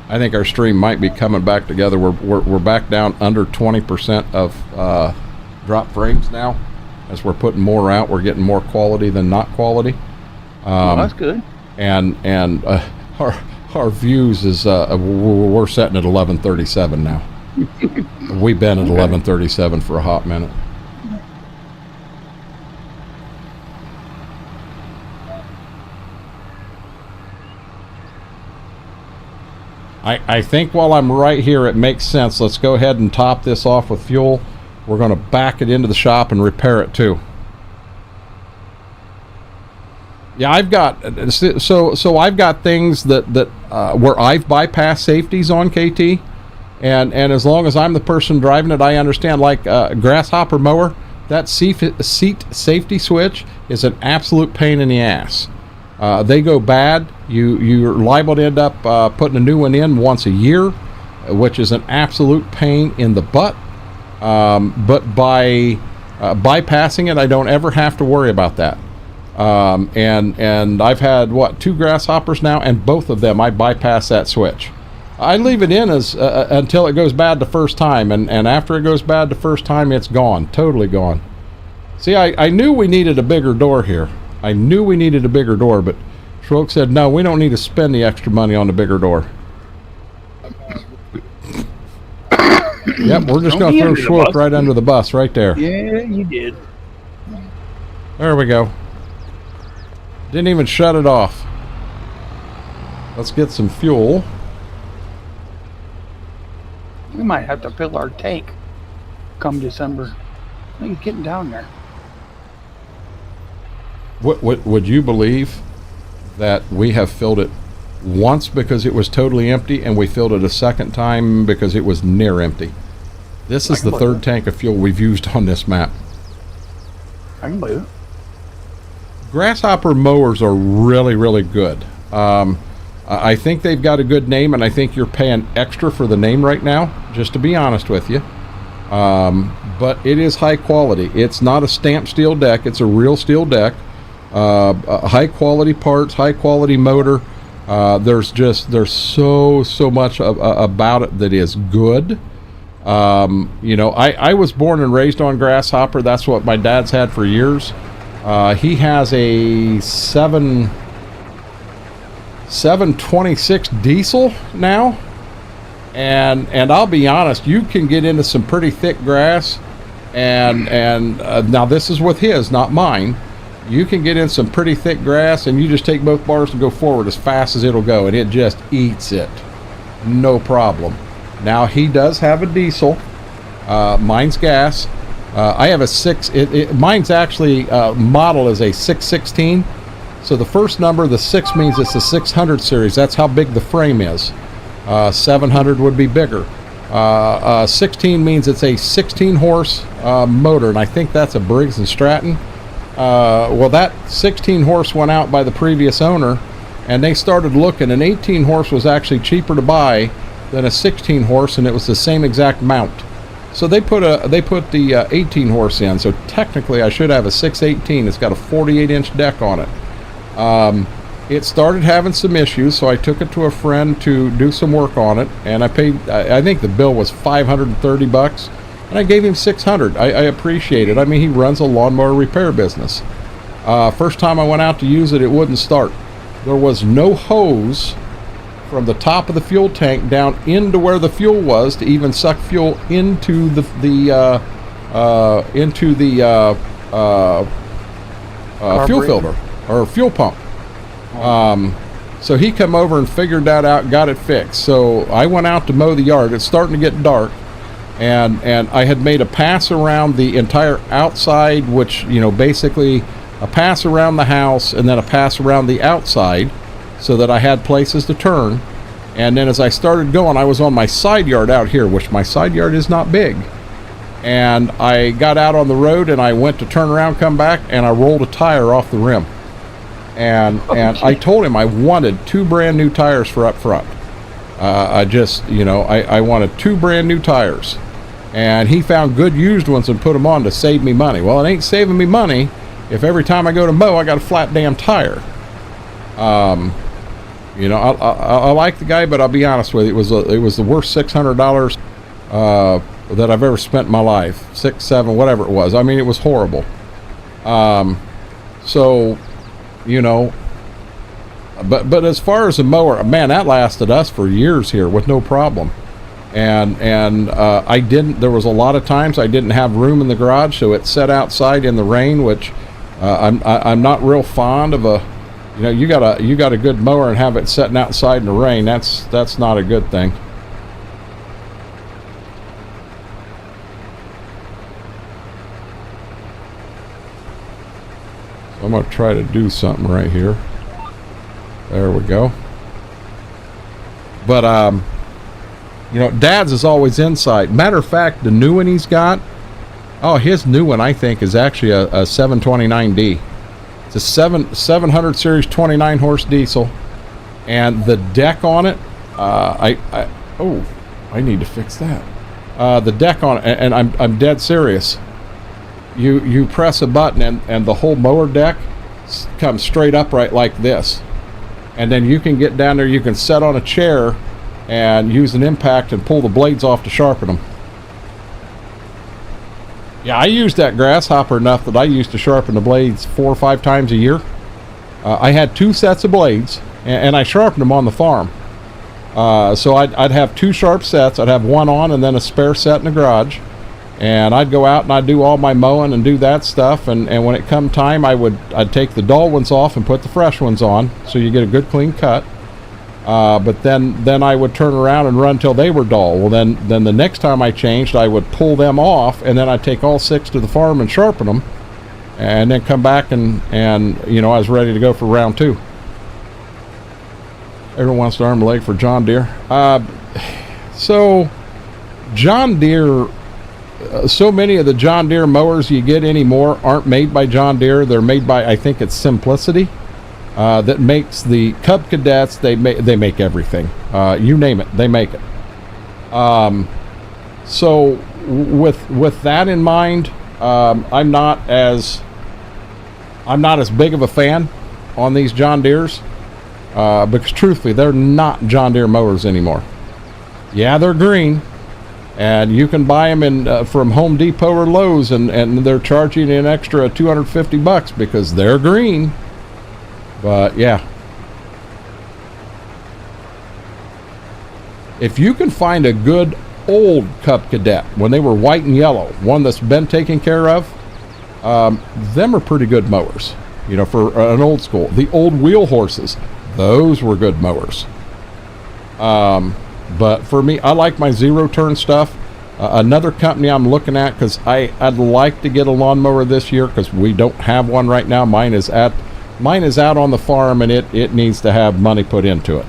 I think our stream might be coming back together. We're back down under 20% of drop frames now. As we're putting more out, we're getting more quality than not quality. Well, that's good. And our views is we're setting at 1137 now. We've been at 1137 for a hot minute. I think while I'm right here, it makes sense. Let's go ahead and top this off with fuel. We're going to back it into the shop and repair it too. Yeah, I've got so I've got things that where I've bypassed safeties on KT, and as long as I'm the person driving it, I understand. Like grasshopper mower, that seat safety switch is an absolute pain in the ass. They go bad. You're liable to end up putting a new one in once a year, which is an absolute pain in the butt. But by bypassing it, I don't ever have to worry about that. And I've had, what, 2 grasshoppers now, and both of them I bypass that switch. I leave it in as until it goes bad the first time, and after it goes bad the first time, it's gone, totally gone. See, I knew we needed a bigger door here. I knew we needed a bigger door, but Schroek said, no, we don't need to spend the extra money on the bigger door. Yep, we're just going to throw Schwab right under the bus right there. Yeah, you did. There we go. Didn't even shut it off. Let's get some fuel. We might have to fill our tank come December. I think it's getting down there. What would you believe that we have filled it once because it was totally empty, and we filled it a second time because it was near empty? This is the third tank of fuel we've used on this map. I can believe it. Grasshopper mowers are really, really good. I think they've got a good name, and I think you're paying extra for the name right now, just to be honest with you. But it is high quality. It's not a stamped steel deck. It's a real steel deck. High quality parts, high quality motor. There's so much about it that is good. You know, I was born and raised on Grasshopper. That's what my dad's had for years. He has a 726 diesel now, and I'll be honest, you can get into some pretty thick grass, and now this is with his, not mine. You can get in some pretty thick grass, and you just take both bars and go forward as fast as it'll go, and it just eats it, no problem. Now he does have a diesel. Mine's gas. I have a mine's actually model is a 616. So the first number, the 6, means it's a 600 series. That's how big the frame is. 700 would be bigger. 16 means it's a 16 horse motor, and I think that's a Briggs and Stratton. Well, that 16 horse went out by the previous owner, and they started looking. An 18 horse was actually cheaper to buy than a 16 horse, and it was the same exact mount. So they put the 18 horse in. So technically, I should have a 618. It's got a 48-inch deck on it. It started having some issues, so I took it to a friend to do some work on it, and I paid. I think the bill was $530, and I gave him $600. I appreciate it. I mean, he runs a lawnmower repair business. First time I went out to use it, it wouldn't start. There was no hose from the top of the fuel tank down into where the fuel was to even suck fuel into the fuel filter or fuel pump. So he come over and figured that out, got it fixed. So I went out to mow the yard. It's starting to get dark, and I had made a pass around the entire outside, which, you know, basically a pass around the house and then a pass around the outside, so that I had places to turn. And then as I started going, I was on my side yard out here, which my side yard is not big. And I got out on the road, and I went to turn around, come back, and I rolled a tire off the rim. And I told him I wanted 2 brand new tires for up front. I just, you know, I wanted 2 brand new tires. And he found good used ones and put them on to save me money. Well, it ain't saving me money if every time I go to mow, I got a flat damn tire. You know, I like the guy, but I'll be honest with you, it was the worst $600 that I've ever spent in my life. 6, 7, whatever it was. I mean, it was horrible. So, you know, but as far as a mower, man, that lasted us for years here with no problem. And there was a lot of times I didn't have room in the garage, so it sat outside in the rain, which I'm not real fond of a. You know, you got a good mower and have it sitting outside in the rain. That's not a good thing. So I'm going to try to do something right here. There we go. But you know, Dad's is always inside. Matter of fact, the new one he's got. Oh, his new one I think is actually a 729D. It's a 700 series 29 horse diesel, and the deck on it, I need to fix that. The deck on it, and I'm dead serious. You press a button and the whole mower deck comes straight upright like this, and then you can get down there. You can sit on a chair and use an impact and pull the blades off to sharpen them. Yeah, I use that Grasshopper enough that I used to sharpen the blades 4 or 5 times a year. I had 2 sets of blades, and I sharpened them on the farm. So I'd have 2 sharp sets. I'd have one on and then a spare set in the garage. And I'd go out and I'd do all my mowing and do that stuff. And when it come time, I'd take the dull ones off and put the fresh ones on, so you get a good clean cut. But then I would turn around and run till they were dull. Well, then the next time I changed, I would pull them off, and then I'd take all 6 to the farm and sharpen them, and then come back and you know, I was ready to go for round 2. Everyone wants to arm a leg for John Deere. So John Deere, so many of the John Deere mowers you get anymore aren't made by John Deere. They're made by, I think it's Simplicity, that makes the Cub Cadets. They make everything. You name it, they make it. So with that in mind, I'm not as big of a fan on these John Deeres, because truthfully, they're not John Deere mowers anymore. Yeah, they're green, and you can buy them from Home Depot or Lowe's, and they're charging you an extra $250 because they're green. But yeah, if you can find a good old Cub Cadet when they were white and yellow, one that's been taken care of, them are pretty good mowers. You know, for an old school. The old wheel horses, those were good mowers. But for me, I like my zero turn stuff. Another company I'm looking at, because I'd like to get a lawnmower this year, because we don't have one right now. Mine is out on the farm, and it needs to have money put into it.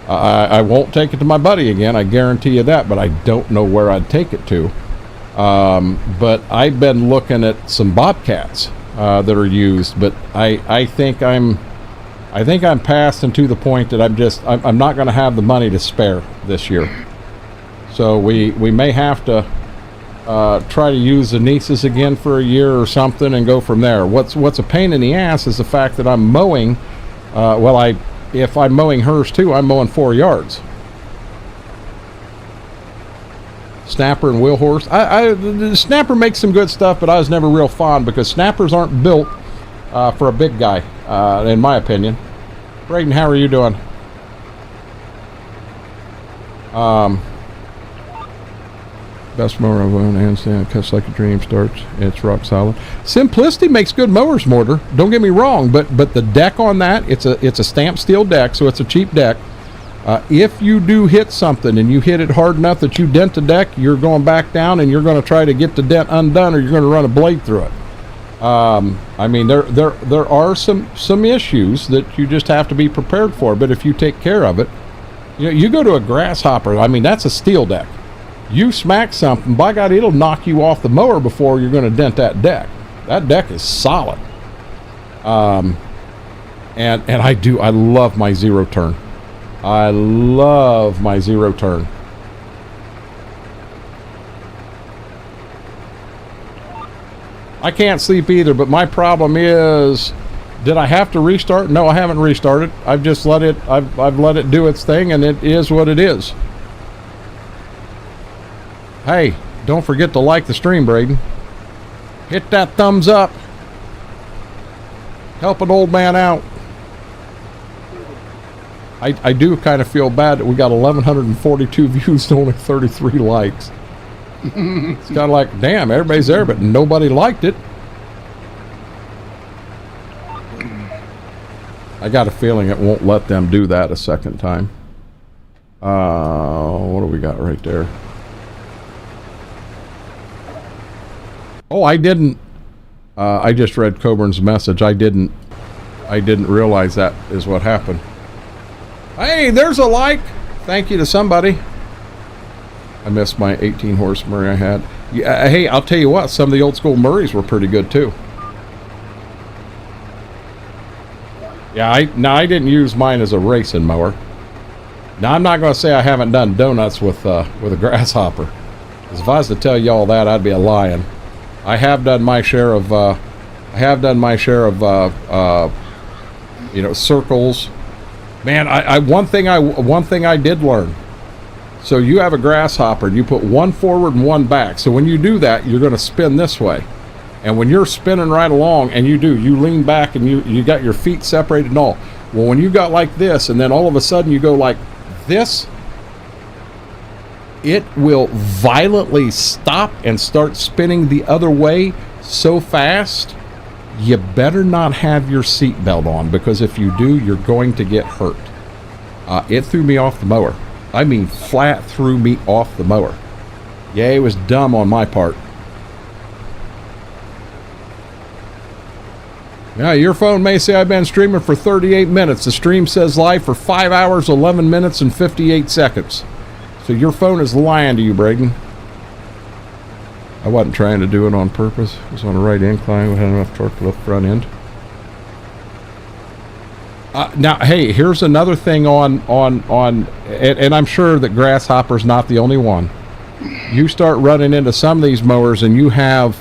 I won't take it to my buddy again, I guarantee you that, but I don't know where I'd take it to. But I've been looking at some Bobcats that are used, but I think I'm past and to the point that I'm not going to have the money to spare this year. So we may have to try to use the nieces again for a year or something and go from there. What's a pain in the ass is the fact that I'm mowing. If I'm mowing hers too, I'm mowing 4 yards. Snapper and wheel horse. The Snapper makes some good stuff, but I was never real fond because Snappers aren't built for a big guy, in my opinion. Braden, how are you doing? Best mower I've owned, handstand, cuts like a dream, starts, it's rock solid. Simplicity makes good mowers, Mortar. Don't get me wrong, but the deck on that, it's a stamped steel deck, so it's a cheap deck. If you do hit something and you hit it hard enough that you dent the deck, you're going back down and you're going to try to get the dent undone, or you're going to run a blade through it. I mean, there are some issues that you just have to be prepared for, but if you take care of it, you know, you go to a grasshopper, I mean, that's a steel deck. You smack something, by God, it'll knock you off the mower before you're going to dent that deck. That deck is solid. And I love my zero turn. I love my zero turn. I can't sleep either, but my problem is, did I have to restart? No, I haven't restarted. I've just let it, I've let it do its thing, and it is what it is. Hey, don't forget to like the stream, Braden. Hit that thumbs up. Help an old man out. I do kind of feel bad that we got 1,142 views and only 33 likes. It's kind of like, damn, everybody's there, but nobody liked it. I got a feeling it won't let them do that a second time. What do we got right there? Oh, I didn't. I just read Coburn's message. I didn't realize that is what happened. Hey, there's a like. Thank you to somebody. I missed my 18 horse Murray I had. Yeah, hey, I'll tell you what. Some of the old school Murrays were pretty good too. Yeah, I didn't use mine as a racing mower. Now I'm not going to say I haven't done donuts with a grasshopper. Because if I was to tell you all that, I'd be a lying. I have done my share of you know, circles. Man, one thing I did learn. So you have a grasshopper and you put one forward and one back. So when you do that, you're going to spin this way. And when you're spinning right along and you lean back and you got your feet separated and all. Well, when you got like this and then all of a sudden you go like this, it will violently stop and start spinning the other way so fast, you better not have your seatbelt on, because if you do, you're going to get hurt. It threw me off the mower. I mean, flat threw me off the mower. Yeah, it was dumb on my part. Now, your phone may say I've been streaming for 38 minutes. The stream says live for 5 hours, 11 minutes, and 58 seconds. So your phone is lying to you, Braden. I wasn't trying to do it on purpose. It was on a right incline. We had enough torque to lift front end. Now, hey, here's another thing and I'm sure that Grasshopper's not the only one. You start running into some of these mowers, and you have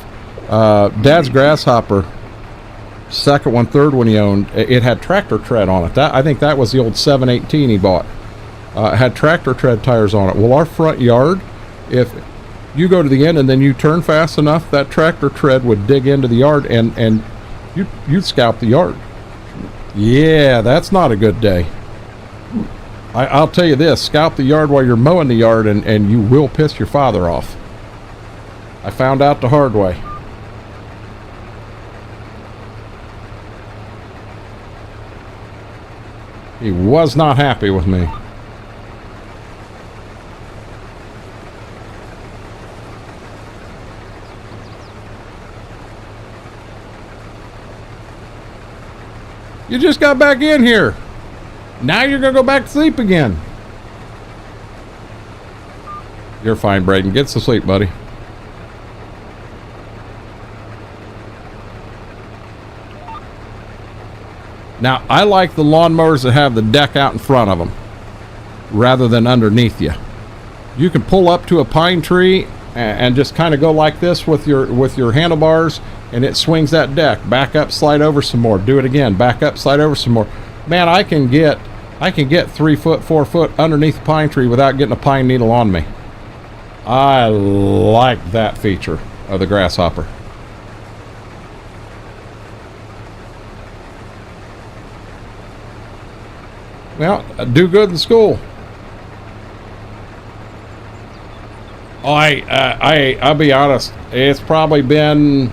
Dad's Grasshopper, second one, third one he owned. It had tractor tread on it. I think that was the old 718 he bought. It had tractor tread tires on it. Well, our front yard, if you go to the end and then you turn fast enough, that tractor tread would dig into the yard, and you'd scalp the yard. Yeah, that's not a good day. I'll tell you this, scalp the yard while you're mowing the yard, and you will piss your father off. I found out the hard way. He was not happy with me. You just got back in here. Now you're going to go back to sleep again. You're fine, Braden. Get to sleep, buddy. Now, I like the lawnmowers that have the deck out in front of them rather than underneath you. You can pull up to a pine tree and just kind of go like this with your handlebars, and it swings that deck. Back up, slide over some more. Do it again. Back up, slide over some more. Man, I can get 3 foot, 4 foot underneath a pine tree without getting a pine needle on me. I like that feature of the Grasshopper. Well, do good in school. I'll be honest. It's probably been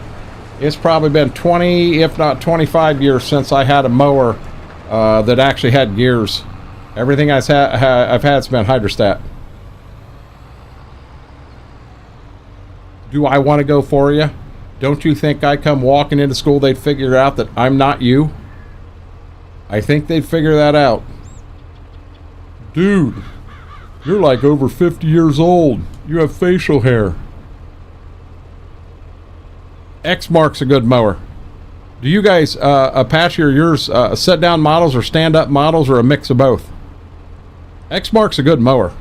20, if not 25 years since I had a mower that actually had gears. Everything I've had's been hydrostat. Do I want to go for you? Don't you think I come walking into school, they'd figure out that I'm not you? I think they'd figure that out. Dude, you're like over 50 years old. You have facial hair. X-Mark's a good mower. Do you guys, Apache or yours, set-down models or stand-up models, or a mix of both? X-Mark's a good mower.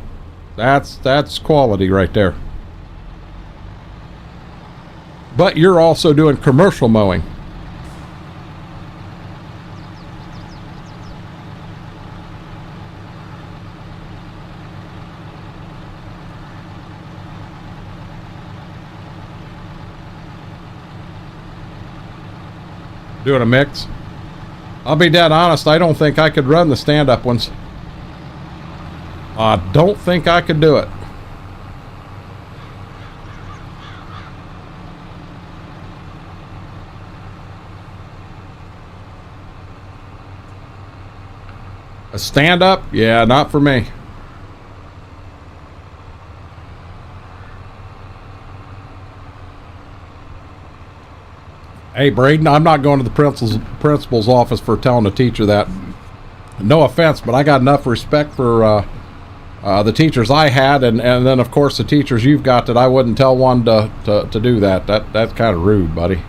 That's quality right there. But you're also doing commercial mowing. Doing a mix. I'll be dead honest, I don't think I could run the stand-up ones. I don't think I could do it. A stand-up? Yeah, not for me. Hey, Braden, I'm not going to the principal's office for telling a teacher that. No offense, but I got enough respect for the teachers I had, and then, of course, the teachers you've got, that I wouldn't tell one to do that. That's kind of rude, buddy.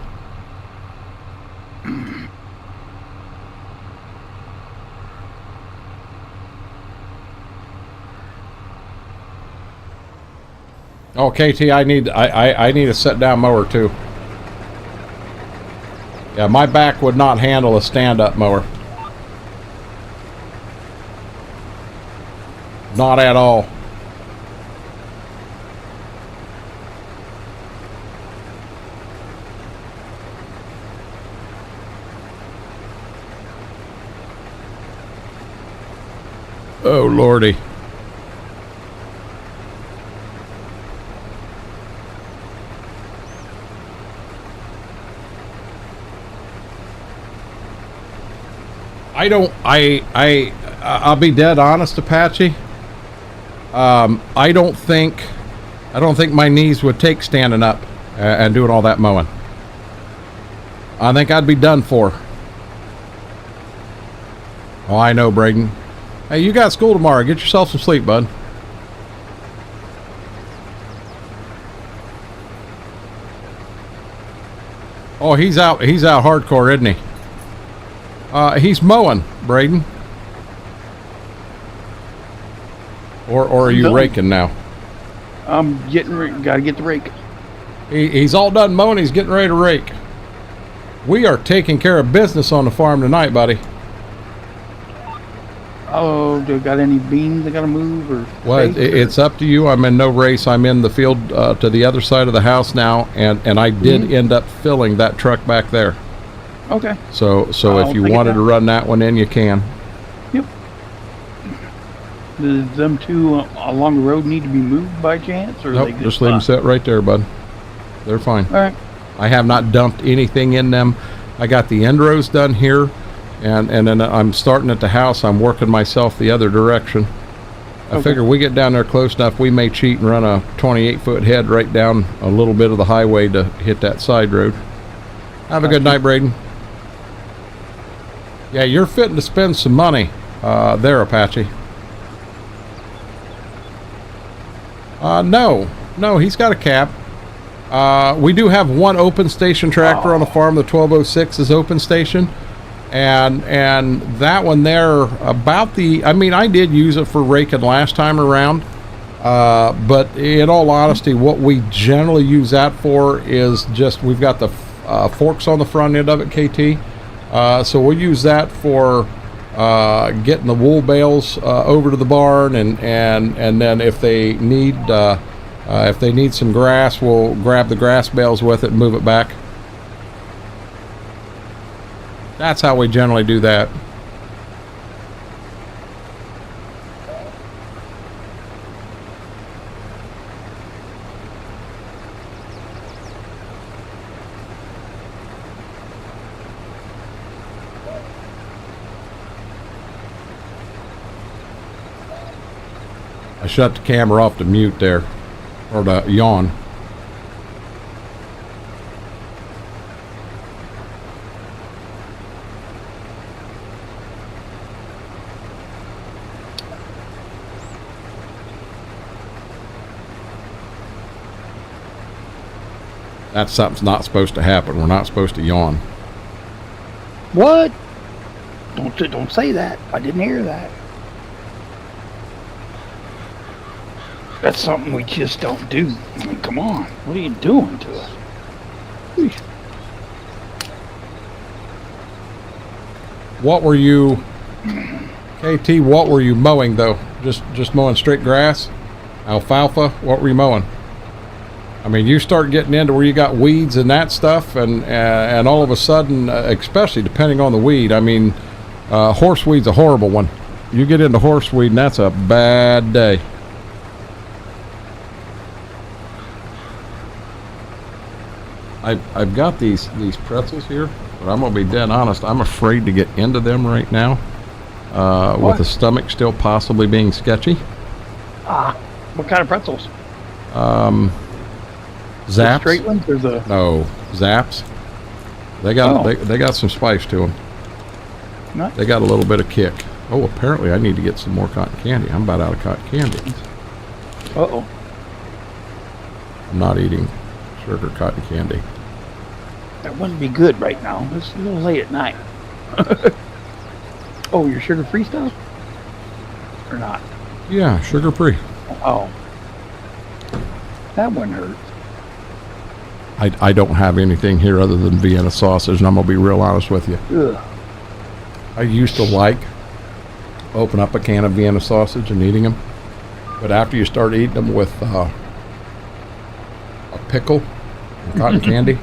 Oh, KT, I need a sit-down mower too. Yeah, my back would not handle a stand-up mower. Not at all. Oh, Lordy. I'll be dead honest, Apache. I don't think my knees would take standing up and doing all that mowing. I think I'd be done for. Oh, I know, Braden. Hey, you got school tomorrow. Get yourself some sleep, bud. Oh, he's out hardcore, isn't he? He's mowing, Braden. Or are you raking now? I'm gotta get the rake. He's all done mowing. He's getting ready to rake. We are taking care of business on the farm tonight, buddy. Oh, do you got any beans I gotta move or? Well, it's up to you. I'm in no race. I'm in the field to the other side of the house now, and I did end up filling that truck back there. Okay. So if you wanted to run that one in, you can. Yep. Does them two along the road need to be moved by chance, or Nope, they just leave them sit right there, bud. They're fine. All right. I have not dumped anything in them. I got the end rows done here, and then I'm starting at the house. I'm working myself the other direction. I figure we get down there close enough, we may cheat and run a 28-foot head right down a little bit of the highway to hit that side road. Have a good night, Braden. Yeah, you're fitting to spend some money there, Apache. No, he's got a cap. We do have one open station tractor on the farm. The 1206 is open station, and that one there I did use it for raking last time around, but in all honesty, what we generally use that for is just we've got the forks on the front end of it, KT, so we'll use that for getting the wool bales over to the barn, and then if they need some grass, we'll grab the grass bales with it and move it back. That's how we generally do that. I shut the camera off to mute there. Or to yawn. That's something's not supposed to happen. We're not supposed to yawn. What? Don't say that. I didn't hear that. That's something we just don't do. I mean, come on. What are you doing to us? Eesh. What were you, KT, what were you mowing though? Just mowing straight grass? Alfalfa? What were you mowing? I mean, you start getting into where you got weeds and that stuff, and all of a sudden, especially depending on the weed, I mean, horseweed's a horrible one. You get into horseweed and that's a bad day. I've got these pretzels here, but I'm gonna be dead honest. I'm afraid to get into them right now, with the stomach still possibly being sketchy. What kind of pretzels? Zaps. The straight ones or the? No, Zaps. They got they got some spice to them. Nice. They got a little bit of kick. Oh, apparently I need to get some more cotton candy. I'm about out of cotton candy. Uh-oh. I'm not eating sugar cotton candy. That wouldn't be good right now. It's a little late at night. Oh, your sugar-free stuff? Or not? Yeah, sugar-free. Oh. That one hurt. I don't have anything here other than Vienna sausage, and I'm gonna be real honest with you. Ugh. I used to open up a can of Vienna sausage and eating them, but after you start eating them with a pickle and cotton candy,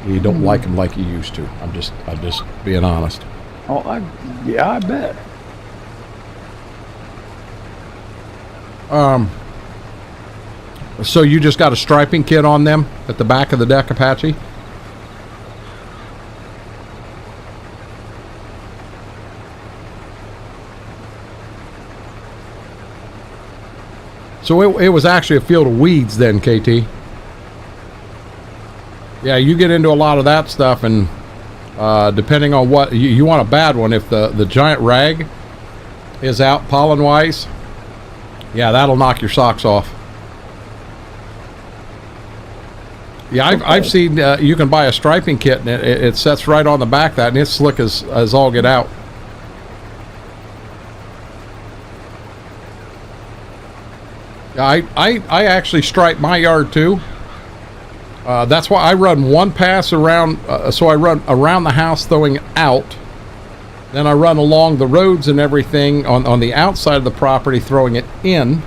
you don't like them like you used to. I'm just being honest. Oh, I bet. So you just got a striping kit on them at the back of the deck, Apache? So it was actually a field of weeds then, KT. Yeah, you get into a lot of that stuff, and depending on what you want, a bad one. If the giant rag is out pollen wise, yeah, that'll knock your socks off. Yeah, I've seen you can buy a striping kit, and it sets right on the back of that, and it's slick as all get out. I actually stripe my yard too. That's why I run one pass around, so I run around the house throwing out. Then I run along the roads and everything on the outside of the property throwing it in.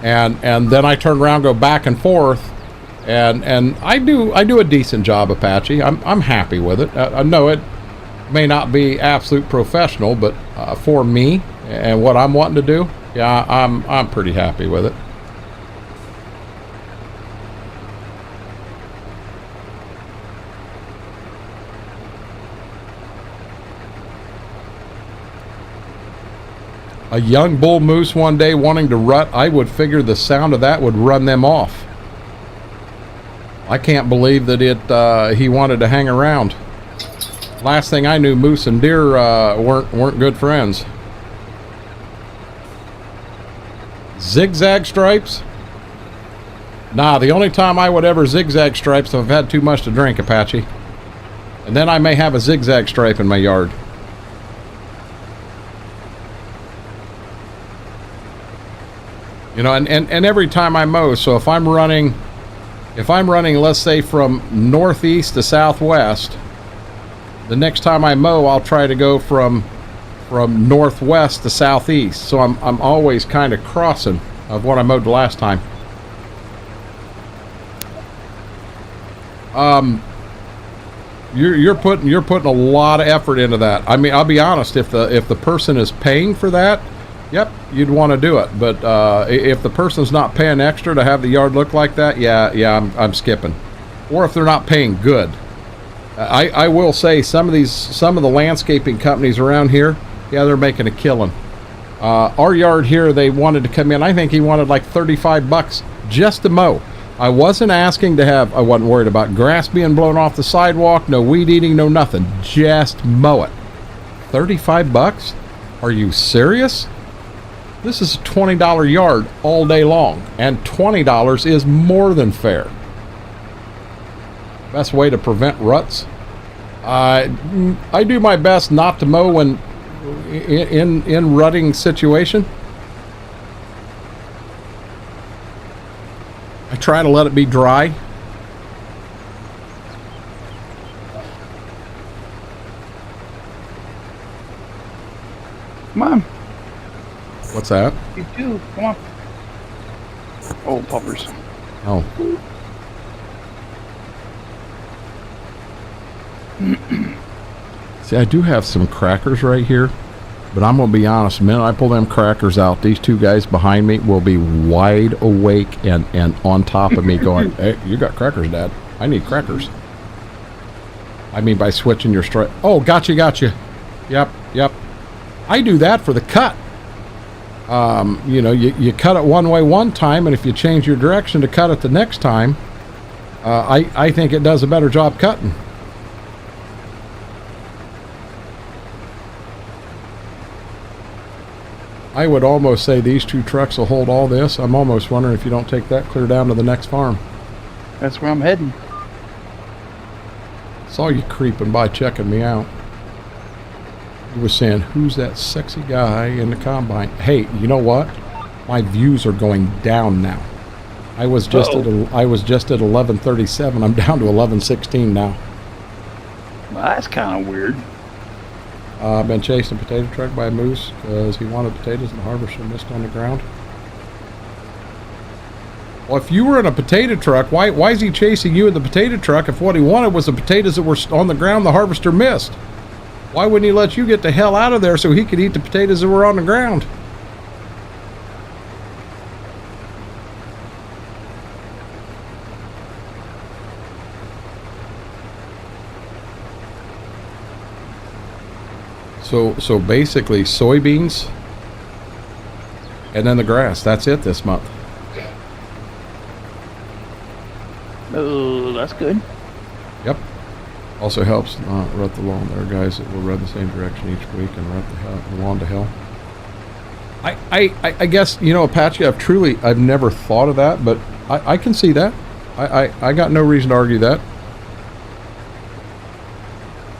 And then I turn around, go back and forth, and I do a decent job, Apache. I'm happy with it. I know it may not be absolute professional, but for me and what I'm wanting to do, yeah, I'm pretty happy with it. A young bull moose one day wanting to rut, I would figure the sound of that would run them off. I can't believe that he wanted to hang around. Last thing I knew, moose and deer weren't good friends. Zigzag stripes? Nah, the only time I would ever zigzag stripes if I've had too much to drink, Apache. And then I may have a zigzag stripe in my yard. You know, and every time I mow, so if I'm running, let's say from northeast to southwest, the next time I mow, I'll try to go from northwest to southeast. So I'm always kind of crossing of what I mowed the last time. You're putting a lot of effort into that. I mean, I'll be honest, if the person is paying for that, yep, you'd want to do it. But if the person's not paying extra to have the yard look like that, yeah, I'm skipping. Or if they're not paying good. I will say some of the landscaping companies around here, yeah, they're making a killing. Our yard here, they wanted to come in. I think he wanted like $35 just to mow. I wasn't asking to have. I wasn't worried about grass being blown off the sidewalk, no weed eating, no nothing. Just mow it. $35? Are you serious? This is a $20 yard all day long, and $20 is more than fair. Best way to prevent ruts? I do my best not to mow when in rutting situation. I try to let it be dry. Come on. What's that? You too. Come on. Oh, puppers. Oh. See, I do have some crackers right here, but I'm going to be honest, the minute I pull them crackers out, these two guys behind me will be wide awake and on top of me going, hey, you got crackers, Dad. I need crackers. I mean, by switching your stripe. Oh, gotcha. Yep. I do that for the cut. You know, you cut it one way one time, and if you change your direction to cut it the next time, I think it does a better job cutting. I would almost say these two trucks will hold all this. I'm almost wondering if you don't take that clear down to the next farm. That's where I'm heading. Saw you creeping by checking me out. You were saying, who's that sexy guy in the combine? Hey, you know what? My views are going down now. I was just at 1137. I'm down to 1116 now. Well, that's kind of weird. I've been chasing a potato truck by a moose because he wanted potatoes and the harvester missed on the ground. Well, if you were in a potato truck, why is he chasing you in the potato truck if what he wanted was the potatoes that were on the ground the harvester missed? Why wouldn't he let you get the hell out of there so he could eat the potatoes that were on the ground? So basically soybeans and then the grass. That's it this month. Oh, that's good. Yep. Also helps not rut the lawn. There are guys that will run the same direction each week and rut the lawn to hell. I guess, you know, Apache, I've never thought of that, but I can see that. I got no reason to argue that.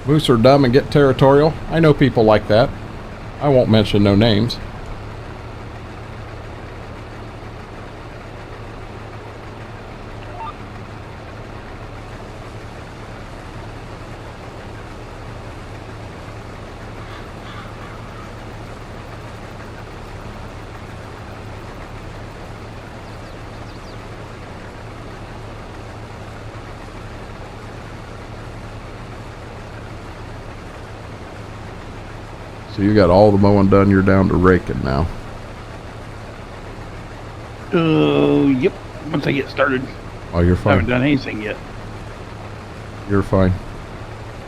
Moose are dumb and get territorial. I know people like that. I won't mention no names. So you got all the mowing done, you're down to raking now. Yep. Once I get started. Oh, you're I fine. haven't done anything yet. You're fine.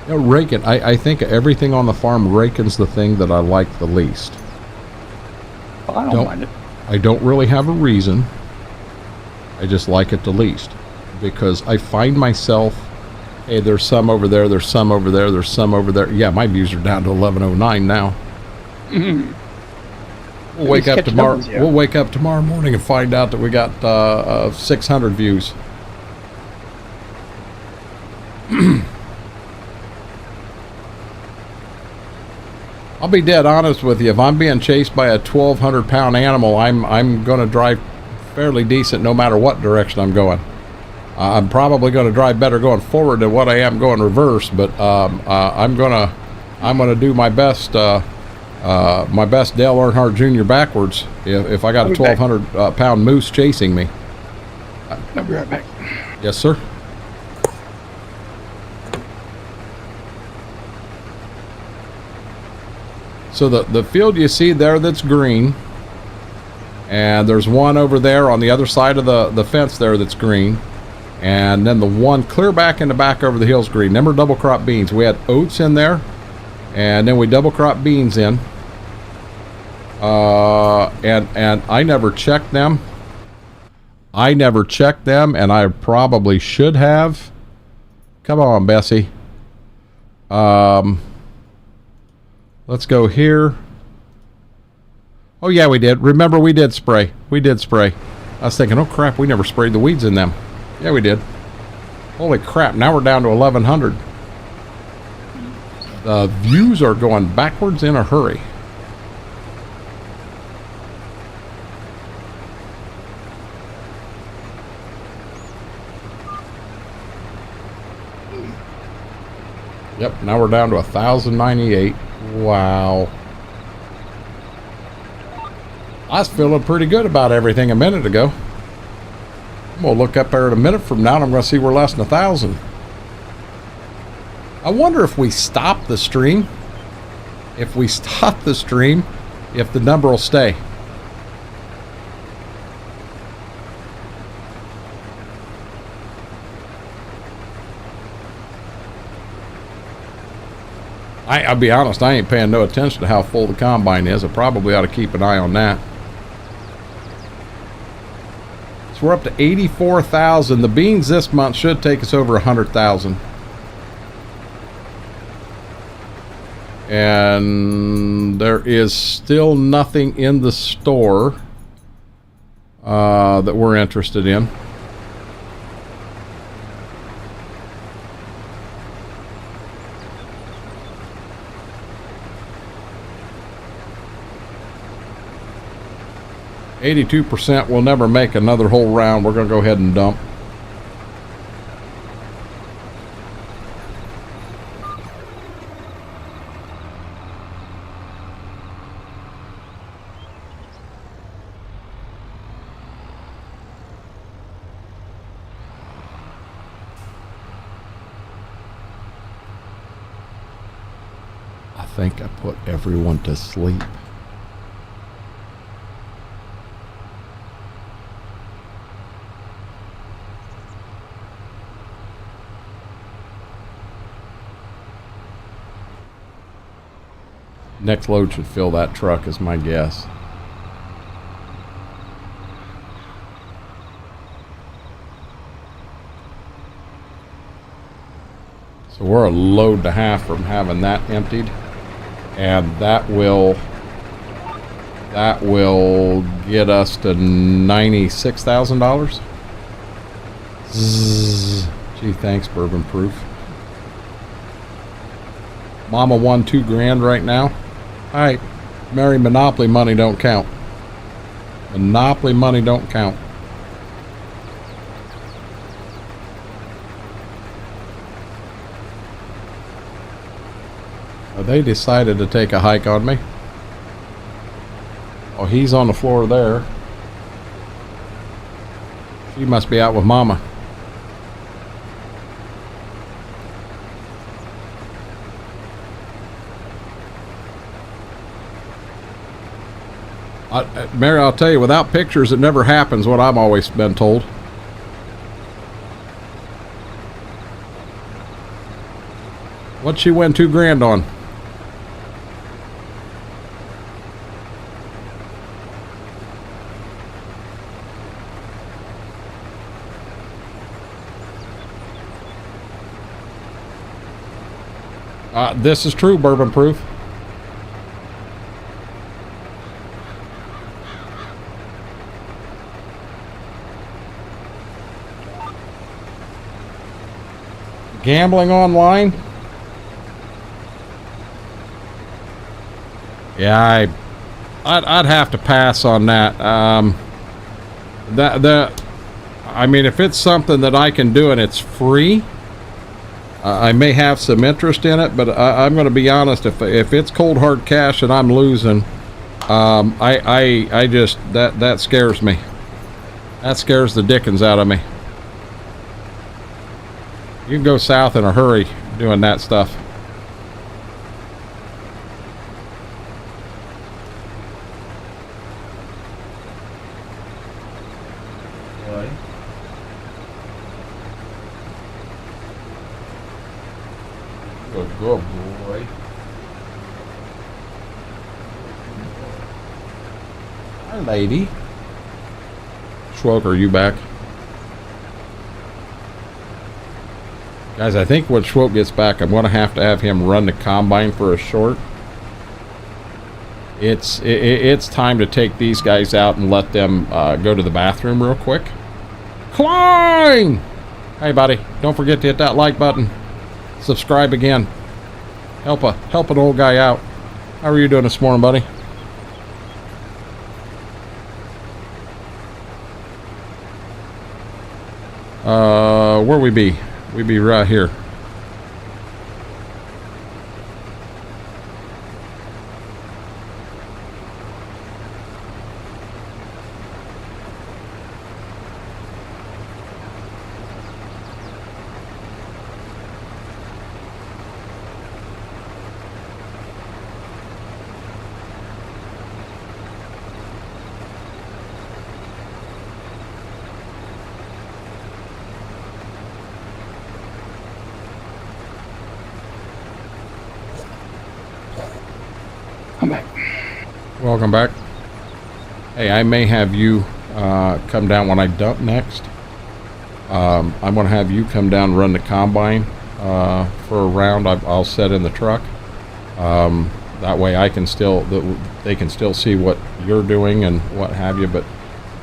You know, raking, I think everything on the farm, raking's the thing that I like the least. Well, I don't mind it. I don't really have a reason. I just like it the least. Because I find myself, hey, there's some over there, there's some over there, there's some over there. Yeah, my views are down to 1109 now. Mm-hmm. We'll wake up tomorrow. We'll wake up tomorrow morning and find out that we got 600 views. I'll be dead honest with you. If I'm being chased by a 1,200-pound animal, I'm going to drive fairly decent no matter what direction I'm going. I'm probably going to drive better going forward than what I am going reverse, but I'm gonna do my best. My best Dale Earnhardt Jr. backwards if I got a 1,200-pound moose chasing me. I'll be right back. Yes, sir. So the field you see there that's green, and there's one over there on the other side of the fence there that's green, and then the one clear back in the back over the hill's green. Them are double crop beans. We had oats in there, and then we double crop beans in. And I never checked them. And I probably should have. Come on, Bessie. Let's go here. Oh yeah, we did. Remember, we did spray. I was thinking, oh crap, we never sprayed the weeds in them. Yeah, we did. Holy crap, now we're down to 1,100. The views are going backwards in a hurry. Yep, now we're down to 1,098. Wow. I was feeling pretty good about everything a minute ago. I'm going to look up there in a minute from now and I'm going to see we're less than 1,000. I wonder if we stop the stream. If the number will stay. I'll be honest, I ain't paying no attention to how full the combine is. I probably ought to keep an eye on that. So we're up to 84,000. The beans this month should take us over 100,000. And there is still nothing in the store that we're interested in. %. We'll never make another whole round. We're going to go ahead and dump. I think I put everyone to sleep. Next load should fill that truck is my guess. So we're a load and a half from having that emptied. And that will get us to $96,000. Gee, thanks, Bourbon Proof. Mama won $2,000 right now. All right, Mary, Monopoly money don't count. Monopoly money don't count. They decided to take a hike on me. Oh, he's on the floor there. She must be out with Mama. Mary, I'll tell you, without pictures, it never happens, what I've always been told. What'd she win $2,000 on? This is true, Bourbon Proof. Gambling online? Yeah, I'd have to pass on that. I mean, if it's something that I can do and it's free, I may have some interest in it, but I'm going to be honest. If it's cold hard cash and I'm losing, I just that scares me. That scares the dickens out of me. You can go south in a hurry doing that stuff. Good boy. Hi, lady. Schwoke, are you back? Guys, I think when Schwoke gets back, I'm going to have him run the combine for a short. It's time to take these guys out and let them go to the bathroom real quick. Klein! Hey, buddy, don't forget to hit that like button. Subscribe again. Help an old guy out. How are you doing this morning, buddy? Where we be? We be right here. Welcome back. Hey, I may have you come down when I dump next. I'm going to have you come down and run the combine for a round. I'll set in the truck. That way I can they can still see what you're doing and what have you. But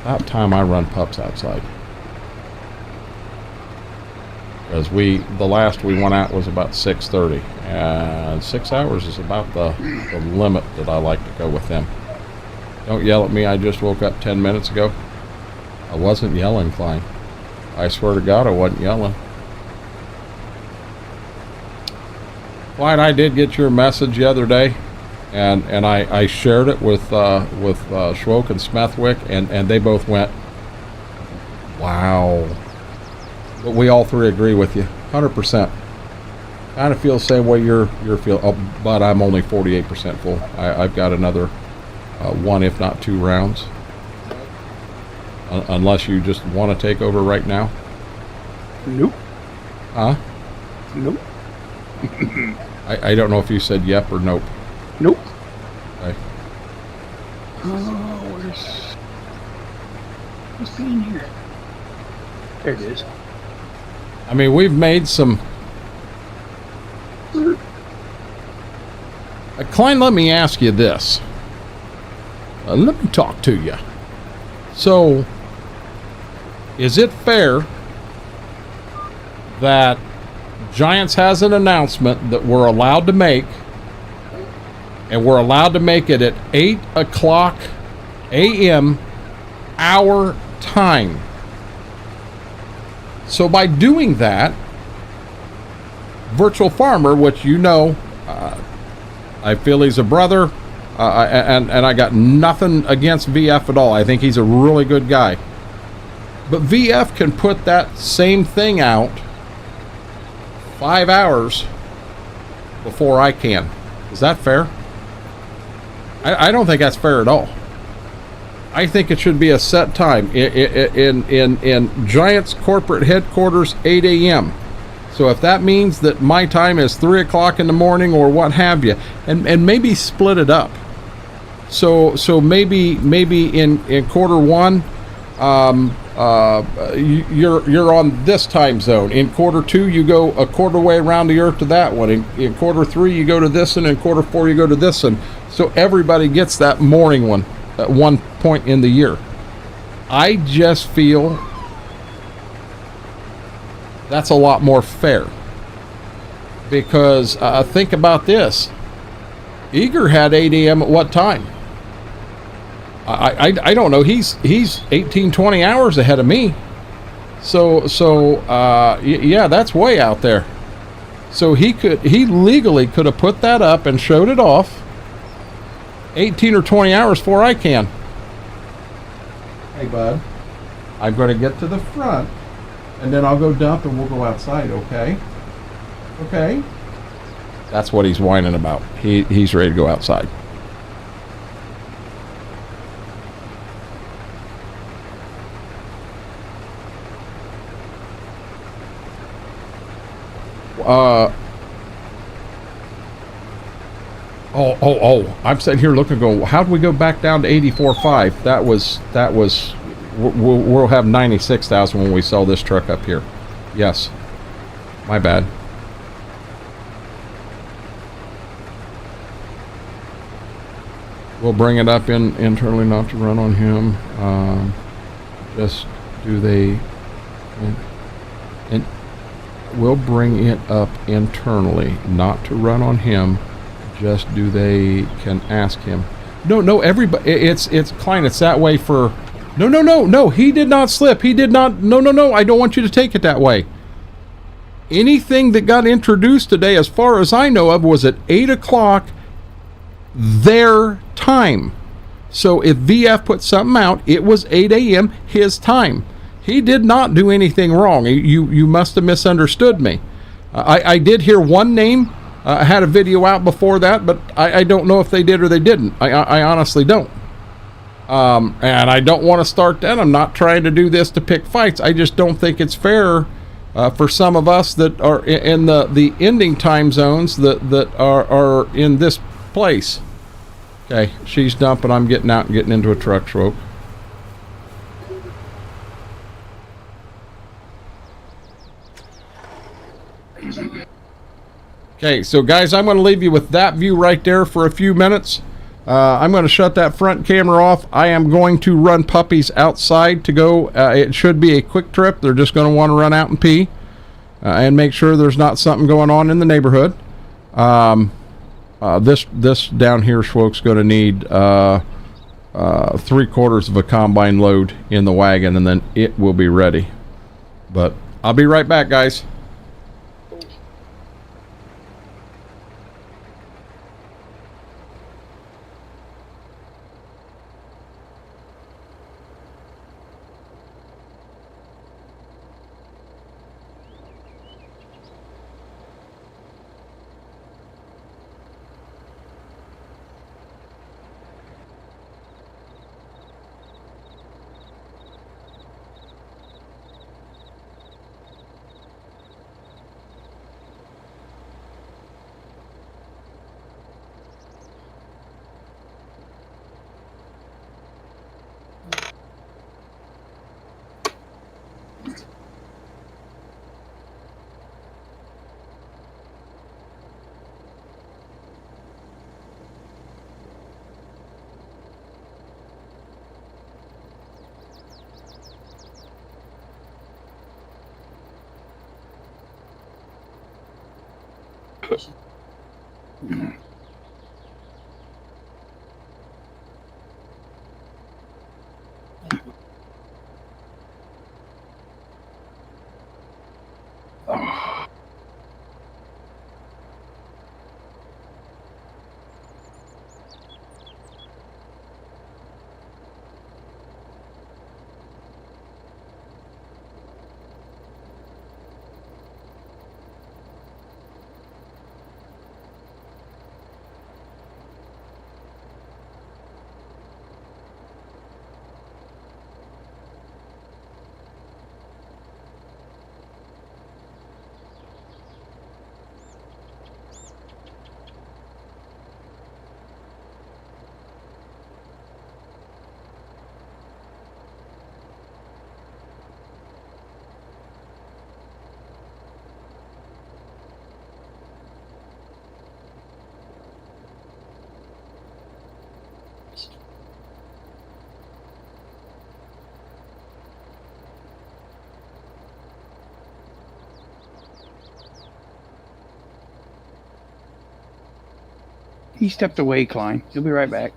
about time I run pups outside. Because the last we went out was about 6:30, and 6 hours is about the limit that I like to go with them. Don't yell at me, I just woke up 10 minutes ago. I wasn't yelling, Klein. I swear to God I wasn't yelling. Klein, I did get your message the other day, and I shared it with Schwoke and Smethwick, and they both went, wow. But we all three agree with you, 100%. Kind of feel the same way you're feeling, but I'm only 48% full. I've got another 1, if not 2 rounds. Unless you just want to take over right now. Nope. Huh? Nope. I don't know if you said yep or nope. Nope. Okay. Oh, what's being here? There it is. I mean, we've made some Klein, let me ask you this. Let me talk to you. So, is it fair that Giants has an announcement that we're allowed to make, and we're allowed to make it at 8 o'clock a.m. our time? So by doing that, Virtual Farmer, which you know, I feel he's a brother, and I got nothing against VF at all. I think he's a really good guy. But VF can put that same thing out 5 hours before I can. Is that fair? I don't think that's fair at all. I think it should be a set time in Giants corporate headquarters, 8 a.m. So if that means that my time is 3 o'clock in the morning or what have you, and maybe split it up. So maybe in quarter one, you're on this time zone. In quarter two, you go a quarter way around the earth to that one. In quarter three, you go to this one. In quarter four, you go to this one. So everybody gets that morning one at one point in the year. I just feel that's a lot more fair. Because think about this. Eager had 8 a.m. at what time? I don't know. He's 18, 20 hours ahead of me. So yeah, that's way out there. So he legally could have put that up and showed it off 18 or 20 hours before I can. Hey, bud, I'm going to get to the front, and then I'll go dump, and we'll go outside, okay? Okay? That's what he's whining about. He's ready to go outside. I'm sitting here looking, going, how do we go back down to 84.5? That was, we'll have 96,000 when we sell this truck up here. Yes. My bad. We'll bring it up internally, not to run on him. Just do they, and we'll bring it up internally, not to run on him. Just do they can ask him. No, everybody, it's Klein, it's that way for, no, he did not slip. He did not, no, I don't want you to take it that way. Anything that got introduced today, as far as I know of, was at 8 o'clock their time. So if VF put something out, it was 8 a.m. his time. He did not do anything wrong. You must have misunderstood me. I did hear one name. I had a video out before that, but I don't know if they did or they didn't. I honestly don't. And I don't want to start that. I'm not trying to do this to pick fights. I just don't think it's fair for some of us that are in the ending time zones that are in this place. Okay, she's dumping. I'm getting out and getting into a truck, Schwoke. Okay, so guys, I'm going to leave you with that view right there for a few minutes. I'm going to shut that front camera off. I am going to run puppies outside to go. It should be a quick trip. They're just going to want to run out and pee and make sure there's not something going on in the neighborhood. This down here, Schwoke's going to need 3/4 of a combine load in the wagon, and then it will be ready. But I'll be right back, guys. He stepped away, Klein. He'll be right back.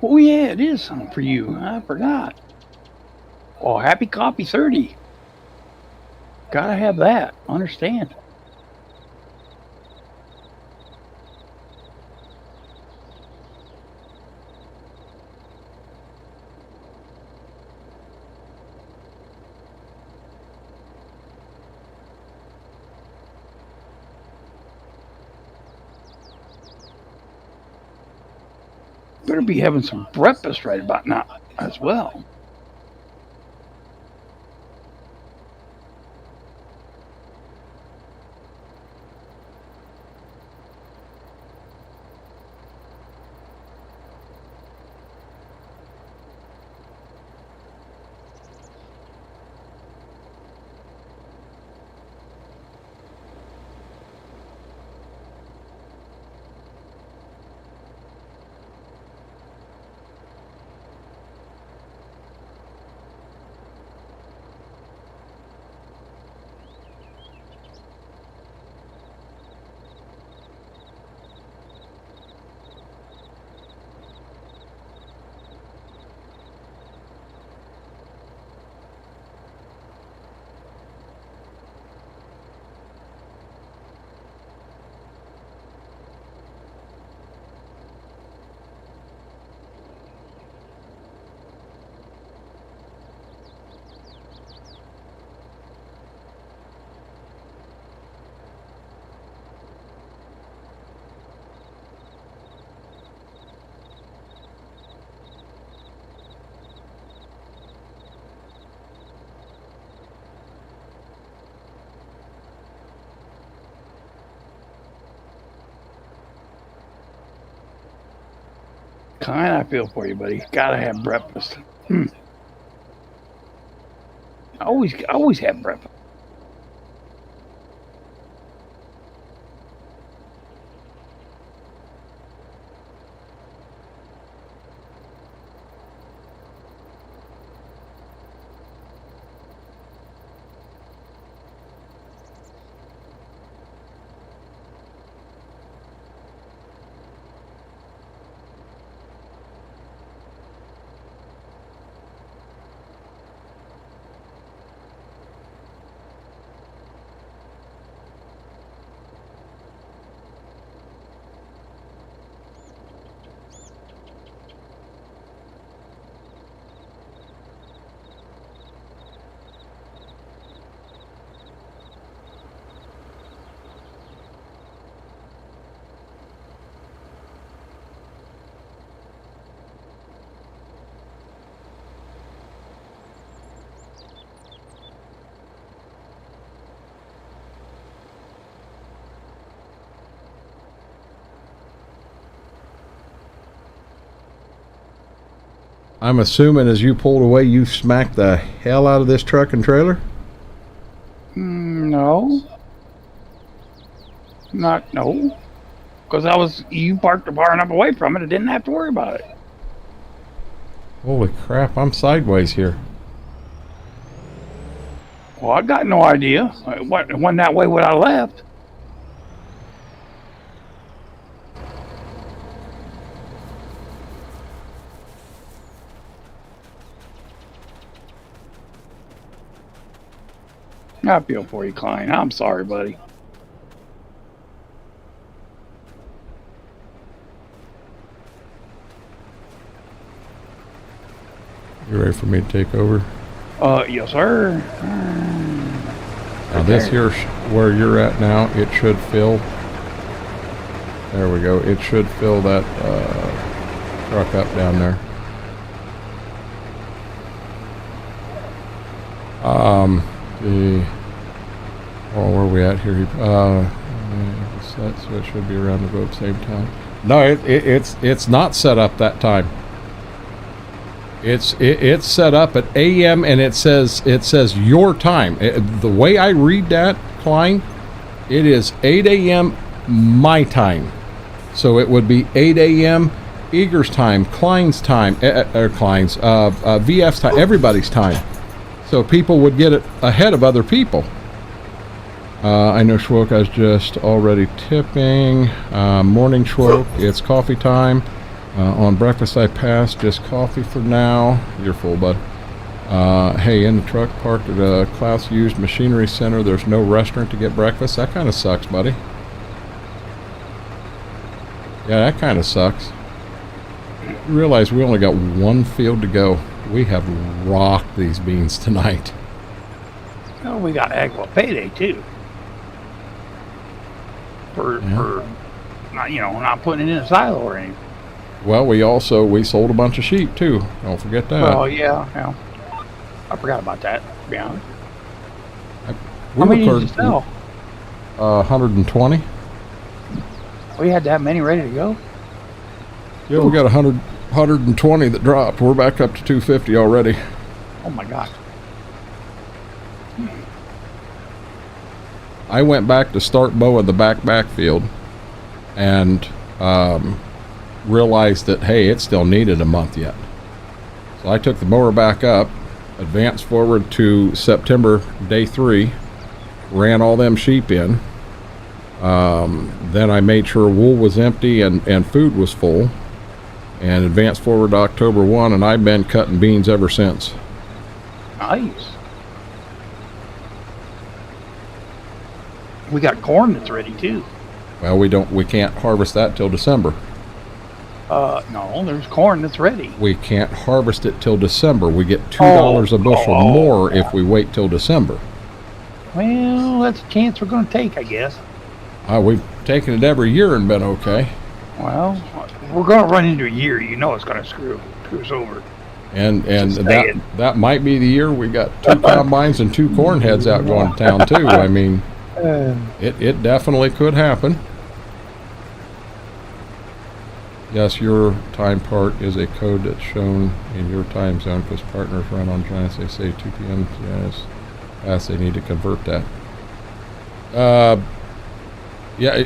Oh yeah, it is something for you. I forgot. Oh, happy copy 30. Gotta have that. Understand. Better be having some breakfast right about now as well. Kind of feel for you, buddy. Gotta have breakfast. I always have breakfast. I'm assuming as you pulled away, you smacked the hell out of this truck and trailer? No. No. Because you parked far enough away from it, I didn't have to worry about it. Holy crap, I'm sideways here. Well, I got no idea. It wasn't that way when I left. I feel for you, Klein. I'm sorry, buddy. You ready for me to take over? Yes, sir. Now this here's where you're at now. It should fill. There we go. It should fill that truck up down there. Where are we at here? Set, so it should be around the same time. No, it's not set up that time. It's set up at AM, and it says your time. The way I read that, Klein, it is 8 a.m. my time. So it would be 8 a.m. Eager's time, Klein's time, VF's time, everybody's time. So people would get it ahead of other people. I know Schwoka's just already tipping. Morning Schwoke, it's coffee time. On breakfast I passed, just coffee for now. You're full, bud. Hey, in the truck parked at a Klaus Used Machinery Center. There's no restaurant to get breakfast. That kind of sucks, buddy. Yeah, that kind of sucks. You realize we only got one field to go. We have rocked these beans tonight. Oh, we got Agua payday too. For not, not putting it in a silo or anything. Well, we sold a bunch of sheep too. Don't forget that. Oh yeah. I forgot about that, to be honest. How many did you sell? 120. We had that many ready to go? Yeah, we got 120 that dropped. We're back up to 250 already. Oh my gosh. I went back to start mowing the backfield and realized that, hey, it still needed a month yet. So I took the mower back up, advanced forward to September day 3, ran all them sheep in. Then I made sure wool was empty and food was full, and advanced forward to October 1, and I've been cutting beans ever since. Nice. We got corn that's ready too. Well, we can't harvest that till December. No, there's corn that's ready. We can't harvest it till December. We get $2 a bushel more if we wait till December. Well, that's a chance we're going to take, I guess. We've taken it every year and been okay. Well, we're going to run into a year. You know it's going to screw us over. And that might be the year we got 2 combines and 2 corn heads out going to town too. I mean, it definitely could happen. Yes, your time part is a code that's shown in your time zone because partners run on giants. They say 2 p.m. Yes, fast. They need to convert that. Yeah.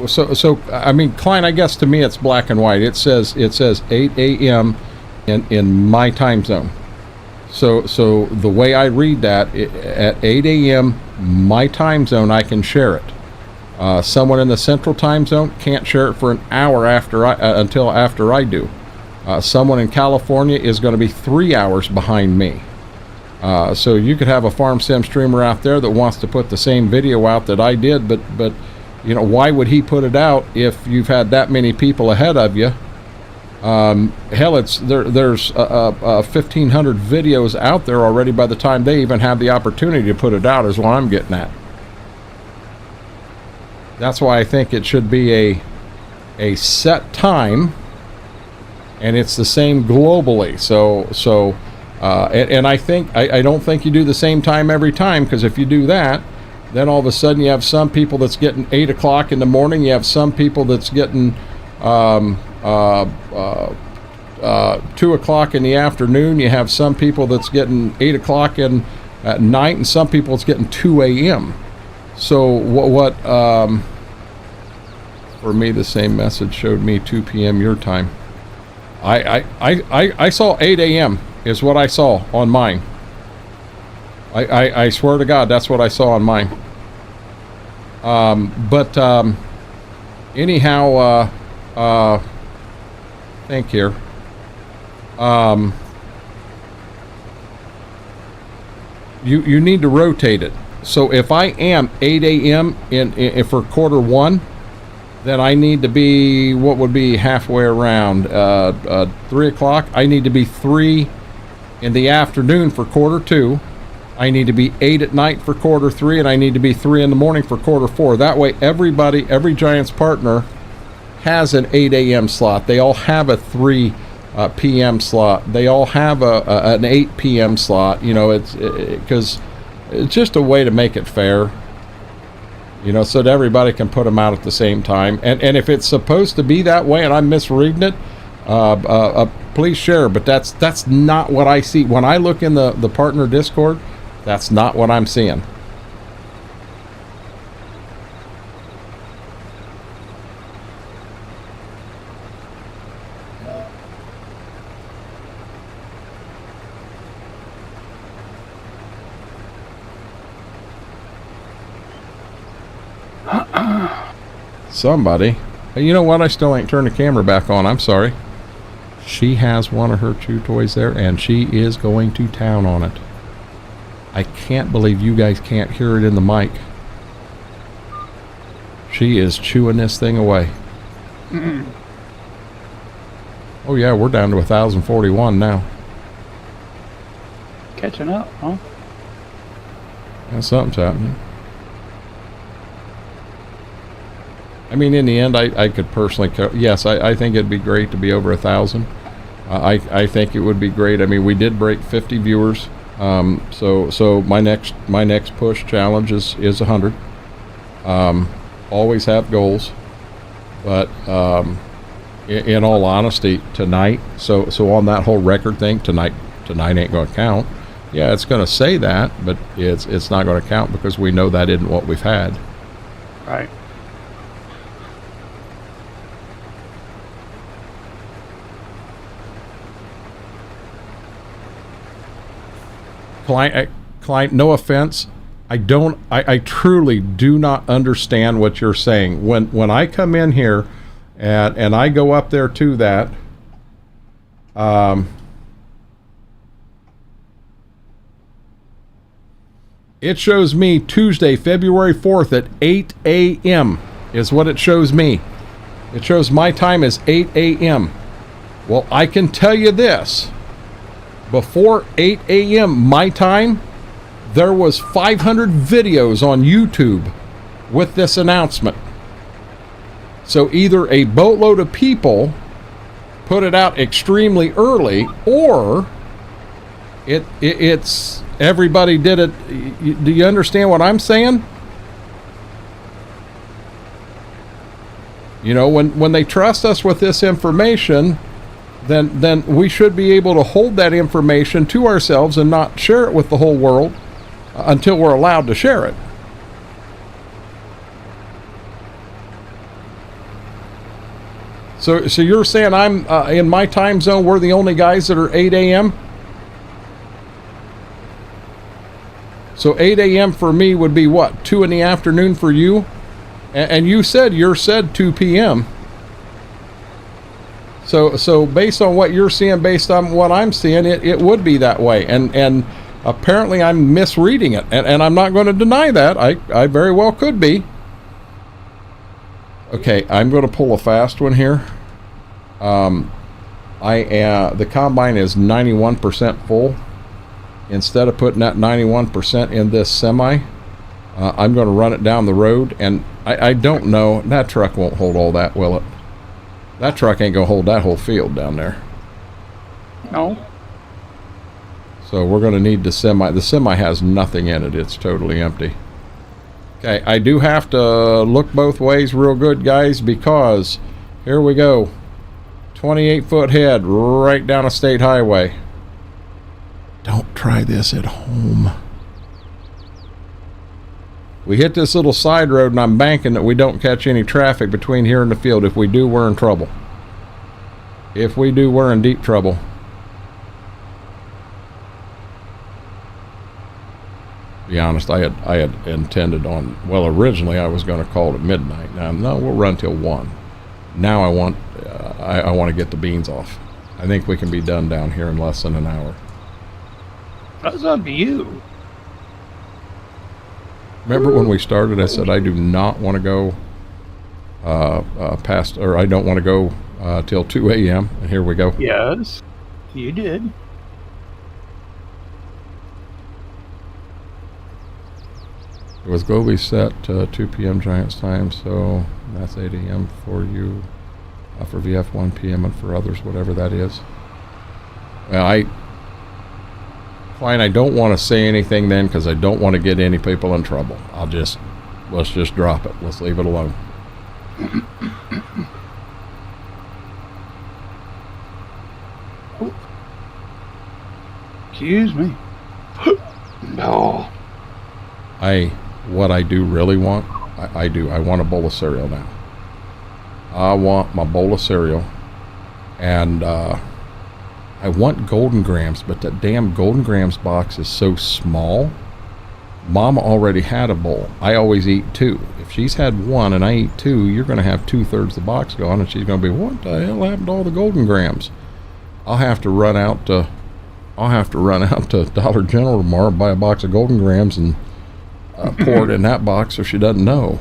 So I mean, Klein. I guess to me it's black and white. It says 8 a.m. in my time zone. So the way I read that, at 8 a.m. my time zone, I can share it. Someone in the central time zone can't share it for an hour until after I do. Someone in California is going to be 3 hours behind me. So you could have a farm sim streamer out there that wants to put the same video out that I did, but you know, why would he put it out if you've had that many people ahead of you? Hell, there's 1,500 videos out there already by the time they even have the opportunity to put it out, is what I'm getting at. That's why I think it should be a set time, and it's the same globally. And I don't think you do the same time every time, because if you do that, then all of a sudden you have some people that's getting 8 o'clock in the morning. You have some people that's getting 2 o'clock in the afternoon. You have some people that's getting 8 o'clock at night, and some people it's getting 2 a.m. So what for me, the same message showed me 2 p.m. your time. I saw 8 a.m. is what I saw on mine. I swear to God, that's what I saw on mine. Anyhow, think here. You need to rotate it. So if I am 8 a.m. in for quarter one, then I need to be, what would be halfway around, 3 o'clock. I need to be 3 in the afternoon for quarter two. I need to be 8 at night for quarter three, and I need to be 3 in the morning for quarter four. That way every Giants partner has an 8 a.m. slot. They all have a 3 p.m. slot. They all have an 8 p.m. slot. You know, because it's just a way to make it fair. You know, so that everybody can put them out at the same time. And if it's supposed to be that way and I'm misreading it, please share. But that's not what I see. When I look in the partner Discord, that's not what I'm seeing. Somebody, you know what? I still ain't turned the camera back on. I'm sorry. She has one of her chew toys there, and she is going to town on it. I can't believe you guys can't hear it in the mic. She is chewing this thing away. Oh yeah, we're down to 1,041 now. Catching up, huh? Yeah, something's happening. I mean, in the end, I could personally, yes, I think it'd be great to be over 1,000. I think it would be great. I mean, we did break 50 viewers. So my next push challenge is 100. Always have goals, but in all honesty, tonight. So on that whole record thing, tonight ain't going to count. Yeah, it's going to say that, but it's not going to count because we know that isn't what we've had. Right. Client, no offense, I truly do not understand what you're saying. When I come in here and I go up there to that, it shows me Tuesday, February 4th at 8 a.m. is what it shows me. It shows my time is 8 a.m. Well, I can tell you this. Before 8 a.m. my time, there was 500 videos on YouTube with this announcement. So either a boatload of people put it out extremely early, or it's everybody did it. Do you understand what I'm saying? You know, when they trust us with this information, then we should be able to hold that information to ourselves and not share it with the whole world until we're allowed to share it. So you're saying I'm in my time zone, we're the only guys that are 8 a.m.? So 8 a.m. for me would be what, 2 in the afternoon for you? And you said 2 p.m. So based on what you're seeing, based on what I'm seeing, it would be that way. And apparently I'm misreading it. And I'm not going to deny that. I very well could be. Okay, I'm going to pull a fast one here. The combine is 91% full. Instead of putting that 91% in this semi, I'm going to run it down the road, and I don't know, that truck won't hold all that, will it? That truck ain't going to hold that whole field down there. No. So we're going to need the semi. The semi has nothing in it. It's totally empty. Okay, I do have to look both ways real good, guys, because here we go. 28-foot head right down a state highway. Don't try this at home. We hit this little side road, and I'm banking that we don't catch any traffic between here and the field. If we do, we're in trouble. If we do, we're in deep trouble. To be honest, I had intended on, well, originally I was going to call it at midnight. Now, no, we'll run till 1. Now I want to get the beans off. I think we can be done down here in less than an hour. That's up to you. Remember when we started, I said I do not want to go past, or I don't want to go till 2 a.m. And here we go. Yes, you did. It was globally set 2 p.m. Giants time, so that's 8 a.m. for you, for VF 1 p.m. and for others, whatever that is. Well, Fine, I don't want to say anything then because I don't want to get any people in trouble. Let's just drop it. Let's leave it alone. Excuse me. No. What I do really want, I want a bowl of cereal now. I want my bowl of cereal, and I want Golden Grams, but that damn Golden Grams box is so small. Mama already had a bowl. I always eat 2. If she's had 1 and I eat 2, you're going to have 2/3 the box gone, and she's going to be, what the hell happened to all the Golden Grams? I'll have to run out to Dollar General tomorrow and buy a box of Golden Grams and pour it in that box so she doesn't know.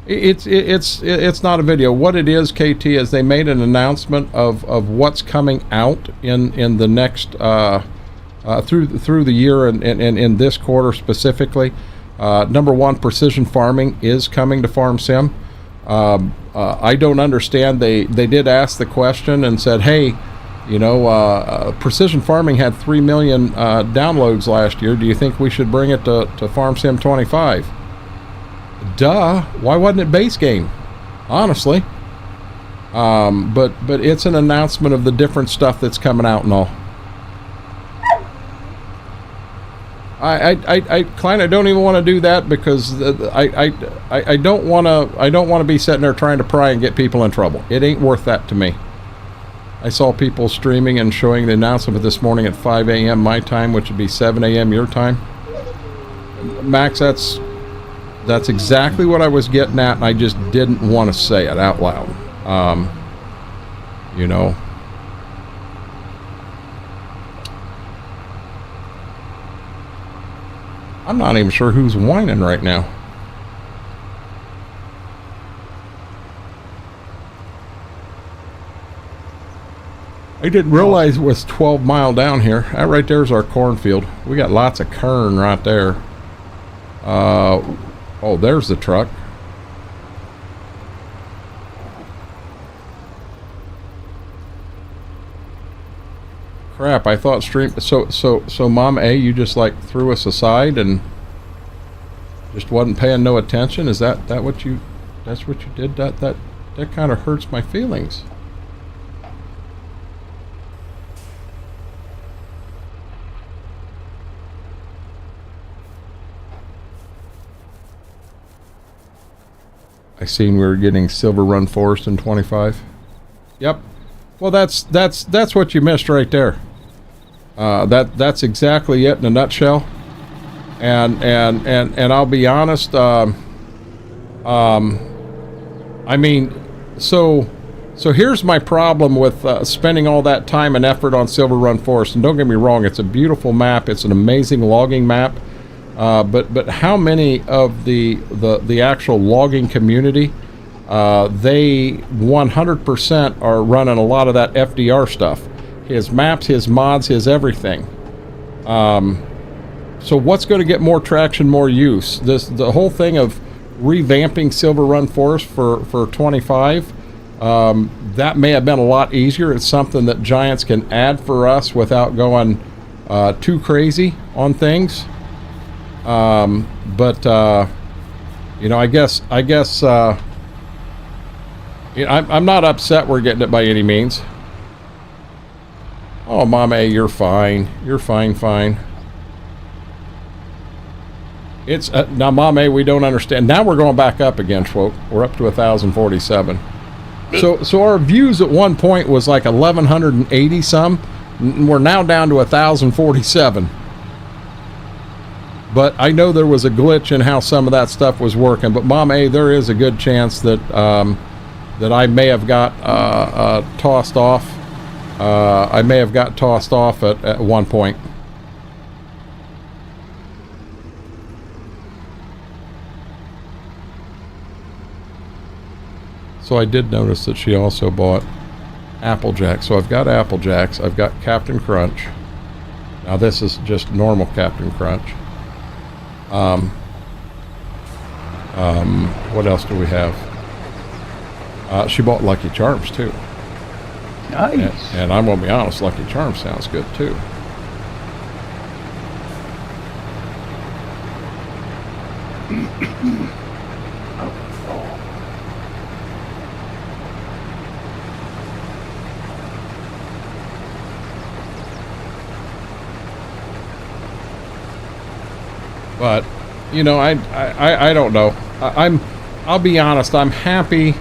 It's not a video. What it is, KT, is they made an announcement of what's coming out in the next through the year and in this quarter specifically. Number 1, precision farming is coming to Farm Sim. I don't understand. They did ask the question and said, hey, you know, precision farming had 3 million downloads last year. Do you think we should bring it to Farm Sim 25? Duh. Why wasn't it base game? Honestly. But it's an announcement of the different stuff that's coming out and all. Klein, I don't even want to do that because I don't want to be sitting there trying to pry and get people in trouble. It ain't worth that to me. I saw people streaming and showing the announcement this morning at 5 a.m. my time, which would be 7 a.m. your time. Max, that's exactly what I was getting at, and I just didn't want to say it out loud. You know. I'm not even sure who's whining right now. I didn't realize it was 12 mile down here. That right there is our cornfield. We got lots of kern right there. Oh, there's the truck. Crap, I thought stream. So Mom A, you just like threw us aside and Just wasn't paying no attention? Is that's what you did? That kind of hurts my feelings. I seen we were getting Silver Run Forest in 25. Yep. Well, that's what you missed right there. That's exactly it in a nutshell. And I'll be honest. I mean, so here's my problem with spending all that time and effort on Silver Run Forest. And don't get me wrong, it's a beautiful map. It's an amazing logging map. But how many of the actual logging community, they 100% are running a lot of that FDR stuff. His maps, his mods, his everything. So what's going to get more traction, more use? The whole thing of revamping Silver Run Forest for 25, that may have been a lot easier. It's something that Giants can add for us without going too crazy on things. But you know, I guess you know, I'm not upset we're getting it by any means. Oh, Mama A, you're fine. You're fine. It's now, Mama A, we don't understand. Now we're going back up again, Schwoke. We're up to 1,047. So our views at one point was like 1,180 some. We're now down to 1,047. But I know there was a glitch in how some of that stuff was working. But Mom A, there is a good chance that that I may have got tossed off. I may have got tossed off at one point. So I did notice that she also bought Apple Jacks. So I've got Apple Jacks. I've got Captain Crunch. Now this is just normal Captain Crunch. What else do we have? She bought Lucky Charms too. Nice. And I'm gonna be honest, Lucky Charms sounds good too. But you know, I don't know. I'll be honest. I'm happy.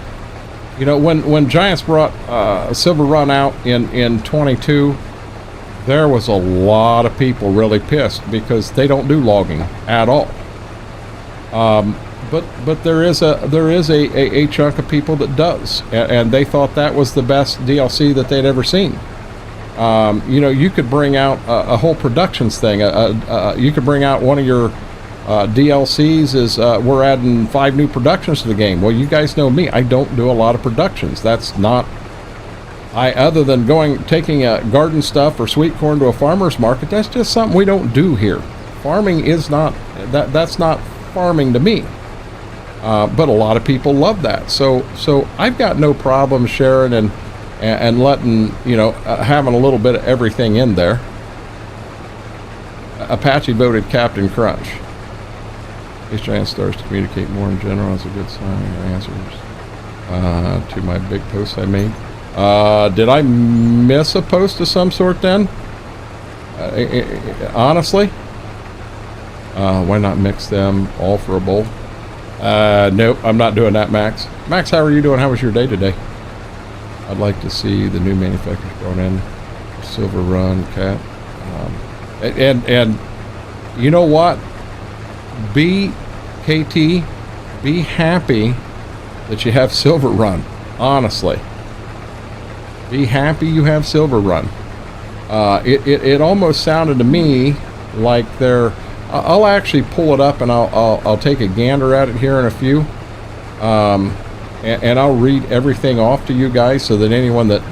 You know, when Giants brought Silver Run out in 22, there was a lot of people really pissed because they don't do logging at all. But there is a chunk of people that does, and they thought that was the best DLC that they'd ever seen. You know, you could bring out a whole productions thing. You could bring out one of your DLCs is we're adding 5 new productions to the game. Well, you guys know me. I don't do a lot of productions. That's not... other than taking garden stuff or sweet corn to a farmer's market, that's just something we don't do here. Farming is not... That's not farming to me. But a lot of people love that. So I've got no problem sharing and letting, you know, having a little bit of everything in there. Apache voted Captain Crunch. These Giant starts to communicate more in general. That's a good sign. Answers to my big post I made. Did I miss a post of some sort then? Honestly? Why not mix them all for a bowl? Nope, I'm not doing that, Max. Max, how are you doing? How was your day today? I'd like to see the new manufacturers brought in. Silver Run, Cat. And you know what? KT, be happy that you have Silver Run. Honestly. Be happy you have Silver Run. It almost sounded to me like they're... I'll actually pull it up and I'll take a gander at it here in a few. And I'll read everything off to you guys so that anyone that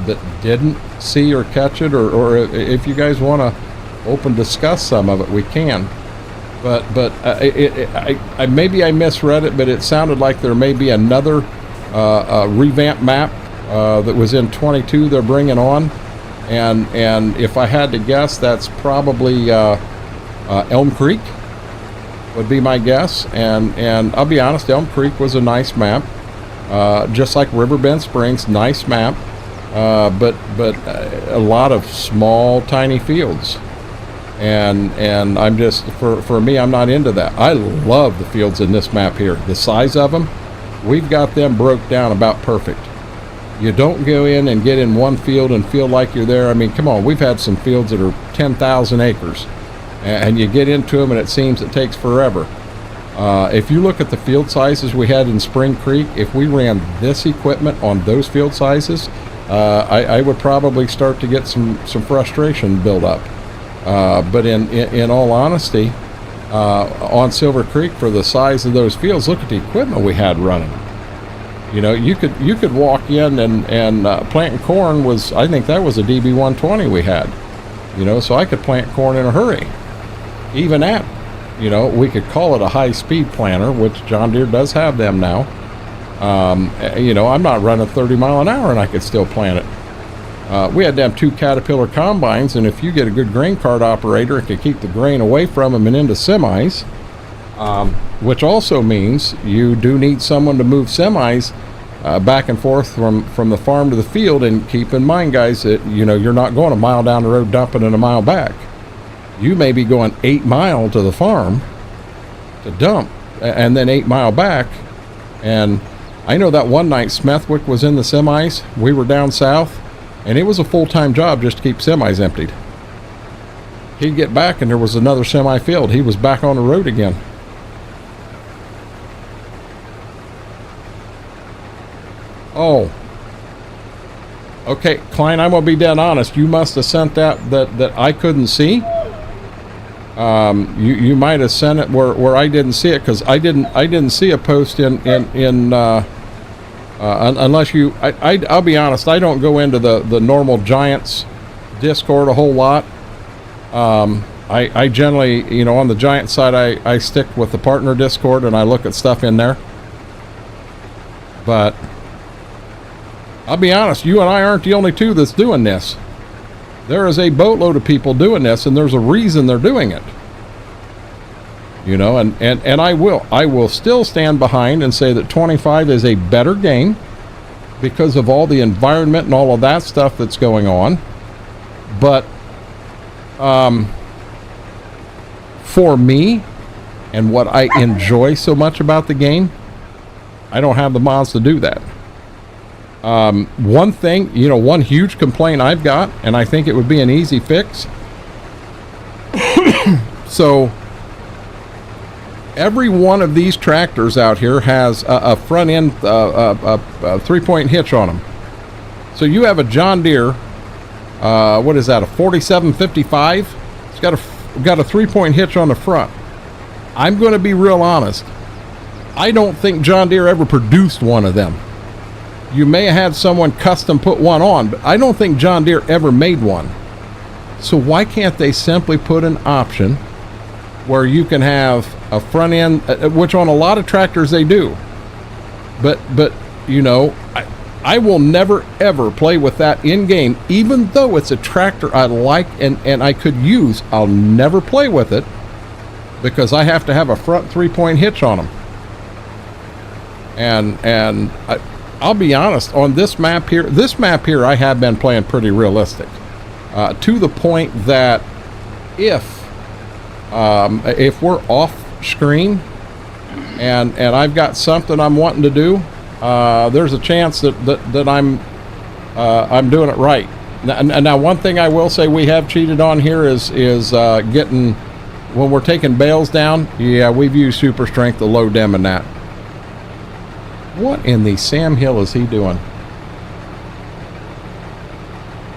didn't see or catch it, or if you guys want to open discuss some of it, we can. But maybe I misread it, but it sounded like there may be another revamped map that was in 22 they're bringing on, and if I had to guess, that's probably Elm Creek. would be my guess. And I'll be honest, Elm Creek was a nice map, just like Riverbend Springs, nice map, but a lot of small, tiny fields. And I'm just, for me, I'm not into that. I love the fields in this map here. The size of them, we've got them broke down about perfect. You don't go in and get in one field and feel like you're there. I mean, come on, we've had some fields that are 10,000 acres, and you get into them and it seems it takes forever. If you look at the field sizes we had in Spring Creek, if we ran this equipment on those field sizes, I would probably start to get some frustration build up. But in all honesty, on Silver Creek, for the size of those fields, look at the equipment we had running. You know, you could walk in and planting corn was, I think that was a DB120 we had. You know, so I could plant corn in a hurry. Even at, you know, we could call it a high-speed planter, which John Deere does have them now. You know, I'm not running 30 mile an hour and I could still plant it. We had them 2 Caterpillar combines, and if you get a good grain cart operator, it can keep the grain away from them and into semis, which also means you do need someone to move semis back and forth from the farm to the field. And keep in mind, guys, that, you know, you're not going a mile down the road dumping it a mile back. You may be going 8 mile to the farm to dump and then 8 mile back. And I know that one night Smethwick was in the semis. We were down south, and it was a full-time job just to keep semis emptied. He'd get back and there was another semi filled. He was back on the road again. Oh. Okay, Klein, I'm gonna be dead honest. You must have sent that I couldn't see. You might have sent it where I didn't see it, because I didn't see a post in unless you. I'll be honest. I don't go into the normal Giants Discord a whole lot. I generally, you know, on the Giant side, I stick with the partner Discord and I look at stuff in there. But I'll be honest, you and I aren't the only two that's doing this. There is a boatload of people doing this, and there's a reason they're doing it. You know, and I will still stand behind and say that 25 is a better game because of all the environment and all of that stuff that's going on. But for me and what I enjoy so much about the game, I don't have the mods to do that. One thing, you know, one huge complaint I've got, and I think it would be an easy fix. So every one of these tractors out here has a front end, a 3-point hitch on them. So you have a John Deere, what is that, a 4755? It's got a 3-point hitch on the front. I'm going to be real honest. I don't think John Deere ever produced one of them. You may have had someone custom put one on, but I don't think John Deere ever made one. So why can't they simply put an option where you can have a front end, which on a lot of tractors they do. But you know, I will never ever play with that in game, even though it's a tractor I like and I could use. I'll never play with it because I have to have a front 3-point hitch on them. And I'll be honest, on this map here, I have been playing pretty realistic, to the point that if we're off screen and I've got something I'm wanting to do, there's a chance that I'm doing it right. Now, one thing I will say we have cheated on here is getting, when we're taking bales down, yeah, we've used super strength to load them and that. What in the Sam Hill is he doing?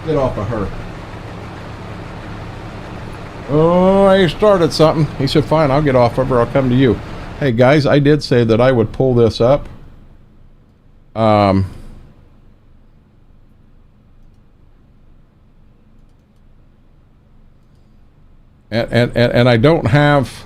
Get off of her. Oh, he started something. He said, fine, I'll get off of her. I'll come to you. Hey, guys, I did say that I would pull this up. And I don't have...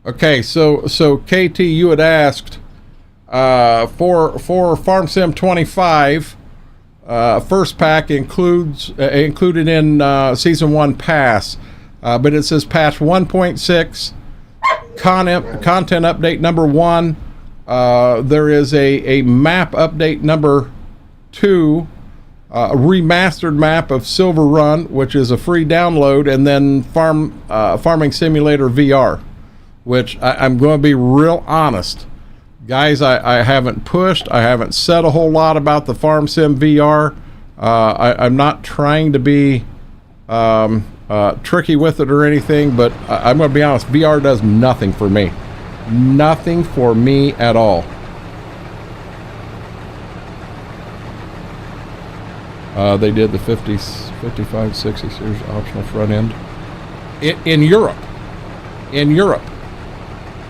Okay, so KT, you had asked for Farm Sim 25, First pack included in Season 1 Pass, but it says patch 1.6, content update number 1. There is a map update number 2, a remastered map of Silver Run, which is a free download, and then Farming Simulator VR, which I'm going to be real honest. Guys, I haven't pushed. I haven't said a whole lot about the Farm Sim VR. I'm not trying to be tricky with it or anything, but I'm going to be honest. VR does nothing for me. Nothing for me at all. They did the 55, 60 series optional front end in Europe. In Europe.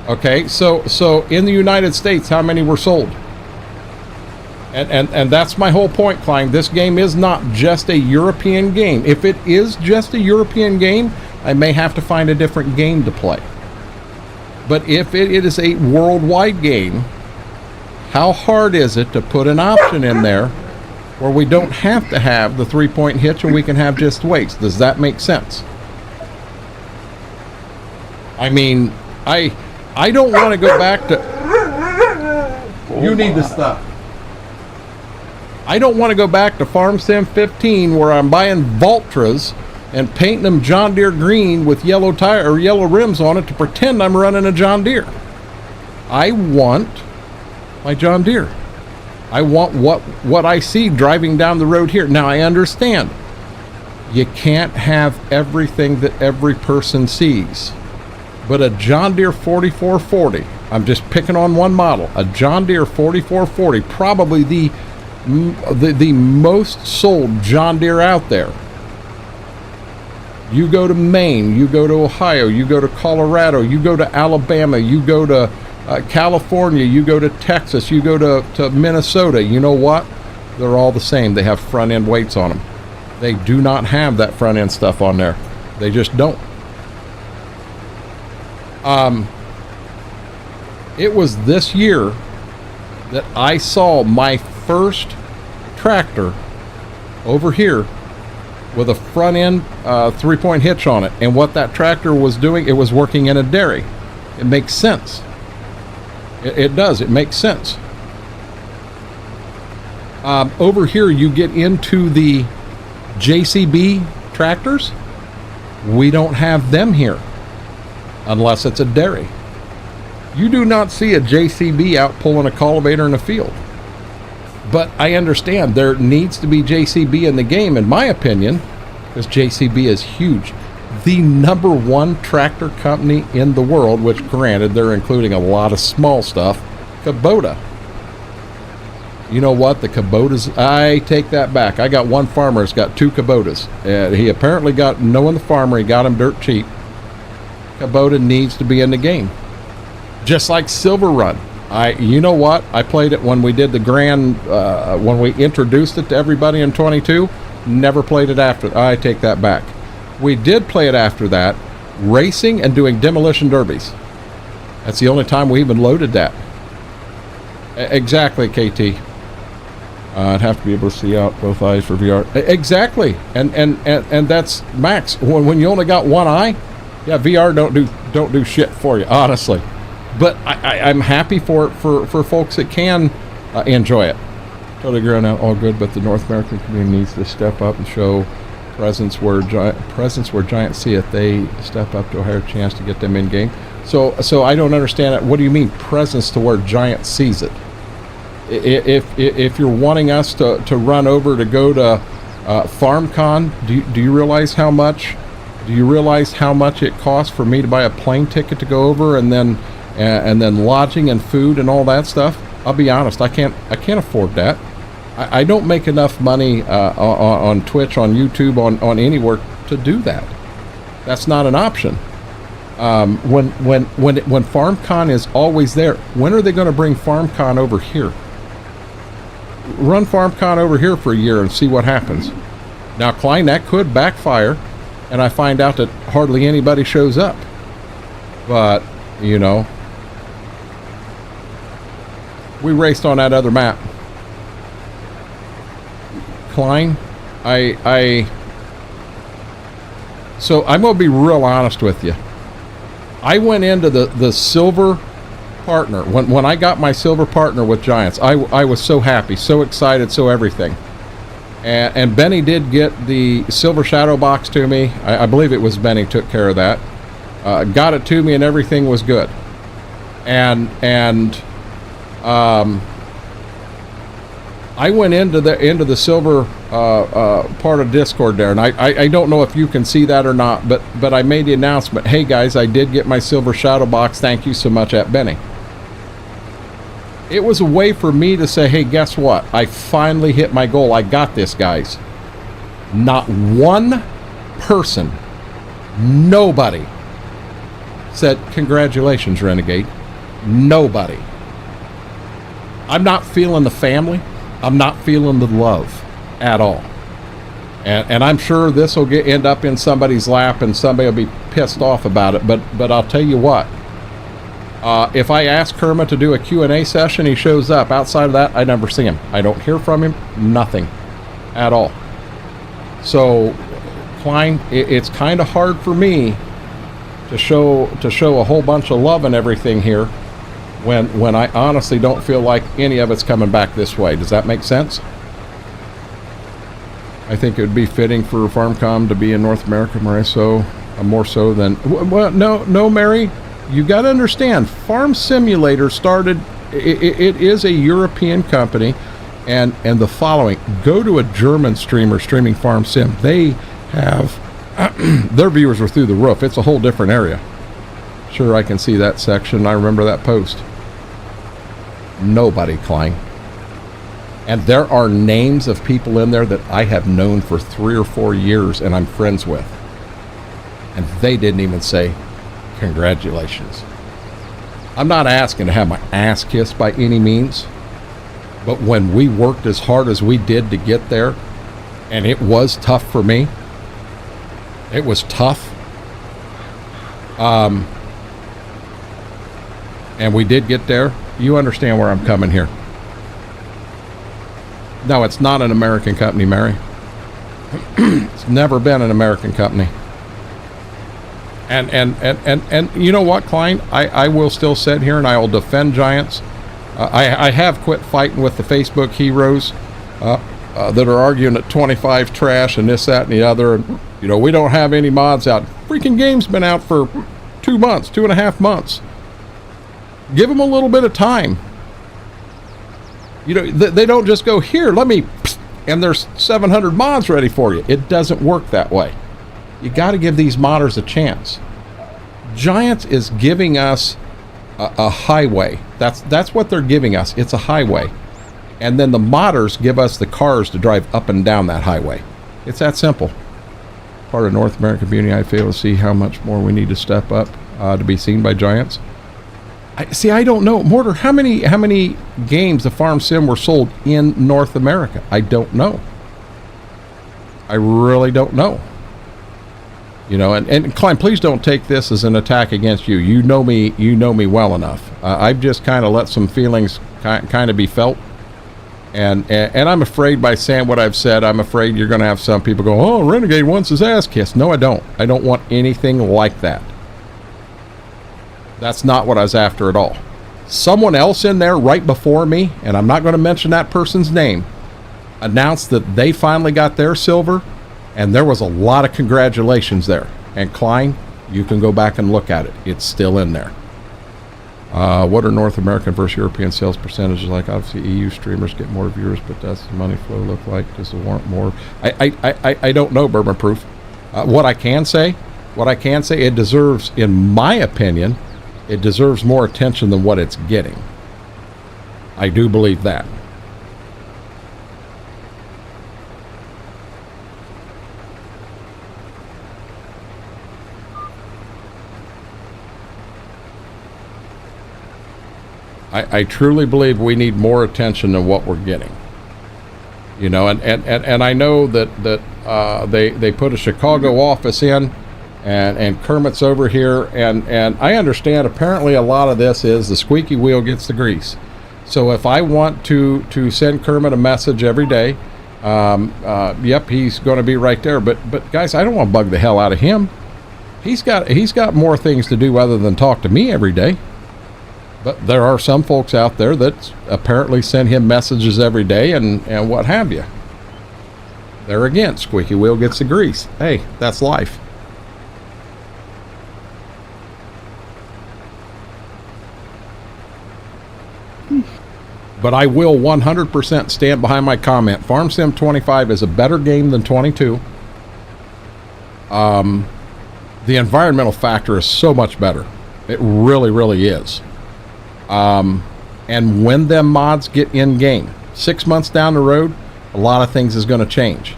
Okay, so in the United States, how many were sold? And that's my whole point, Klein. This game is not just a European game. If it is just a European game, I may have to find a different game to play. But if it is a worldwide game, how hard is it to put an option in there where we don't have to have the 3-point hitch and we can have just weights? Does that make sense? I mean, I don't want to go back to... You need to stop. I don't want to go back to Farm Sim 15 where I'm buying Valtras and painting them John Deere green with yellow tire or yellow rims on it to pretend I'm running a John Deere. I want my John Deere. I want what I see driving down the road here. Now I understand you can't have everything that every person sees. But a John Deere 4440, I'm just picking on one model, a John Deere 4440, probably the most sold John Deere out there. You go to Maine, you go to Ohio, you go to Colorado, you go to Alabama, you go to California, you go to Texas, you go to Minnesota. You know what? They're all the same. They have front end weights on them. They do not have that front end stuff on there. They just don't. It was this year that I saw my first tractor over here with a front end 3-point hitch on it. And what that tractor was doing, it was working in a dairy. It makes sense. It does. It makes sense. Over here, you get into the JCB tractors. We don't have them here unless it's a dairy. You do not see a JCB out pulling a cultivator in a field. But I understand there needs to be JCB in the game, in my opinion, because JCB is huge. The number 1 tractor company in the world, which granted they're including a lot of small stuff, Kubota. You know what? The Kubotas, I take that back. I got one farmer that's got 2 Kubotas. He apparently got, knowing the farmer, he got them dirt cheap. Kubota needs to be in the game. Just like Silver Run. You know what? I played it when we did the grand, when we introduced it to everybody in 22. Never played it after. I take that back. We did play it after that, racing and doing demolition derbies. That's the only time we even loaded that. Exactly, KT. I'd have to be able to see out both eyes for VR. Exactly, and that's max. When you only got one eye, yeah, VR don't do shit for you, honestly. But I'm happy for folks that can enjoy it. Totally agree on that. All good, but the North American community needs to step up and show presence where giants see it. They step up to a higher chance to get them in game. So I don't understand it. What do you mean presence to where giant sees it? If you're wanting us to run over to go to FarmCon, do you realize how much? Do you realize how much it costs for me to buy a plane ticket to go over, and then lodging and food and all that stuff? I'll be honest, I can't afford that. I don't make enough money on Twitch, on YouTube, on anywhere to do that. That's not an option. When FarmCon is always there, when are they going to bring FarmCon over here? Run FarmCon over here for a year and see what happens. Now, Klein, that could backfire, and I find out that hardly anybody shows up. But, you know, we raced on that other map. Klein, so I'm going to be real honest with you. I went into the silver partner. When I got my silver partner with Giants, I was so happy, so excited, so everything. And Benny did get the silver shadow box to me. I believe it was Benny took care of that. Got it to me and everything was good. And I went into the silver part of Discord there, and I don't know if you can see that or not, but I made the announcement, hey guys, I did get my silver shadow box, thank you so much at Benny. It was a way for me to say, hey, guess what? I finally hit my goal. I got this, guys. Not one person, nobody said, congratulations, Renegade. Nobody. I'm not feeling the family. I'm not feeling the love at all. And I'm sure this will end up in somebody's lap and somebody will be pissed off about it. But I'll tell you what. If I ask Kermit to do a Q&A session, he shows up. Outside of that, I never see him. I don't hear from him. Nothing at all. So, Klein, it's kind of hard for me to show a whole bunch of love and everything here when I honestly don't feel like any of it's coming back this way. Does that make sense? I think it would be fitting for FarmCom to be in North America, Mary, so more so than... Well, no, Mary. You got to understand, Farm Simulator started, it is a European company, and the following, go to a German streamer streaming Farm Sim. They have, their viewers are through the roof. It's a whole different area. Sure, I can see that section. I remember that post. Nobody, Klein. And there are names of people in there that I have known for 3 or 4 years and I'm friends with. And they didn't even say, congratulations. I'm not asking to have my ass kissed by any means, but when we worked as hard as we did to get there, and it was tough for me, it was tough, and we did get there. You understand where I'm coming here. No, it's not an American company, Mary. It's never been an American company. And you know what, Klein? I will still sit here and I will defend Giants. I have quit fighting with the Facebook heroes that are arguing that 25 trash and this, that, and the other. And, you know, we don't have any mods out. Freaking game's been out for 2 months, 2.5 months. Give them a little bit of time. You know, they don't just go, here, let me, and there's 700 mods ready for you. It doesn't work that way. You got to give these modders a chance. Giants is giving us a highway. That's what they're giving us. It's a highway. And then the modders give us the cars to drive up and down that highway. It's that simple. Part of North American community, I fail to see how much more we need to step up to be seen by Giants. I don't know. Mortar, how many games of Farm Sim were sold in North America? I don't know. I really don't know. You know, and Klein, please don't take this as an attack against you. You know me well enough. I've just kind of let some feelings kind of be felt. And I'm afraid by saying what I've said, I'm afraid you're going to have some people go, oh, Renegade wants his ass kissed. No, I don't. I don't want anything like that. That's not what I was after at all. Someone else in there right before me, and I'm not going to mention that person's name, announced that they finally got their silver, and there was a lot of congratulations there. And Klein, you can go back and look at it. It's still in there. What are North American versus European sales percentages like? Obviously, EU streamers get more viewers, but does the money flow look like? Does it warrant more? I don't know, Bourbon Proof. What I can say, it deserves, in my opinion, it deserves more attention than what it's getting. I do believe that. I truly believe we need more attention than what we're getting. You know, and I know that they put a Chicago office in, and Kermit's over here, and I understand apparently a lot of this is the squeaky wheel gets the grease. So if I want to send Kermit a message every day Yep, he's going to be right there. But guys, I don't want to bug the hell out of him. He's got more things to do other than talk to me every day. But there are some folks out there that apparently send him messages every day and what have you. There again, squeaky wheel gets the grease. Hey, that's life. But I will 100% stand behind my comment. Farm Sim 25 is a better game than 22. The environmental factor is so much better. It really, really is. And when them mods get in game, 6 months down the road, a lot of things is going to change.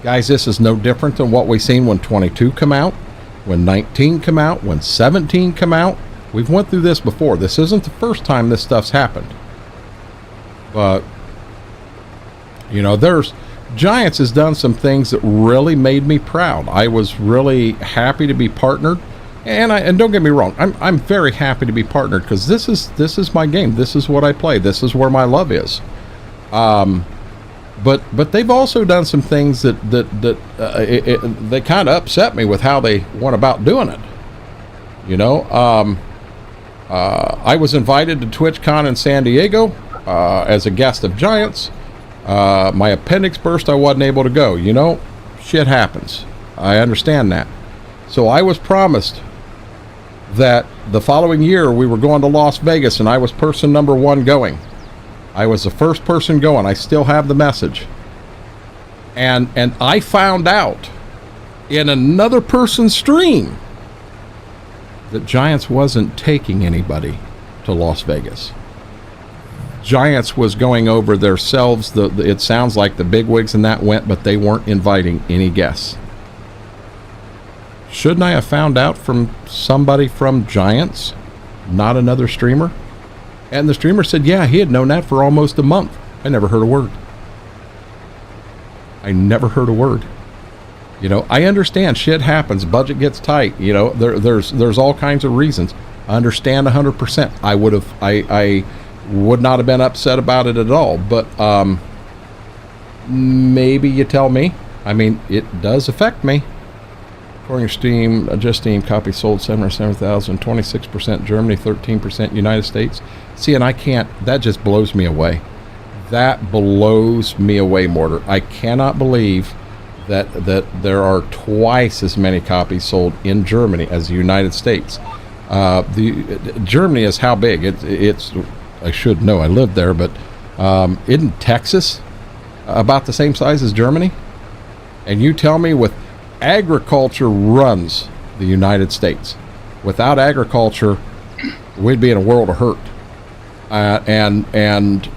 Guys, this is no different than what we seen when 22 come out, when 19 come out, when 17 come out. We've went through this before. This isn't the first time this stuff's happened. But, you know, Giants has done some things that really made me proud. I was really happy to be partnered. And don't get me wrong, I'm very happy to be partnered because this is my game. This is what I play. This is where my love is. But they've also done some things that they kind of upset me with how they went about doing it. You know, I was invited to TwitchCon in San Diego as a guest of Giants. My appendix burst. I wasn't able to go. You know, shit happens. I understand that. So I was promised that the following year we were going to Las Vegas, and I was person number 1 going. I was the first person going. I still have the message. And I found out in another person's stream that Giants wasn't taking anybody to Las Vegas. Giants was going over themselves. It sounds like the bigwigs and that went, but they weren't inviting any guests. Shouldn't I have found out from somebody from Giants, not another streamer? And the streamer said, yeah, he had known that for almost a month. I never heard a word. I never heard a word. You know, I understand shit happens. Budget gets tight. You know, there's all kinds of reasons. I understand 100%. I would not have been upset about it at all. But maybe you tell me. I mean, it does affect me. According to Steam, just Steam, copies sold 707,000, 26% Germany, 13% United States. See, and I can't, that just blows me away. That blows me away, Mortar. I cannot believe that there are twice as many copies sold in Germany as the United States. Germany is how big? It's I should know, I lived there, but isn't Texas about the same size as Germany? And you tell me with agriculture runs the United States. Without agriculture, we'd be in a world of hurt. And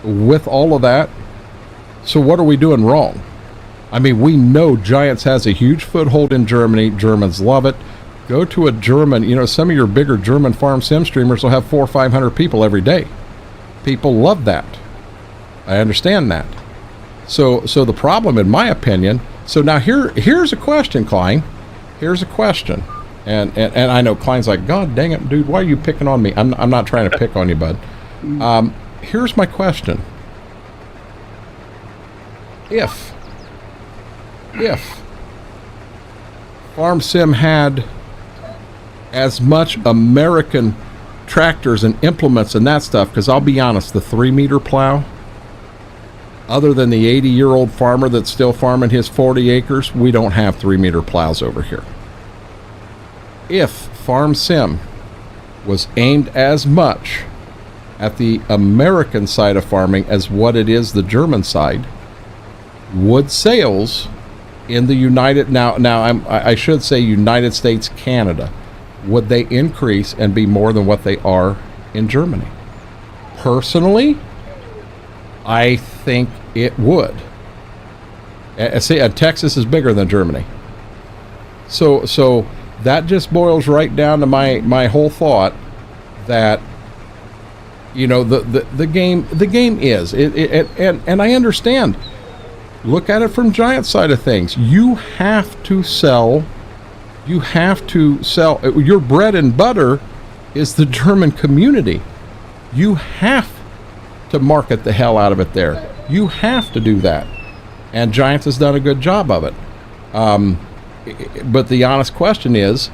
with all of that, so what are we doing wrong? I mean, we know Giants has a huge foothold in Germany. Germans love it. Go to a German, you know, some of your bigger German farm sim streamers will have 400 or 500 people every day. People love that. I understand that. So the problem, in my opinion, so now here's a question, Klein. Here's a question. And I know Klein's like, God dang it, dude, why are you picking on me? I'm not trying to pick on you, bud. Here's my question. If Farm Sim had as much American tractors and implements and that stuff, because I'll be honest, the 3-meter plow, other than the 80-year-old farmer that's still farming his 40 acres, we don't have 3-meter plows over here. If Farm Sim was aimed as much at the American side of farming as what it is the German side, would sales in the I should say United States, Canada, would they increase and be more than what they are in Germany? Personally, I think it would. See, Texas is bigger than Germany. So that just boils right down to my whole thought that, you know, the game is and I understand. Look at it from Giant side of things. You have to sell. Your bread and butter is the German community. You have to market the hell out of it there. You have to do that. And Giants has done a good job of it. But the honest question is,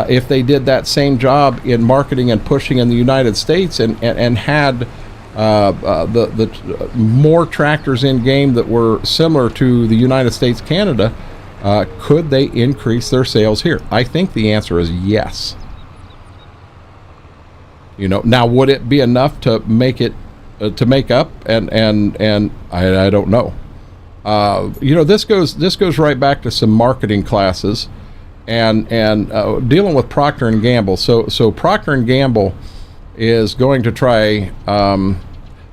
if they did that same job in marketing and pushing in the United States and had the more tractors in game that were similar to the United States, Canada, could they increase their sales here? I think the answer is yes. You know, now would it be enough to make it to make up? And I don't know. You know, this goes right back to some marketing classes and dealing with Procter and Gamble. So Procter and Gamble is going to try. Now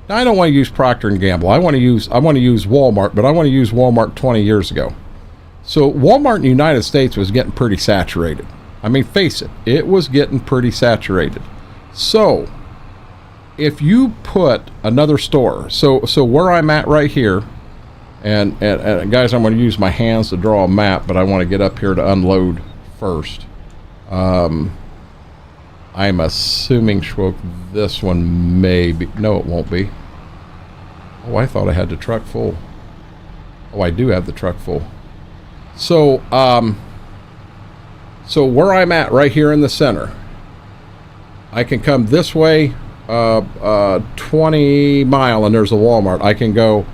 I don't want to use Procter and Gamble. I want to use Walmart, but I want to use Walmart 20 years ago. So Walmart in the United States was getting pretty saturated. I mean, face it, it was getting pretty saturated. So if you put another store, so where I'm at right here, and guys, I'm going to use my hands to draw a map, but I want to get up here to unload first. I'm assuming, Schwoke, this one may be. No, it won't be. Oh, I thought I had the truck full. Oh, I do have the truck full. So, so where I'm at right here in the center, I can come this way 20 mile and there's a Walmart. I can go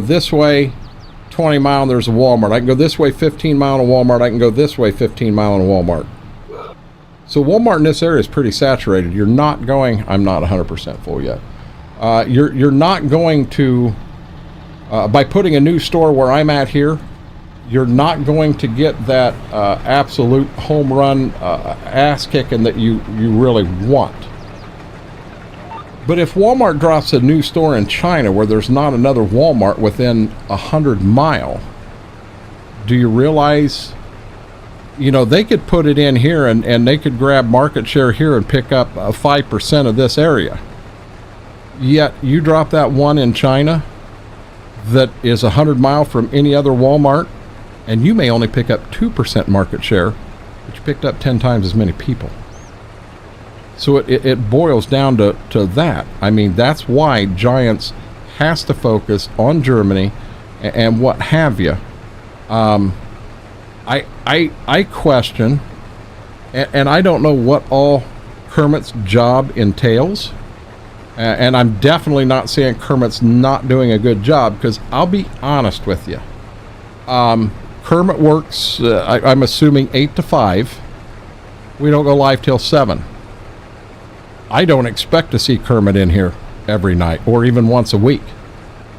this way 20 mile and there's a Walmart. I can go this way 15 mile and a Walmart. I can go this way 15 mile and a Walmart. So Walmart in this area is pretty saturated. You're not going, I'm not 100% full yet. You're not going to, by putting a new store where I'm at here, you're not going to get that absolute home run ass kicking that you really want. But if Walmart drops a new store in China where there's not another Walmart within 100 mile, do you realize, you know, they could put it in here and they could grab market share here and pick up 5% of this area. Yet you drop that one in China that is 100 mile from any other Walmart, and you may only pick up 2% market share, but you picked up 10 times as many people. So it boils down to that. I mean, that's why Giants has to focus on Germany and what have you. I question, and I don't know what all Kermit's job entails, and I'm definitely not saying Kermit's not doing a good job, because I'll be honest with you. Kermit works, I'm assuming 8 to 5. We don't go live till 7. I don't expect to see Kermit in here every night or even once a week.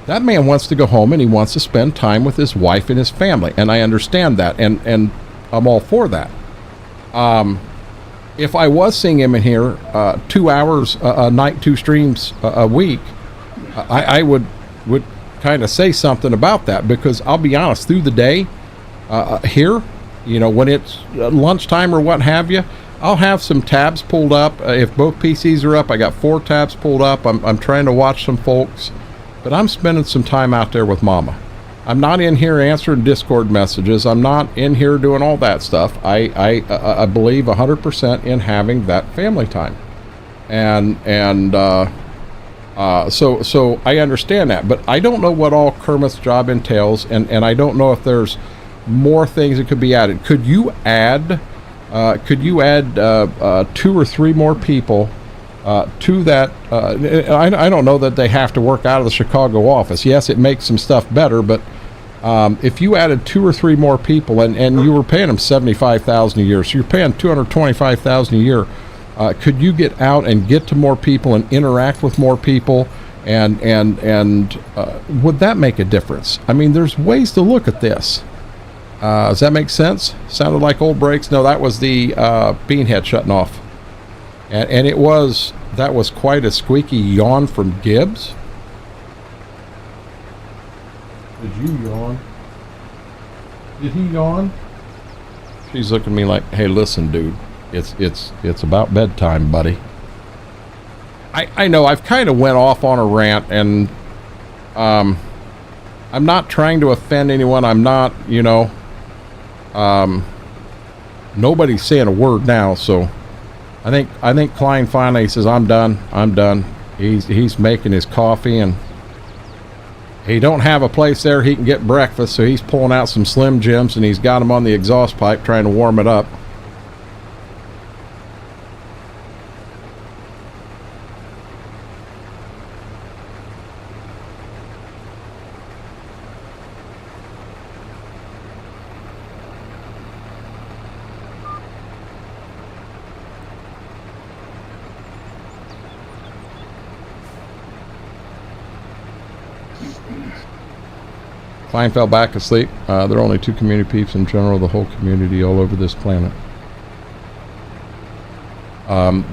That man wants to go home and he wants to spend time with his wife and his family, and I understand that, and I'm all for that. If I was seeing him in here 2 hours a night, 2 streams a week, I would kind of say something about that, because I'll be honest, through the day here, you know, when it's lunchtime or what have you, I'll have some tabs pulled up. If both PCs are up, I got 4 tabs pulled up. I'm trying to watch some folks, but I'm spending some time out there with Mama. I'm not in here answering Discord messages. I'm not in here doing all that stuff. I believe 100% in having that family time, and so I understand that, but I don't know what all Kermit's job entails, and I don't know if there's more things that could be added. Could you add 2 or 3 more people to that? I don't know that they have to work out of the Chicago office. Yes, it makes some stuff better, but if you added 2 or 3 more people, and you were paying them $75,000 a year, so you're paying $225,000 a year, could you get out and get to more people and interact with more people, and would that make a difference? I mean, there's ways to look at this. Does that make sense? Sounded like old brakes. No, that was the beanhead shutting off, and that was quite a squeaky yawn from Gibbs. Did you yawn? Did he yawn? She's looking at me like, "Hey, listen, dude, it's about bedtime, buddy." I know I've kind of went off on a rant, and I'm not trying to offend anyone. I'm not, you know. Nobody's saying a word now, so I think Klein finally says, I'm done. He's making his coffee, and He don't have a place there he can get breakfast, so he's pulling out some Slim Jims and he's got them on the exhaust pipe trying to warm it up. Klein fell back asleep. There are only 2 community peeps in general, the whole community all over this planet.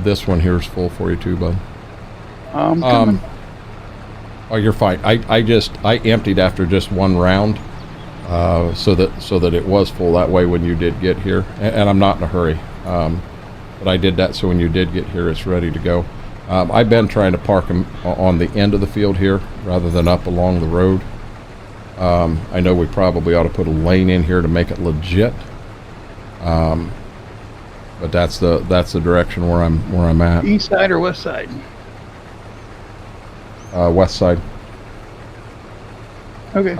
This one here is full for you too, bud. Coming. Oh, you're fine. I emptied after just one round, so that it was full. That way, when you did get here, and I'm not in a hurry, but I did that so when you did get here, it's ready to go. I've been trying to park them on the end of the field here rather than up along the road. I know we probably ought to put a lane in here to make it legit, but that's the direction where I'm at. East side or west side? West side. Okay.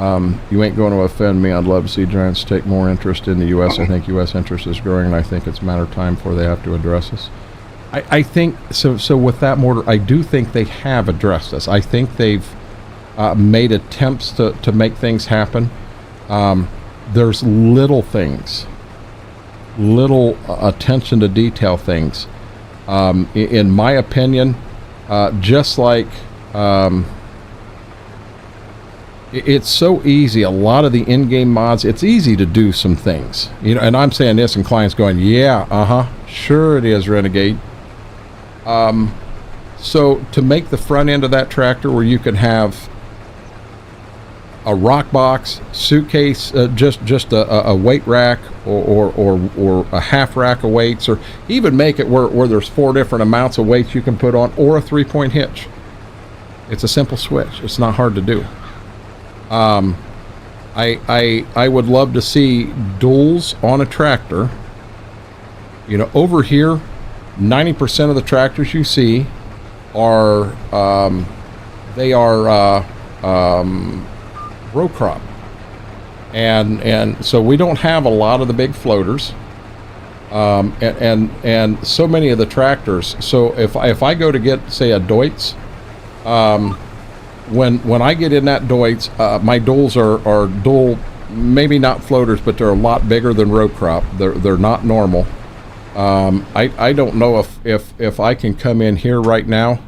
You ain't going to offend me. I'd love to see Giants take more interest in the U.S. I think U.S. interest is growing, and I think it's a matter of time before they have to address us. I think so. So with that mortar, I do think they have addressed us. I think they've made attempts to make things happen. There's little things, little attention to detail things. In my opinion, just like it's so easy. A lot of the in-game mods, it's easy to do some things. You know, and I'm saying this, and clients going, "Yeah, sure it is, Renegade." So to make the front end of that tractor where you can have a rock box, suitcase, just a weight rack, or a half rack of weights, or even make it where there's 4 different amounts of weights you can put on, or a 3-point hitch. It's a simple switch. It's not hard to do. I would love to see duals on a tractor. You know, over here, 90% of the tractors you see are row crop, and so we don't have a lot of the big floaters, and so many of the tractors. So if I go to get, say, a Deutz, when I get in that Deutz, my duals are dual, maybe not floaters, but they're a lot bigger than row crop. They're not normal. I don't know if I can come in here right now.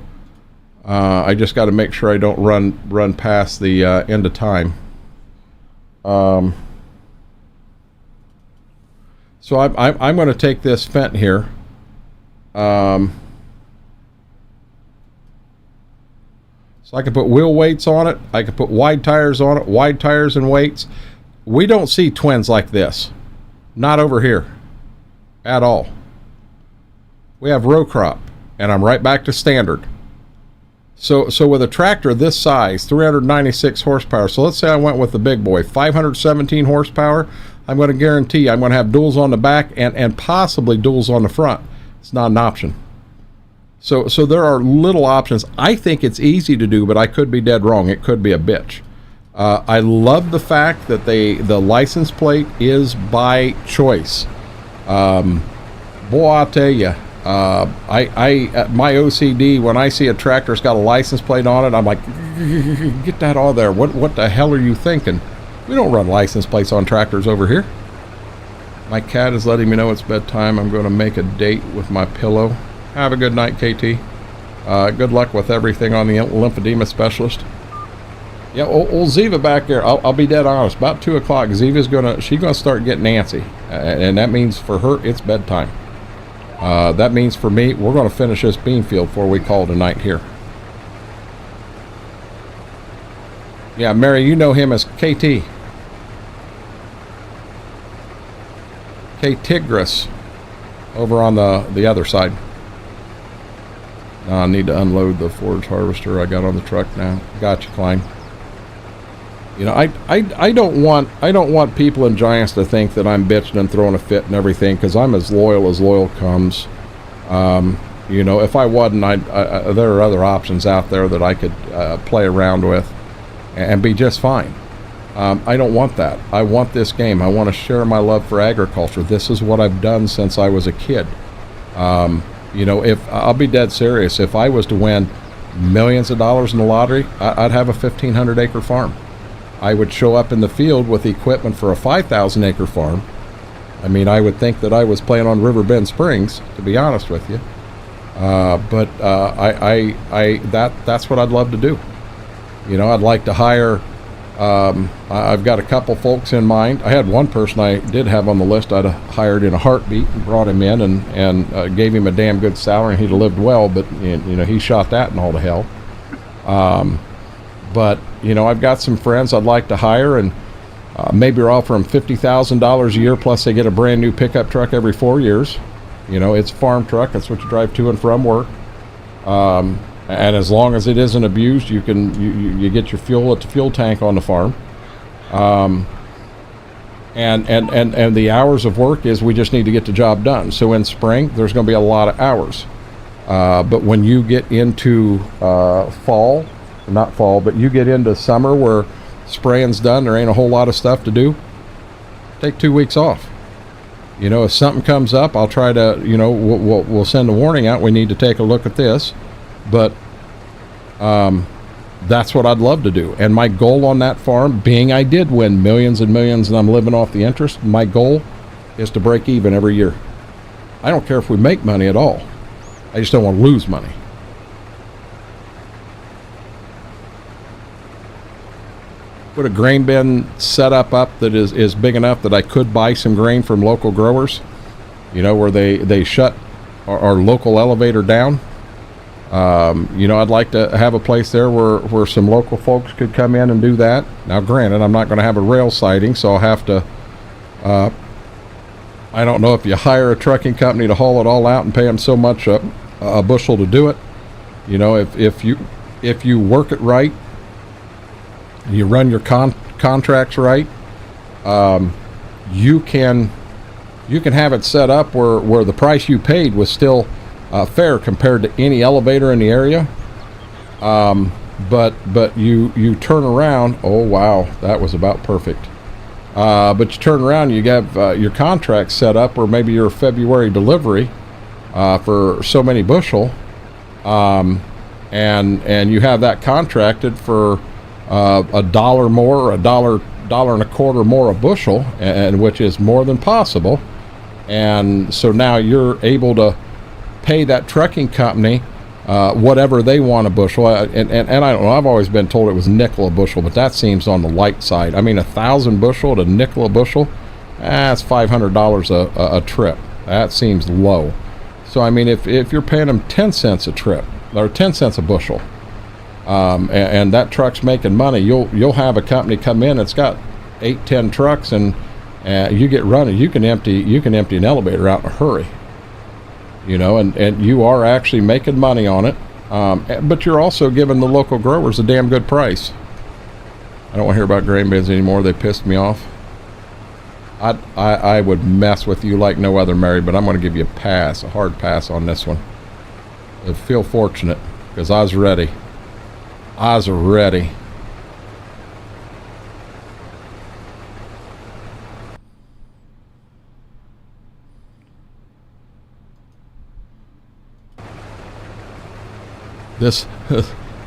I just got to make sure I don't run past the end of time. So I'm going to take this Fendt here. So I can put wheel weights on it. I can put wide tires on it, wide tires and weights. We don't see twins like this. Not over here at all. We have row crop, and I'm right back to standard. So with a tractor this size, 396 horsepower, so let's say I went with the big boy, 517 horsepower, I'm going to guarantee I'm going to have duals on the back and possibly duals on the front. It's not an option. So there are little options. I think it's easy to do, but I could be dead wrong. It could be a bitch. I love the fact that the license plate is by choice. Boy, I'll tell you, my OCD, when I see a tractor's got a license plate on it, I'm like, get that out of there. What the hell are you thinking? We don't run license plates on tractors over here. My cat is letting me know it's bedtime. I'm going to make a date with my pillow. Have a good night, KT. Good luck with everything on the lymphedema specialist. Yeah, old Ziva back there, I'll be dead honest. About 2 o'clock, Ziva's she's gonna start getting antsy, and that means for her it's bedtime. That means for me, we're gonna finish this bean field before we call tonight here. Yeah, Mary, you know him as KT. K Tigris, over on the other side. I need to unload the forage harvester I got on the truck now. Gotcha, Klein. You know, I don't want people in Giants to think that I'm bitching and throwing a fit and everything, because I'm as loyal comes. You know, if I wasn't, there are other options out there that I could play around with. and be just fine. I don't want that. I want this game. I want to share my love for agriculture. This is what I've done since I was a kid. You know, if I'll be dead serious, if I was to win millions of dollars in the lottery, I'd have a 1,500 acre farm. I would show up in the field with equipment for a 5,000 acre farm. I mean, I would think that I was playing on Riverbend Springs, to be honest with you. But that's what I'd love to do. You know, I'd like to hire. I've got a couple folks in mind. I had one person I did have on the list I'd have hired in a heartbeat and brought him in and gave him a damn good salary, and he'd have lived well, but you know, he shot that in all to hell. But you know, I've got some friends I'd like to hire, and maybe offer them $50,000 a year, plus they get a brand new pickup truck every 4 years. You know, it's a farm truck. That's what you drive to and from work. And as long as it isn't abused, you can you get your fuel at the fuel tank on the farm. And the hours of work is we just need to get the job done. So in spring, there's going to be a lot of hours. But when you get into fall, not fall, but you get into summer where spraying's done, there ain't a whole lot of stuff to do. Take 2 weeks off. You know, if something comes up, I'll try to, you know, we'll send a warning out. We need to take a look at this. But that's what I'd love to do. And my goal on that farm, being I did win millions and millions and I'm living off the interest, my goal is to break even every year. I don't care if we make money at all. I just don't want to lose money. Put a grain bin setup up that is big enough that I could buy some grain from local growers, you know, where they shut our local elevator down. You know, I'd like to have a place there where some local folks could come in and do that. Now, granted, I'm not going to have a rail siding, so I'll have to, I don't know if you hire a trucking company to haul it all out and pay them so much a bushel to do it. You know, if you work it right, you run your contracts right, you can have it set up where the price you paid was still fair compared to any elevator in the area. But you turn around. Oh wow, that was about perfect. But you turn around, you have your contract set up, or maybe your February delivery for so many bushel, and you have that contracted for $1 more, or $1 and a quarter more a bushel, and which is more than possible. And so now you're able to pay that trucking company whatever they want a bushel. And I don't know, I've always been told it was nickel a bushel, but that seems on the light side. I mean, 1,000 bushel to nickel a bushel, that's $500 a trip. That seems low. So I mean, if you're paying them 10 cents a trip, or 10 cents a bushel, and that truck's making money, you'll have a company come in that's got 8-10 trucks, and you get running. You can empty an elevator out in a hurry. You know, and you are actually making money on it, but you're also giving the local growers a damn good price. I don't want to hear about grain bins anymore. They pissed me off. I would mess with you like no other, Mary, but I'm going to give you a hard pass on this one. I feel fortunate because I was ready. This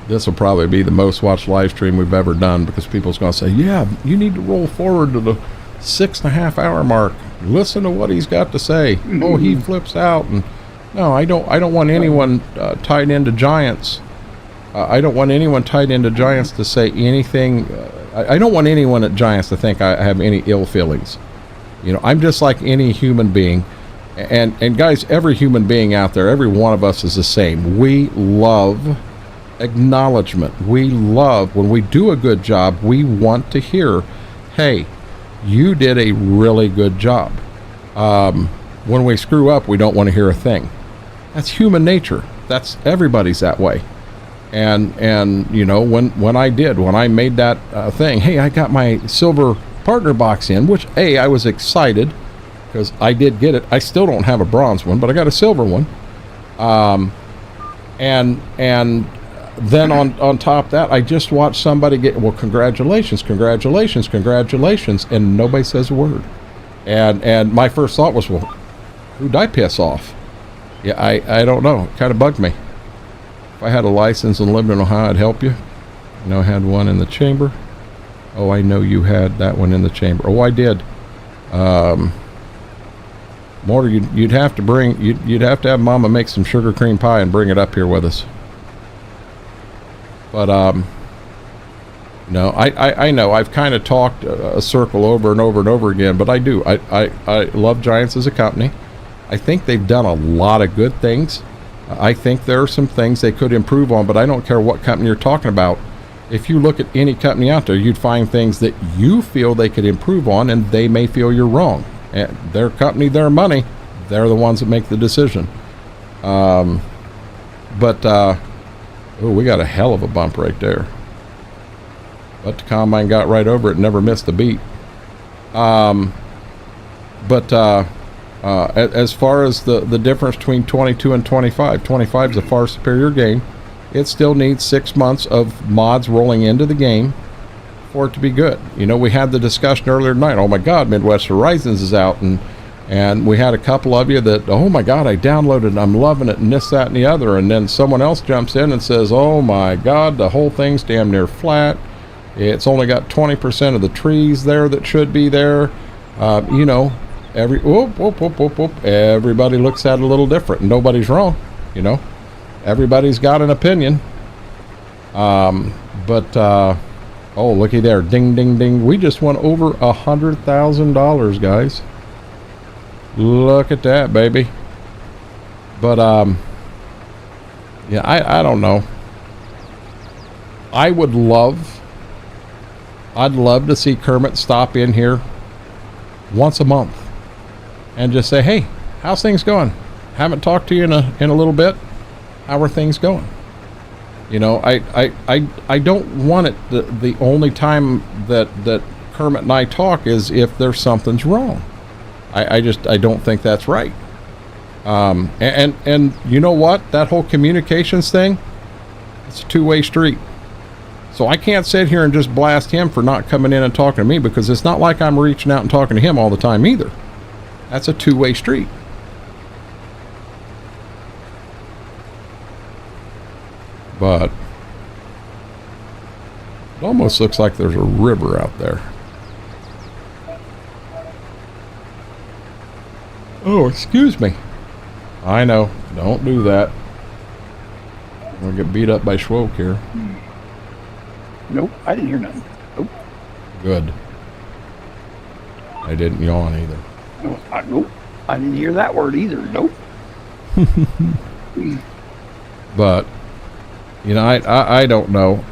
will probably be the most watched live stream we've ever done, because people's going to say, yeah, you need to roll forward to the 6.5 hour mark. Listen to what he's got to say. Oh, he flips out. And no, I don't want anyone tied into Giants. I don't want anyone tied into Giants to say anything. I don't want anyone at Giants to think I have any ill feelings. You know, I'm just like any human being. And guys, every human being out there, every one of us is the same. We love acknowledgement. We love when we do a good job. We want to hear, hey, you did a really good job. When we screw up, we don't want to hear a thing. That's human nature. That's everybody's that way. And you know, when I made that thing, hey, I got my silver partner box in, which I was excited, because I did get it. I still don't have a bronze one, but I got a silver one. And then on top of that, I just watched somebody get, well, congratulations, and nobody says a word. And my first thought was, well, who'd I piss off? Yeah, I don't know. It kind of bugged me. If I had a license and lived in Ohio, I'd help you. I know I had one in the chamber. Oh, I know you had that one in the chamber. Oh, I did. Mortar, you'd have to bring, you'd have to have Mama make some sugar cream pie and bring it up here with us. But no, I know I've kind of talked a circle over and over and over again, but I do. I love Giants as a company. I think they've done a lot of good things. I think there are some things they could improve on, but I don't care what company you're talking about. If you look at any company out there, you'd find things that you feel they could improve on, and they may feel you're wrong. And their company, their money, they're the ones that make the decision. Oh, we got a hell of a bump right there. But the combine got right over it and never missed a beat. As far as the difference between 22 and 25, 25 is a far superior game. It still needs 6 months of mods rolling into the game for it to be good. You know, we had the discussion earlier tonight. Oh my God, Midwest Horizons is out, and we had a couple of you that, oh my God, I downloaded it, I'm loving it, and this, that, and the other. And then someone else jumps in and says, oh my God, the whole thing's damn near flat. It's only got 20% of the trees there that should be there. You know, everybody looks at it a little different, and nobody's wrong. You know, everybody's got an opinion. Oh, looky there, ding, ding, ding. We just went over $100,000, guys. Look at that, baby. But yeah, I don't know. I'd love to see Kermit stop in here once a month and just say, hey, how's things going? Haven't talked to you in a little bit. How are things going? You know, I don't want it. The only time that Kermit and I talk is if there's something's wrong. I don't think that's right. And you know what? That whole communications thing, it's a two-way street. So I can't sit here and just blast him for not coming in and talking to me, because it's not like I'm reaching out and talking to him all the time either. That's a two-way street. But it almost looks like there's a river out there. Oh, excuse me. I know. Don't do that. I'm going to get beat up by Schwoke here. Nope, I didn't hear nothing. Nope. Good. I didn't yawn either. Nope. I didn't hear that word either. Nope. But, you know, I don't know.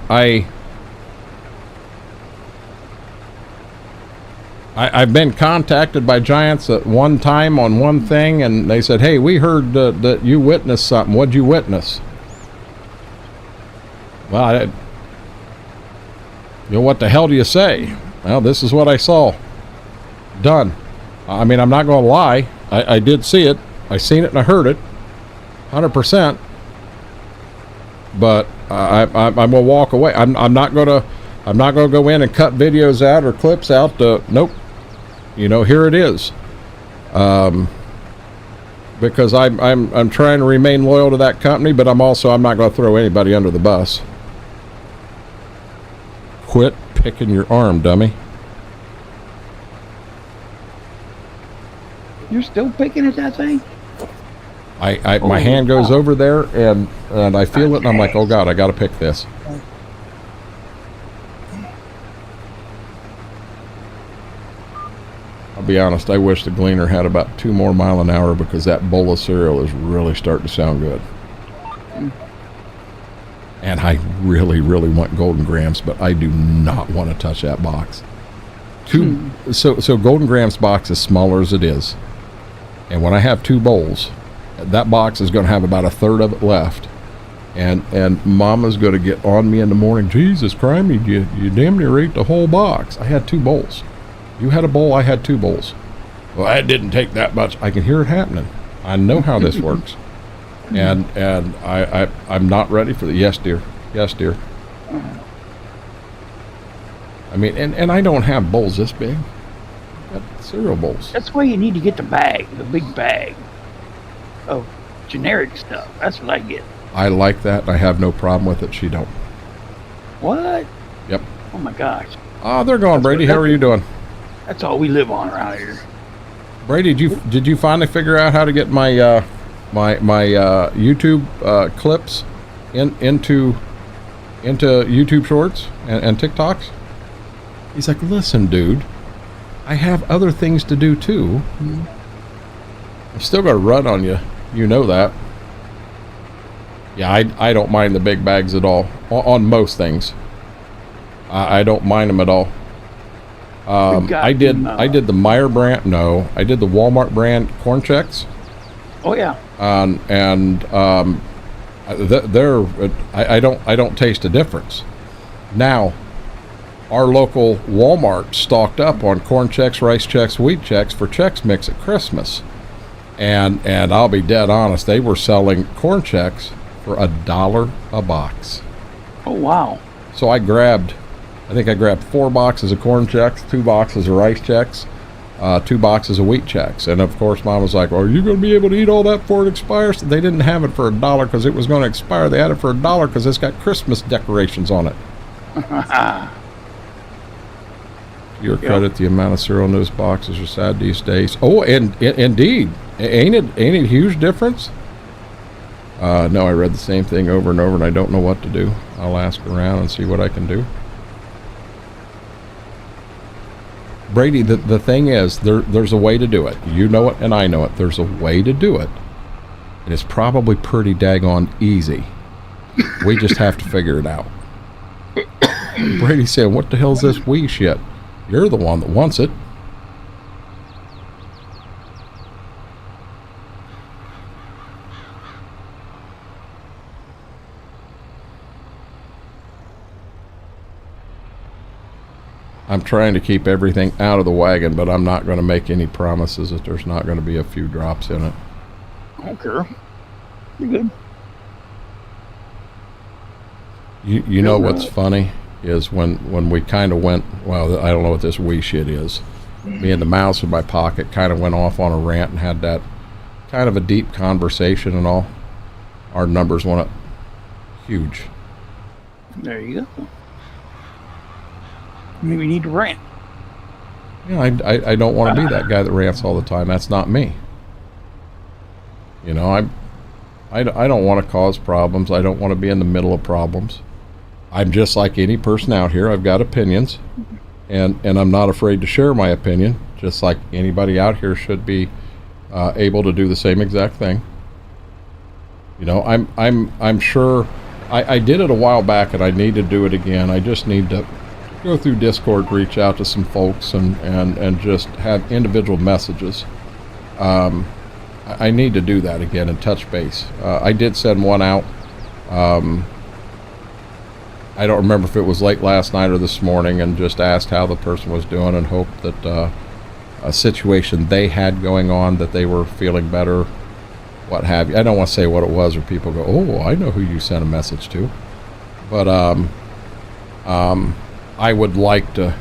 I've been contacted by Giants at one time on one thing, and they said, hey, we heard that you witnessed something. What'd you witness? Well, you know, what the hell do you say? Well, this is what I saw. Done. I mean, I'm not going to lie. I did see it. I seen it and I heard it. 100%. But I'm going to walk away. I'm not going to go in and cut videos out or clips out. Nope. You know, here it is. Because I'm trying to remain loyal to that company, but I'm not going to throw anybody under the bus. Quit picking your arm, dummy. You're still picking at that thing? My hand goes over there, and I feel it, and I'm like, oh God, I got to pick this. I'll be honest, I wish the Gleaner had about 2 more mile an hour, because that bowl of cereal is really starting to sound good. And I really, really want Golden Grams, but I do not want to touch that box. So Golden Grams box is smaller as it is. And when I have 2 bowls, that box is going to have about 1/3 of it left. And Mama's going to get on me in the morning. Jesus Christ, you damn near ate the whole box. I had 2 bowls. You had a bowl, I had 2 bowls. Well, that didn't take that much. I can hear it happening. I know how this works. And I'm not ready for the, yes, dear. Yes, dear. I mean, and I don't have bowls this big. I've got cereal bowls. That's why you need to get the bag, the big bag of generic stuff. That's what I get. I like that, and I have no problem with it. She don't. What? Yep. Oh my gosh. Oh, they're going, Brady. How are you doing? That's all we live on around here. Brady, did you finally figure out how to get my my YouTube clips into YouTube Shorts and TikToks? He's like, listen, dude, I have other things to do too. I'm still gonna run on you. You know that. Yeah, I don't mind the big bags at all on most things. I don't mind them at all. I did the Meyer brand. No, I did the Walmart brand corn checks. Oh yeah. I don't taste a difference. Now, our local Walmart stocked up on corn checks, rice checks, wheat checks for Chex Mix at Christmas, and I'll be dead honest, they were selling corn checks for $1 a box. Oh wow. So I think I grabbed 4 boxes of corn checks, 2 boxes of rice checks, 2 boxes of wheat checks. And of course, Mom was like, are you going to be able to eat all that before it expires? They didn't have it for $1 because it was going to expire. They had it for $1 because it's got Christmas decorations on it. To your credit, the amount of cereal in those boxes are sad these days. Oh, and indeed, ain't it a huge difference? No, I read the same thing over and over, and I don't know what to do. I'll ask around and see what I can do. Brady, the thing is, there's a way to do it. You know it, and I know it. There's a way to do it. And it's probably pretty daggone easy. We just have to figure it out. Brady said, what the hell's this wee shit? You're the one that wants it. I'm trying to keep everything out of the wagon, but I'm not going to make any promises that there's not going to be a few drops in it. I don't care. You're good. You know what's funny is when we kind of went, well, I don't know what this wee shit is. Me and the mouse in my pocket kind of went off on a rant and had that kind of a deep conversation and all. Our numbers went up huge. There you go. Maybe we need to rant. Yeah, I don't want to be that guy that rants all the time. That's not me. You know, I don't want to cause problems. I don't want to be in the middle of problems. I'm just like any person out here. I've got opinions, and I'm not afraid to share my opinion. Just like anybody out here should be able to do the same exact thing. You know, I'm sure I did it a while back, and I need to do it again. I just need to go through Discord, reach out to some folks, and just have individual messages. I need to do that again and touch base. I did send one out. I don't remember if it was late last night or this morning, and just asked how the person was doing and hoped that a situation they had going on, that they were feeling better, what have you. I don't want to say what it was, or people go, oh, I know who you sent a message to. But I would like to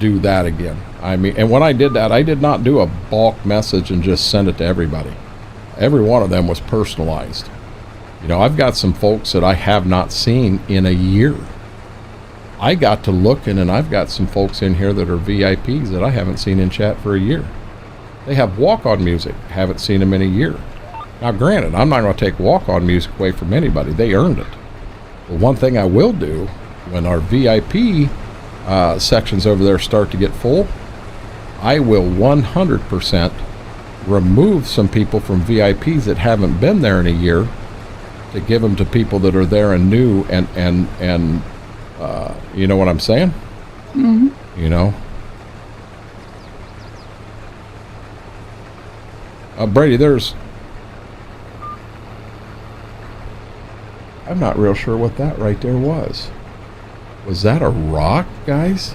do that again. I mean, and when I did that, I did not do a bulk message and just send it to everybody. Every one of them was personalized. You know, I've got some folks that I have not seen in a year. I got to looking, and I've got some folks in here that are VIPs that I haven't seen in chat for a year. They have walk-on music. Haven't seen them in a year. Now, granted, I'm not going to take walk-on music away from anybody. They earned it. But one thing I will do, when our VIP sections over there start to get full, I will 100% remove some people from VIPs that haven't been there in a year, to give them to people that are there and new, and you know what I'm saying? Mm-hmm. You know? Brady, I'm not real sure what that right there was. Was that a rock, guys?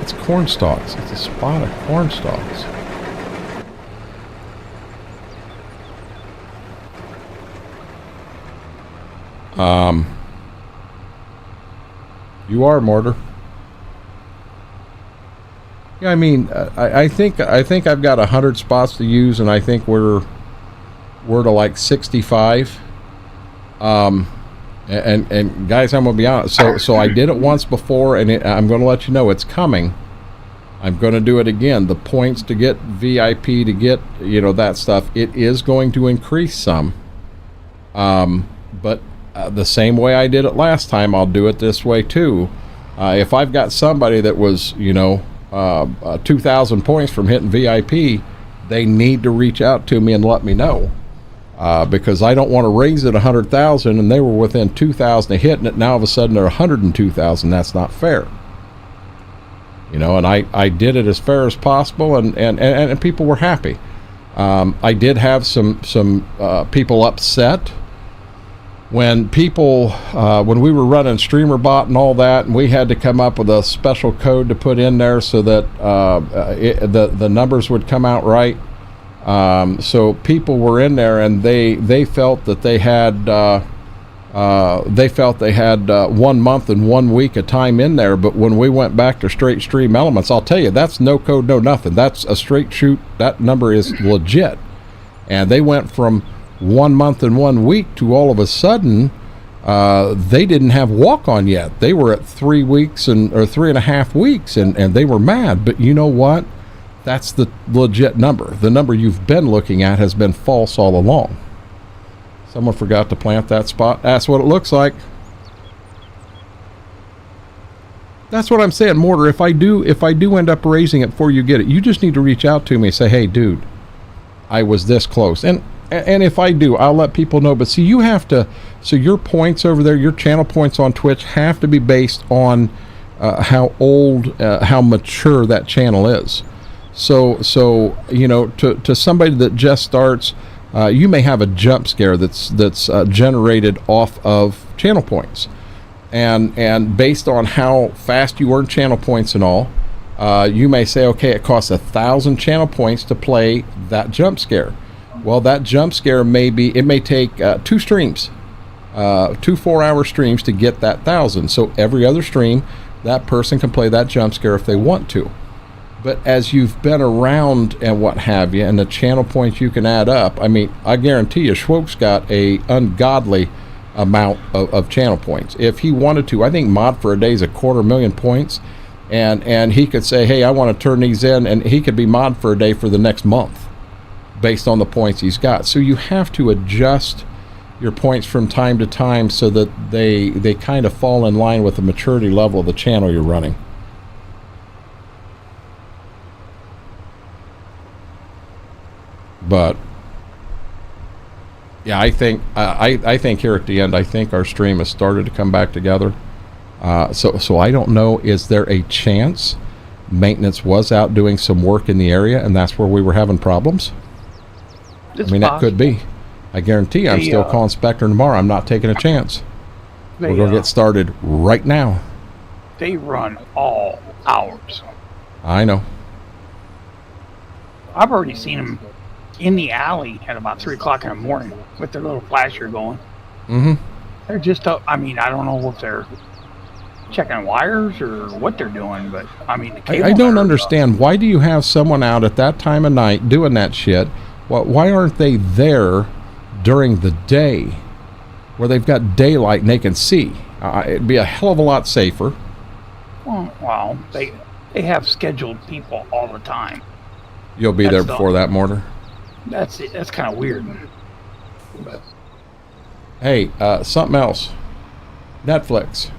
It's corn stalks. It's a spot of corn stalks. You are, Mortar. Yeah, I mean, I think I've got 100 spots to use, and I think we're to like 65. And guys, I'm gonna be honest. So I did it once before, and I'm gonna let you know it's coming. I'm gonna do it again. The points to get VIP, to get, you know, that stuff, it is going to increase some. But the same way I did it last time, I'll do it this way too. If I've got somebody that was, you know, 2,000 points from hitting VIP, they need to reach out to me and let me know. Because I don't want to raise it 100,000 and they were within 2,000 of hitting it. Now all of a sudden they're 102,000. That's not fair. You know, and I did it as fair as possible, and people were happy. I did have some people upset when people when we were running streamer bot and all that, and we had to come up with a special code to put in there so that the numbers would come out right. So people were in there, and they felt that they had 1 month and 1 week of time in there. But when we went back to straight stream elements, I'll tell you, that's no code, no nothing. That's a straight shoot. That number is legit. And they went from 1 month and 1 week to all of a sudden they didn't have walk on yet. They were at 3 weeks or 3.5 weeks, and they were mad. But you know what? That's the legit number. The number you've been looking at has been false all along. Someone forgot to plant that spot. That's what it looks like. That's what I'm saying, Mortar. If I do end up raising it before you get it, you just need to reach out to me and say, hey, dude, I was this close. And if I do, I'll let people know. But see, you have to, so your points over there, your channel points on Twitch have to be based on how old, how mature that channel is. So you know, to somebody that just starts, you may have a jump scare that's generated off of channel points, and based on how fast you earn channel points and all, you may say, okay, it costs 1,000 channel points to play that jump scare. Well, that jump scare may take 2 streams, 2 4-hour streams to get that 1,000. So every other stream, that person can play that jump scare if they want to. But as you've been around and what have you, and the channel points you can add up, I mean, I guarantee you, Schwoke's got a ungodly amount of channel points. If he wanted to, I think mod for a day is 250,000 points, and he could say, hey, I want to turn these in, and he could be mod for a day for the next month based on the points he's got. So you have to adjust your points from time to time so that they kind of fall in line with the maturity level of the channel you're running. But yeah, I think here at the end, I think our stream has started to come back together. So I don't know, is there a chance maintenance was out doing some work in the area and that's where we were having problems? It's I mean, possible. it could be. I guarantee I'm still calling Spectre tomorrow. I'm not taking a chance. We're going to get started right now. They run all hours. I know. I've already seen them in the alley at about 3 o'clock in the morning with their little flasher going. Mm-hmm. They're just up. I mean, I don't know if they're checking wires or what they're doing, but I mean, the I don't understand. Why do you have someone out at that time of night doing that shit? Why aren't they there during the day where they've got daylight and they can see? It'd be a hell of a lot safer. Well, they have scheduled people all the time. You'll be there before that, Mortar? That's it. That's kind of weird. But hey, something else. Netflix.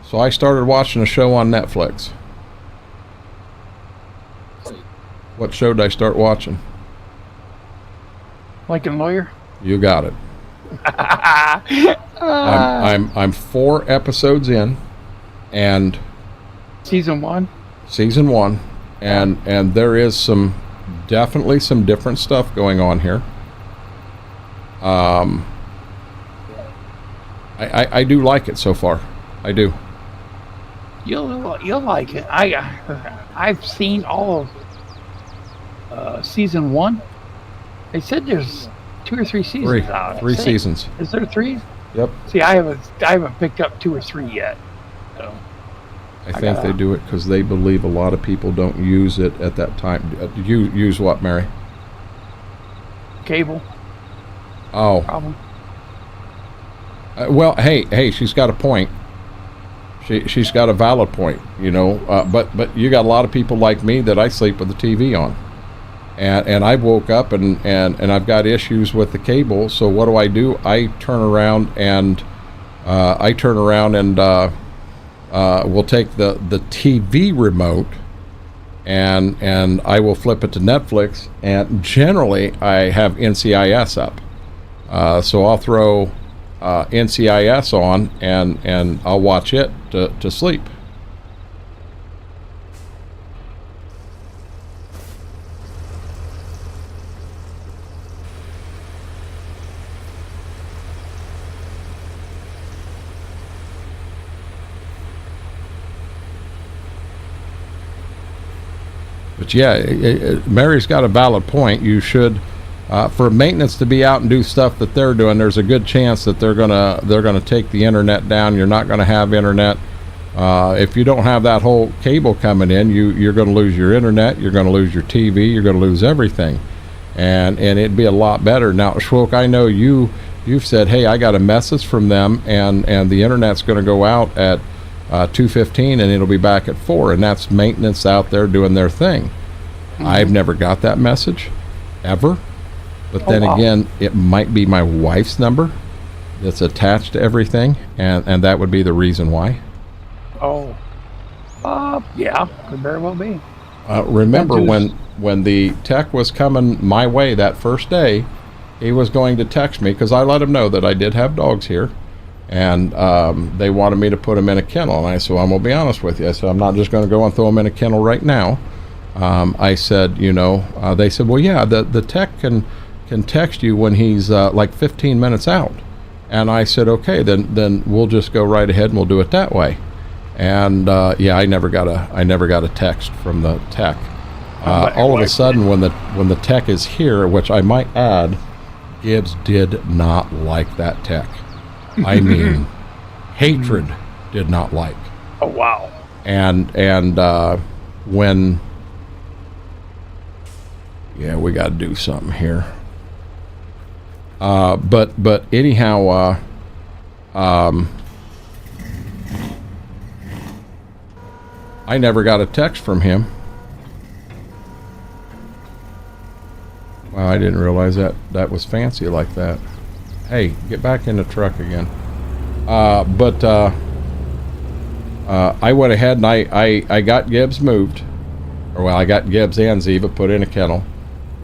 So I started watching a show on Netflix. What show did I start watching? Lincoln Lawyer? You got it. I'm 4 episodes in, and Season 1? Season 1, and there is definitely some different stuff going on here. I do like it so far. I do. You'll like it. I've seen all of season 1. They said there's 2 or 3 seasons out. Three seasons. Is there 3? Yep. See, I haven't picked up 2 or 3 yet. So I think they do it because they believe a lot of people don't use it at that time. Use what, Mary? Cable. Oh. Problem. Well, hey, she's got a point. She's got a valid point, you know. But you got a lot of people like me that I sleep with the TV on, and I woke up and I've got issues with the cable. So what do? I turn around and we'll take the TV remote and I will flip it to Netflix. And generally, I have NCIS up, so I'll throw NCIS on and I'll watch it to sleep. But yeah, Mary's got a valid point. You should, for maintenance to be out and do stuff that they're doing, there's a good chance that they're gonna take the internet down. You're not gonna have internet. If you don't have that whole cable coming in, you're gonna lose your internet. You're gonna lose your TV. You're gonna lose everything, and it'd be a lot better. Now, Schwoke, I know you've said, hey, I got a message from them, and the internet's gonna go out at 2:15 and it'll be back at 4, and that's maintenance out there doing their thing. I've never got that message ever, but then again, it might be my wife's number that's attached to everything, and that would be the reason why. Yeah, could very well be. Remember when the tech was coming my way that first day, he was going to text me because I let him know that I did have dogs here. And they wanted me to put them in a kennel. And I said, well, I'm going to be honest with you. I said, I'm not just going to go and throw them in a kennel right now. I said, you know, they said, well, yeah, the tech can text you when he's like 15 minutes out. And I said, okay, then we'll just go right ahead and we'll do it that way. And yeah, I never got a text from the tech. All of a sudden, when the tech is here, which I might add, Gibbs did not like that tech. I mean, hatred did not like. Oh, wow. And when, yeah, we got to do something here. But anyhow, I never got a text from him. Wow, I didn't realize that was fancy like that. Hey, get back in the truck again. But I went ahead and I got Gibbs moved. Or well, I got Gibbs and Ziva put in a kennel.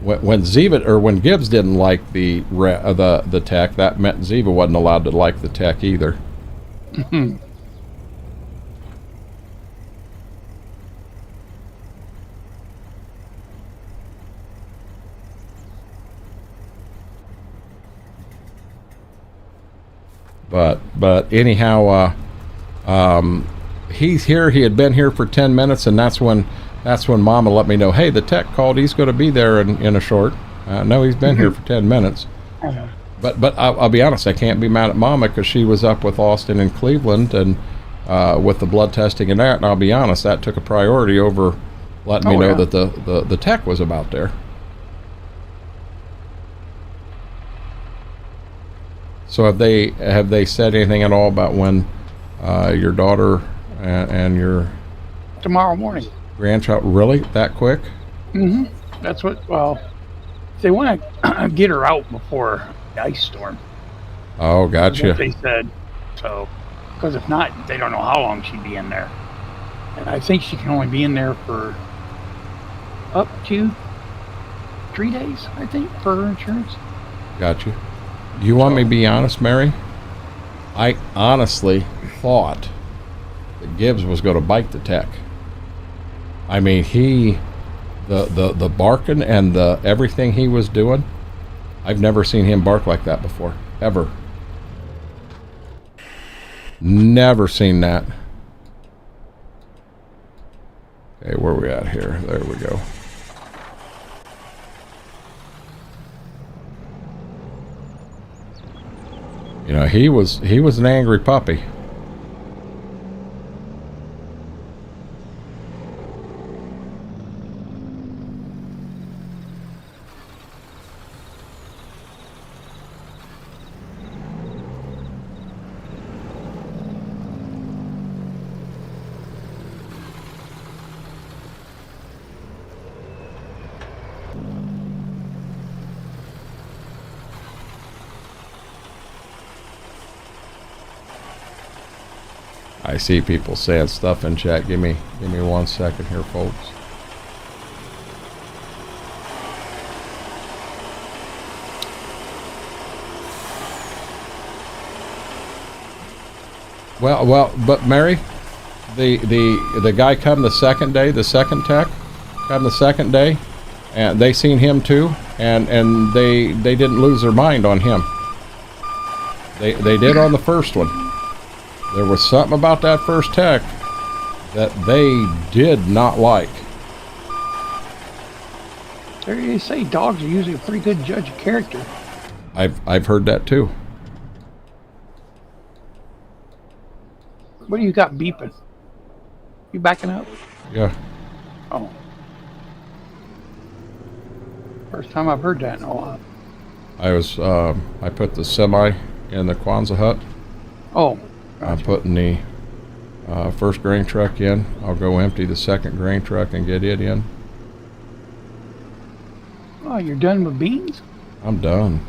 When Gibbs didn't like the tech, that meant Ziva wasn't allowed to like the tech either. But anyhow, he's here. He had been here for 10 minutes, and that's when Mama let me know, hey, the tech called. He's going to be there in a short. No, he's been here for 10 minutes. But I'll be honest, I can't be mad at Mama because she was up with Austin and Cleveland and with the blood testing and that. And I'll be honest, that took a priority over letting me know that the tech was about there. So have they said anything at all about when your daughter and your tomorrow morning grandchild, really that quick? That's what. Well, they want to get her out before the ice storm. Oh, gotcha. That's what they said. So, because if not, they don't know how long she'd be in there. And I think she can only be in there for up to 3 days, I think, for her insurance. Gotcha. Do you want me to be honest, Mary? I honestly thought that Gibbs was going to bite the tech. I mean, the barking and the everything he was doing, I've never seen him bark like that before, ever. Never seen that. Okay, where are we at here? There we go. You know, he was an angry puppy. I see people saying stuff in chat. Give me 1 second here, folks. Well, but Mary, the guy come the second day, the second tech come the second day, and they seen him too, and they didn't lose their mind on him. They did on the first one. There was something about that first tech that they did not like. They say dogs are usually a pretty good judge of character. I've heard that too. What do you got beeping? You backing up? Yeah. Oh. First time I've heard that in a while. I put the semi in the Kwanzaa hut. Oh. Gotcha. I'm putting the first grain truck in. I'll go empty the second grain truck and get it in. Oh, you're done with beans? I'm done.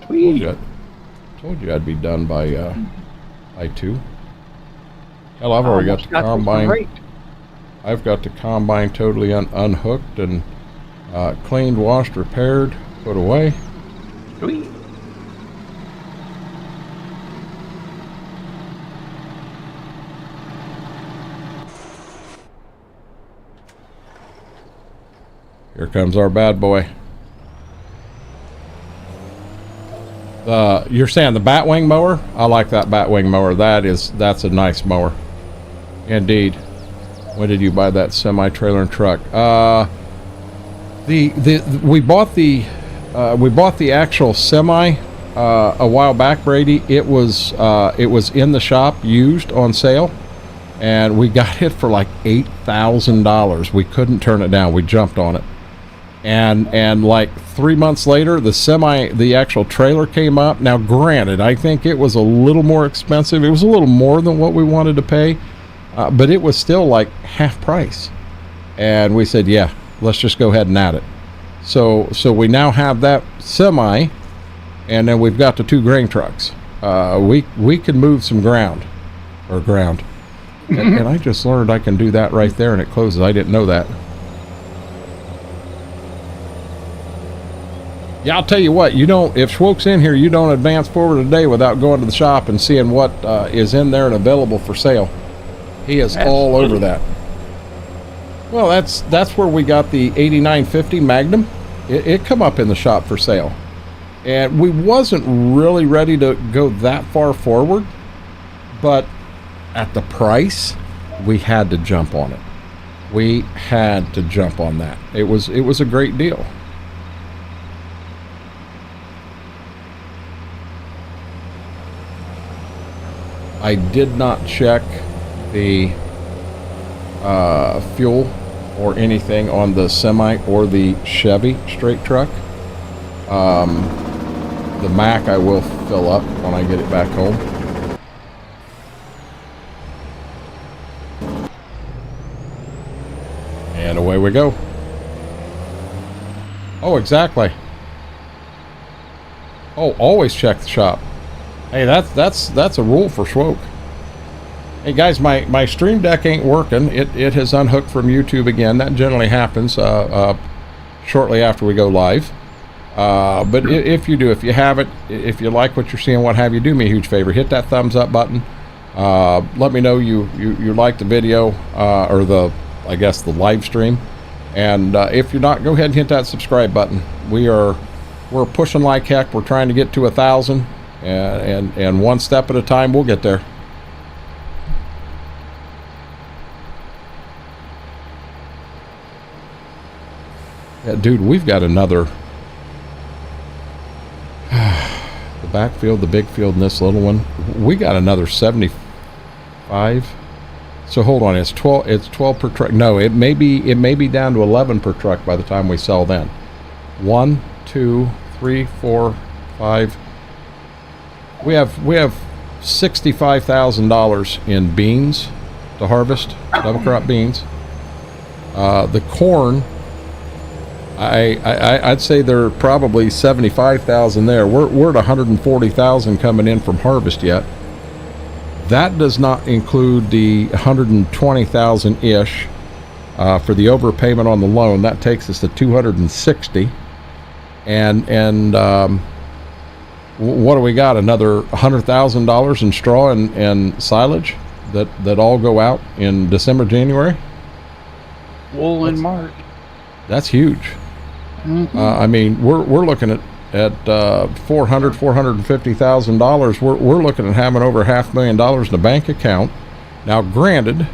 Sweet. Told you I'd be done by 2. Hell, I've already got the combine. I've got the combine totally unhooked and cleaned, washed, repaired, put away. Sweet. Here comes our bad boy. You're saying the batwing mower? I like that batwing mower. That's a nice mower. Indeed. When did you buy that semi-trailer and truck? We bought the actual semi a while back, Brady. It was in the shop used on sale, and we got it for like $8,000. We couldn't turn it down. We jumped on it. And like 3 months later, the actual trailer came up. Now, granted, I think it was a little more expensive. It was a little more than what we wanted to pay, but it was still like half price. And we said, yeah, let's just go ahead and add it. So we now have that semi, and then we've got the 2 grain trucks. We can move some ground. And I just learned I can do that right there, and it closes. I didn't know that. Yeah, I'll tell you what, if Schwoke's in here, you don't advance forward a day without going to the shop and seeing what is in there and available for sale. He is all over that. Well, that's where we got the 8950 Magnum. It come up in the shop for sale. And we wasn't really ready to go that far forward, but at the price, we had to jump on it. We had to jump on that. It was a great deal. I did not check the fuel or anything on the semi or the Chevy straight truck. The Mac I will fill up when I get it back home. And away we go. Oh, exactly. Oh, always check the shop. Hey, that's a rule for Schwoke. Hey guys, my stream deck ain't working. It has unhooked from YouTube again. That generally happens shortly after we go live. But if you do, if you have it, if you like what you're seeing, what have you, do me a huge favor. Hit that thumbs up button. Let me know you like the video or I guess the live stream. And if you're not, go ahead and hit that subscribe button. We're pushing like heck. We're trying to get to 1,000. And one step at a time, we'll get there. Yeah, dude, we've got another. The backfield, the big field, and this little one. We got another 75. So hold on, it's 12. It's 12 per truck. No, it may be down to 11 per truck by the time we sell. Then 1, 2, 3, 4, 5. We have $65,000 in beans to harvest, double crop beans. The corn, I'd say there are probably 75,000 there. We're at 140,000 coming in from harvest yet. That does not include the 120,000 ish for the overpayment on the loan. That takes us to 260. And what do we got? Another $100,000 in straw and silage that all go out in December, January. Wool in March. That's huge. I mean, we're looking at $450,000. We're looking at having over $500,000 in a bank account. Now, granted,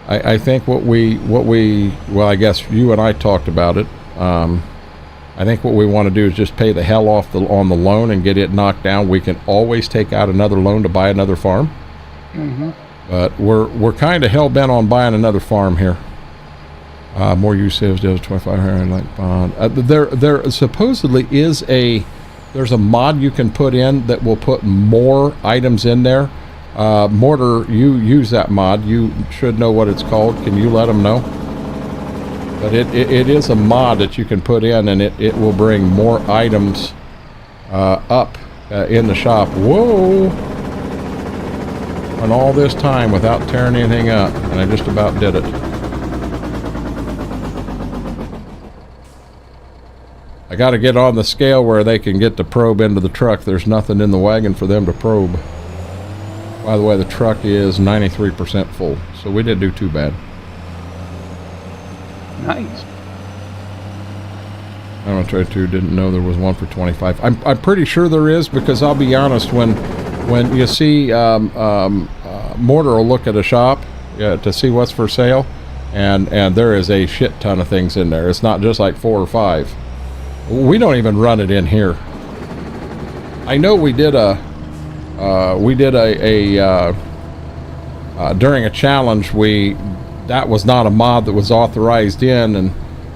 I think well, I guess you and I talked about it. I think what we want to do is just pay the hell off on the loan and get it knocked down. We can always take out another loan to buy another farm. But we're kind of hell bent on buying another farm here. More usage, deals 25 like bond. There supposedly is there's a mod you can put in that will put more items in there. Mortar, you use that mod. You should know what it's called. Can you let them know? But it is a mod that you can put in, and it will bring more items up in the shop. Whoa! And all this time without tearing anything up, and I just about did it. I got to get on the scale where they can get the probe into the truck. There's nothing in the wagon for them to probe. By the way, the truck is 93% full, so we didn't do too bad. Nice. I don't know, didn't know there was one for 25. I'm pretty sure there is, because I'll be honest, when you see Mortar will look at a shop to see what's for sale, and there is a shit ton of things in there. It's not just like 4 or 5. We don't even run it in here. I know we did during a challenge, that was not a mod that was authorized in, and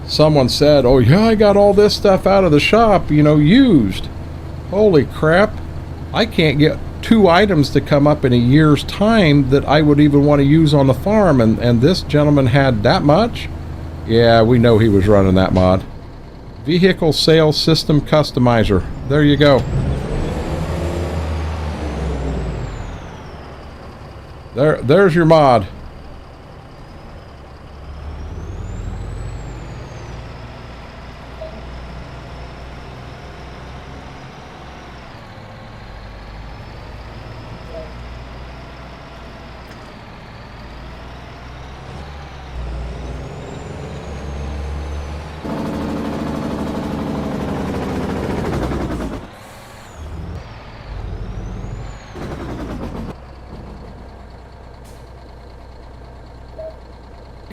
someone said, oh yeah, I got all this stuff out of the shop, used. Holy crap, I can't get 2 items to come up in a year's time that I would even want to use on the farm, and this gentleman had that much? Yeah, we know he was running that mod. Vehicle Sales System Customizer. There you go. There's your mod.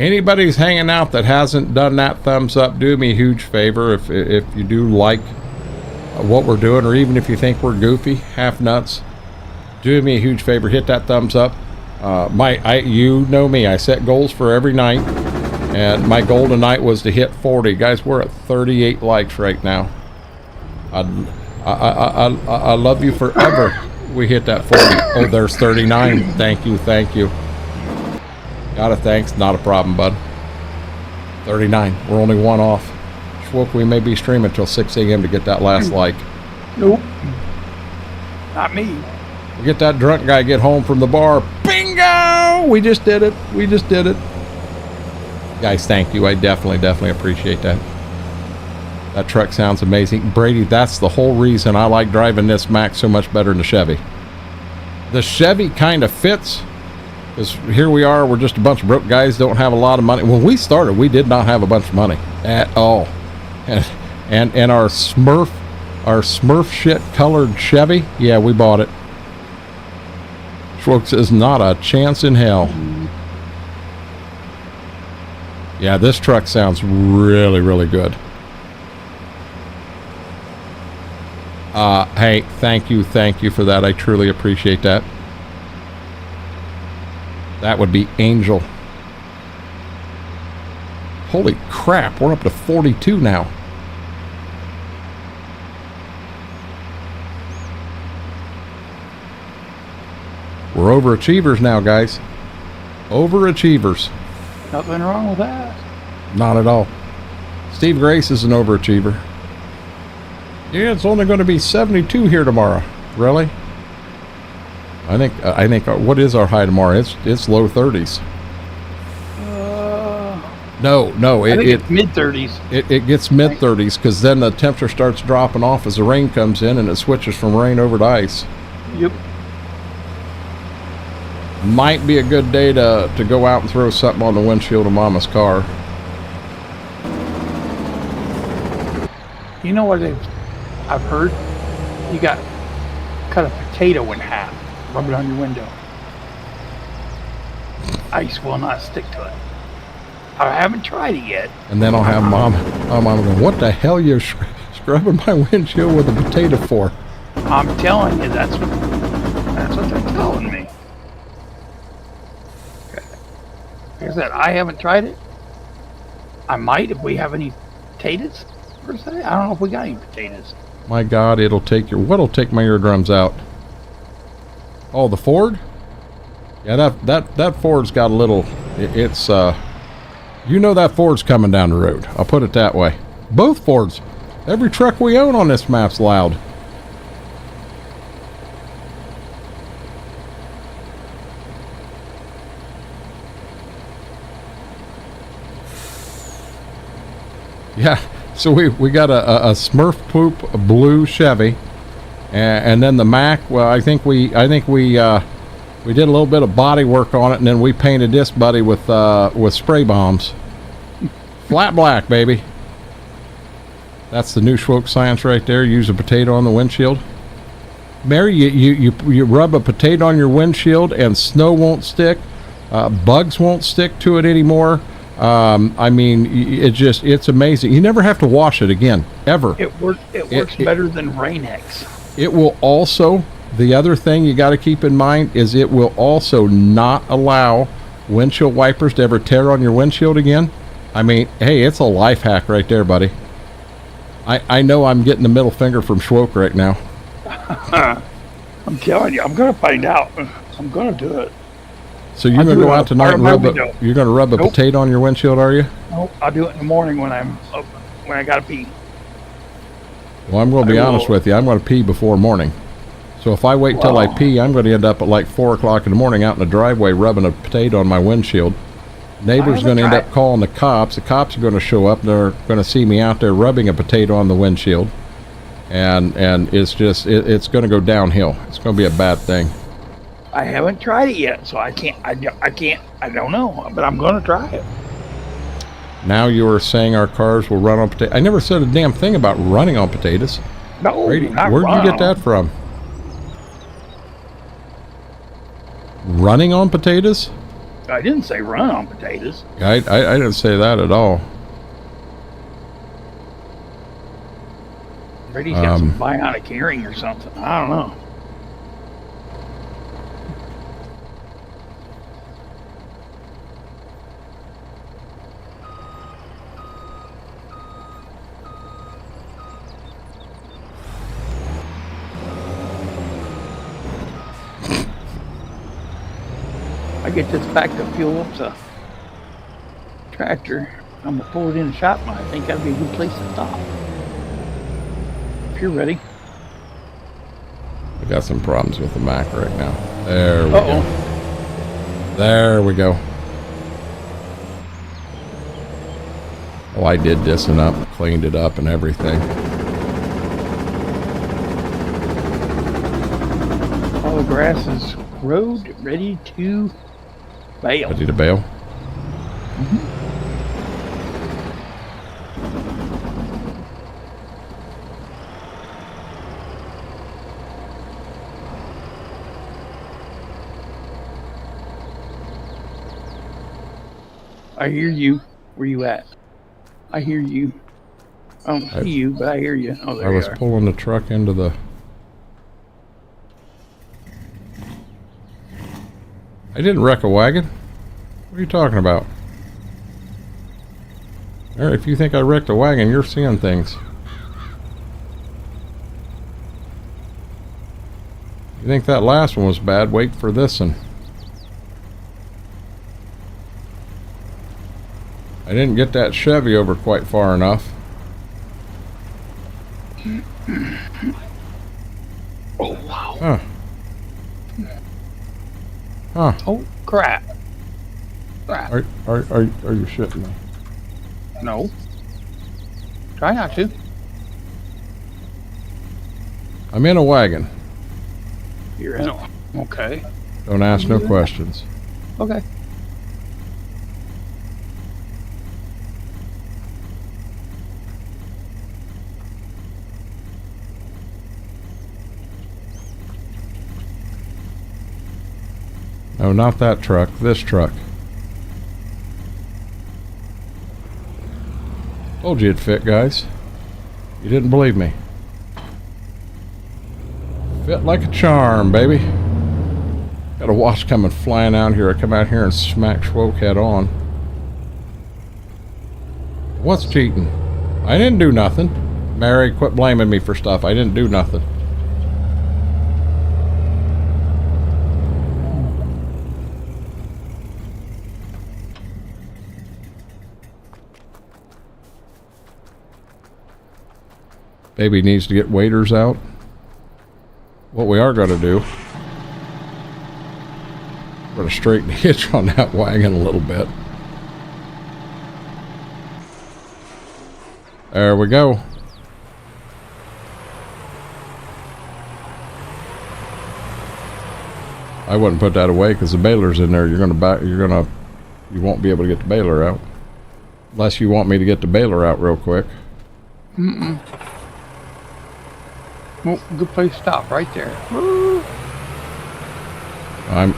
Anybody's hanging out that hasn't done that thumbs up, do me a huge favor. If you do like what we're doing, or even if you think we're goofy, half nuts, do me a huge favor, hit that thumbs up. You know me, I set goals for every night, and my goal tonight was to hit 40. Guys, we're at 38 likes right now. I love you forever. We hit that 40. Oh, there's 39. Thank you. Got a thanks, not a problem, bud. 39. We're only 1 off. Schwook, we may be streaming till 6 a.m. to get that last like. Nope. Not me. We get that drunk guy get home from the bar. Bingo! We just did it. Guys, thank you. I definitely appreciate that. That truck sounds amazing. Brady, that's the whole reason I like driving this Mack so much better than the Chevy. The Chevy kind of fits. Because here we are, we're just a bunch of broke guys, don't have a lot of money. When we started, we did not have a bunch of money at all. And our Smurf shit colored Chevy, yeah, we bought it. Schwartz is not a chance in hell. Yeah, this truck sounds really, really good. Hey, thank you for that. I truly appreciate that. That would be Angel. Holy crap, we're up to 42 now. We're overachievers now, guys. Overachievers. Nothing wrong with that. Not at all. Steve Grace is an overachiever. Yeah, it's only going to be 72 here tomorrow. Really? I think what is our high tomorrow? It's low 30s. No, I think it's mid 30s. It gets mid 30s because then the temperature starts dropping off as the rain comes in and it switches from rain over to ice. Yep. Might be a good day to go out and throw something on the windshield of Mama's car. You know what I've heard? You got cut a potato in half, rub it on your window. Ice will not stick to it. I haven't tried it yet. And then I'll have Mom going, what the hell you scrubbing my windshield with a potato for? I'm telling you, that's what they're telling me. Like I said, I haven't tried it. I might if we have any potatoes, per se. I don't know if we got any potatoes. My God, what'll take my eardrums out? Oh, the Ford? Yeah, that Ford's got a little, it's, you know that Ford's coming down the road. I'll put it that way. Both Fords. Every truck we own on this map's loud. Yeah, so we got a Smurf poop blue Chevy, and then the Mac. Well, I think we did a little bit of body work on it, and then we painted this buddy with spray bombs. Flat black, baby. That's the new Schwoke science right there. Use a potato on the windshield. Mary, you rub a potato on your windshield, and snow won't stick. Bugs won't stick to it anymore. I mean, it's amazing. You never have to wash it again, ever. It works better than Rain-X. It will also, the other thing you got to keep in mind is it will also not allow windshield wipers to ever tear on your windshield again. I mean, hey, it's a life hack right there, buddy. I know I'm getting the middle finger from Schwoke right now. I'm telling you, I'm going to find out. I'm going to do it. So you're going to go out tonight and you're going to rub a potato on your windshield, are you? Nope, I'll do it in the morning when I'm up, when I got to pee. Well, I'm going to be honest with you. I'm going to pee before morning. So if I wait till I pee, I'm going to end up at like 4 o'clock in the morning out in the driveway rubbing a potato on my windshield. Neighbor's going to end up calling the cops. The cops are going to show up. They're going to see me out there rubbing a potato on the windshield. And it's just, it's going to go downhill. It's going to be a bad thing. I haven't tried it yet, so I don't know, but I'm going to try it. Now you are saying our cars will run on potatoes. I never said a damn thing about running on potatoes. No, Brady, where'd you get that from? Running on potatoes? I didn't say run on potatoes. I didn't say that at all. Brady's got some bionic hearing or something. I don't know. I get this back to fuel up the tractor. I'm gonna pull it in the shop, and I think that'd be a good place to stop. If you're ready. We got some problems with the Mac right now. There we go. There we go. Oh, I did this and up, cleaned it up and everything. All the grass is growed, ready to bale. Ready to bail? Mm-hmm. I hear you. Where you at? I hear you. I don't see you, but I hear you. Oh, there I you was are. pulling the truck into the I didn't wreck a wagon. What are you talking about? If you think I wrecked a wagon, you're seeing things. You think that last one was bad? Wait for this one. I didn't get that Chevy over quite far enough. Oh, wow. Huh. Huh. Oh, crap. Crap. Are you shitting me? No. Try not to. I'm in a wagon. You're in it. Okay. Don't ask no questions. Okay. No, not that truck. This truck. Told you it'd fit, guys. You didn't believe me. Fit like a charm, baby. Got a wasp coming flying out here. I come out here and smack Schwoke head on. What's cheating? I didn't do nothing. Mary, quit blaming me for stuff. I didn't do nothing. Baby needs to get waders out. What we are going to do, we're going to straighten the hitch on that wagon a little bit. There we go. I wouldn't put that away because the baler's in there. You won't be able to get the baler out. Unless you want me to get the baler out real quick. Mm-mm. Well, good place to stop right there. I'm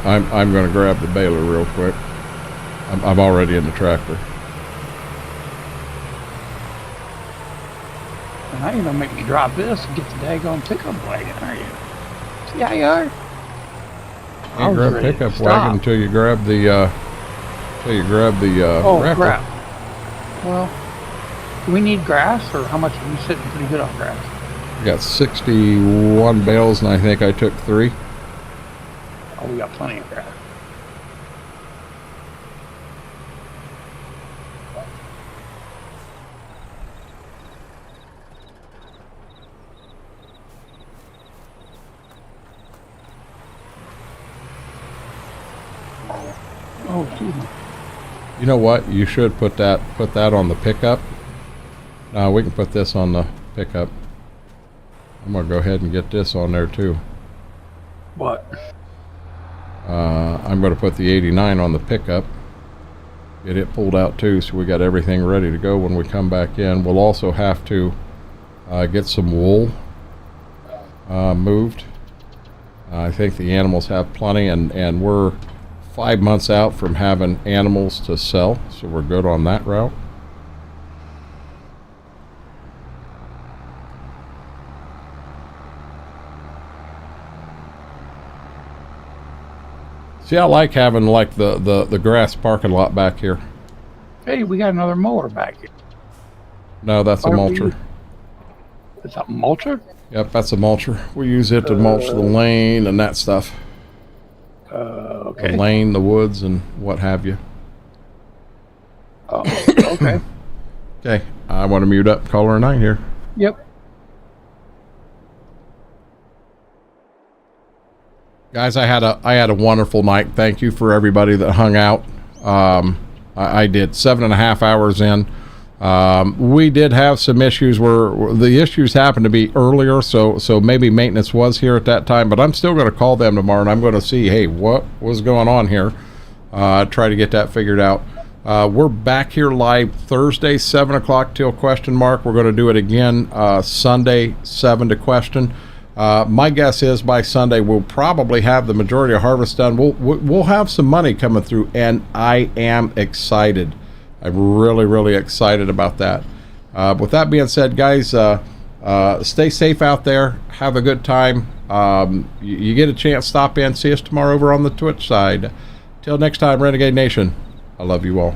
going to grab the baler real quick. I'm already in the tractor. Now you're gonna make me drop this and get the daggone pickup wagon, are you? See how you are? Can't grab pickup wagon until you grab the oh wrapper. crap. Well, do we need grass, or how much are we sitting pretty good on grass? I got 61 bales, and I think I took 3. Oh, we got plenty of grass. Oh, geez. You know what? You should put that on the pickup. No, we can put this on the pickup. I'm gonna go ahead and get this on there too. What? I'm gonna put the 89 on the pickup. Get it pulled out too, so we got everything ready to go when we come back in. We'll also have to get some wool moved. I think the animals have plenty, and we're 5 months out from having animals to sell, so we're good on that route. See, I like having like the grass parking lot back here. Hey, we got another mower back here. No, that's a mulcher. It's a mulcher? Yep, that's a mulcher. We use it to mulch the lane and that stuff. Okay. The lane, the woods, and what have you. Oh, okay. Okay, I want to mute up caller 9 here. Yep. Guys, I had a wonderful night. Thank you for everybody that hung out. I did 7.5 hours in. We did have some issues where the issues happened to be earlier, so maybe maintenance was here at that time, but I'm still going to call them tomorrow, and I'm going to see, hey, what was going on here? Try to get that figured out. We're back here live Thursday, 7 o'clock till question mark. We're going to do it again Sunday, 7 to question. My guess is by Sunday we'll probably have the majority of harvest done. We'll have some money coming through, and I am excited. I'm really, really excited about that. With that being said, guys, stay safe out there. Have a good time. You get a chance, stop in, see us tomorrow over on the Twitch side. Till next time, Renegade Nation, I love you all.